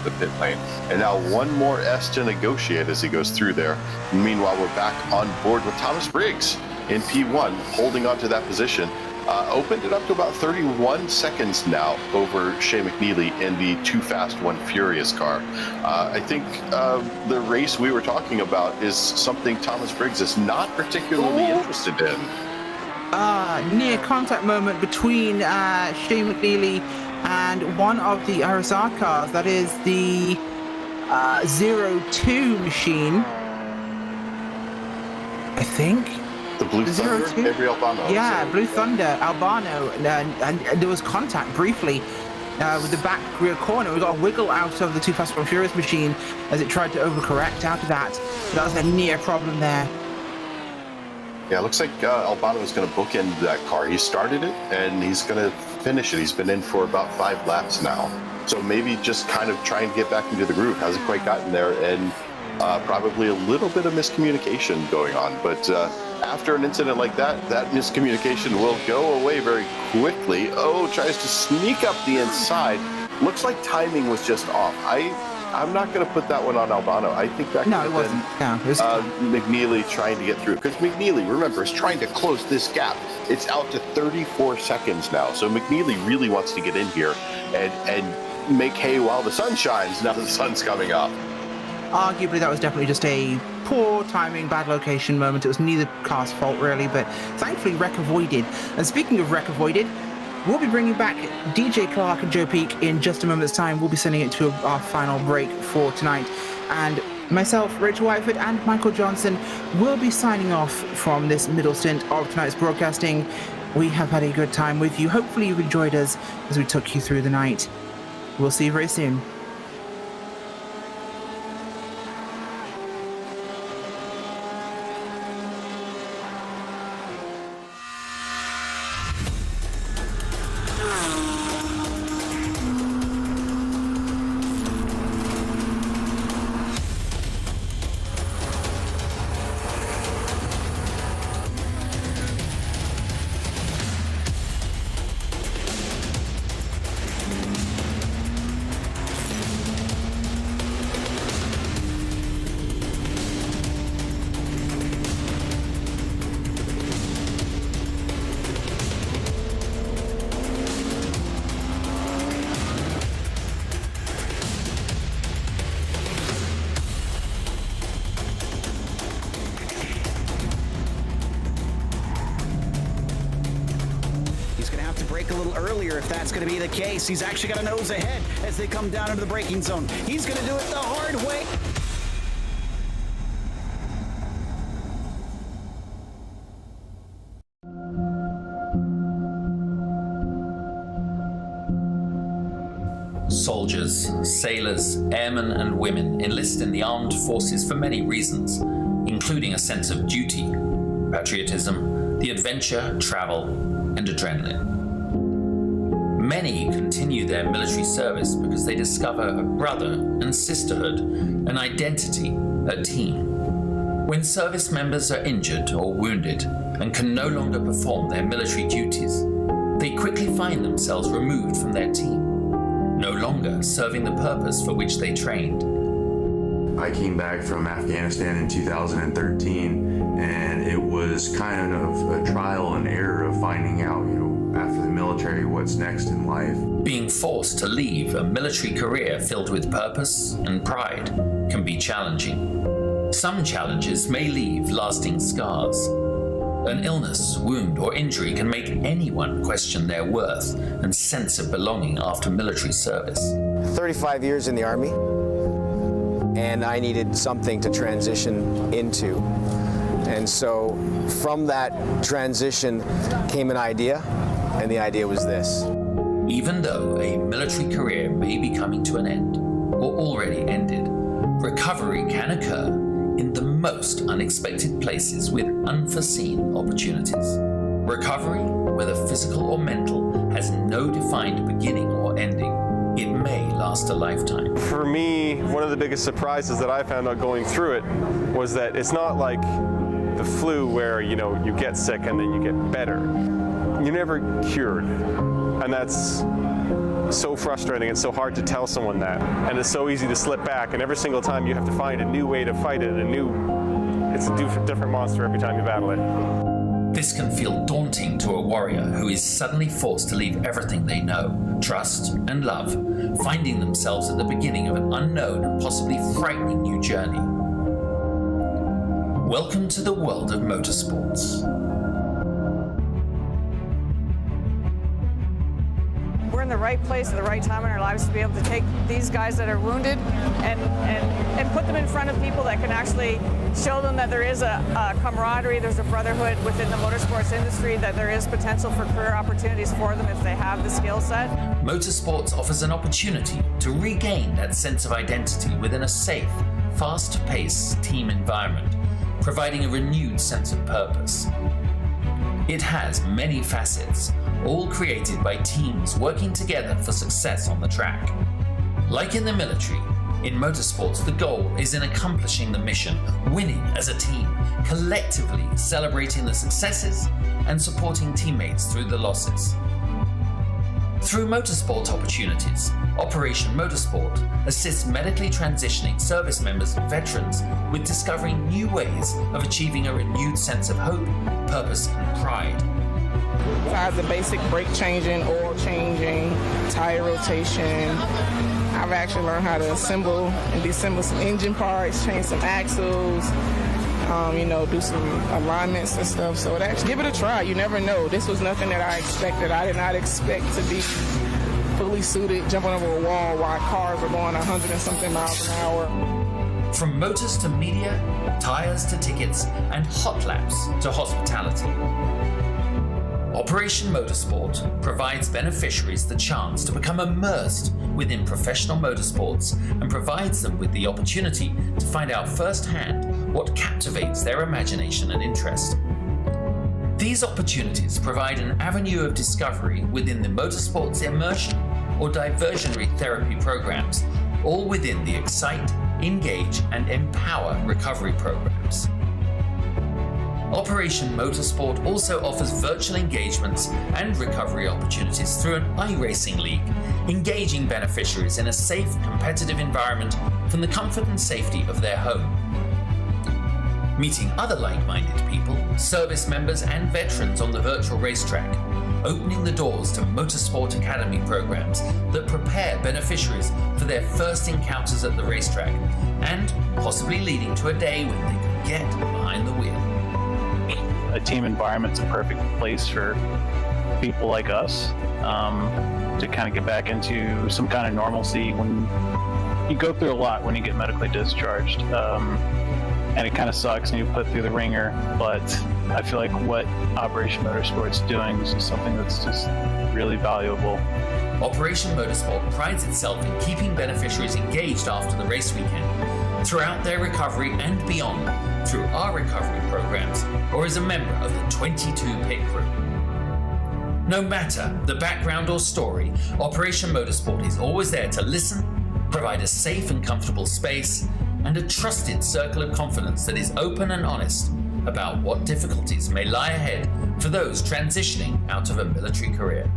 the pit lane. And now one more S to negotiate as he goes through there. Meanwhile, we're back on board with Thomas Briggs in P1, holding on to that position. Opened it up to about 31 seconds now over Shea McNeely in the Too Fast, One Furious car. I think the race we were talking about is something Thomas Briggs is not particularly interested in. Near contact moment between Shea McNeely and one of the RSR cars. That is the 02 machine, I think. The Blue Thunder, Avery Albano. Yeah, Blue Thunder, Albano, and there was contact briefly with the back rear corner. We got a wiggle out of the Too Fast and Furious machine as it tried to overcorrect out of that. So that was a near problem there. Yeah, it looks like Albano is going to bookend that car. He started it, and he's going to finish it. He's been in for about 5 laps now. So maybe just kind of trying to get back into the groove. Hasn't quite gotten there, and probably a little bit of miscommunication going on. But after an incident like that, that miscommunication will go away very quickly. Oh, tries to sneak up the inside. Looks like timing was just off. I'm not going to put that one on Albano. I think that No, could it have wasn't. been No, it was. McNeely trying to get through. Because McNeely, remember, is trying to close this gap. It's out to 34 seconds now. So McNeely really wants to get in here and make hay while the sun shines now that the sun's coming up. Arguably, that was definitely just a poor timing, bad location moment. It was neither car's fault, really, but thankfully wreck avoided. And speaking of wreck avoided, we'll be bringing back DJ Clark and Joe Peak in just a moment's time. We'll be sending it to our final break for tonight. And myself, Rachel Whiteford, and Michael Johnson will be signing off from this middle stint of tonight's broadcasting. We have had a good time with you. Hopefully you've enjoyed us as we took you through the night. We'll see you very soon. Brake a little earlier if that's going to be the case. He's actually got a nose ahead as they come down into the braking zone. He's going to do it the hard way. Soldiers, sailors, airmen and women enlist in the armed forces for many reasons, including a sense of duty, patriotism, the adventure, travel, and adrenaline. Many continue their military service because they discover a brother and sisterhood, an identity, a team. When service members are injured or wounded and can no longer perform their military duties, they quickly find themselves removed from their team, no longer serving the purpose for which they trained. I came back from Afghanistan in 2013, and it was kind of a trial and error of finding out, after the military, what's next in life. Being forced to leave a military career filled with purpose and pride can be challenging. Some challenges may leave lasting scars. An illness, wound, or injury can make anyone question their worth and sense of belonging after military service. 35 years in the Army, and I needed something to transition into. And so from that transition came an idea, and the idea was this. Even though a military career may be coming to an end, or already ended, recovery can occur in the most unexpected places with unforeseen opportunities. Recovery, whether physical or mental, has no defined beginning or ending. It may last a lifetime. For me, one of the biggest surprises that I found out going through it was that it's not like the flu where, you get sick and then you get better. You're never cured. And that's so frustrating. It's so hard to tell someone that. And it's so easy to slip back. And every single time you have to find a new way to fight it, it's a different monster every time you battle it. This can feel daunting to a warrior who is suddenly forced to leave everything they know, trust, and love, finding themselves at the beginning of an unknown and possibly frightening new journey. Welcome to the world of motorsports. We're in the right place at the right time in our lives to be able to take these guys that are wounded and put them in front of people that can actually show them that there is a camaraderie, there's a brotherhood within the motorsports industry, that there is potential for career opportunities for them if they have the skill set. Motorsports offers an opportunity to regain that sense of identity within a safe, fast-paced team environment, providing a renewed sense of purpose. It has many facets, all created by teams working together for success on the track. Like in the military, in motorsports the goal is in accomplishing the mission, winning as a team, collectively celebrating the successes and supporting teammates through the losses. Through motorsport opportunities, Operation Motorsport assists medically transitioning service members and veterans with discovering new ways of achieving a renewed sense of hope, purpose, and pride. Besides the basic brake changing, oil changing, tire rotation, I've actually learned how to assemble and disassemble some engine parts, change some axles, do some alignments and stuff. So give it a try. You never know. This was nothing that I expected. I did not expect to be fully suited, jumping over a wall while cars are going 100 and something miles an hour. From motors to media, tires to tickets, and hot laps to hospitality. Operation Motorsport provides beneficiaries the chance to become immersed within professional motorsports and provides them with the opportunity to find out firsthand what captivates their imagination and interest. These opportunities provide an avenue of discovery within the motorsports immersion or diversionary therapy programs, all within the Excite, Engage, and Empower recovery programs. Operation Motorsport also offers virtual engagements and recovery opportunities through an iRacing league, engaging beneficiaries in a safe, competitive environment from the comfort and safety of their home. Meeting other like-minded people, service members and veterans on the virtual racetrack, opening the doors to Motorsport Academy programs that prepare beneficiaries for their first encounters at the racetrack, and possibly leading to a day when they can get behind the wheel. A team environment's a perfect place for people like us to kind of get back into some kind of normalcy when you go through a lot when you get medically discharged. And it kind of sucks and you put through the ringer, but I feel like what Operation Motorsport's doing is something that's just really valuable. Operation Motorsport prides itself in keeping beneficiaries engaged after the race weekend, throughout their recovery and beyond, through our recovery programs, or as a member of the 22 pit crew. No matter the background or story, Operation Motorsport is always there to listen, provide a safe and comfortable space, and a trusted circle of confidence that is open and honest about what difficulties may lie ahead for those transitioning out of a military career.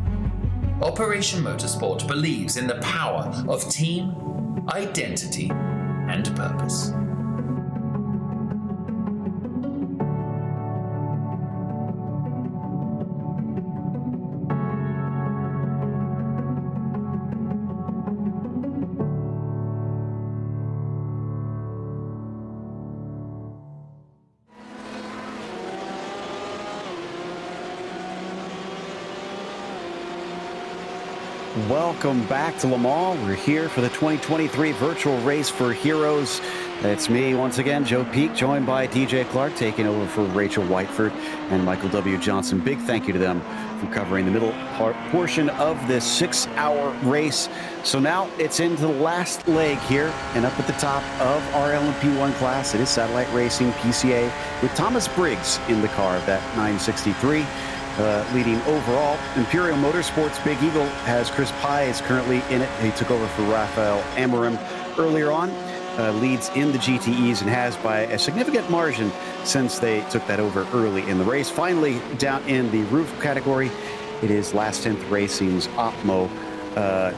Operation Motorsport believes in the power of team, identity, and purpose. Welcome back to Le Mans. We're here for the 2023 Virtual Race for Heroes. It's me once again, Joe Peak, joined by DJ Clark, taking over for Rachel Whiteford and Michael W. Johnson. Big thank you to them for covering the middle portion of this 6-hour race. So now it's into the last leg here, and up at the top of our LMP1 class, it is Satellite Racing PCA with Thomas Briggs in the car, that 963. Leading overall. Imperial Motorsports Big Eagle has Chris Pye is currently in it. He took over for Rafael Amorim earlier on. Leads in the GTEs and has by a significant margin since they took that over early in the race. Finally, down in the roof category, it is Last 10th Racing's Opmo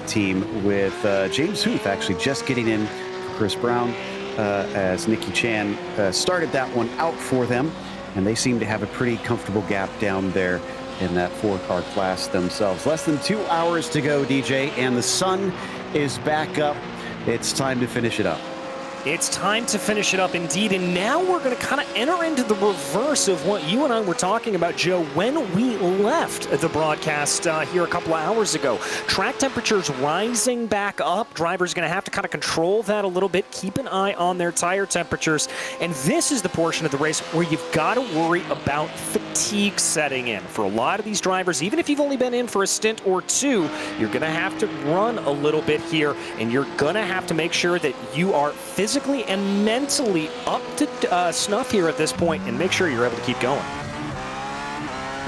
team with James Huth actually just getting in for Chris Brown as Nikki Chan started that one out for them. And they seem to have a pretty comfortable gap down there in that 4-car class themselves. Less than 2 hours to go, DJ, and the sun is back up. It's time to finish it up. It's time to finish it up indeed, and now we're going to kind of enter into the reverse of what you and I were talking about, Joe, when we left the broadcast here a couple of hours ago. Track temperatures rising back up. Drivers going to have to kind of control that a little bit, keep an eye on their tire temperatures, and this is the portion of the race where you've got to worry about fatigue setting in. For a lot of these drivers, even if you've only been in for a stint or two, you're going to have to run a little bit here, and you're going to have to make sure that you are physically and mentally up to snuff here at this point, and make sure you're able to keep going.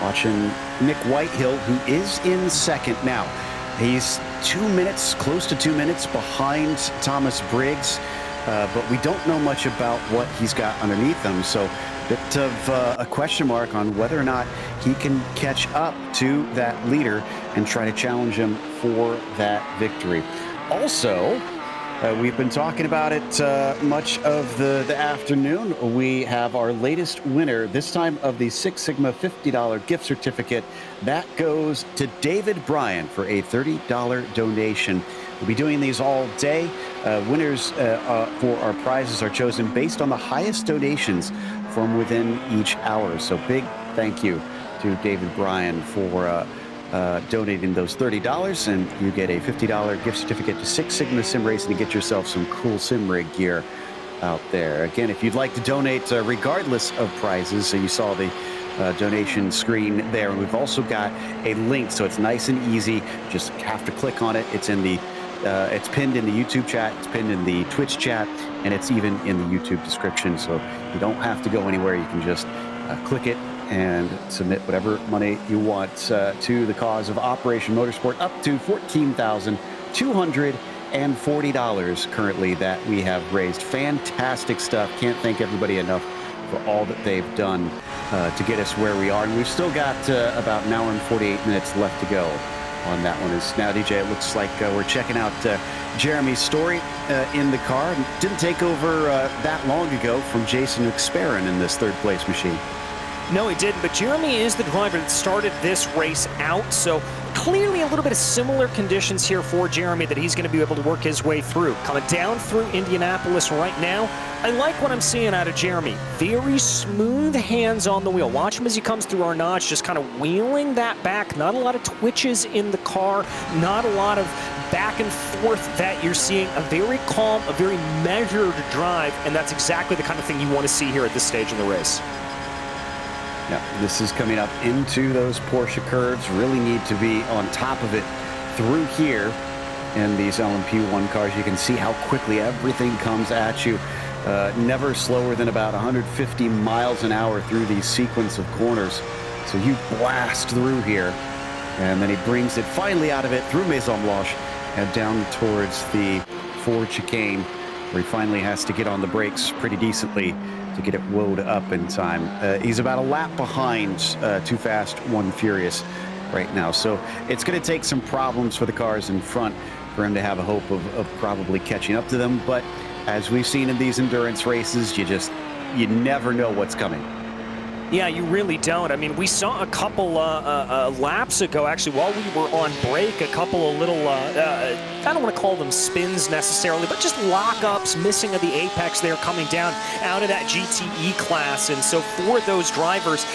Watching Nick Whitehill, who is in second now. He's 2 minutes, close to 2 minutes behind Thomas Briggs. but we don't know much about what he's got underneath him. So a bit of a question mark on whether or not he can catch up to that leader and try to challenge him for that victory. Also, we've been talking about it much of the afternoon. We have our latest winner, this time of the Six Sigma $50 gift certificate. That goes to David Bryan for a $30 donation. We'll be doing these all day. Winners for our prizes are chosen based on the highest donations from within each hour. So big thank you to David Bryan for donating those $30, and you get a $50 gift certificate to Six Sigma Sim Racing to get yourself some cool sim rig gear out there. Again, if you'd like to donate regardless of prizes, so you saw the donation screen there, and we've also got a link, so it's nice and easy. Just have to click on it. It's in the it's pinned in the YouTube chat, it's pinned in the Twitch chat, and it's even in the YouTube description, so you don't have to go anywhere. You can just click it and submit whatever money you want to the cause of Operation Motorsport, up to $14,240 currently that we have raised. Fantastic stuff. Can't thank everybody enough for all that they've done to get us where we are. And we've still got about an hour and 48 minutes left to go on that one. Is now, DJ, it looks like we're checking out Jeremy's story in the car. Didn't take over that long ago from Jason McSparron in this third place machine. No, he didn't, but Jeremy is the driver that started this race out, so clearly a little bit of similar conditions here for Jeremy that he's going to be able to work his way through. Coming down through Indianapolis right now, I like what I'm seeing out of Jeremy. Very smooth hands on the wheel. Watch him as he comes through our notch, just kind of wheeling that back. Not a lot of twitches in the car, not a lot of back and forth that you're seeing. A very calm, a very measured drive, and that's exactly the kind of thing you want to see here at this stage in the race. Yeah, this is coming up into those Porsche curves. Really need to be on top of it through here in these LMP1 cars. You can see how quickly everything comes at you. Never slower than about 150 miles an hour through these sequence of corners. So you blast through here, and then he brings it finally out of it through Maison Blanche and down towards the Ford chicane, where he finally has to get on the brakes pretty decently to get it woed up in time. He's about a lap behind Too Fast, One Furious right now. So it's going to take some problems for the cars in front for him to have a hope of probably catching up to them. But as we've seen in these endurance races, you never know what's coming. Yeah, you really don't. I mean, we saw a couple laps ago, actually, while we were on break, a couple of little, I don't want to call them spins necessarily, but just lockups, missing of the apex there, coming down out of that GTE class. And so for those drivers,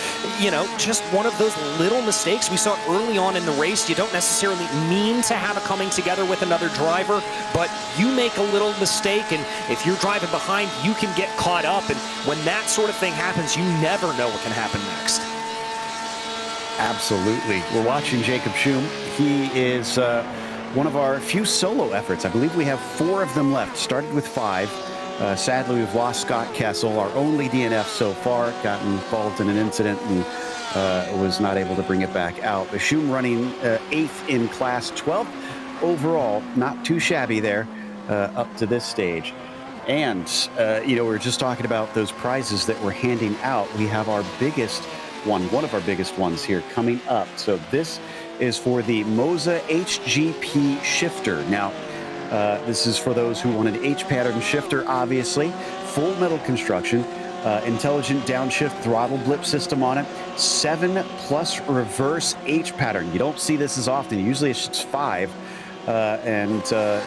you know, just one of those little mistakes we saw early on in the race. You don't necessarily mean to have a coming together with another driver, but you make a little mistake, and if you're driving behind, you can get caught up. And when that sort of thing happens, you never know what can happen next. Absolutely. We're watching Jacob Schum. He is one of our few solo efforts. I believe we have 4 of them left. Started with 5. Sadly, we've lost Scott Kessel, our only DNF so far. Got involved in an incident and was not able to bring it back out. But Schum running 8th in class, 12th overall. Not too shabby there up to this stage. And, you know, we were just talking about those prizes that we're handing out. We have our biggest one of our biggest ones here coming up. So this is for the Moza HGP shifter. Now, this is for those who want an H-pattern shifter, obviously. Full metal construction, intelligent downshift throttle blip system on it, 7+ reverse H-pattern. You don't see this as often. Usually it's just 5. And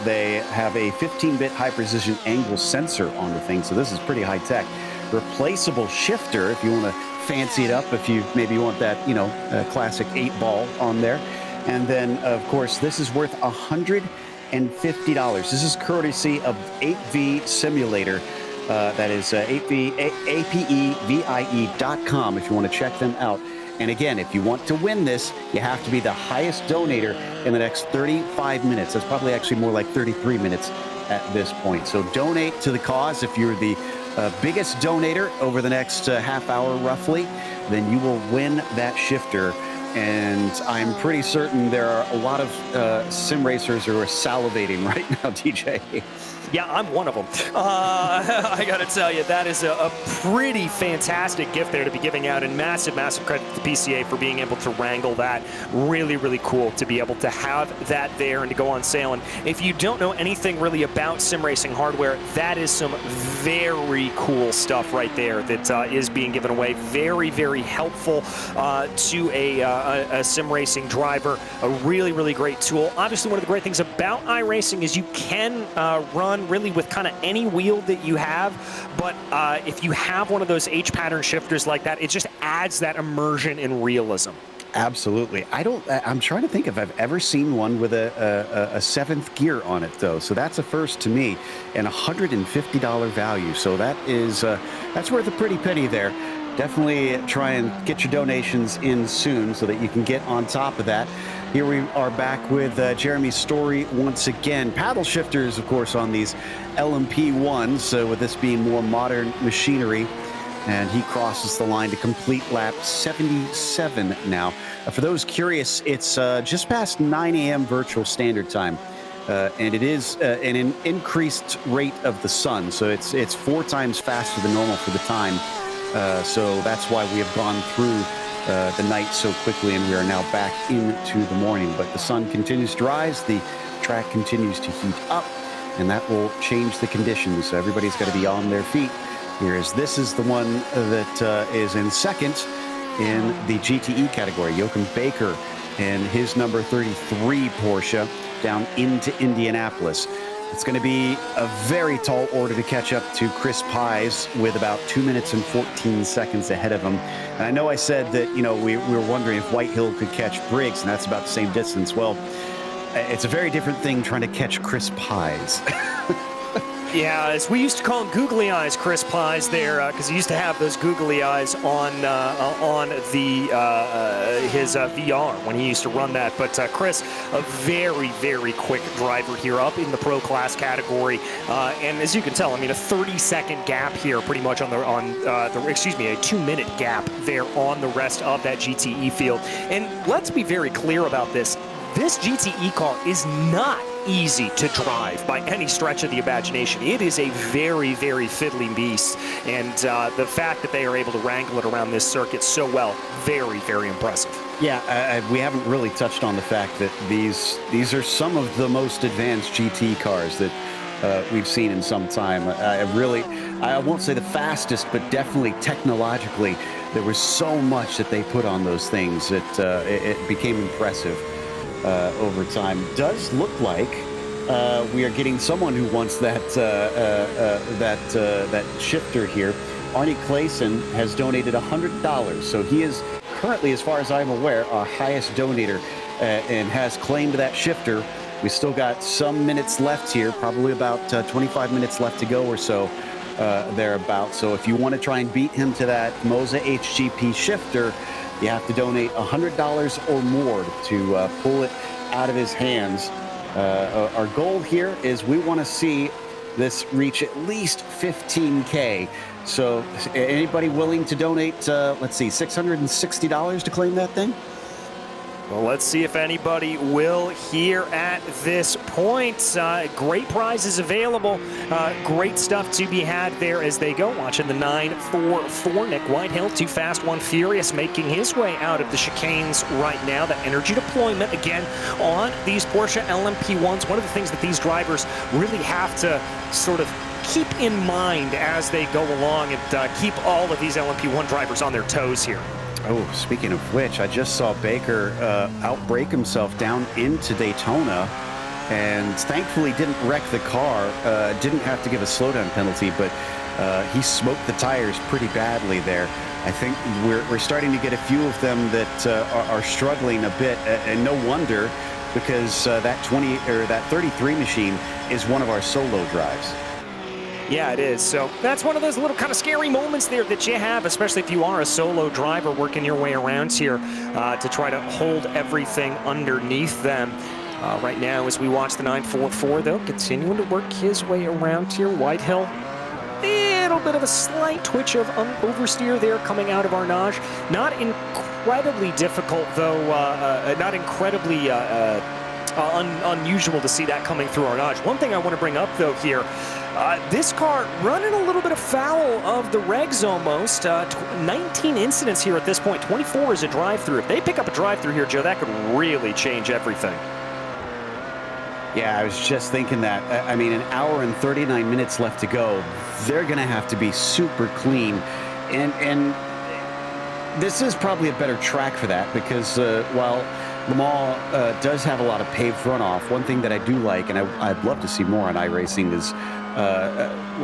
they have a 15-bit high-precision angle sensor on the thing, so this is pretty high-tech. Replaceable shifter, if you want to fancy it up, if you maybe want that, you know, classic 8-ball on there. And then, of course, this is worth $150. This is courtesy of 8V Simulator. That is apevie.com if you want to check them out. And again, if you want to win this, you have to be the highest donator in the next 35 minutes. That's probably actually more like 33 minutes at this point. So donate to the cause. If you're the biggest donator over the next half hour roughly, then you will win that shifter. And I'm pretty certain there are a lot of sim racers who are salivating right now, DJ. Yeah, I'm one of them. I got to tell you, that is a pretty fantastic gift there to be giving out, and massive, massive credit to the PCA for being able to wrangle that. Really, really cool to be able to have that there and to go on sale. And if you don't know anything really about sim racing hardware, that is some very cool stuff right there that is being given away. Very, very helpful to a sim racing driver. A really, really great tool. Obviously, one of the great things about iRacing is you can run really with kind of any wheel that you have, but if you have one of those H-pattern shifters like that, it just adds that immersion and realism. Absolutely. I'm trying to think if I've ever seen one with a seventh gear on it, though. So that's a first to me, and $150 value. So that is, that's worth a pretty penny there. Definitely try and get your donations in soon so that you can get on top of that. Here we are back with Jeremy's story once again. Paddle shifters, of course, on these LMP1s, so with this being more modern machinery. And he crosses the line to complete lap 77 now. For those curious, it's just past 9 a.m. virtual standard time. And it is an increased rate of the sun. So it's 4 times faster than normal for the time. So that's why we have gone through the night so quickly, and we are now back into the morning. But the sun continues to rise, the track continues to heat up, and that will change the conditions. So everybody's got to be on their feet. This is the one that is in second in the GTE category. Joachim Baker and his number 33 Porsche down into Indianapolis. It's going to be a very tall order to catch up to Chris Pies with about 2 minutes and 14 seconds ahead of him. And I know I said that, you know, we were wondering if Whitehill could catch Briggs, and that's about the same distance. Well, it's a very different thing trying to catch Chris Pies. Yeah, as we used to call him googly eyes, Chris Pies there, because he used to have those googly eyes on his VR when he used to run that. But Chris, a very, very quick driver here up in the pro class category, and as you can tell, I mean, a 30-second gap here, pretty much on the a 2-minute gap there on the rest of that GTE field. And let's be very clear about this. This GTE car is not easy to drive by any stretch of the imagination. It is a very, very fiddly beast, and the fact that they are able to wrangle it around this circuit so well, very, very impressive. Yeah, we haven't really touched on the fact that these are some of the most advanced GT cars that we've seen in some time. I won't say the fastest, but definitely technologically, there was so much that they put on those things that it became impressive. Over time. Does look like we are getting someone who wants that shifter here. Arnie Clayson has donated $100, so he is currently, as far as I'm aware, our highest donator and has claimed that shifter. We still got some minutes left here, probably about 25 minutes left to go or so thereabouts. So if you want to try and beat him to that Moza HGP shifter, you have to donate $100 or more to pull it out of his hands. Our goal here is we want to see this reach at least 15K. So anybody willing to donate, let's see, $660 to claim that thing? Well, let's see if anybody will here at this point. Great prizes available. Great stuff to be had there as they go. Watching the 944. Nick Whitehill, Too Fast, One Furious, making his way out of the chicanes right now. That energy deployment, again, on these Porsche LMP1s. One of the things that these drivers really have to sort of keep in mind as they go along and keep all of these LMP1 drivers on their toes here. Oh, speaking of which, I just saw Baker outbrake himself down into Daytona and thankfully didn't wreck the car, didn't have to give a slowdown penalty, but he smoked the tires pretty badly there. I think we're starting to get a few of them that are struggling a bit, and no wonder, because that 33 machine is one of our solo drives. Yeah, it is. So that's one of those little kind of scary moments there that you have, especially if you are a solo driver working your way around here to try to hold everything underneath them. Right now, as we watch the 944, though, continuing to work his way around here. Whitehill, little bit of a slight twitch of oversteer there coming out of Arnage. Not incredibly difficult, though, not incredibly unusual to see that coming through our notch. One thing I want to bring up, though, here, this car running a little bit afoul of the regs almost. 19 incidents here at this point. 24 is a drive-through. If they pick up a drive-through here, Joe, that could really change everything. Yeah, I was just thinking that. I mean, an hour and 39 minutes left to go. They're going to have to be super clean. And this is probably a better track for that because while Le Mans does have a lot of paved runoff, one thing that I do like, and I'd love to see more on iRacing, is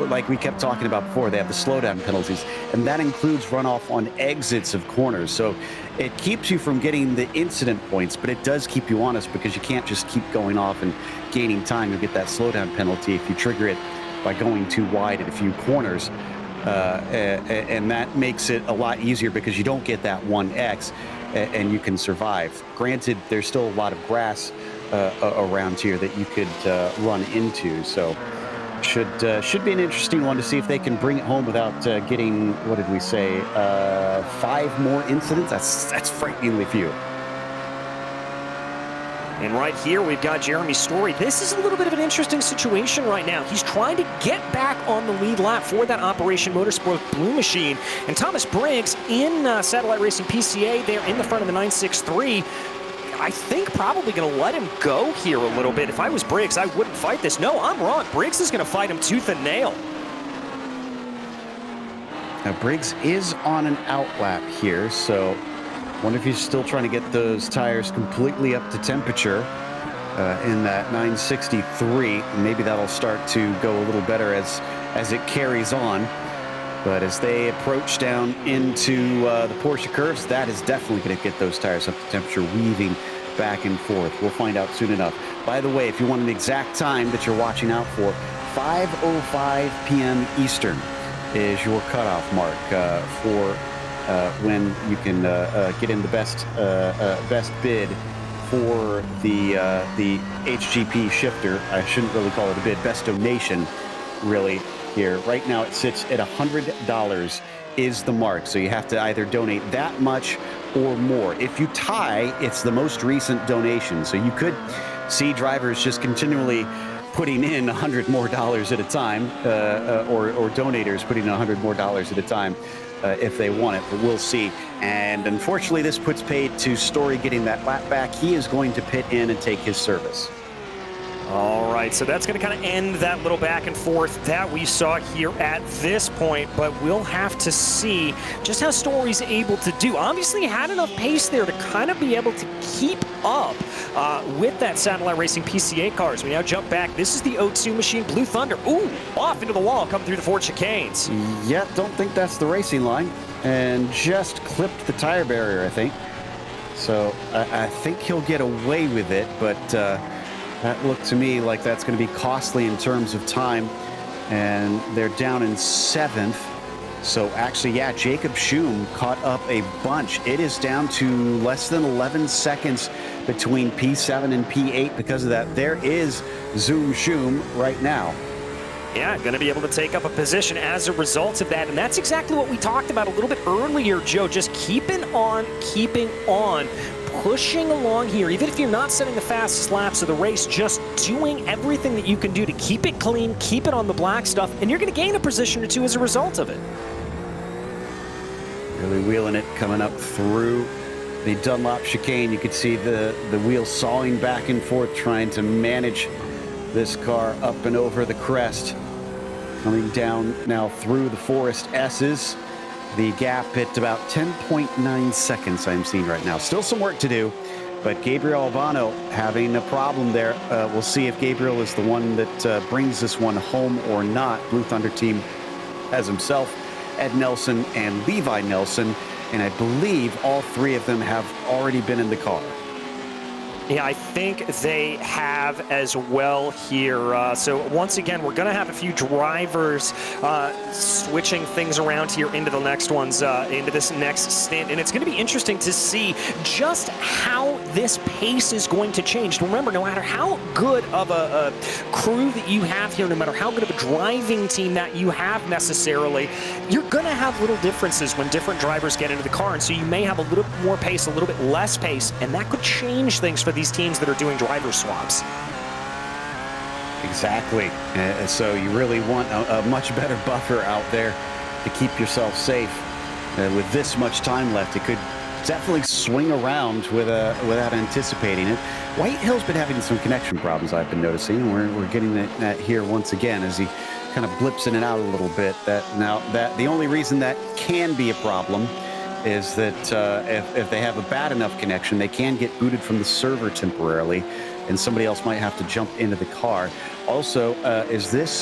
like we kept talking about before, they have the slowdown penalties, and that includes runoff on exits of corners. So it keeps you from getting the incident points, but it does keep you honest because you can't just keep going off and gaining time. You'll get that slowdown penalty if you trigger it by going too wide at a few corners. And that makes it a lot easier because you don't get that 1X and you can survive. Granted, there's still a lot of grass around here that you could run into. So should be an interesting one to see if they can bring it home without getting, what did we say, 5 more incidents? That's frighteningly few. And right here, we've got Jeremy Story. This is a little bit of an interesting situation right now. He's trying to get back on the lead lap for that Operation Motorsport Blue Machine. And Thomas Briggs in Satellite Racing PCA there in the front of the 963. I think probably going to let him go here a little bit. If I was Briggs, I wouldn't fight this. No, I'm wrong. Briggs is going to fight him tooth and nail. Now, Briggs is on an outlap here, so wonder if he's still trying to get those tires completely up to temperature in that 963. Maybe that'll start to go a little better as it carries on. But as they approach down into the Porsche curves, that is definitely going to get those tires up to temperature, weaving back and forth. We'll find out soon enough. By the way, if you want an exact time that you're watching out for, 5:05 p.m. Eastern is your cutoff mark for when you can get in the best bid for the HGP shifter. I shouldn't really call it a bid, best donation, really. Here right now it sits at $100 is the mark, so you have to either donate that much or more. If you tie, it's the most recent donation, so you could see drivers just continually putting in $100 more at a time, or donators putting in $100 more at a time if they want it, but we'll see. And unfortunately, this puts paid to Story getting that lap back. He is going to pit in and take his service. All right, so that's going to kind of end that little back and forth that we saw here at this point, but we'll have to see just how Story's able to do. Obviously, he had enough pace there to kind of be able to keep up with that Satellite Racing PCA cars. We now jump back. This is the O2 machine, Blue Thunder. Ooh, off into the wall, coming through the Ford chicanes. Yeah, don't think that's the racing line, and just clipped the tire barrier, I think. So I think he'll get away with it, but that looked to me like that's going to be costly in terms of time, and they're down in 7th. So actually, yeah, Jacob Schum caught up a bunch. It is down to less than 11 seconds between P7 and P8 because of that. There is Zoom Schum right now. Yeah, going to be able to take up a position as a result of that. And that's exactly what we talked about a little bit earlier, Joe. Just keeping on, pushing along here. Even if you're not setting the fastest laps of the race, just doing everything that you can do to keep it clean, keep it on the black stuff, and you're going to gain a position or two as a result of it. Really wheeling it, coming up through the Dunlop chicane. You could see the wheel sawing back and forth, trying to manage this car up and over the crest. Coming down now through the Forest S's. The gap at about 10.9 seconds I'm seeing right now. Still some work to do, but Gabriel Albano having a problem there. We'll see if Gabriel is the one that brings this one home or not. Blue Thunder team has himself, Ed Nelson and Levi Nelson, and I believe all three of them have already been in the car. Yeah, I think they have as well here. So once again, we're going to have a few drivers switching things around here into the next ones, into this next stint. And it's going to be interesting to see just how this pace is going to change. Remember, no matter how good of a crew that you have here, no matter how good of a driving team that you have necessarily, you're going to have little differences when different drivers get into the car. And so you may have a little bit more pace, a little bit less pace, and that could change things for these teams that are doing driver swaps. Exactly. So you really want a much better buffer out there to keep yourself safe. With this much time left, it could definitely swing around without anticipating it. White Hill's been having some connection problems, I've been noticing, and we're getting that here once again as he kind of blips in and out a little bit. That the only reason that can be a problem is that if they have a bad enough connection, they can get booted from the server temporarily, and somebody else might have to jump into the car. Also, is this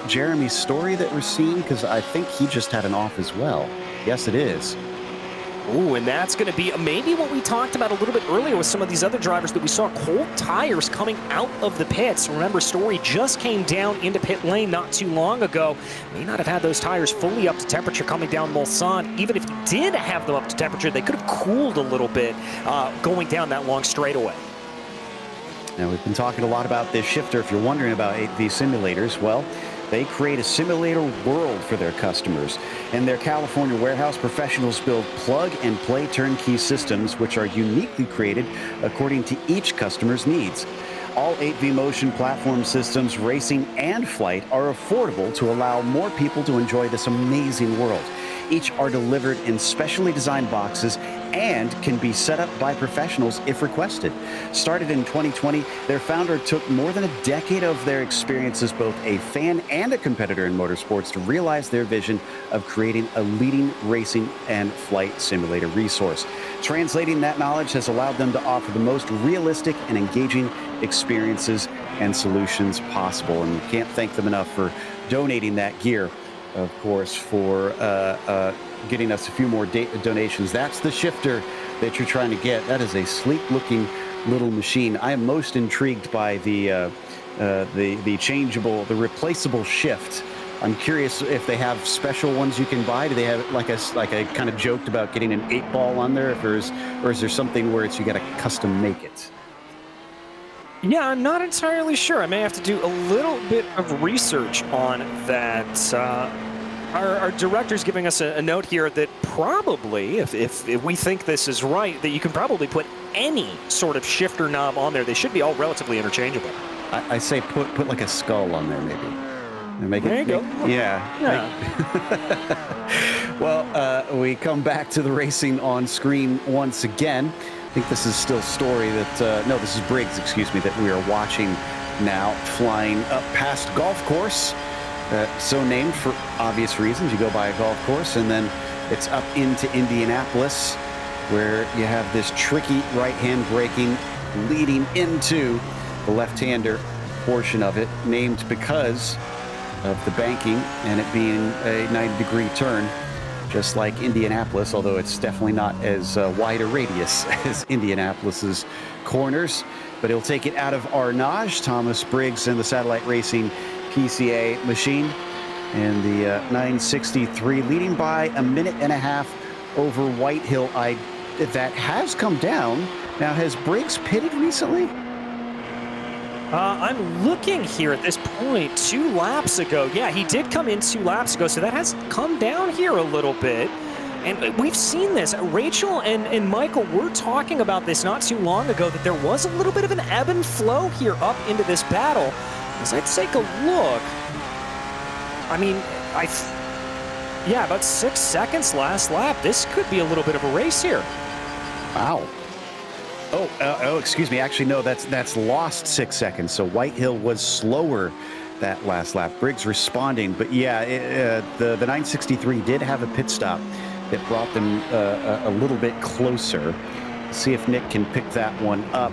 Jeremy's story that we're seeing? Because I think he just had an off as well. Yes, it is. Ooh, and that's going to be maybe what we talked about a little bit earlier with some of these other drivers that we saw cold tires coming out of the pits. Remember, Story just came down into pit lane not too long ago. May not have had those tires fully up to temperature coming down Mulsanne. Even if he did have them up to temperature, they could have cooled a little bit going down that long straightaway. Now, we've been talking a lot about this shifter. If you're wondering about these simulators, well, they create a simulator world for their customers. In their California warehouse, professionals build plug-and-play turnkey systems which are uniquely created according to each customer's needs. All 8V Motion platform systems, racing and flight, are affordable to allow more people to enjoy this amazing world. Each are delivered in specially designed boxes and can be set up by professionals if requested. Started in 2020, their founder took more than a decade of their experience as both a fan and a competitor in motorsports to realize their vision of creating a leading racing and flight simulator resource. Translating that knowledge has allowed them to offer the most realistic and engaging experiences and solutions possible. And we can't thank them enough for donating that gear, of course, for getting us a few more donations. That's the shifter that you're trying to get. That is a sleek-looking little machine. I am most intrigued by the changeable, the replaceable shift. I'm curious if they have special ones you can buy. Do they have like I kind of joked about getting an 8-ball on there, or is there something where it's you got to custom make it? Yeah, I'm not entirely sure. I may have to do a little bit of research on that. Our director's giving us a note here that probably, if we think this is right, that you can probably put any sort of shifter knob on there. They should be all relatively interchangeable. I say put like a skull on there, maybe. There you go. Yeah. Well, we come back to the racing on screen once again. I think this is still Story that, no, this is Briggs, excuse me, that we are watching now, flying up past golf course. So named for obvious reasons. You go by a golf course, and then it's up into Indianapolis, where you have this tricky right-hand braking leading into the left-hander portion of it, named because of the banking and it being a 90-degree turn, just like Indianapolis, although it's definitely not as wide a radius as Indianapolis's corners. But he'll take it out of Arnage. Thomas Briggs in the Satellite Racing PCA machine, and the 963 leading by a minute and a half over White Hill. That has come down. Now, has Briggs pitted recently? I'm looking here at this point 2 laps ago. Yeah, he did come in 2 laps ago, so that has come down here a little bit. And we've seen this. Rachel and Michael were talking about this not too long ago, that there was a little bit of an ebb and flow here up into this battle. As I take a look, I mean, about 6 seconds last lap. This could be a little bit of a race here. Wow. Oh, excuse me. Actually, no, that's lost 6 seconds. So White Hill was slower that last lap. Briggs responding, but yeah, the 963 did have a pit stop that brought them a little bit closer. See if Nick can pick that one up.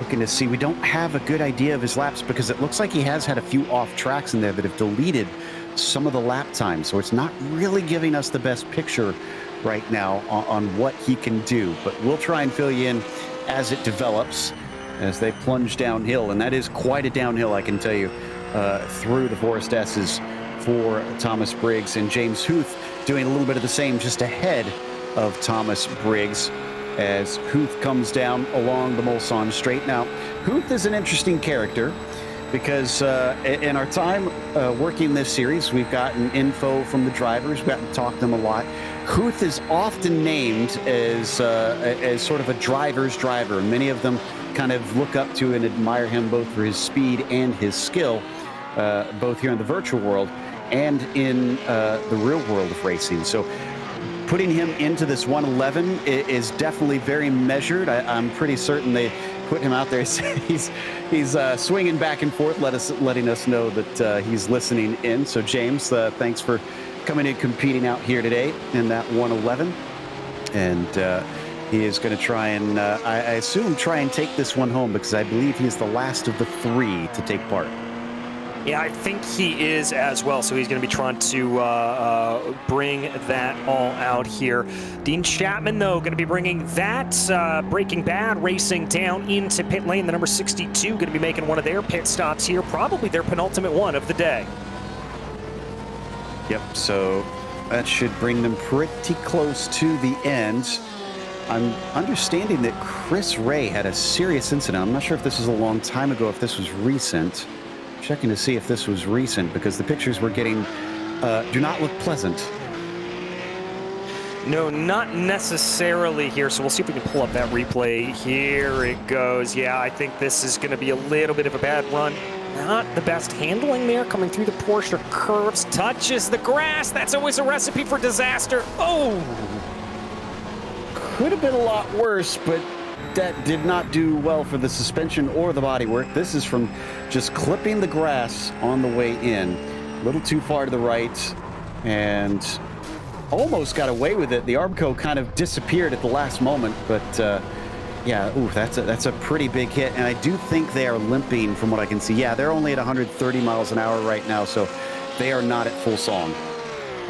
Looking to see, we don't have a good idea of his laps because it looks like he has had a few off tracks in there that have deleted some of the lap time. So it's not really giving us the best picture right now on what he can do. But we'll try and fill you in as it develops, as they plunge downhill. And that is quite a downhill, I can tell you, through the Forest S's for Thomas Briggs, and James Huth doing a little bit of the same just ahead of Thomas Briggs as Huth comes down along the Mulsanne Straight. Now, Huth is an interesting character because in our time working this series, we've gotten info from the drivers, we've gotten to talk to them a lot. Huth is often named as sort of a driver's driver. Many of them kind of look up to and admire him both for his speed and his skill, both here in the virtual world and in the real world of racing. So putting him into this 111 is definitely very measured. I'm pretty certain they put him out there. He's swinging back and forth, letting us know that he's listening in. So James, thanks for coming in, competing out here today in that 111. And he is going to try and, I assume, try and take this one home, because I believe he is the last of the 3 to take part. Yeah, I think he is as well, so he's going to be trying to bring that all out here. Dean Chapman, though, going to be bringing that Breaking Bad Racing down into pit lane. The number 62 going to be making one of their pit stops here, probably their penultimate one of the day. Yep, so that should bring them pretty close to the end. I'm understanding that Chris Ray had a serious incident. I'm not sure if this was a long time ago, if this was recent. Checking to see if this was recent, because the pictures we're getting do not look pleasant. No, not necessarily here, so we'll see if we can pull up that replay. Here it goes. Yeah, I think this is going to be a little bit of a bad run. Not the best handling there, coming through the Porsche curves, touches the grass. That's always a recipe for disaster. Oh! Could have been a lot worse, but that did not do well for the suspension or the bodywork. This is from just clipping the grass on the way in. A little too far to the right, and almost got away with it. The Arbco kind of disappeared at the last moment, but yeah, ooh, that's a pretty big hit. And I do think they are limping from what I can see. Yeah, they're only at 130 miles an hour right now, so they are not at full song.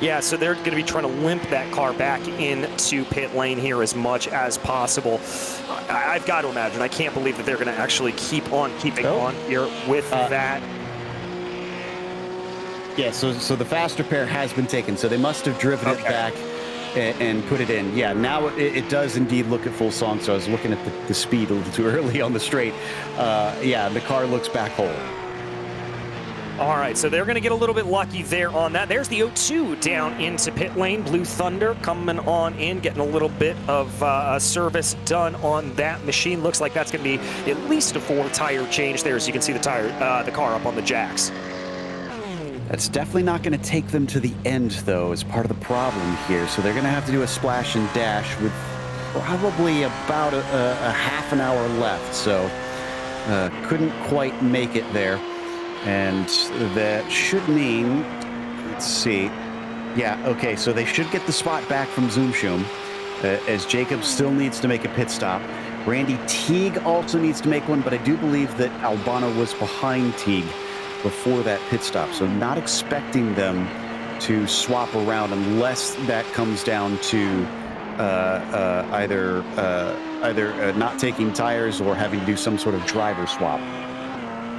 Yeah, so they're going to be trying to limp that car back into pit lane here as much as possible. I've got to imagine, I can't believe that they're going to actually keep on keeping on here with that. Yeah, so the faster pair has been taken, so they must have driven it back and put it in. Yeah, now it does indeed look at full song, so I was looking at the speed a little too early on the straight. Yeah, the car looks back whole. All right, so they're going to get a little bit lucky there on that. There's the 02 down into pit lane. Blue Thunder coming on in, getting a little bit of service done on that machine. Looks like that's going to be at least a 4-tire change there, as you can see the car up on the jacks. That's definitely not going to take them to the end, though, as part of the problem here. So they're going to have to do a splash and dash with probably about a half an hour left. So couldn't quite make it there. And that should mean, let's see, yeah, okay, so they should get the spot back from Zoom Shoom, as Jacob still needs to make a pit stop. Randy Teague also needs to make one, but I do believe that Albano was behind Teague before that pit stop, so not expecting them to swap around unless that comes down to either not taking tires or having to do some sort of driver swap.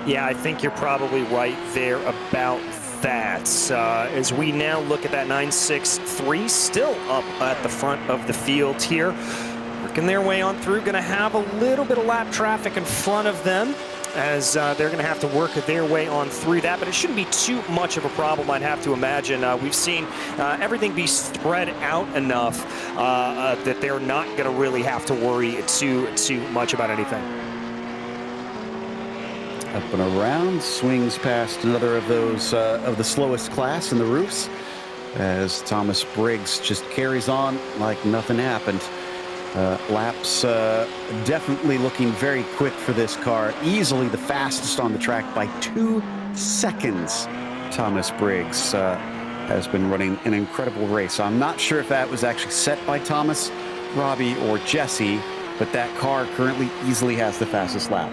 Yeah, I think you're probably right there about that. As we now look at that 963, still up at the front of the field here, working their way on through, going to have a little bit of lap traffic in front of them, as they're going to have to work their way on through that, but it shouldn't be too much of a problem, I'd have to imagine. We've seen everything be spread out enough that they're not going to really have to worry too much about anything. Up and around, swings past another of those of the slowest class in the roofs, as Thomas Briggs just carries on like nothing happened. Laps definitely looking very quick for this car, easily the fastest on the track by 2 seconds. Thomas Briggs has been running an incredible race. I'm not sure if that was actually set by Thomas, Robbie, or Jesse, but that car currently easily has the fastest lap.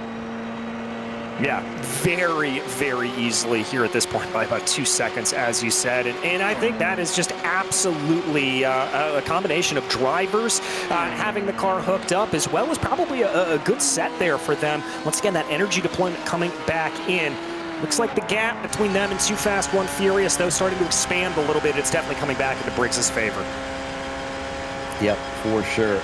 Yeah, very, very easily here at this point by about 2 seconds, as you said. And I think that is just absolutely a combination of drivers having the car hooked up, as well as probably a good set there for them. Once again, that energy deployment coming back in. Looks like the gap between them and Too Fast, One Furious, though, starting to expand a little bit. It's definitely coming back into Briggs' favor. Yep, for sure.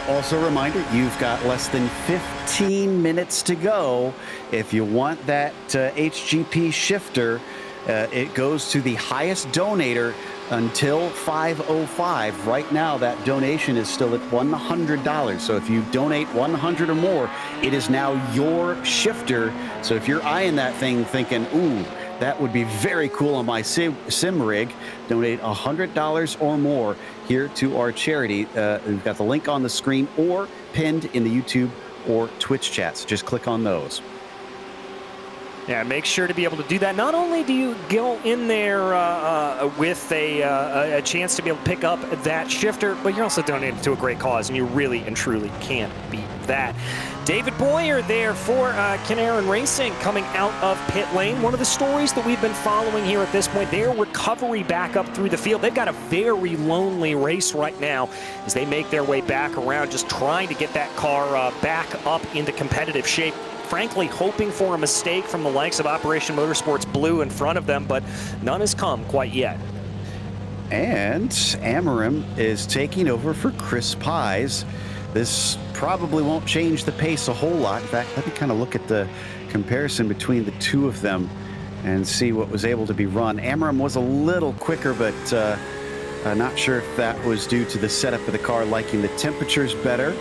Also a reminder, you've got less than 15 minutes to go. If you want that HGP shifter, it goes to the highest donator until 5:05. Right now, that donation is still at $100. So if you donate $100 or more, it is now your shifter. So if you're eyeing that thing thinking, ooh, that would be very cool on my sim rig, donate $100 or more here to our charity. We've got the link on the screen or pinned in the YouTube or Twitch chats. Just click on those. Yeah, make sure to be able to do that. Not only do you go in there with a chance to be able to pick up that shifter, but you're also donating to a great cause, and you really and truly can't beat that. David Boyer there for Canadian Racing coming out of pit lane. One of the stories that we've been following here at this point, their recovery back up through the field. They've got a very lonely race right now as they make their way back around, just trying to get that car back up into competitive shape. Frankly, hoping for a mistake from the likes of Operation Motorsports Blue in front of them, but none has come quite yet. And Amarim is taking over for Chris Pies. This probably won't change the pace a whole lot. In fact, let me kind of look at the comparison between the two of them and see what was able to be run. Amarim was a little quicker, but not sure if that was due to the setup of the car liking the temperatures better.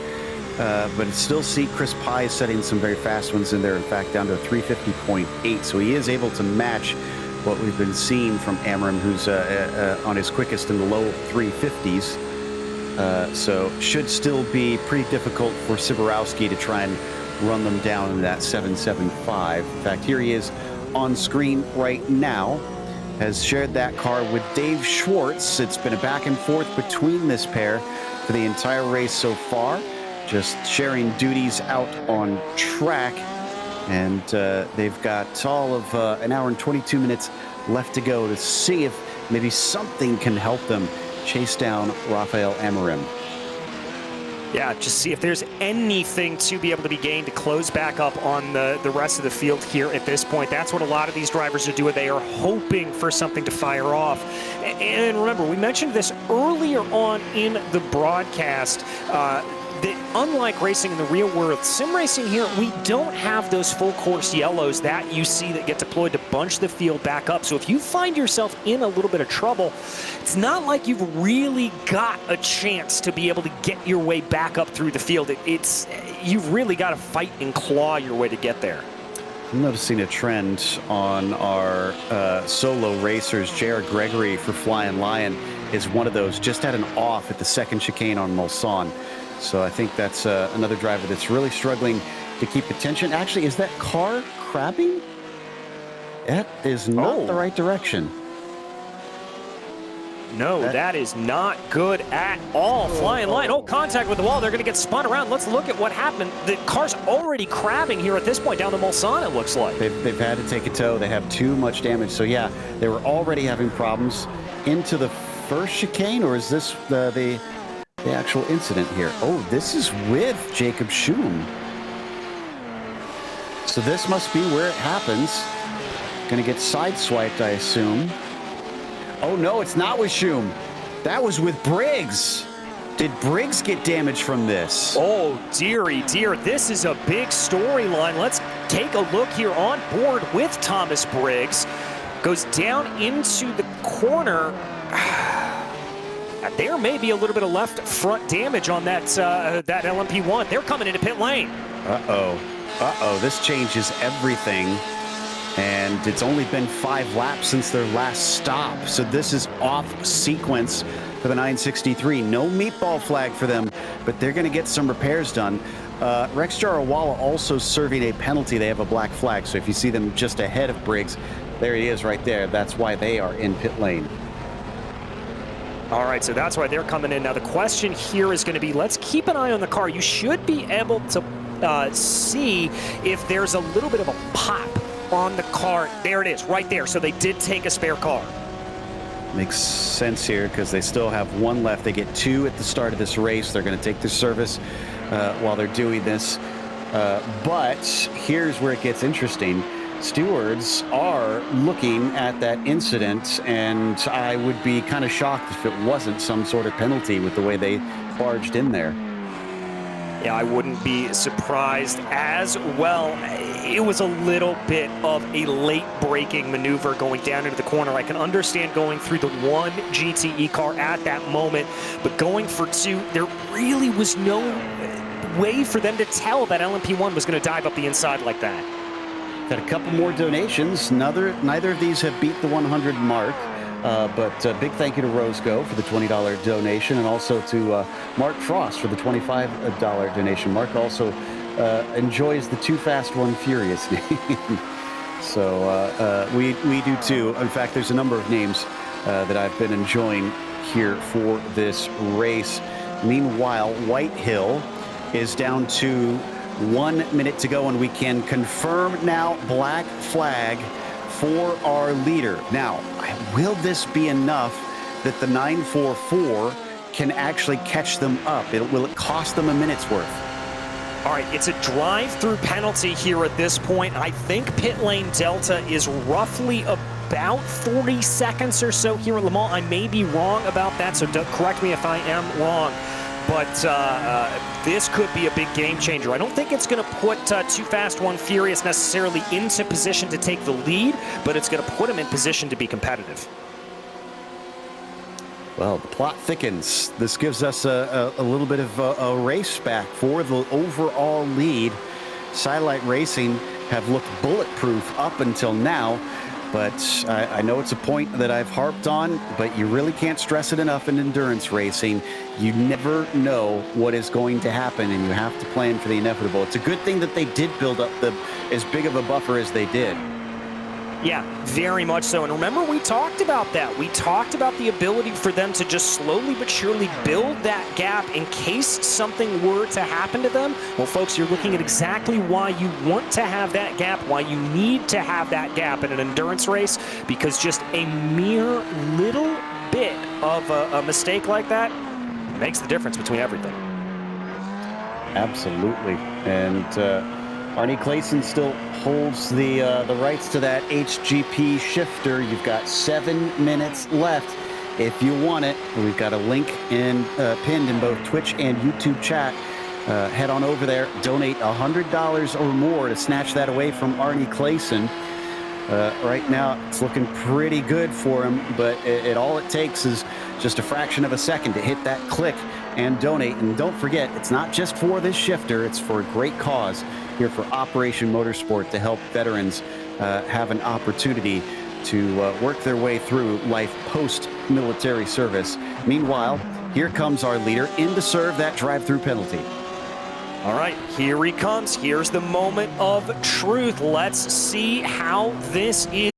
But still see Chris Pies setting some very fast ones in there, in fact, down to a 350.8. So he is able to match what we've been seeing from Amarim, who's on his quickest in the low 350s. So should still be pretty difficult for Siborowski to try and run them down in that 775. In fact, here he is on screen right now, has shared that car with Dave Schwartz. It's been a back and forth between this pair for the entire race so far, just sharing duties out on track. And they've got all of an hour and 22 minutes left to go to see if maybe something can help them chase down Rafael Amarim. Yeah, just see if there's anything to be able to be gained to close back up on the rest of the field here at this point. That's what a lot of these drivers are doing. They are hoping for something to fire off. And remember, we mentioned this earlier on in the broadcast, that unlike racing in the real world, sim racing here, we don't have those full course yellows that you see that get deployed to bunch the field back up. So if you find yourself in a little bit of trouble, it's not like you've really got a chance to be able to get your way back up through the field. You've really got to fight and claw your way to get there. I'm noticing a trend on our solo racers. Jared Gregory for Flying Lion is one of those, just had an off at the second chicane on Mulsanne. So I think that's another driver that's really struggling to keep attention. Actually, is that car crabbing? That is not the right direction. No, that is not good at all. Flying Lion, contact with the wall. They're going to get spun around. Let's look at what happened. The car's already crabbing here at this point down the Mulsanne, it looks like. They've had to take a tow. They have too much damage. So yeah, they were already having problems into the first chicane, or is this the actual incident here? Oh, this is with Jacob Schum. So this must be where it happens. Gonna get sideswiped, I assume. Oh no, it's not with Schum. That was with Briggs. Did Briggs get damage from this? Oh, dearie dear, this is a big storyline. Let's take a look here on board with Thomas Briggs. Goes down into the corner. There may be a little bit of left front damage on that that LMP1. They're coming into pit lane. Uh-oh, this changes everything. And it's only been 5 laps since their last stop. So this is off sequence for the 963. No meatball flag for them, but they're gonna get some repairs done. Rex Jarawala also serving a penalty. They have a black flag. So if you see them just ahead of Briggs, there he is right there. That's why they are in pit lane. All right, so that's why they're coming in. Now, the question here is going to be, let's keep an eye on the car. You should be able to see if there's a little bit of a pop on the car. There it is, right there. So they did take a spare car. Makes sense here because they still have 1 left. They get 2 at the start of this race. They're going to take their service while they're doing this. But here's where it gets interesting. Stewards are looking at that incident, and I would be kind of shocked if it wasn't some sort of penalty with the way they barged in there. Yeah, I wouldn't be surprised as well. It was a little bit of a late braking maneuver going down into the corner. I can understand going through the one GTE car at that moment, but going for two, there really was no way for them to tell that LMP1 was going to dive up the inside like that. Got a couple more donations. Neither of these have beat the 100 mark. But big thank you to Rosego for the $20 donation, and also to Mark Frost for the $25 donation. Mark also enjoys the Too Fast, One Furious name. So we do too. In fact, there's a number of names that I've been enjoying here for this race. Meanwhile, Whitehill is down to 1 minute to go, and we can confirm now black flag for our leader. Now, will this be enough that the 944 can actually catch them up? Will it cost them a minute's worth? All right, it's a drive-through penalty here at this point. I think pit lane delta is roughly about 40 seconds or so here at Le Mans. I may be wrong about that, so correct me if I am wrong. But this could be a big game changer. I don't think it's going to put Too Fast, One Furious necessarily into position to take the lead, but it's going to put him in position to be competitive. Well, the plot thickens. This gives us a little bit of a race back for the overall lead. Satellite Racing have looked bulletproof up until now, but I know it's a point that I've harped on, but you really can't stress it enough in endurance racing. You never know what is going to happen, and you have to plan for the inevitable. It's a good thing that they did build up as big of a buffer as they did. Yeah, very much so. And remember, we talked about that. We talked about the ability for them to just slowly but surely build that gap in case something were to happen to them. Well, folks, you're looking at exactly why you want to have that gap, why you need to have that gap in an endurance race, because just a mere little bit of a mistake like that makes the difference between everything. Absolutely. And Arnie Clayson still holds the rights to that HGP shifter. You've got 7 minutes left if you want it. We've got a link pinned in both Twitch and YouTube chat. Head on over there, donate $100 or more to snatch that away from Arnie Clayson. Right now, it's looking pretty good for him, but all it takes is just a fraction of a second to hit that click and donate. And don't forget, it's not just for this shifter, it's for a great cause here for Operation Motorsport to help veterans have an opportunity to work their way through life post-military service. Meanwhile, here comes our leader in to serve that drive-through penalty. All right, here he comes. Here's the moment of truth. Let's see how this is.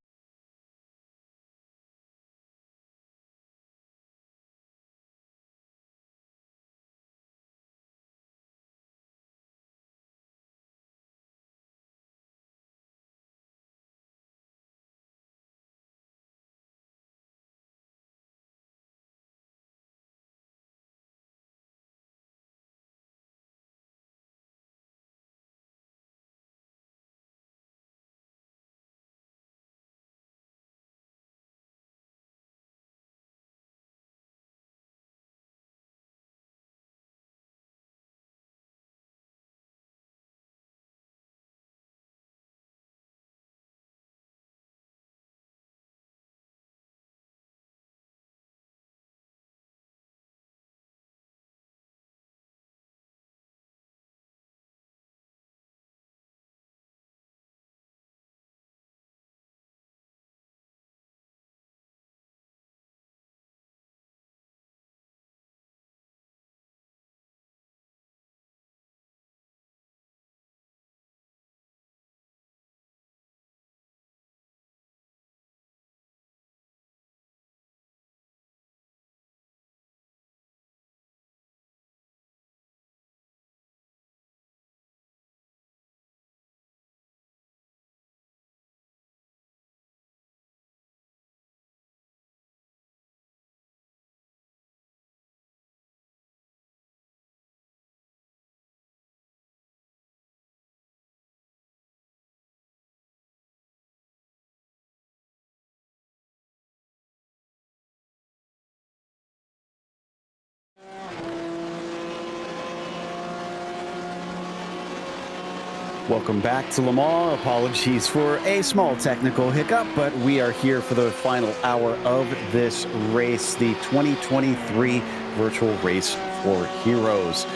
Welcome back to Le Mans. Apologies for a small technical hiccup, but we are here for the final hour of this race, the 2023 Virtual Race for Heroes.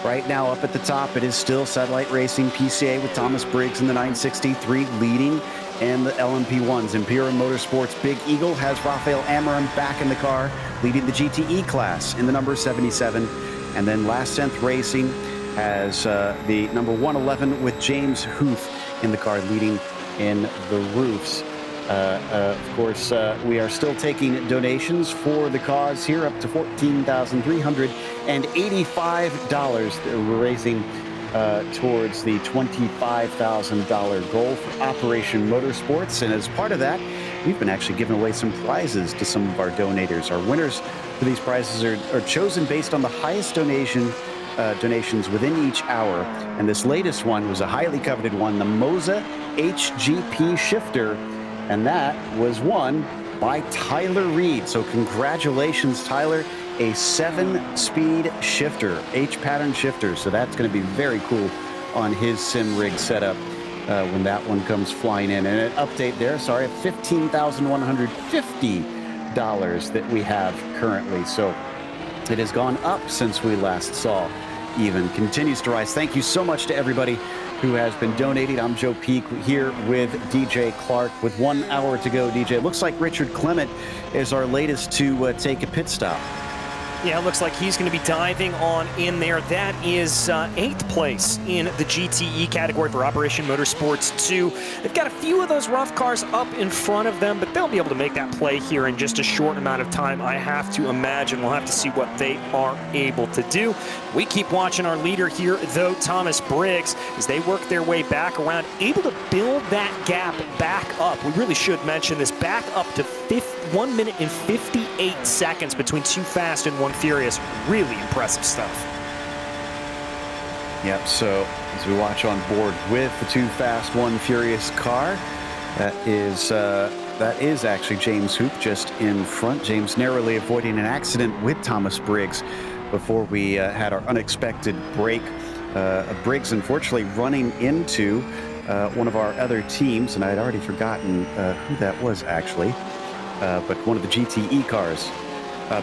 Right now, up at the top, it is still Satellite Racing PCA with Thomas Briggs in the 963 leading, and the LMP1s. Imperial Motorsports Big Eagle has Rafael Amaran back in the car, leading the GTE class in the number 77. And then Last 10th Racing has the number 111 with James Huth in the car, leading in the roofs. Of course, we are still taking donations for the cause here, up to $14,385. We're raising towards the $25,000 goal for Operation Motorsports. And as part of that, we've been actually giving away some prizes to some of our donators. Our winners for these prizes are chosen based on the highest donations within each hour. And this latest one was a highly coveted one, the Moza HGP shifter. And that was won by Tyler Reed. So congratulations, Tyler. A 7-speed shifter, H-pattern shifter. So that's going to be very cool on his sim rig setup when that one comes flying in. And an update there, sorry, of $15,150 that we have currently. So it has gone up since we last saw. Even continues to rise. Thank you so much to everybody who has been donating. I'm Joe Peak here with DJ Clark with 1 hour to go. DJ, it looks like Richard Clement is our latest to take a pit stop. Yeah, it looks like he's going to be diving on in there. That is 8th place in the GTE category for Operation Motorsports 2. They've got a few of those rough cars up in front of them, but they'll be able to make that play here in just a short amount of time, I have to imagine. We'll have to see what they are able to do. We keep watching our leader here, though, Thomas Briggs, as they work their way back around, able to build that gap back up. We really should mention this, back up to 1 minute and 58 seconds between Too Fast and One Furious. Really impressive stuff. Yep, so as we watch on board with the Too Fast, One Furious car, that is actually James Hoop just in front. James narrowly avoiding an accident with Thomas Briggs before we had our unexpected break. Briggs, unfortunately, running into one of our other teams, and I had already forgotten who that was, actually. But one of the GTE cars.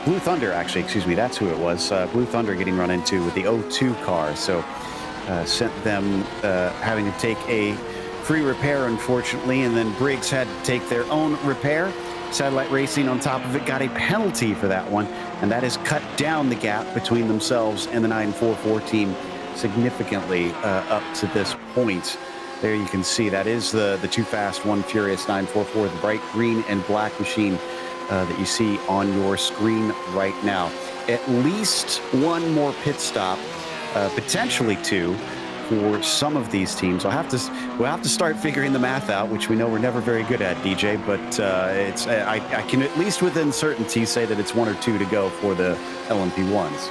Blue Thunder, actually, excuse me, that's who it was. Blue Thunder getting run into with the O2 car. So sent them having to take a free repair, unfortunately, and then Briggs had to take their own repair. Satellite Racing on top of it got a penalty for that one, and that has cut down the gap between themselves and the 944 team significantly up to this point. There you can see that is the Too Fast, One Furious 944, the bright green and black machine that you see on your screen right now. At least one more pit stop, potentially two, for some of these teams. We'll have to start figuring the math out, which we know we're never very good at, DJ. But I can at least within certainty say that it's 1 or 2 to go for the LMP1s.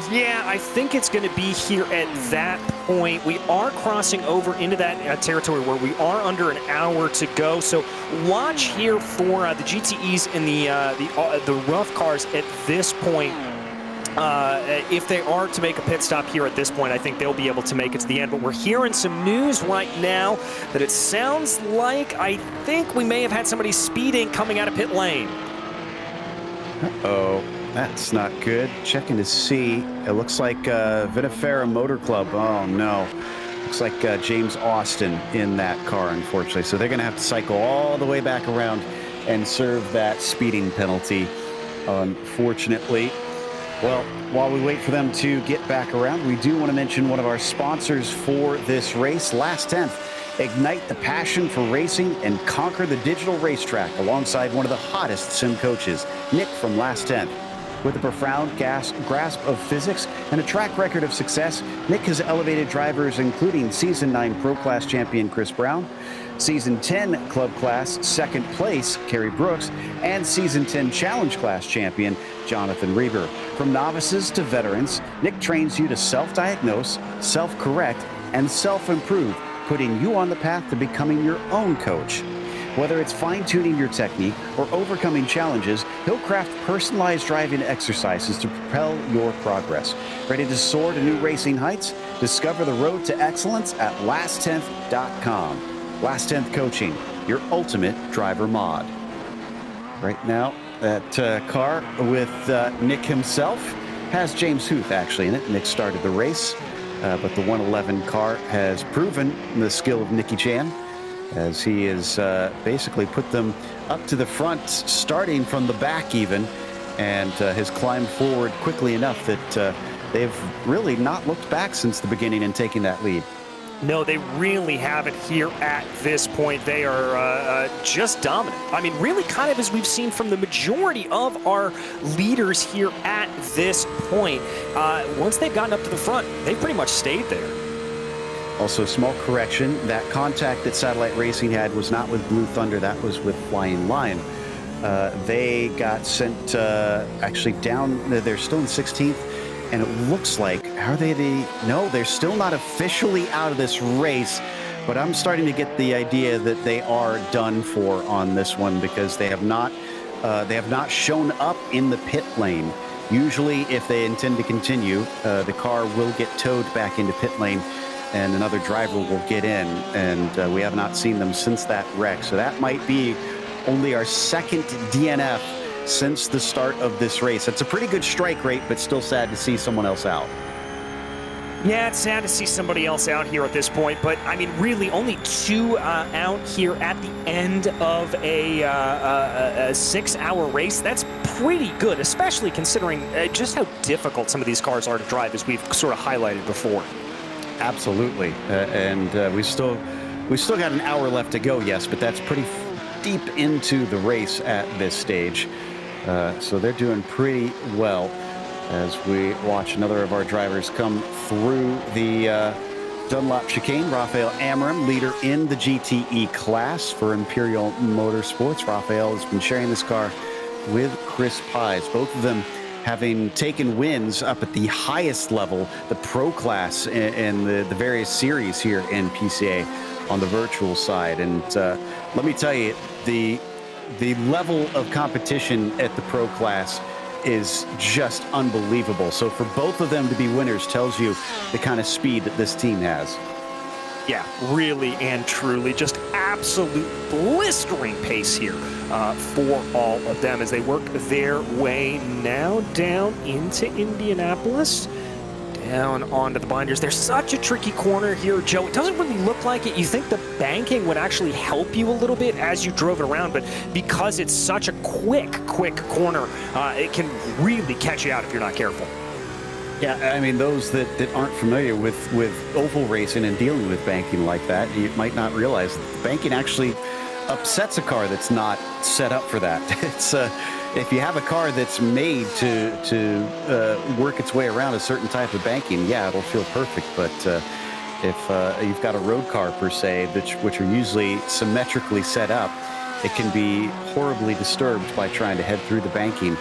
Yeah, I think it's going to be here at that point. We are crossing over into that territory where we are under an hour to go. So watch here for the GTEs and the rough cars at this point. If they are to make a pit stop here at this point, I think they'll be able to make it to the end. But we're hearing some news right now that it sounds like, I think we may have had somebody speeding coming out of pit lane. Uh-oh. That's not good. Checking to see. It looks like Vinifera Motor Club. Oh, no. Looks like James Austin in that car, unfortunately. So they're going to have to cycle all the way back around and serve that speeding penalty, unfortunately. Well, while we wait for them to get back around, we do want to mention one of our sponsors for this race, Last 10th. Ignite the passion for racing and conquer the digital racetrack alongside one of the hottest sim coaches, Nick from Last 10th. With a profound grasp of physics and a track record of success, Nick has elevated drivers including Season 9 Pro Class champion Chris Brown, Season 10 Club Class second place Kerry Brooks, and Season 10 Challenge Class champion Jonathan Reber. From novices to veterans, Nick trains you to self-diagnose, self-correct, and self-improve, putting you on the path to becoming your own coach. Whether it's fine-tuning your technique or overcoming challenges, he'll craft personalized driving exercises to propel your progress. Ready to soar to new racing heights? Discover the road to excellence at lasttenth.com. Last Tenth Coaching, your ultimate driver mod. Right now, that car with Nick himself has James Huth actually in it. Nick started the race, but the 111 car has proven the skill of Nicky Chan, as he has basically put them up to the front, starting from the back even, and has climbed forward quickly enough that they've really not looked back since the beginning in taking that lead. No, they really haven't here at this point. They are just dominant. I mean, really kind of as we've seen from the majority of our leaders here at this point. Once they've gotten up to the front, they've pretty much stayed there. Also, a small correction, that contact that Satellite Racing had was not with Blue Thunder, that was with Flying Lion. They got sent actually down, they're still in 16th. And it looks like, are they no, they're still not officially out of this race, but I'm starting to get the idea that they are done for on this one, because they have not shown up in the pit lane. Usually, if they intend to continue, the car will get towed back into pit lane and another driver will get in, and we have not seen them since that wreck. So that might be only our second DNF since the start of this race. It's a pretty good strike rate, but still sad to see someone else out. Yeah, it's sad to see somebody else out here at this point, but I mean, really only two out here at the end of a 6-hour race. That's pretty good, especially considering just how difficult some of these cars are to drive, as we've sort of highlighted before. Absolutely, and we still got an hour left to go, yes, but that's pretty deep into the race at this stage. So they're doing pretty well as we watch another of our drivers come through the Dunlop chicane. Rafael Amram, leader in the GTE class for Imperial Motorsports. Rafael has been sharing this car with Chris Pies, both of them having taken wins up at the highest level, the pro class in the various series here in PCA on the virtual side. And let me tell you, the level of competition at the pro class is just unbelievable. So for both of them to be winners tells you the kind of speed that this team has. Yeah, really and truly, just absolute blistering pace here for all of them as they work their way now down into Indianapolis. Down onto the binders. There's such a tricky corner here, Joe. It doesn't really look like it. You think the banking would actually help you a little bit as you drove it around, but because it's such a quick corner, it can really catch you out if you're not careful. Yeah, I mean, those that aren't familiar with oval racing and dealing with banking like that, you might not realize that the banking actually upsets a car that's not set up for that. It's if you have a car that's made to work its way around a certain type of banking, yeah, it'll feel perfect. But if you've got a road car per se, which are usually symmetrically set up, it can be horribly disturbed by trying to head through the banking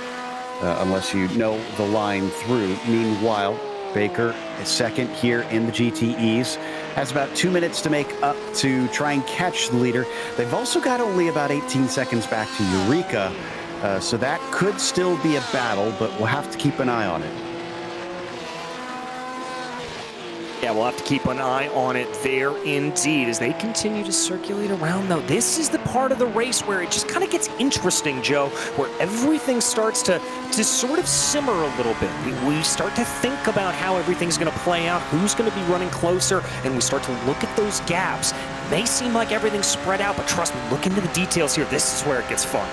unless you know the line through. Meanwhile, Baker is second here in the GTEs, has about 2 minutes to make up to try and catch the leader. They've also got only about 18 seconds back to Eureka, so that could still be a battle, but we'll have to keep an eye on it. Yeah, we'll have to keep an eye on it there indeed as they continue to circulate around, though. This is the part of the race where it just kind of gets interesting, Joe, where everything starts to sort of simmer a little bit. We start to think about how everything's going to play out, who's going to be running closer, and we start to look at those gaps. It may seem like everything's spread out, but trust me, look into the details here. This is where it gets fun.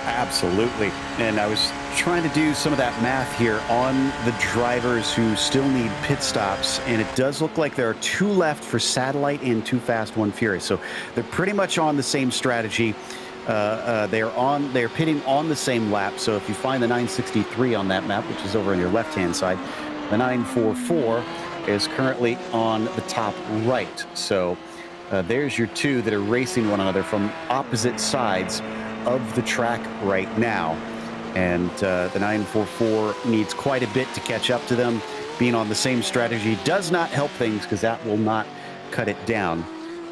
Absolutely. And I was trying to do some of that math here on the drivers who still need pit stops, and it does look like there are 2 left for Satellite and 2 Fast 1 Furious. So they're pretty much on the same strategy. They're pitting on the same lap. So if you find the 963 on that map, which is over on your left-hand side, the 944 is currently on the top right. So there's your 2 that are racing one another from opposite sides of the track right now, and the 944 needs quite a bit to catch up to them. Being on the same strategy does not help things, because that will not cut it down.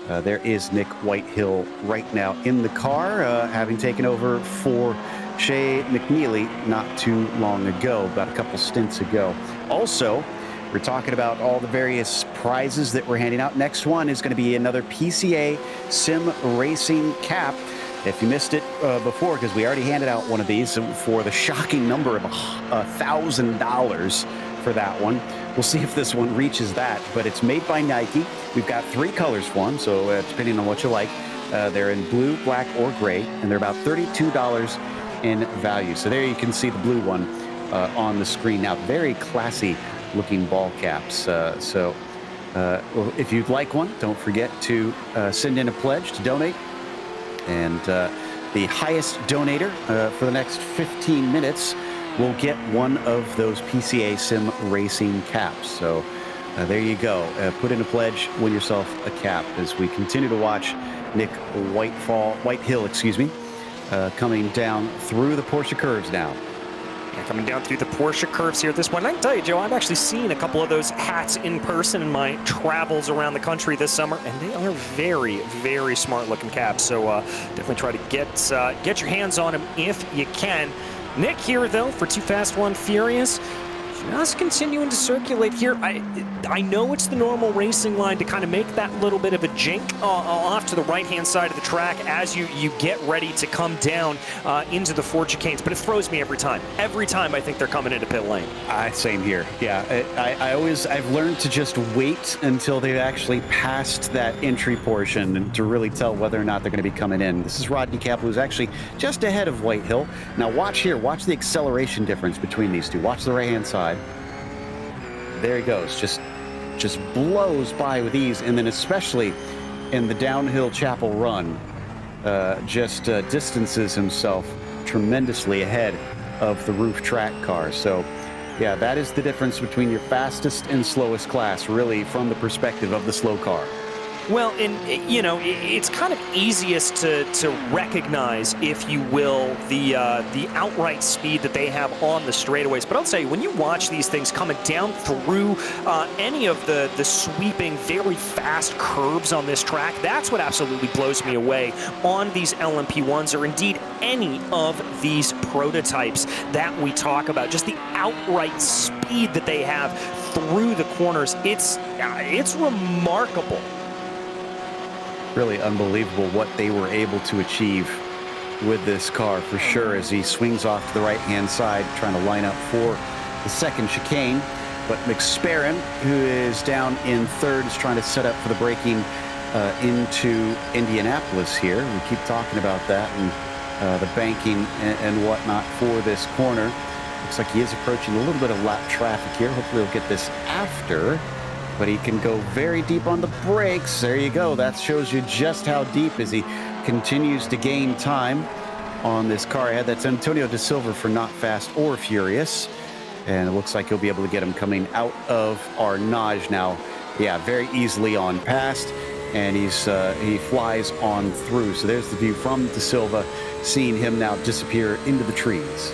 There is Nick Whitehill right now in the car, having taken over for Shea McNeely not too long ago, about a couple stints ago. Also, we're talking about all the various prizes that we're handing out. Next one is going to be another PCA Sim Racing cap. If you missed it before, because we already handed out one of these for the shocking number of $1,000 for that one. We'll see if this one reaches that, but it's made by Nike. We've got 3 colors for them, so depending on what you like, they're in blue, black, or gray, and they're about $32 in value. So there you can see the blue one on the screen now. Very classy looking ball caps. Well, if you'd like one, don't forget to send in a pledge to donate. And the highest donator for the next 15 minutes will get one of those PCA Sim Racing caps. So there you go. Put in a pledge, win yourself a cap as we continue to watch Nick Whitehill, coming down through the Porsche curves now. Coming down through the Porsche curves here at this point. And I can tell you, Joe, I've actually seen a couple of those hats in person in my travels around the country this summer, and they are very, very smart-looking caps. So definitely try to get your hands on them if you can. Nick here, though, for Too Fast, One Furious. Just continuing to circulate here. I know it's the normal racing line to kind of make that little bit of a jink off to the right-hand side of the track as you get ready to come down into the Ford chicanes, but it throws me every time. Every time I think they're coming into pit lane. Same here. Yeah, I've learned to just wait until they've actually passed that entry portion to really tell whether or not they're going to be coming in. This is Rodney Cap, who's actually just ahead of Whitehill. Now watch here. Watch the acceleration difference between these two. Watch the right-hand side. There he goes. Just blows by with ease, and then especially in the downhill Chapel run, distances himself tremendously ahead of the roof track car. So yeah, that is the difference between your fastest and slowest class, really, from the perspective of the slow car. Well, and you know, it's kind of easiest to recognize, if you will, the outright speed that they have on the straightaways. But I'll tell you, when you watch these things coming down through any of the sweeping, very fast curves on this track, that's what absolutely blows me away on these LMP1s, or indeed any of these prototypes that we talk about. Just the outright speed that they have through the corners. It's remarkable. Really unbelievable what they were able to achieve with this car, for sure, as he swings off to the right-hand side, trying to line up for the second chicane. But McSparren, who is down in third, is trying to set up for the braking into Indianapolis here. We keep talking about that and the banking and whatnot for this corner. Looks like he is approaching a little bit of lap traffic here. Hopefully he'll get this after. But he can go very deep on the brakes. There you go. That shows you just how deep as he continues to gain time on this car ahead. That's Antonio De Silva for Not Fast or Furious. And it looks like he'll be able to get him coming out of Arnage now. Yeah, very easily on past. And he flies on through. So there's the view from De Silva, seeing him now disappear into the trees.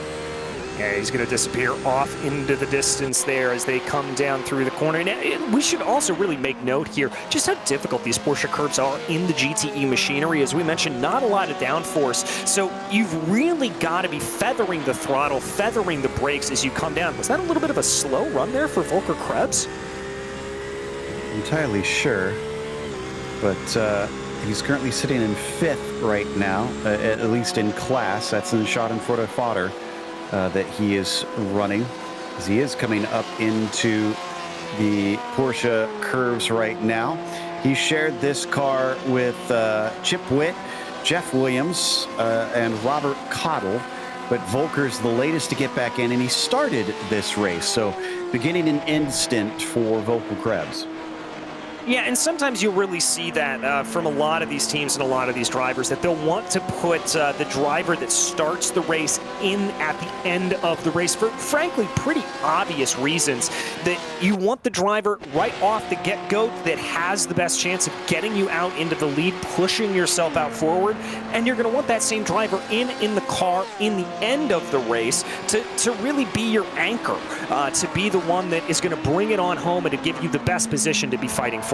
Yeah, he's going to disappear off into the distance there as they come down through the corner. And we should also really make note here just how difficult these Porsche curves are in the GTE machinery. As we mentioned, not a lot of downforce. So you've really got to be feathering the throttle, feathering the brakes as you come down. Was that a little bit of a slow run there for Volker Krebs? Entirely sure. But he's currently sitting in 5th right now, at least in class. That's in Schadenfreude Fodder. That he is running, as he is coming up into the Porsche curves right now. He shared this car with Chip Witt, Jeff Williams, and Robert Cottle, but Volker's the latest to get back in, and he started this race, so beginning an end stint for Volker Krebs. Yeah, and sometimes you'll really see that from a lot of these teams and a lot of these drivers, that they'll want to put the driver that starts the race in at the end of the race for, frankly, pretty obvious reasons. That you want the driver right off the get-go that has the best chance of getting you out into the lead, pushing yourself out forward, and you're going to want that same driver in the car in the end of the race to really be your anchor, to be the one that is going to bring it on home and to give you the best position to be fighting forward.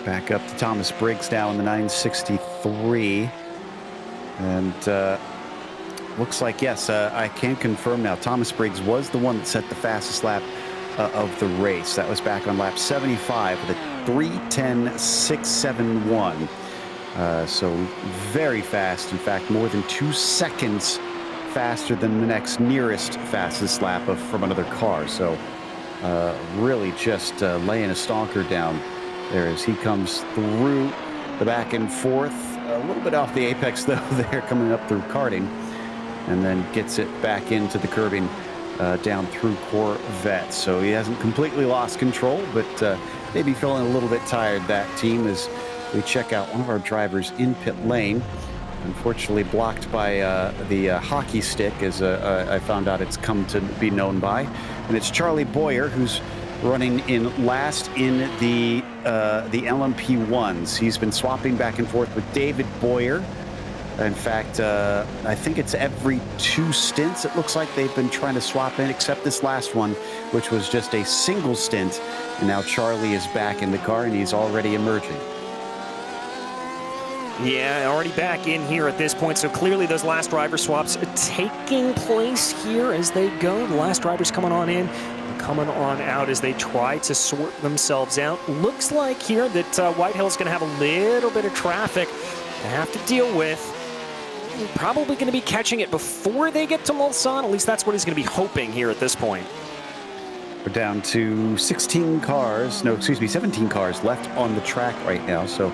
Back up to Thomas Briggs now in the 963. And looks like, yes, I can confirm now, Thomas Briggs was the one that set the fastest lap of the race. That was back on lap 75 with a 3:10.671. So very fast. In fact, more than 2 seconds faster than the next nearest fastest lap from another car. So really just laying a stonker down there as he comes through the back and forth. A little bit off the apex, though, there coming up through karting, and then gets it back into the curbing down through Corvette. So he hasn't completely lost control, but maybe feeling a little bit tired, that team, as we check out one of our drivers in pit lane. Unfortunately blocked by the hockey stick, as I found out it's come to be known by. And it's Charlie Boyer, who's running in last in the LMP1s. He's been swapping back and forth with David Boyer. In fact, I think it's every 2 stints, it looks like they've been trying to swap in, except this last one, which was just a single stint. And now Charlie is back in the car, and he's already emerging. Yeah, already back in here at this point, so clearly those last driver swaps taking place here as they go. The last drivers coming on in, coming on out as they try to sort themselves out. Looks like here that Whitehill's going to have a little bit of traffic to have to deal with. Probably going to be catching it before they get to Mulsanne. At least that's what he's going to be hoping here at this point. We're down to 17 cars left on the track right now, so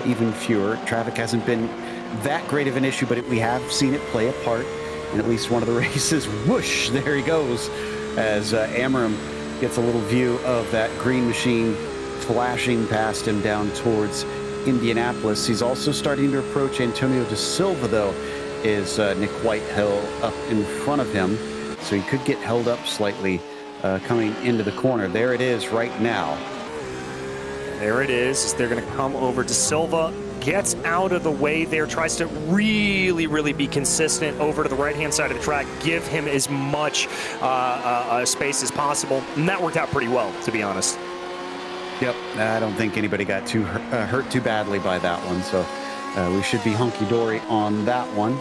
even fewer. Traffic hasn't been that great of an issue, but we have seen it play a part in at least one of the races. Whoosh, there he goes, as Amram gets a little view of that green machine flashing past him down towards Indianapolis. He's also starting to approach Antonio De Silva, though, is Nick Whitehill up in front of him, so he could get held up slightly coming into the corner. There it is right now. There it is. They're going to come over to Silva, gets out of the way there, tries to really be consistent over to the right-hand side of the track, give him as much space as possible, and that worked out pretty well, to be honest. Yep, I don't think anybody got hurt too badly by that one, so we should be hunky-dory on that one.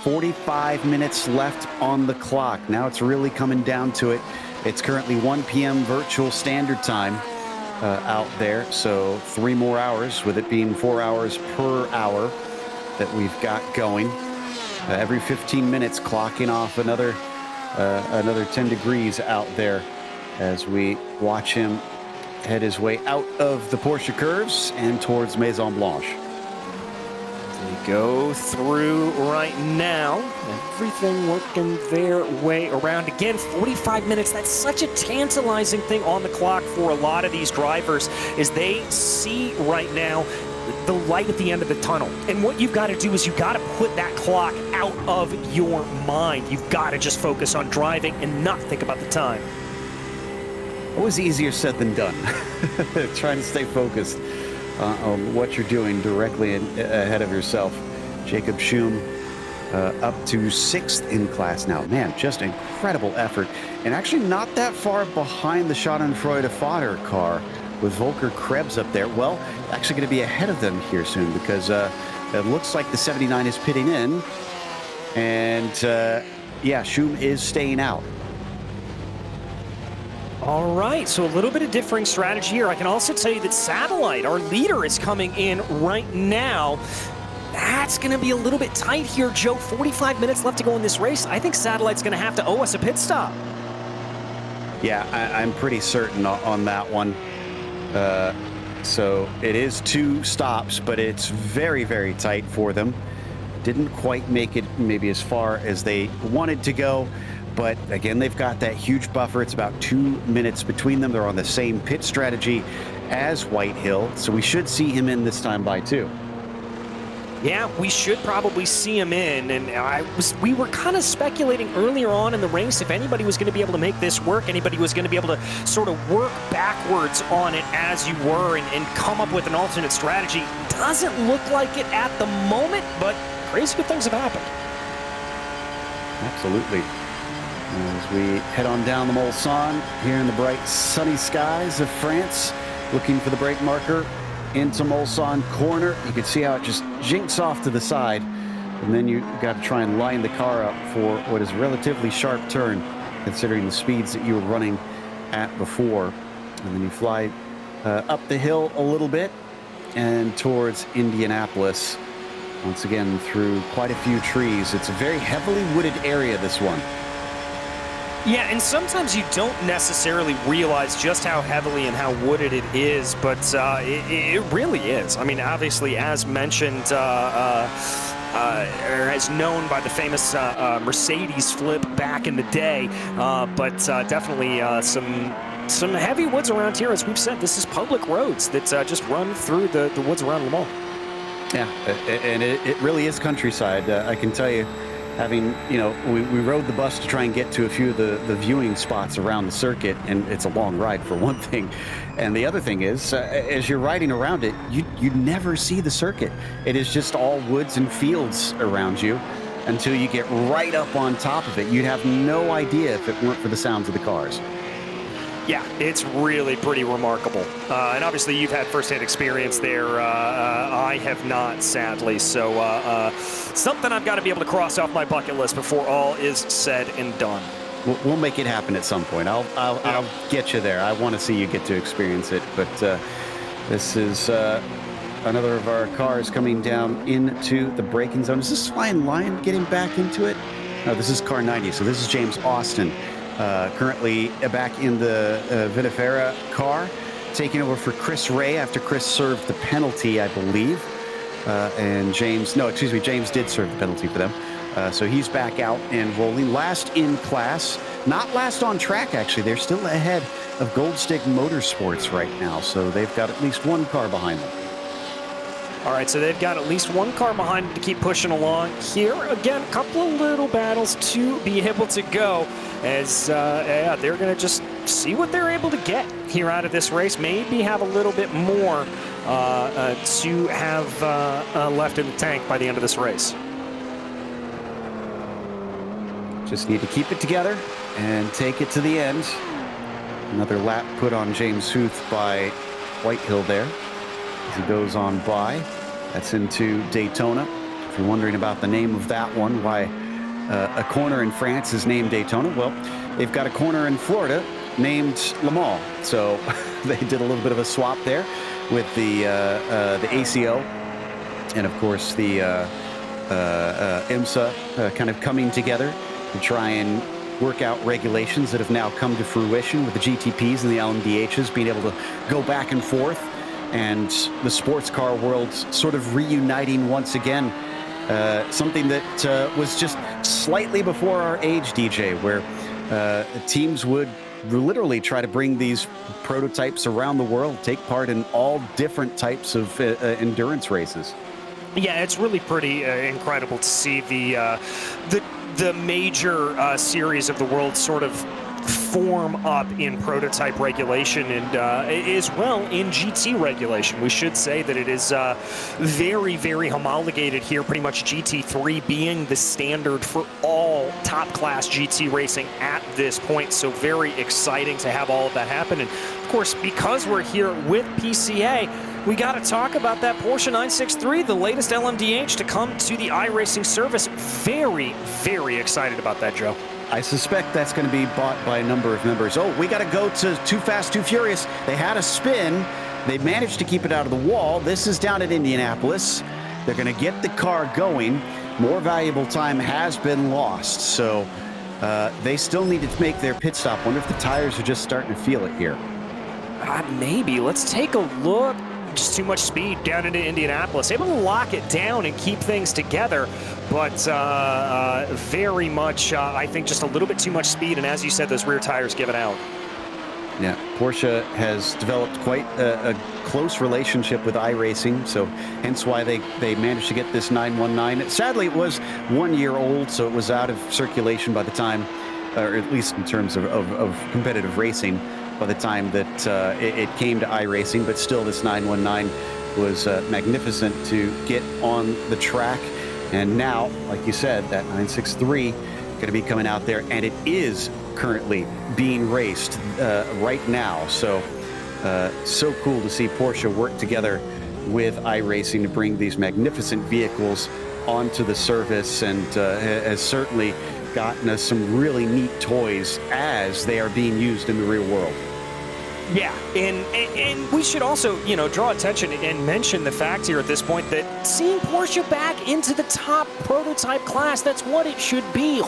45 minutes left on the clock. Now it's really coming down to it. It's currently 1 p.m. virtual standard time out there, so 3 more hours, with it being 4 hours per hour that we've got going. Every 15 minutes clocking off another 10 degrees out there as we watch him head his way out of the Porsche curves and towards Maison Blanche. They go through right now. Everything working their way around. Again, 45 minutes. That's such a tantalizing thing on the clock for a lot of these drivers, as they see right now the light at the end of the tunnel. And what you've got to do is you've got to put that clock out of your mind. You've got to just focus on driving and not think about the time. Always easier said than done. Trying to stay focused on what you're doing directly ahead of yourself. Jacob Schum up to 6th in class now. Man, just incredible effort. And actually not that far behind the Schadenfreude fodder car with Volker Krebs up there. Well, actually going to be ahead of them here soon, because it looks like the 79 is pitting in. And yeah, Schum is staying out. All right, so a little bit of differing strategy here. I can also tell you that Satellite, our leader, is coming in right now. That's going to be a little bit tight here, Joe. 45 minutes left to go in this race. I think Satellite's going to have to owe us a pit stop. Yeah, I'm pretty certain on that one. So it is 2 stops, but it's very tight for them. Didn't quite make it maybe as far as they wanted to go. But again, they've got that huge buffer. It's about 2 minutes between them. They're on the same pit strategy as Whitehill, so we should see him in this time by 2. Yeah, we should probably see him in, and we were kind of speculating earlier on in the race if anybody was going to be able to make this work, anybody was going to be able to sort of work backwards on it as you were and come up with an alternate strategy. Doesn't look like it at the moment, but crazy good things have happened. Absolutely. As we head on down the Mulsanne here in the bright sunny skies of France, looking for the brake marker into Mulsanne corner. You can see how it just jinks off to the side and then you got to try and line the car up for what is a relatively sharp turn, considering the speeds that you were running at before. And then you fly up the hill a little bit and towards Indianapolis. Once again, through quite a few trees. It's a very heavily wooded area, this one. Yeah, and sometimes you don't necessarily realize just how heavily and how wooded it is, but it really is. I mean, obviously, as mentioned, or as known by the famous Mercedes flip back in the day, but definitely some heavy woods around here. As we've said, this is public roads that just run through the woods around Le Mans. Yeah, and it really is countryside. I can tell you, having, we rode the bus to try and get to a few of the viewing spots around the circuit, and it's a long ride for one thing. And the other thing is, as you're riding around it, you never see the circuit. It is just all woods and fields around you until you get right up on top of it. You'd have no idea if it weren't for the sounds of the cars. Yeah, it's really pretty remarkable. And obviously you've had firsthand experience there. I have not, sadly. So something I've got to be able to cross off my bucket list before all is said and done. We'll make it happen at some point. I'll get you there. I want to see you get to experience it. But this is another of our cars coming down into the braking zone. Is this Flying Lion getting back into it? No, this is car 90. So this is James Austin. Currently back in the Vinifera car, taking over for Chris Ray after Chris served the penalty, I believe. And James did serve the penalty for them. So he's back out and rolling. Last in class, not last on track, actually. They're still ahead of Gold Stick Motorsports right now. So they've got at least one car behind them. All right, so they've got at least one car behind them to keep pushing along. Here, again, a couple of little battles to be able to go as they're going to just see what they're able to get here out of this race. Maybe have a little bit more to have left in the tank by the end of this race. Just need to keep it together and take it to the end. Another lap put on James Huth by Whitehill there. As he goes on by. That's into Daytona. If you're wondering about the name of that one, why a corner in France is named Daytona, well, they've got a corner in Florida named Le Mans. So they did a little bit of a swap there with the ACO and, of course, the IMSA kind of coming together to try and work out regulations that have now come to fruition with the GTPs and the LMDHs being able to go back and forth. And the sports car world sort of reuniting once again. Something that was just slightly before our age, DJ, where teams would literally try to bring these prototypes around the world, take part in all different types of endurance races. Yeah, it's really pretty incredible to see the major series of the world sort of form up in prototype regulation and as well in GT regulation. We should say that it is very, very homologated here, pretty much GT3 being the standard for all top class GT racing at this point. So very exciting to have all of that happen. And of course, because we're here with PCA, we got to talk about that Porsche 963, the latest LMDH to come to the iRacing service. Very, very excited about that, Joe. I suspect that's going to be bought by a number of members. Oh, we got to go to Too Fast, Too Furious. They had a spin. They managed to keep it out of the wall. This is down at Indianapolis. They're going to get the car going. More valuable time has been lost. So they still need to make their pit stop. Wonder if the tires are just starting to feel it here. Maybe. Let's take a look. Just too much speed down into Indianapolis. Able to lock it down and keep things together, but very much, I think, just a little bit too much speed. And as you said, those rear tires give it out. Yeah, Porsche has developed quite a close relationship with iRacing, so hence why they managed to get this 919. Sadly, it was 1 year old, so it was out of circulation by the time, or at least in terms of competitive racing, by the time that it came to iRacing. But still, this 919 was magnificent to get on the track. And now, like you said, that 963 going to be coming out there, and it is currently being raced right now. So so cool to see Porsche work together with iRacing to bring these magnificent vehicles onto the service and has certainly gotten us some really neat toys as they are being used in the real world. Yeah, and we should also, draw attention and mention the fact here at this point that seeing Porsche back into the top prototype class, that's what it should be.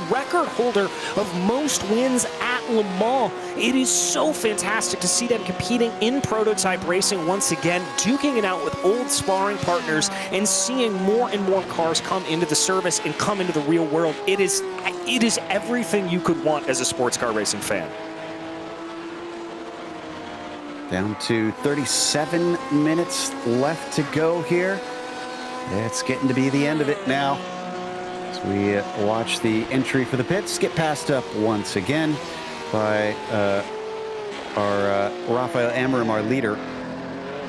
Record holder of most wins at Le Mans. It is so fantastic to see them competing in prototype racing once again, duking it out with old sparring partners and seeing more and more cars come into the service and come into the real world. It is everything you could want as a sports car racing fan. Down to 37 minutes left to go here. It's getting to be the end of it now. As we watch the entry for the pits get passed up once again by our Rafael Amorim, our leader,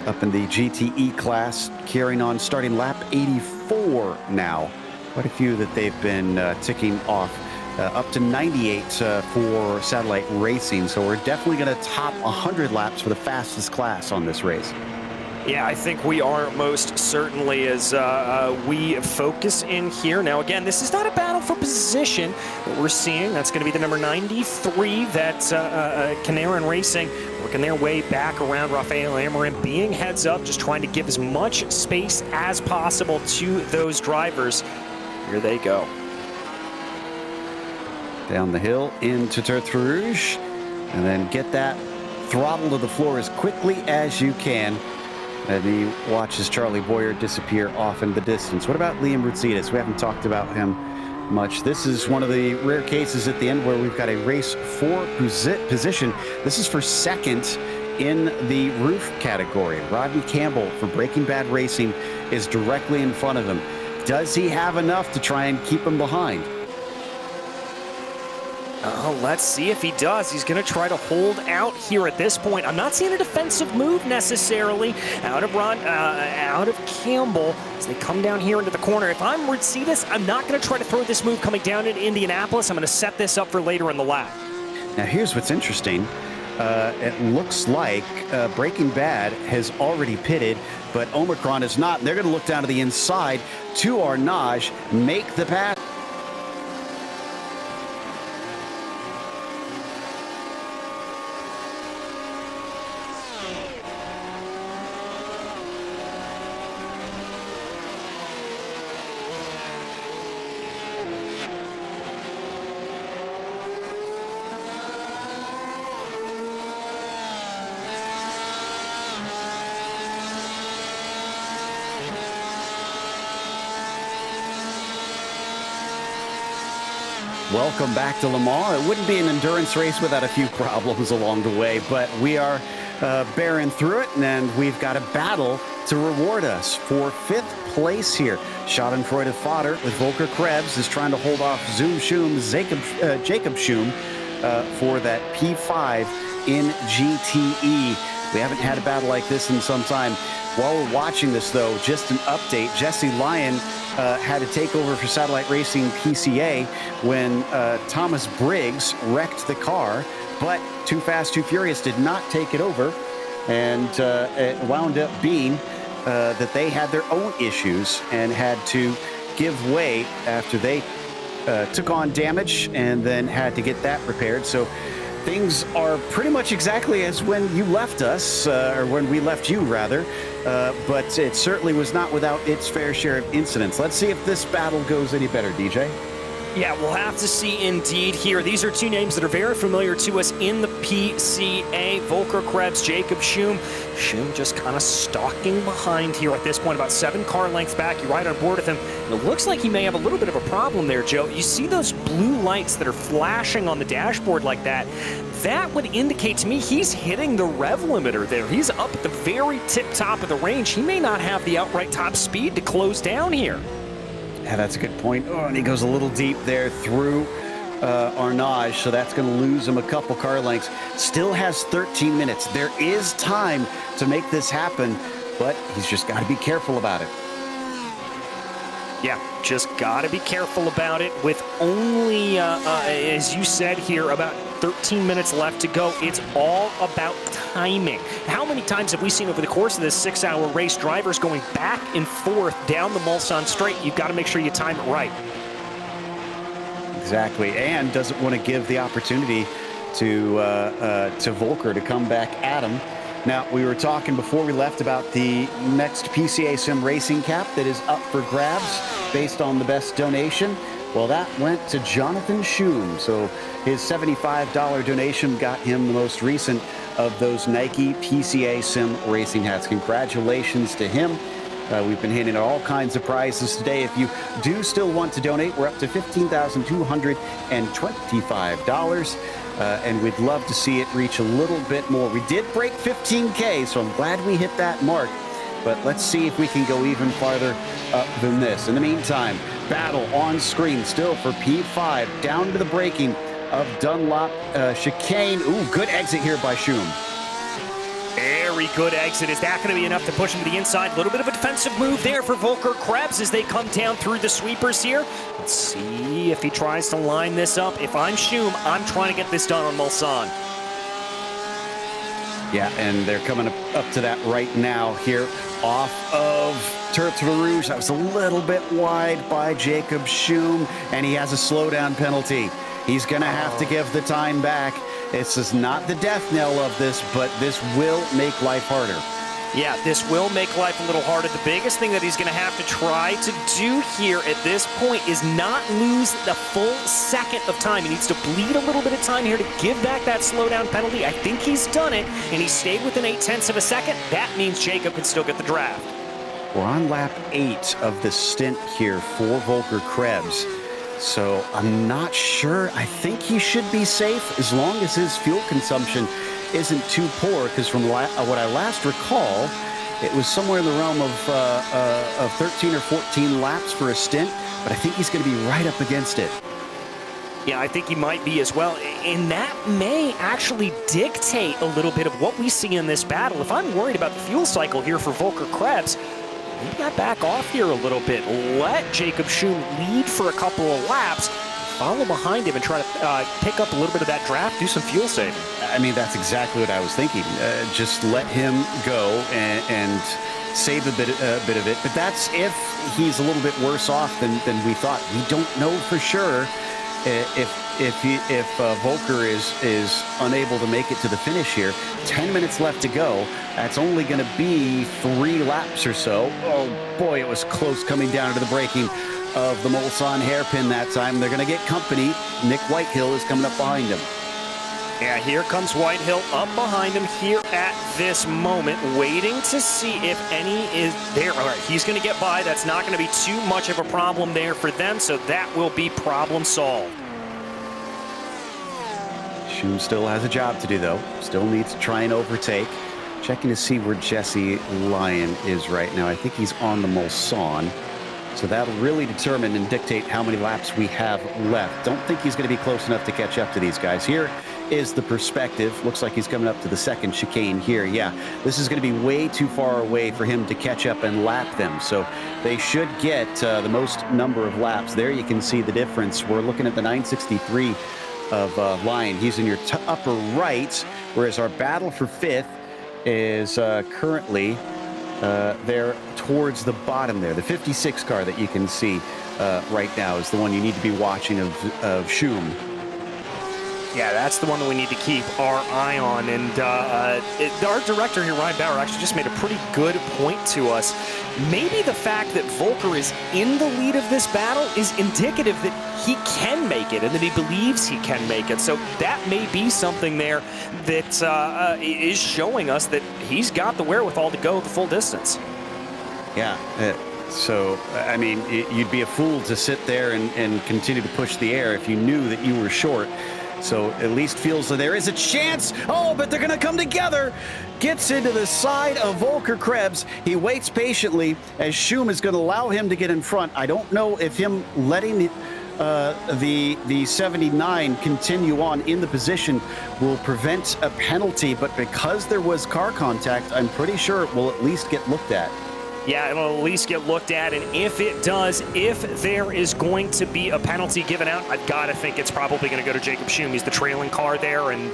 up in the GTE class, carrying on, starting lap 84 now. Quite a few that they've been ticking off. Up to 98 for satellite racing, so we're definitely going to top 100 laps for the fastest class on this race. Yeah, I think we are most certainly as we focus in here. Now, again, this is not a battle for position that we're seeing. That's going to be the number 93 that Canadian Racing working their way back around Rafael Amorim, being heads up, just trying to give as much space as possible to those drivers. Here they go. Down the hill into Tertre Rouge, and then get that throttle to the floor as quickly as you can. And he watches Charlie Boyer disappear off in the distance. What about Liam Routsidas? We haven't talked about him much. This is one of the rare cases at the end where we've got a race for position. This is for second in the roof category. Rodney Campbell for Breaking Bad Racing is directly in front of him. Does he have enough to try and keep him behind? Let's see if he does. He's going to try to hold out here at this point. I'm not seeing a defensive move necessarily out of Campbell as they come down here into the corner. If I'm Routsidas, I'm not going to try to throw this move coming down in Indianapolis. I'm going to set this up for later in the lap. Now here's what's interesting. It looks like Breaking Bad has already pitted, but Omicron is not. They're going to look down to the inside to Arnage, make the pass. Welcome back to Le Mans. It wouldn't be an endurance race without a few problems along the way, but we are bearing through it, and we've got a battle to reward us for 5th place here. Schadenfreude Fodder with Volker Krebs is trying to hold off Jacob Schum for that P5 in GTE. We haven't had a battle like this in some time. While we're watching this, though, just an update. Jesse Lyon had to take over for Satellite Racing PCA when Thomas Briggs wrecked the car, but Too Fast, Too Furious did not take it over, and it wound up being that they had their own issues and had to give way after they took on damage and then had to get that repaired. So things are pretty much exactly as when you left us, or when we left you, rather. But it certainly was not without its fair share of incidents. Let's see if this battle goes any better, DJ. Yeah, we'll have to see indeed here. These are two names that are very familiar to us in the PCA. Volker Krebs, Jacob Schum. Schum just kind of stalking behind here at this point, about 7 car lengths back. You're right on board with him. And it looks like he may have a little bit of a problem there, Joe. You see those blue lights that are flashing on the dashboard like that? That would indicate to me he's hitting the rev limiter there. He's up at the very tip top of the range. He may not have the outright top speed to close down here. Yeah, that's a good point. Oh, and he goes a little deep there through Arnage, so that's going to lose him a couple car lengths. Still has 13 minutes. There is time to make this happen, but he's just got to be careful about it. Yeah, just got to be careful about it with only, as you said here, about 13 minutes left to go. It's all about timing. How many times have we seen over the course of this 6-hour race drivers going back and forth down the Mulsanne Straight? You've got to make sure you time it right. Exactly, and doesn't want to give the opportunity to Volker to come back at him. Now, we were talking before we left about the next PCA Sim Racing cap that is up for grabs based on the best donation. Well, that went to Jonathan Schum. So his $75 donation got him the most recent of those Nike PCA Sim Racing hats. Congratulations to him. We've been handing out all kinds of prizes today. If you do still want to donate, we're up to $15,225. And we'd love to see it reach a little bit more. We did break 15K, so I'm glad we hit that mark. But let's see if we can go even farther up than this. In the meantime, battle on screen still for P5, down to the braking of Dunlop chicane. Ooh, good exit here by Schum. Very good exit. Is that going to be enough to push him to the inside? A little bit of a defensive move there for Volker Krebs as they come down through the sweepers here. Let's see if he tries to line this up. If I'm Schum, I'm trying to get this done on Mulsanne. Yeah, and they're coming up to that right now here off of Tertre Rouge. That was a little bit wide by Jacob Schum, and he has a slowdown penalty. He's going to have to give the time back. This is not the death knell of this, but this will make life harder. Yeah, this will make life a little harder. The biggest thing that he's going to have to try to do here at this point is not lose the full second of time. He needs to bleed a little bit of time here to give back that slowdown penalty. I think he's done it, and he stayed within 0.8 of a second. That means Jacob can still get the draft. We're on lap 8 of the stint here for Volker Krebs. So I'm not sure. I think he should be safe as long as his fuel consumption isn't too poor, because from what I last recall, it was somewhere in the realm of 13 or 14 laps for a stint, but I think he's going to be right up against it. Yeah, I think he might be as well, and that may actually dictate a little bit of what we see in this battle. If I'm worried about the fuel cycle here for Volker Krebs, maybe I back off here a little bit. Let Jacob Schum lead for a couple of laps, follow behind him and try to pick up a little bit of that draft, do some fuel saving. I mean, that's exactly what I was thinking. Just let him go and save a bit of it. But that's if he's a little bit worse off than we thought. We don't know for sure if Volker is unable to make it to the finish here. 10 minutes left to go. That's only going to be 3 laps or so. Oh boy, it was close coming down to the braking of the Mulsanne hairpin that time. They're going to get company. Nick Whitehill is coming up behind him. Yeah, here comes Whitehill up behind him here at this moment, waiting to see if any is there. All right, he's going to get by. That's not going to be too much of a problem there for them, so that will be problem solved. Schum still has a job to do, though. Still needs to try and overtake. Checking to see where Jesse Lyon is right now. I think he's on the Mulsanne. So that'll really determine and dictate how many laps we have left. Don't think he's going to be close enough to catch up to these guys. Here is the perspective. Looks like he's coming up to the second chicane here. Yeah, this is going to be way too far away for him to catch up and lap them. So they should get the most number of laps. There you can see the difference. We're looking at the 963 of Lyon. He's in your upper right, whereas our battle for 5th is currently there towards the bottom there. The 56 car that you can see right now is the one you need to be watching of Schum. Yeah, that's the one that we need to keep our eye on. And our director here, Ryan Bauer, actually just made a pretty good point to us. Maybe the fact that Volker is in the lead of this battle is indicative that he can make it and that he believes he can make it. So that may be something there that is showing us that he's got the wherewithal to go the full distance. Yeah. So, I mean, you'd be a fool to sit there and continue to push the air if you knew that you were short. So at least feels that there is a chance. Oh, but they're going to come together. Gets into the side of Volker Krebs. He waits patiently as Schum is going to allow him to get in front. I don't know if him letting the 79 continue on in the position will prevent a penalty, but because there was car contact, I'm pretty sure it will at least get looked at. Yeah, it'll at least get looked at, and if it does, if there is going to be a penalty given out, I've got to think it's probably going to go to Jacob Schum. He's the trailing car there, and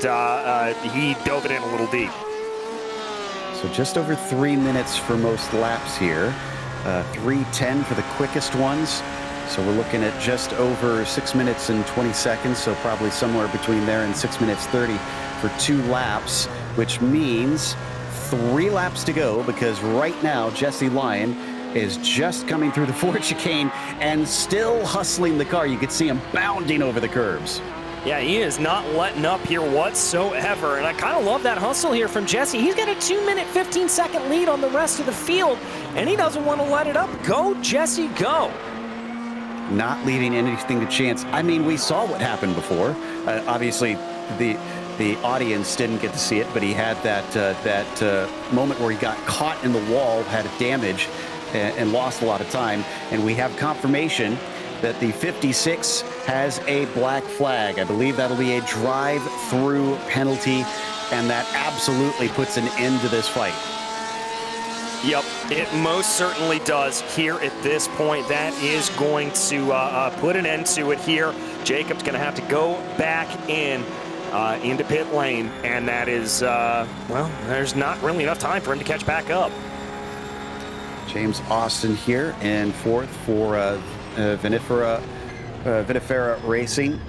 he dove it in a little deep. So just over 3 minutes for most laps here. 3:10 for the quickest ones. So we're looking at just over 6 minutes and 20 seconds, so probably somewhere between there and 6 minutes 30 for 2 laps, which means 3 laps to go, because right now Jesse Lyon is just coming through the Ford chicane and still hustling the car. You could see him bounding over the curbs. Yeah, he is not letting up here whatsoever, and I kind of love that hustle here from Jesse. He's got a 2-minute, 15-second lead on the rest of the field, and he doesn't want to let it up. Go, Jesse, go. Not leaving anything to chance. I mean, we saw what happened before. Obviously, the audience didn't get to see it, but he had that moment where he got caught in the wall, had a damage, and lost a lot of time. And we have confirmation that the 56 has a black flag. I believe that'll be a drive-through penalty, and that absolutely puts an end to this fight. Yep, it most certainly does here at this point. That is going to put an end to it here. Jacob's going to have to go back into pit lane, and that is, well, there's not really enough time for him to catch back up. James Austin here in 4th for Vinifera Racing.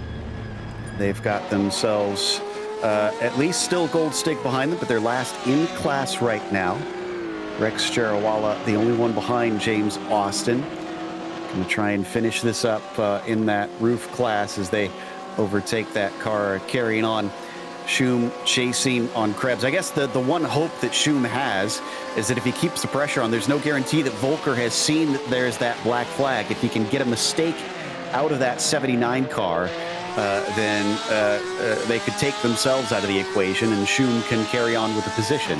They've got themselves at least still Gold Stick behind them, but they're last in class right now. Rex Jarawala, the only one behind James Austin. Going to try and finish this up in that roof class as they overtake that car, carrying on. Schum chasing on Krebs. I guess the one hope that Schum has is that if he keeps the pressure on, there's no guarantee that Volker has seen that there's that black flag. If he can get a mistake out of that 79 car, then they could take themselves out of the equation, and Schum can carry on with the position.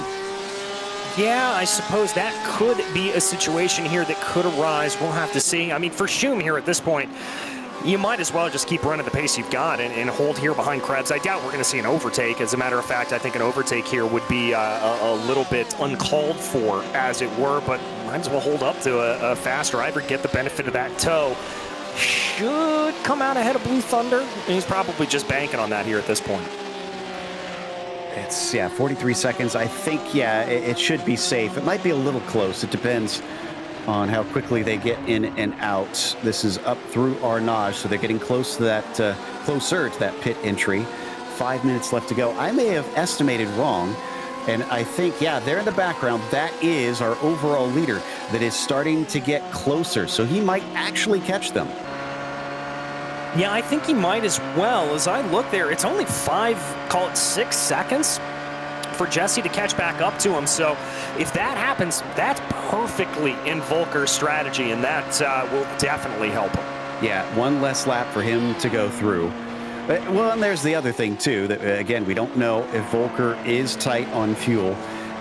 Yeah, I suppose that could be a situation here that could arise. We'll have to see. I mean, for Schum here at this point, you might as well just keep running the pace you've got and hold here behind Krebs. I doubt we're going to see an overtake. As a matter of fact, I think an overtake here would be a little bit uncalled for, as it were, but might as well hold up to a fast driver, get the benefit of that tow. Should come out ahead of Blue Thunder. And he's probably just banking on that here at this point. It's, 43 seconds. I think, it should be safe. It might be a little close. It depends on how quickly they get in and out. This is up through Arnage, so they're getting close to that, closer to that pit entry. 5 minutes left to go. I may have estimated wrong, and I think, there in the background, that is our overall leader that is starting to get closer, so he might actually catch them. Yeah, I think he might as well. As I look there, it's only 6 seconds for Jesse to catch back up to him. So if that happens, that's perfectly in Volker's strategy, and that will definitely help him. Yeah, one less lap for him to go through. Well, and there's the other thing, too, that, again, we don't know if Volker is tight on fuel.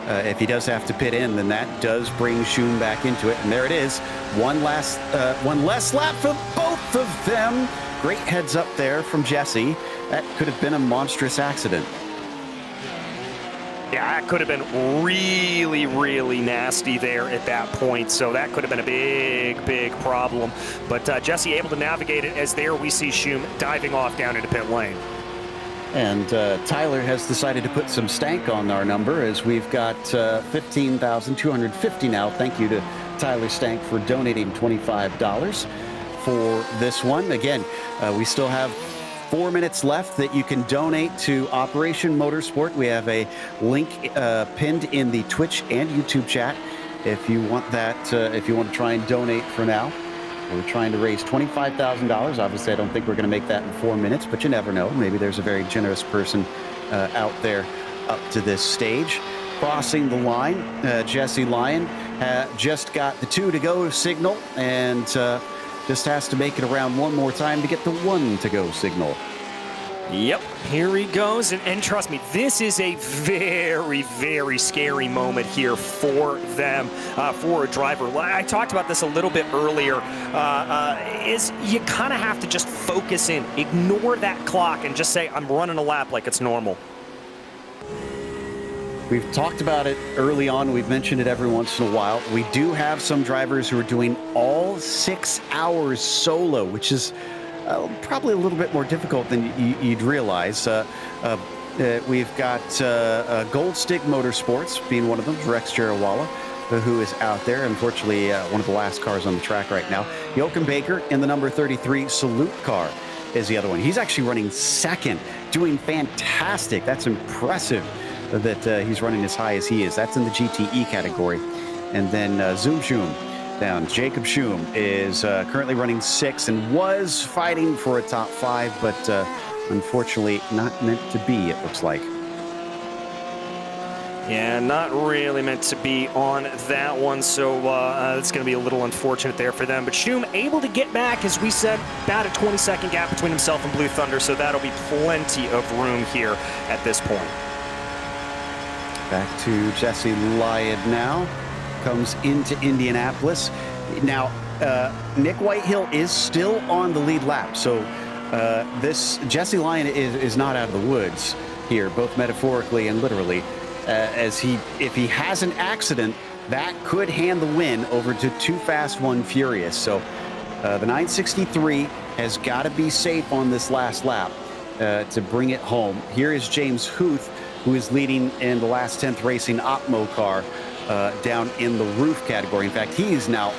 If he does have to pit in, then that does bring Schum back into it. And there it is. One less lap for both of them. Great heads up there from Jesse. That could have been a monstrous accident. Yeah, that could have been really, really nasty there at that point. So that could have been a big, big problem. But Jesse able to navigate it, as there we see Schum diving off down into pit lane. And Tyler has decided to put some stank on our number, as we've got 15,250 now. Thank you to Tyler Stank for donating $25 for this one. Again, we still have 4 minutes left that you can donate to Operation Motorsport. We have a link pinned in the Twitch and YouTube chat if you want that, if you want to try and donate for now. We're trying to raise $25,000. Obviously, I don't think we're going to make that in 4 minutes, but you never know. Maybe there's a very generous person out there up to this stage. Crossing the line, Jesse Lyon just got the 2 to go signal, and just has to make it around one more time to get the 1 to go signal. Yep, here he goes, and trust me, this is a very, very scary moment here for them, for a driver. I talked about this a little bit earlier, is you kind of have to just focus in, ignore that clock, and just say, I'm running a lap like it's normal. We've talked about it early on. We've mentioned it every once in a while. We do have some drivers who are doing all 6 hours solo, which is probably a little bit more difficult than you'd realize. We've got Gold Stick Motorsports being one of them, Rex Jarawala, who is out there. Unfortunately, one of the last cars on the track right now. Jochen Baker in the number 33 Salute car is the other one. He's actually running second, doing fantastic. That's impressive that he's running as high as he is. That's in the GTE category. And then Zoom down. Jacob Schum is currently running 6th and was fighting for a top 5, but unfortunately not meant to be, it looks like. Yeah, not really meant to be on that one, so it's going to be a little unfortunate there for them. But Schum able to get back, as we said, about a 20-second gap between himself and Blue Thunder, so that'll be plenty of room here at this point. Back to Jesse Lyon now. Comes into Indianapolis. Now, Nick Whitehill is still on the lead lap, so this Jesse Lyon is not out of the woods here, both metaphorically and literally. If he has an accident, that could hand the win over to Too Fast, One Furious. So the 963 has got to be safe on this last lap to bring it home. Here is James Huth, who is leading in the last 10th Racing Opmo car down in the roof category. In fact, he is now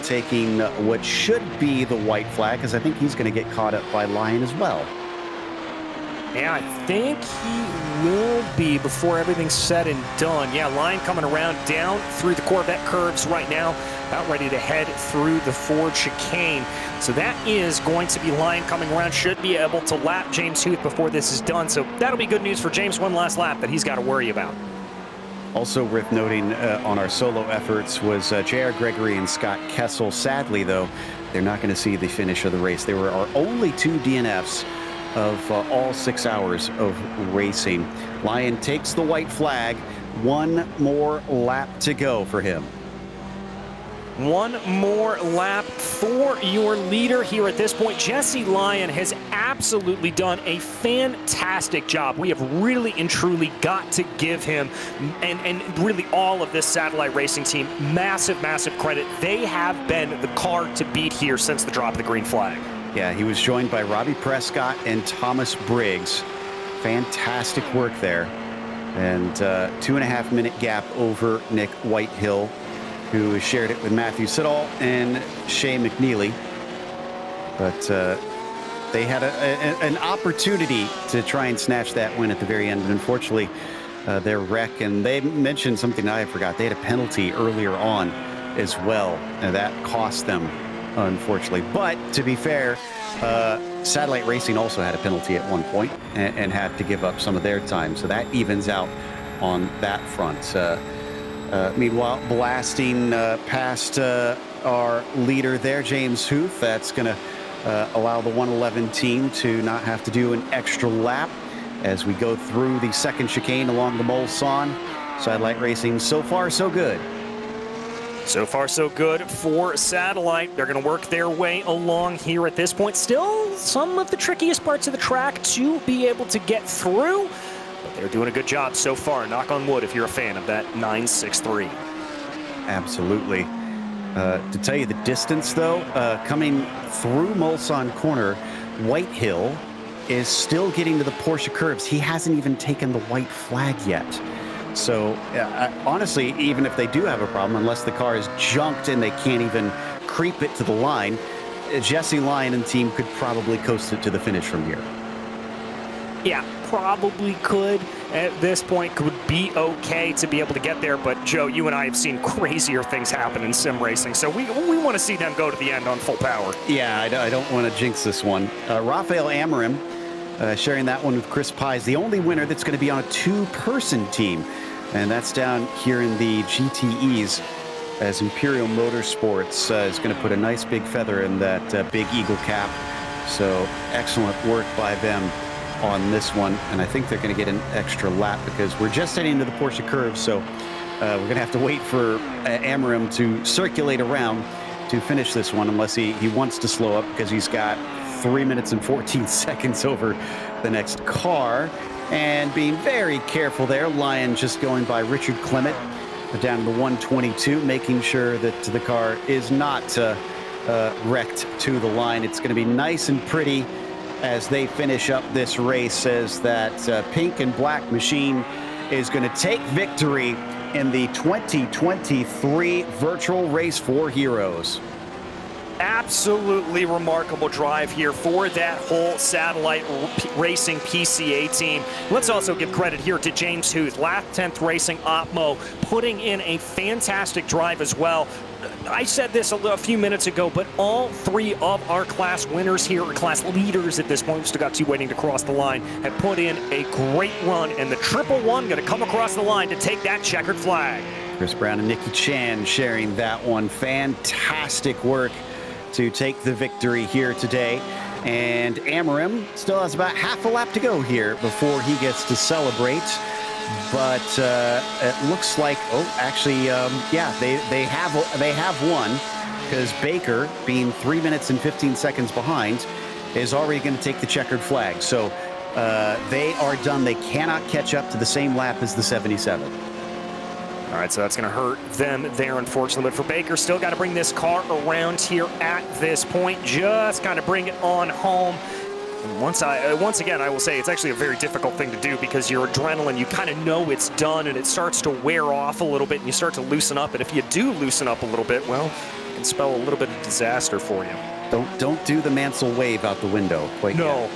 taking what should be the white flag, because I think he's going to get caught up by Lyon as well. Yeah, I think he will be before everything's said and done. Yeah, Lyon coming around down through the Corvette curves right now, about ready to head through the Ford chicane. So that is going to be Lyon coming around, should be able to lap James Huth before this is done. So that'll be good news for James, one last lap that he's got to worry about. Also worth noting on our solo efforts was J.R. Gregory and Scott Kessel. Sadly, though, they're not going to see the finish of the race. They were our only 2 DNFs of all 6 hours of racing. Lyon takes the white flag. One more lap to go for him. One more lap for your leader here at this point. Jesse Lyon has absolutely done a fantastic job. We have really and truly got to give him and really all of this satellite racing team massive credit. They have been the car to beat here since the drop of the green flag. Yeah, he was joined by Robbie Prescott and Thomas Briggs. Fantastic work there. And 2.5 minute gap over Nick Whitehill, who shared it with Matthew Siddall and Shea McNeely. But they had an opportunity to try and snatch that win at the very end. And unfortunately, their wreck, and they mentioned something I forgot. They had a penalty earlier on as well, and that cost them, unfortunately. But to be fair, Satellite Racing also had a penalty at one point and had to give up some of their time. So that evens out on that front. Meanwhile, blasting past our leader there, James Huth. That's going to allow the 111 team to not have to do an extra lap as we go through the second chicane along the Mulsanne. Satellite Racing, so far so good. So far, so good for Satellite. They're going to work their way along here at this point. Still some of the trickiest parts of the track to be able to get through, but they're doing a good job so far. Knock on wood if you're a fan of that 963. Absolutely. To tell you the distance, though, coming through Mulsanne Corner, Whitehill is still getting to the Porsche curves. He hasn't even taken the white flag yet. So, honestly, even if they do have a problem, unless the car is junked and they can't even creep it to the line, Jesse Lyon and team could probably coast it to the finish from here. Yeah, probably could. At this point, could be okay to be able to get there. But, Joe, you and I have seen crazier things happen in sim racing. So we want to see them go to the end on full power. Yeah, I don't want to jinx this one. Rafael Amorim sharing that one with Chris Pies, the only winner that's going to be on a 2-person team. And that's down here in the GTEs, as Imperial Motorsports is going to put a nice big feather in that big eagle cap. So excellent work by them on this one. And I think they're going to get an extra lap because we're just heading into the Porsche curve. So we're going to have to wait for Amorim to circulate around to finish this one, unless he wants to slow up, because he's got 3 minutes and 14 seconds over the next car. And being very careful there, Lyon just going by Richard Clement down to the 122, making sure that the car is not wrecked to the line. It's going to be nice and pretty as they finish up this race, as that pink and black machine is going to take victory in the 2023 Virtual Race for Heroes. Absolutely remarkable drive here for that whole Satellite Racing PCA team. Let's also give credit here to James Huth, Lap 10th Racing Opmo, putting in a fantastic drive as well. I said this a few minutes ago, but all three of our class winners here, or class leaders at this point, we've still got two waiting to cross the line, have put in a great run, and the 111 going to come across the line to take that checkered flag. Chris Brown and Nikki Chan sharing that one. Fantastic work to take the victory here today. And Amarim still has about half a lap to go here before he gets to celebrate. But it looks like, yeah, they have won, because Baker, being 3 minutes and 15 seconds behind, is already going to take the checkered flag. So they are done. They cannot catch up to the same lap as the 77. All right, so that's going to hurt them there, unfortunately. But for Baker, still got to bring this car around here at this point. Just kind of bring it on home. And once again, I will say it's actually a very difficult thing to do, because your adrenaline, you kind of know it's done, and it starts to wear off a little bit, and you start to loosen up. And if you do loosen up a little bit, well, it can spell a little bit of disaster for you. Don't do the Mansell wave out the window. No.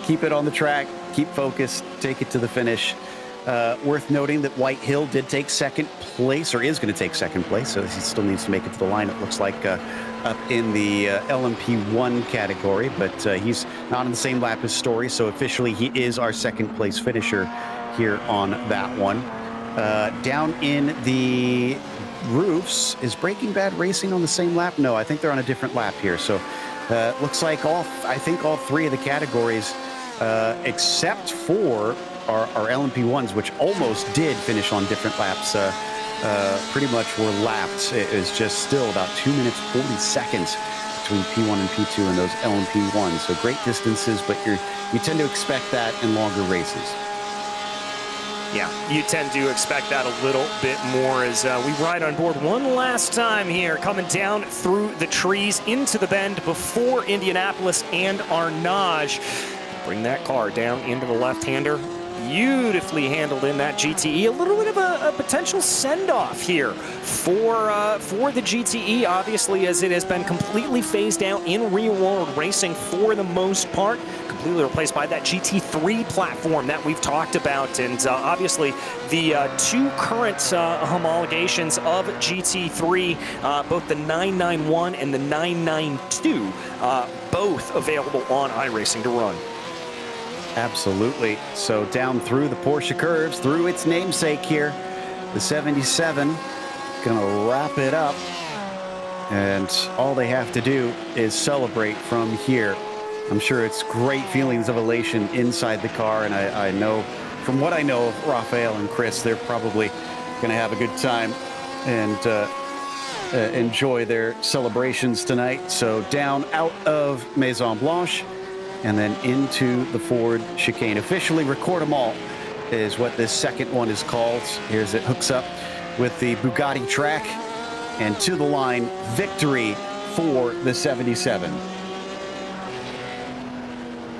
Keep it on the track. Keep focused. Take it to the finish. Worth noting that White Hill did take second place, or is going to take second place, so he still needs to make it to the line, it looks like, up in the LMP1 category, but he's not on the same lap as Story, so officially he is our second place finisher here on that one. Down in the roofs, is Breaking Bad Racing on the same lap? No, I think they're on a different lap here, so looks like all three of the categories, except for our LMP1s, which almost did finish on different laps, pretty much were lapped. It was just still about 2 minutes 40 seconds between P1 and P2 and those LMP1s. So great distances, but you tend to expect that in longer races. Yeah, you tend to expect that a little bit more as we ride on board one last time here, coming down through the trees into the bend before Indianapolis and Arnage. Bring that car down into the left-hander. Beautifully handled in that GTE. A little bit of a potential send-off here for the GTE, obviously, as it has been completely phased out in real-world racing for the most part. Completely replaced by that GT3 platform that we've talked about. And obviously, the two current homologations of GT3, both the 991 and the 992, both available on iRacing to run. Absolutely. So down through the Porsche curves, through its namesake here, the 77, gonna wrap it up. And all they have to do is celebrate from here. I'm sure it's great feelings of elation inside the car, and I know, from what I know of Raphael and Chris, they're probably gonna have a good time and enjoy their celebrations tonight. So down out of Maison Blanche, and then into the Ford chicane. Officially record them all is what this second one is called. Here's it hooks up with the Bugatti track, and to the line, victory for the 77.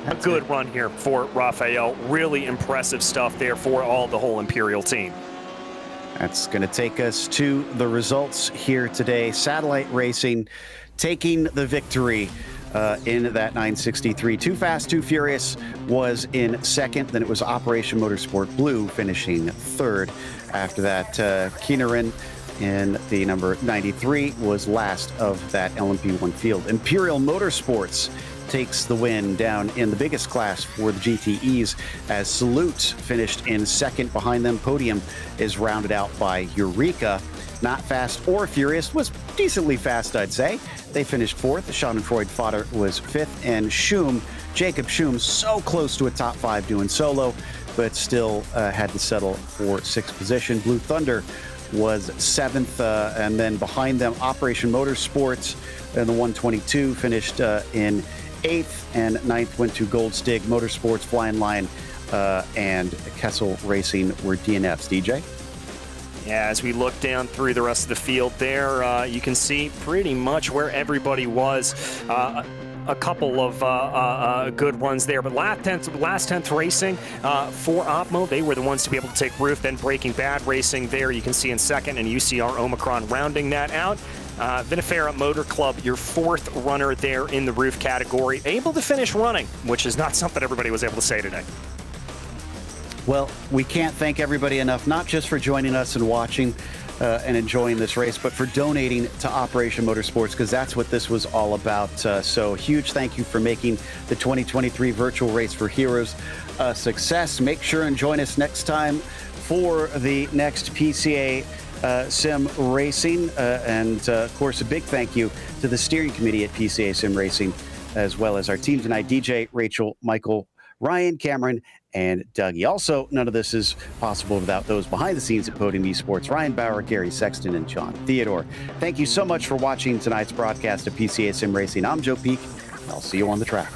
A good run here for Raphael. Really impressive stuff there for the whole Imperial team. That's going to take us to the results here today. Satellite Racing taking the victory in that 963. Too Fast, Too Furious was in second. Then it was Operation Motorsport Blue finishing third. After that, Keenerin in the number 93 was last of that LMP1 field. Imperial Motorsports takes the win down in the biggest class for the GTEs, as Salute finished in second. Behind them, podium is rounded out by Eureka. Not Fast or Furious was decently fast, I'd say. They finished fourth. Schadenfreude Fodder was fifth, and Jacob Schum, so close to a top five doing solo, but still had to settle for sixth position. Blue Thunder was 7th, and then behind them, Operation Motorsports and the 122 finished in 8th, and 9th went to Gold Stig. Motorsports, Flying Lion, and Kessel Racing were DNFs. DJ? Yeah, as we look down through the rest of the field there, you can see pretty much where everybody was. A couple of good ones there, but last 10th Racing for Opmo, they were the ones to be able to take roof. Then Breaking Bad Racing there, you can see in second, and UCR Omicron rounding that out. Vinifera Motor Club, your 4th runner there in the roof category, able to finish running, which is not something everybody was able to say today. Well, we can't thank everybody enough, not just for joining us and watching and enjoying this race, but for donating to Operation Motorsports, because that's what this was all about. So huge thank you for making the 2023 Virtual Race for Heroes a success. Make sure and join us next time for the next PCA Sim Racing. And of course, a big thank you to the steering committee at PCA Sim Racing, as well as our team tonight, DJ, Rachel, Michael, Ryan, Cameron, and Dougie. Also, none of this is possible without those behind the scenes at Podium Esports, Ryan Bauer, Gary Sexton, and John Theodore. Thank you so much for watching tonight's broadcast of PCA Sim Racing. I'm Joe Peak. I'll see you on the track.